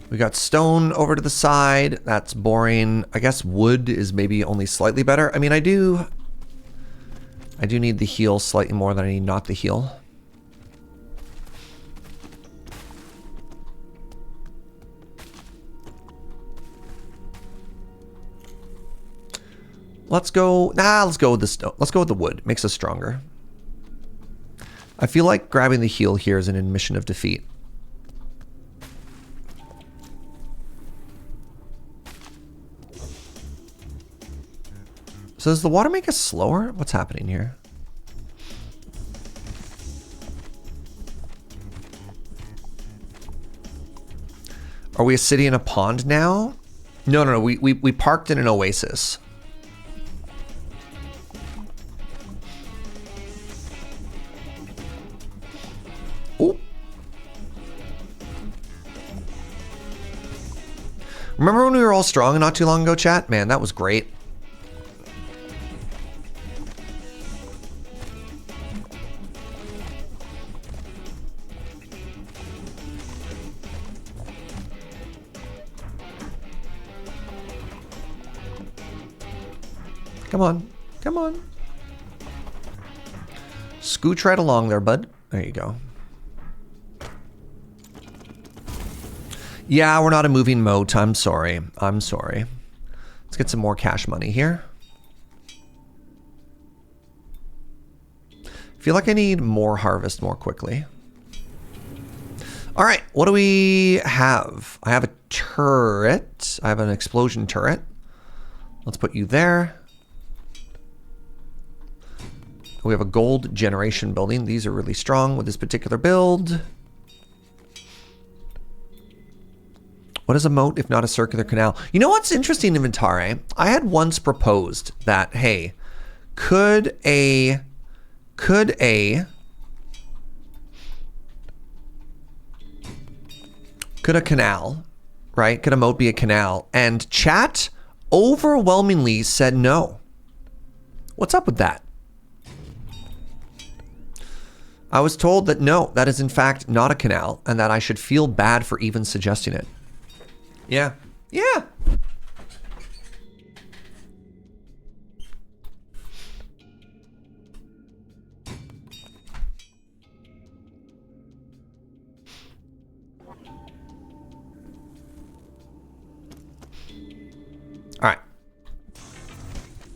We got stone over to the side. That's boring. I guess wood is maybe only slightly better. I mean, I do need the heal slightly more than I need not the heal. Let's go. Let's go with the stone. Let's go with the wood. Makes us stronger. I feel like grabbing the heal here is an admission of defeat. So does the water make us slower? What's happening here? Are we a city in a pond now? No. We parked in an oasis. Oh. Remember when we were all strong not too long ago, chat? Man, that was great. Come on. Come on. Scooch right along there, bud. There you go. Yeah, we're not a moving moat. I'm sorry. I'm sorry. Let's get some more cash money here. Feel like I need more harvest more quickly. All right, what do we have? I have a turret. I have an explosion turret. Let's put you there. We have a gold generation building. These are really strong with this particular build. What is a moat if not a circular canal? You know what's interesting, Inventare? I had once proposed that, hey, could a canal, right? Could a moat be a canal? And chat overwhelmingly said no. What's up with that? I was told that no, that is in fact not a canal, and that I should feel bad for even suggesting it. Yeah. Yeah. All right.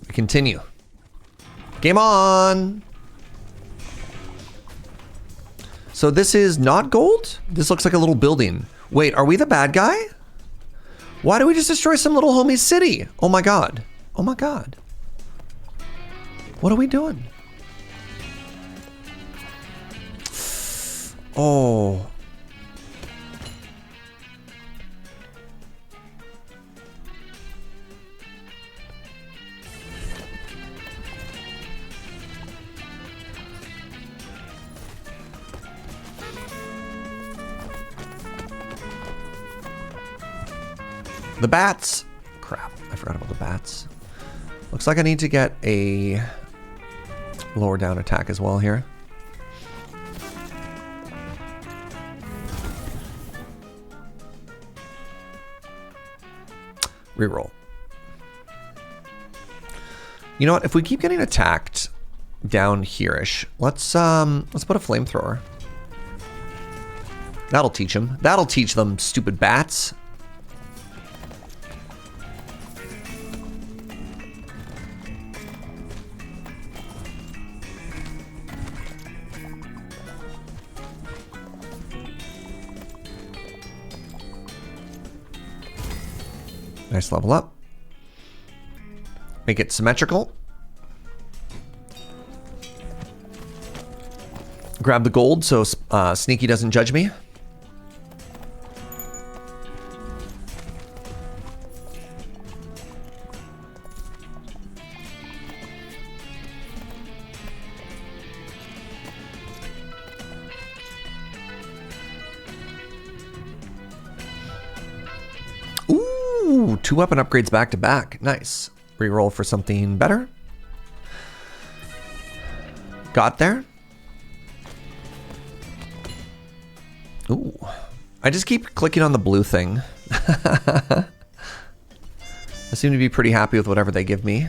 We continue. Game on. So this is not gold? This looks like a little building. Wait, are we the bad guy? Why do we just destroy some little homie's city? Oh my god. Oh my god. What are we doing? Oh. The bats. Crap, I forgot about the bats. Looks like I need to get a lower down attack as well here. Reroll. You know what? If we keep getting attacked down here-ish, let's put a flamethrower. That'll teach them. That'll teach them, stupid bats. Nice level up. Make it symmetrical. Grab the gold so Sneaky doesn't judge me. Ooh, 2 weapon upgrades back to back. Nice. Reroll for something better. Got there. Ooh. I just keep clicking on the blue thing. I seem to be pretty happy with whatever they give me.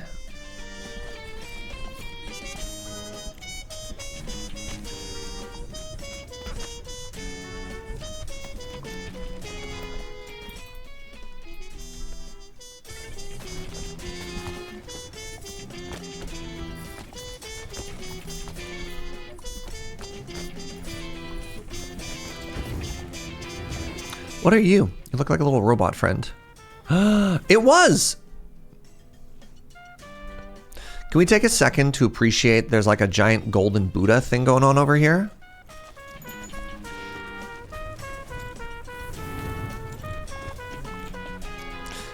What are you? You look like a little robot friend. It was! Can we take a second to appreciate there's like a giant golden Buddha thing going on over here?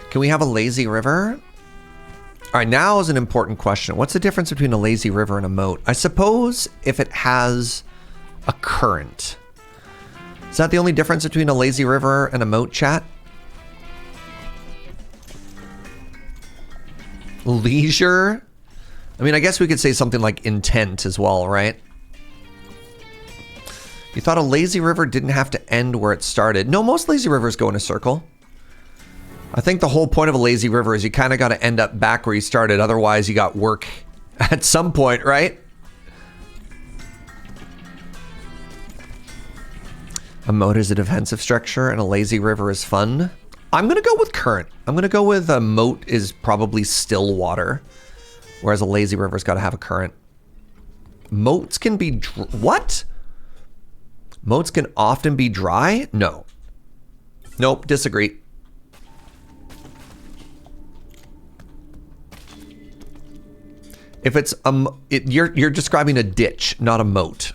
Can we have a lazy river? All right, now is an important question. What's the difference between a lazy river and a moat? I suppose if it has a current. Is that the only difference between a lazy river and a moat, chat? Leisure? I mean, I guess we could say something like intent as well, right? You thought a lazy river didn't have to end where it started. No, most lazy rivers go in a circle. I think the whole point of a lazy river is you kind of got to end up back where you started. Otherwise, you got work at some point, right? A moat is a defensive structure and a lazy river is fun. I'm going to go with current. I'm going to go with a moat is probably still water, whereas a lazy river's got to have a current. Moats can be... What? Moats can often be dry? No. Nope, disagree. If it's you're describing a ditch, not a moat.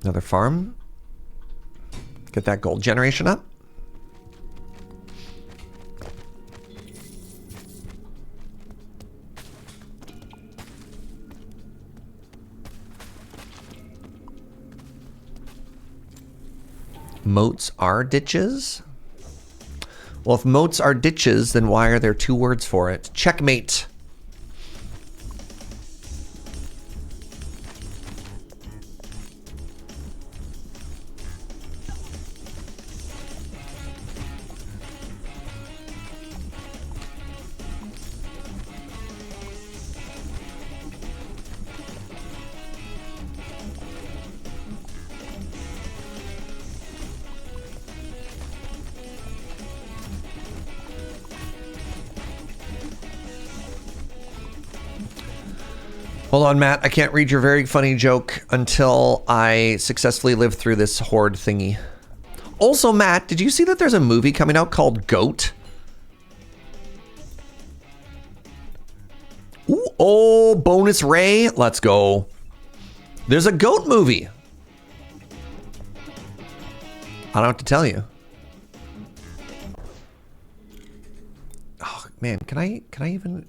Another farm. Get that gold generation up. Moats are ditches? Well, if moats are ditches, then why are there two words for it? Checkmate. Hold on, Matt. I can't read your very funny joke until I successfully live through this horde thingy. Also, Matt, did you see that there's a movie coming out called Goat? Ooh, oh, bonus Ray. Let's go. There's a Goat movie. I don't have to tell you. Oh, man. Can I even...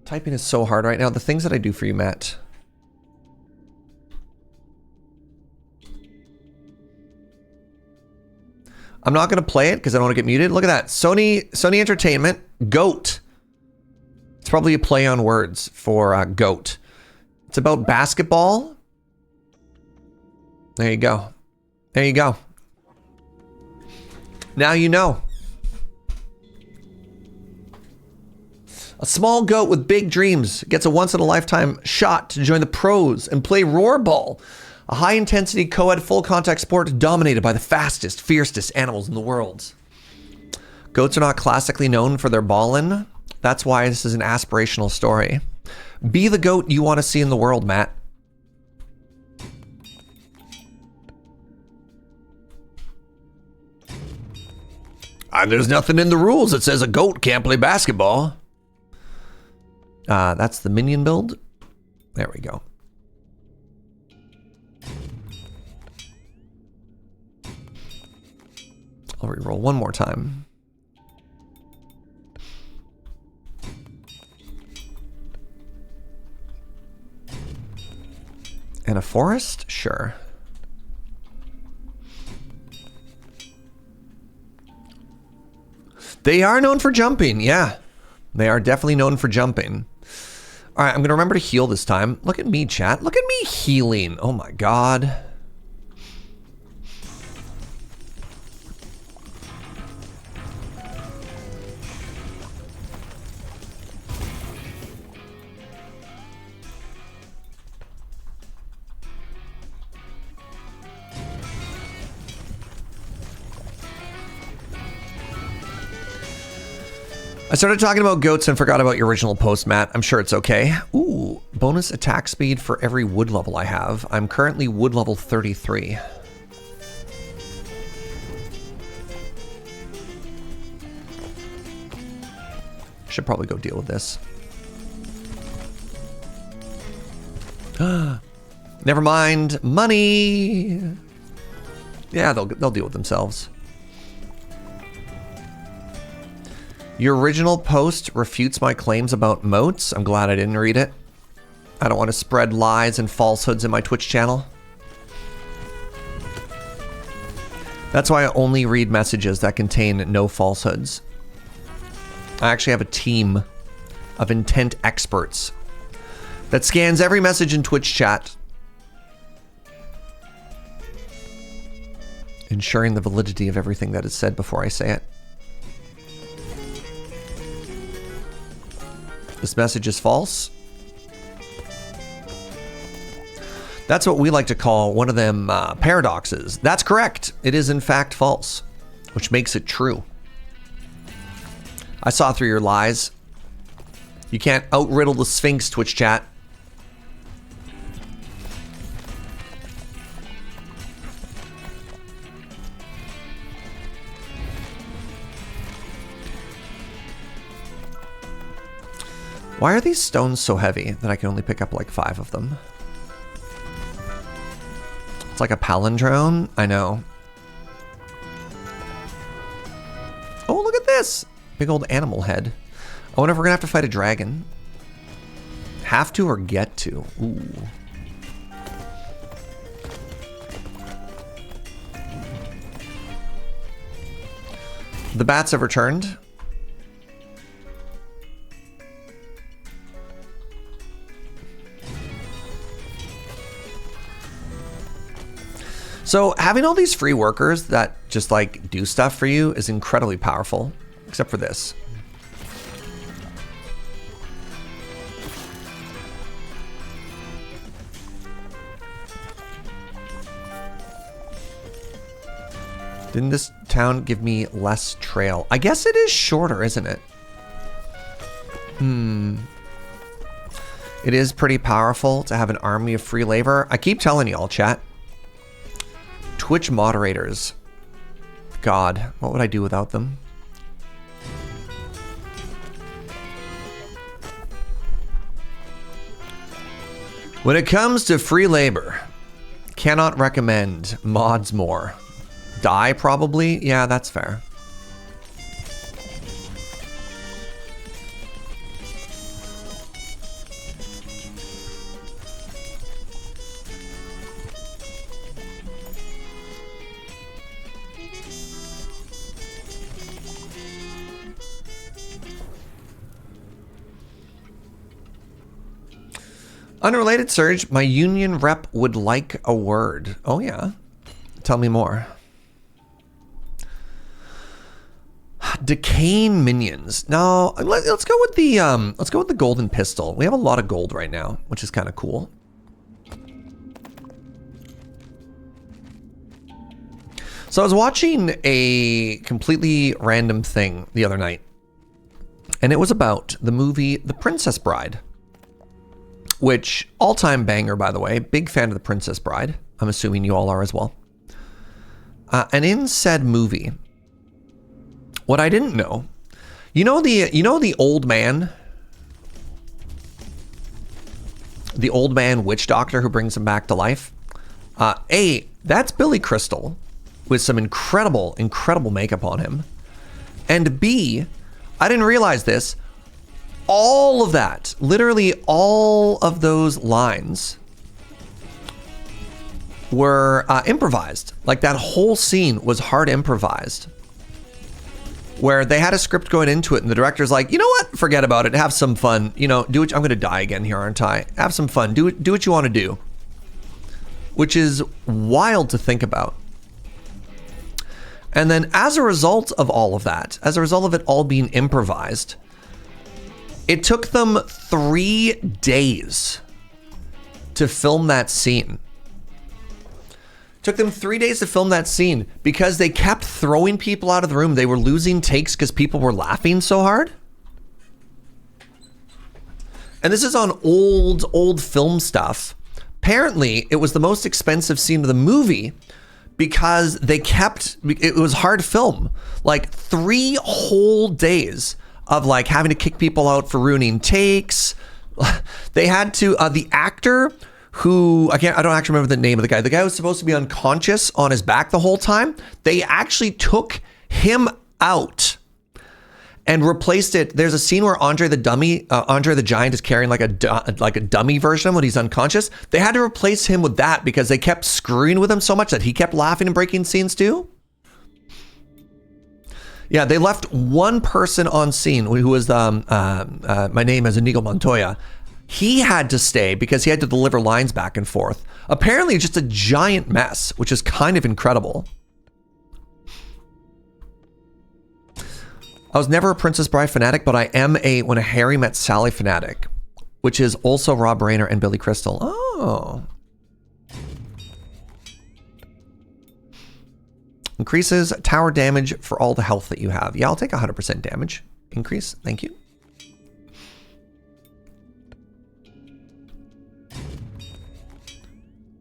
Typing is so hard right now. The things that I do for you, Matt. I'm not going to play it because I don't want to get muted. Look at that. Sony Entertainment, Goat. It's probably a play on words for goat. It's about basketball. There you go. There you go. Now you know. A small goat with big dreams gets a once-in-a-lifetime shot to join the pros and play roarball, a high-intensity co-ed full-contact sport dominated by the fastest, fiercest animals in the world. Goats are not classically known for their ballin'. That's why this is an aspirational story. Be the goat you want to see in the world, Matt. There's nothing in the rules that says a goat can't play basketball. That's the minion build. There we go. I'll reroll one more time. And a forest? Sure. They are known for jumping, yeah. They are definitely known for jumping. All right, I'm going to remember to heal this time. Look at me, chat. Look at me healing. Oh my god. I started talking about goats and forgot about your original post, Matt. I'm sure it's okay. Ooh, bonus attack speed for every wood level I have. I'm currently wood level 33. Should probably go deal with this. Never mind. Money. Yeah, they'll deal with themselves. Your original post refutes my claims about moats. I'm glad I didn't read it. I don't want to spread lies and falsehoods in my Twitch channel. That's why I only read messages that contain no falsehoods. I actually have a team of intent experts that scans every message in Twitch chat, ensuring the validity of everything that is said before I say it. This message is false. That's what we like to call one of them paradoxes. That's correct. It is in fact false, which makes it true. I saw through your lies. You can't outriddle the Sphinx, Twitch chat. Why are these stones so heavy that I can only pick up like 5 of them? It's like a palindrome. I know. Oh, look at this. Big old animal head. I wonder if we're gonna have to fight a dragon. Have to or get to? Ooh. The bats have returned. So having all these free workers that just like do stuff for you is incredibly powerful, except for this. Didn't this town give me less trail? I guess it is shorter, isn't it? It is pretty powerful to have an army of free labor. I keep telling you all, chat. Twitch moderators. God, what would I do without them? When it comes to free labor, cannot recommend mods more. Die probably? Yeah, that's fair. Unrelated, Serge, my union rep would like a word. Oh yeah, tell me more. Decaying minions. No, let's go with the golden pistol. We have a lot of gold right now, which is kind of cool. So I was watching a completely random thing the other night, and it was about the movie The Princess Bride. Which, all-time banger, by the way. Big fan of The Princess Bride. I'm assuming you all are as well. And in said movie, what I didn't know, you know the old man? The old man witch doctor who brings him back to life? That's Billy Crystal with some incredible, incredible makeup on him. And B, I didn't realize this, all of that, literally all of those lines were improvised. Like that whole scene was hard improvised. Where they had a script going into it and the director's like, you know what? Forget about it. Have some fun. You know, do what I'm going to die again here, aren't I? Have some fun. Do what you want to do. Which is wild to think about. And then as a result of all of that, as a result of it all being improvised, it took them 3 days to film that scene. Took them 3 days to film that scene because they kept throwing people out of the room. They were losing takes because people were laughing so hard. And this is on old film stuff. Apparently, it was the most expensive scene of the movie because it was hard film. Like 3 whole days of like having to kick people out for ruining takes. They had to, the actor who, I don't actually remember the name of the guy. The guy was supposed to be unconscious on his back the whole time. They actually took him out and replaced it. There's a scene where Andre the Giant is carrying like a dummy version of him when he's unconscious. They had to replace him with that because they kept screwing with him so much that he kept laughing and breaking scenes too. Yeah, they left one person on scene who was my name is Inigo Montoya. He had to stay because he had to deliver lines back and forth. Apparently just a giant mess, which is kind of incredible. I was never a Princess Bride fanatic, but I am a When Harry Met Sally fanatic, which is also Rob Reiner and Billy Crystal. Oh. Increases tower damage for all the health that you have. Yeah, I'll take 100% damage increase. Thank you.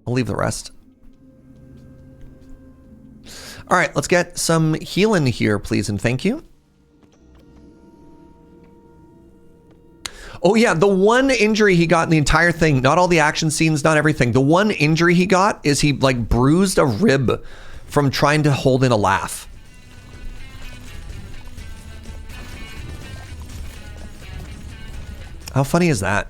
I'll leave the rest. All right, let's get some healing here, please, and thank you. Oh yeah, the one injury he got in the entire thing, not all the action scenes, not everything. The one injury he got is he like bruised a rib from trying to hold in a laugh. How funny is that?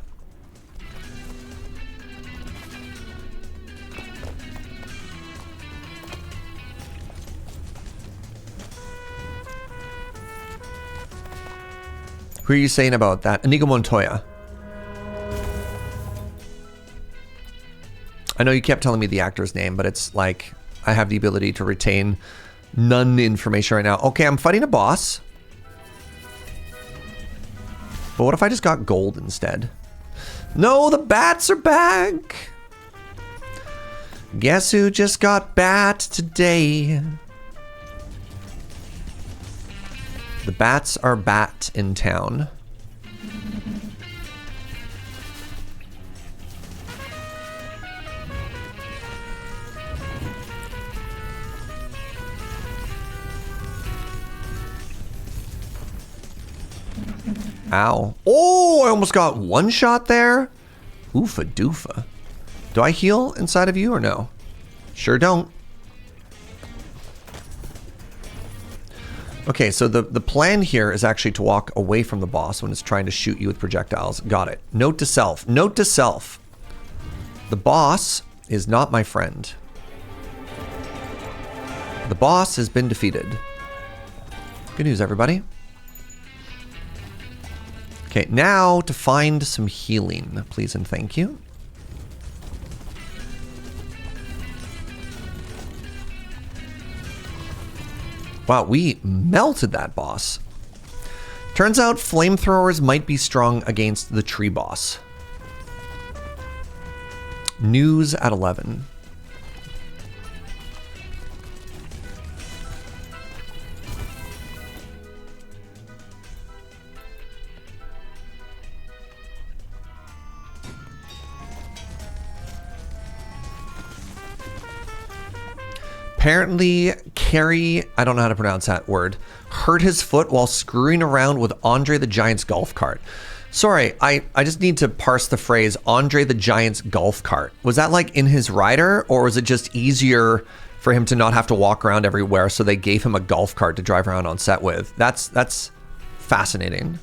Who are you saying about that? Inigo Montoya. I know you kept telling me the actor's name, but it's like I have the ability to retain none information right now. Okay, I'm fighting a boss. But what if I just got gold instead? No, the bats are back. Guess who just got bat today? The bats are bat in town. Ow. Oh, I almost got one shot there. Oofa doofa. Do I heal inside of you or no? Sure don't. Okay, so the plan here is actually to walk away from the boss when it's trying to shoot you with projectiles. Got it. Note to self. Note to self. The boss is not my friend. The boss has been defeated. Good news, everybody. Okay, now to find some healing, please and thank you. Wow, we melted that boss. Turns out flamethrowers might be strong against the tree boss. News at 11. Apparently, Carrie, I don't know how to pronounce that word, hurt his foot while screwing around with Andre the Giant's golf cart. Sorry, I just need to parse the phrase Andre the Giant's golf cart. Was that like in his rider, or was it just easier for him to not have to walk around everywhere, so they gave him a golf cart to drive around on set with? That's fascinating.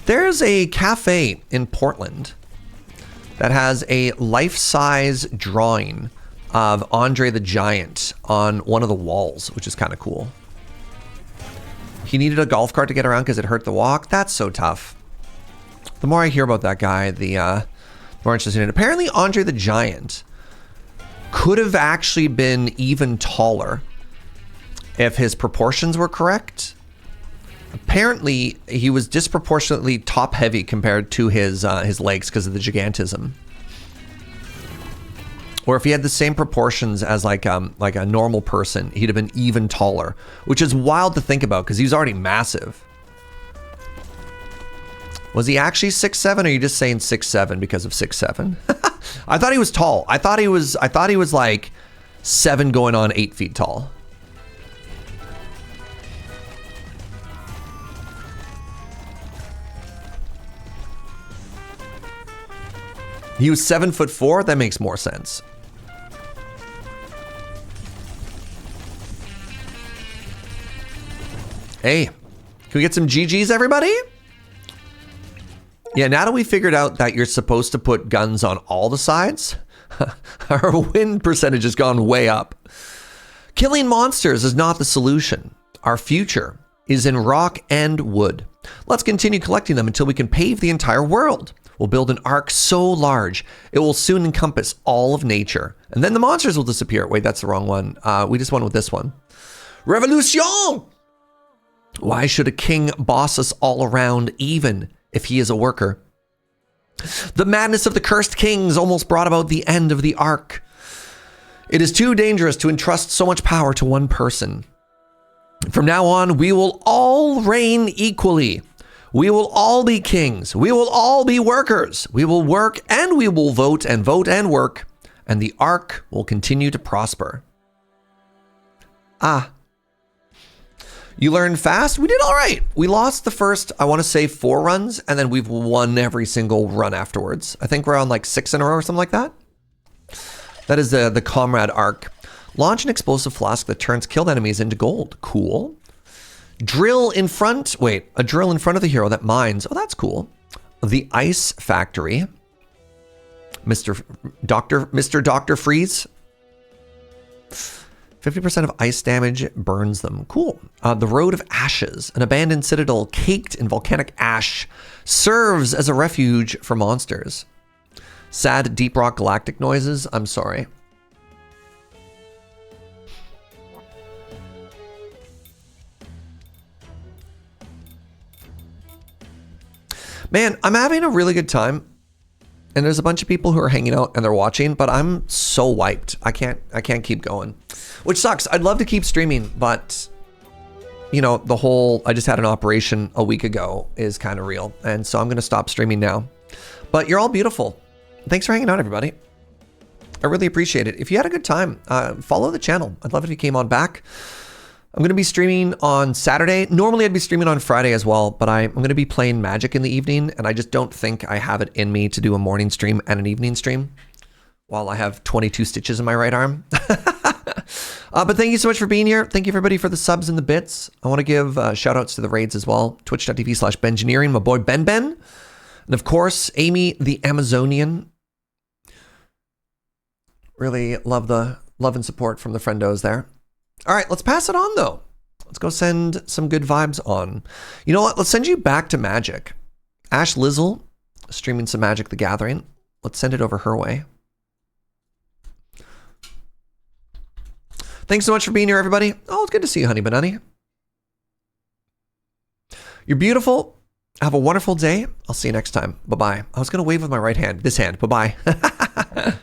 There's a cafe in Portland that has a life-size drawing of Andre the Giant on one of the walls, which is kind of cool. He needed a golf cart to get around because it hurt the walk. That's so tough. The more I hear about that guy, the more interested in it. Apparently, Andre the Giant could have actually been even taller if his proportions were correct. Apparently, he was disproportionately top-heavy compared to his legs because of the gigantism. Or if he had the same proportions as like a normal person, he'd have been even taller, which is wild to think about because he was already massive. Was he actually 6'7", or are you just saying 6'7" because of 6'7"? I thought he was tall. I thought he was like 7 going on 8 feet tall. He was 7'4". That makes more sense. Hey, can we get some GGs, everybody? Yeah, now that we figured out that you're supposed to put guns on all the sides, our win percentage has gone way up. Killing monsters is not the solution. Our future is in rock and wood. Let's continue collecting them until we can pave the entire world. We'll build an ark so large, it will soon encompass all of nature. And then the monsters will disappear. Wait, that's the wrong one. We just went with this one. Revolution! Why should a king boss us all around even if he is a worker? The madness of the cursed kings almost brought about the end of the ark. It is too dangerous to entrust so much power to one person. From now on, we will all reign equally. We will all be kings. We will all be workers. We will work and we will vote and work. And the ark will continue to prosper. Ah. You learned fast? We did all right. We lost the first, I want to say 4 runs, and then we've won every single run afterwards. I think we're on like 6 in a row or something like that. That is the Comrade arc. Launch an explosive flask that turns killed enemies into gold. Cool. A drill in front of the hero that mines. Oh, that's cool. The Ice Factory. Mr. Dr. Freeze. 50% of ice damage burns them. Cool. The Road of Ashes, an abandoned citadel caked in volcanic ash, serves as a refuge for monsters. Sad deep rock galactic noises. I'm sorry. Man, I'm having a really good time. And there's a bunch of people who are hanging out and they're watching, but I'm so wiped. I can't keep going. Which sucks. I'd love to keep streaming, but you know, the whole I just had an operation a week ago is kind of real. And so I'm going to stop streaming now. But you're all beautiful. Thanks for hanging out, everybody. I really appreciate it. If you had a good time, follow the channel. I'd love it if you came on back. I'm going to be streaming on Saturday. Normally I'd be streaming on Friday as well, but I'm going to be playing Magic in the evening, and I just don't think I have it in me to do a morning stream and an evening stream while I have 22 stitches in my right arm. But thank you so much for being here. Thank you everybody for the subs and the bits. I want to give shout outs to the raids as well. Twitch.tv/Bengineering, my boy Ben. And of course, Amy the Amazonian. Really love the love and support from the friendos there. All right, let's pass it on, though. Let's go send some good vibes on. You know what? Let's send you back to Magic. Ash Lizzle, streaming some Magic the Gathering. Let's send it over her way. Thanks so much for being here, everybody. Oh, it's good to see you, Honey Banani. You're beautiful. Have a wonderful day. I'll see you next time. Bye-bye. I was going to wave with my right hand. This hand. Bye-bye.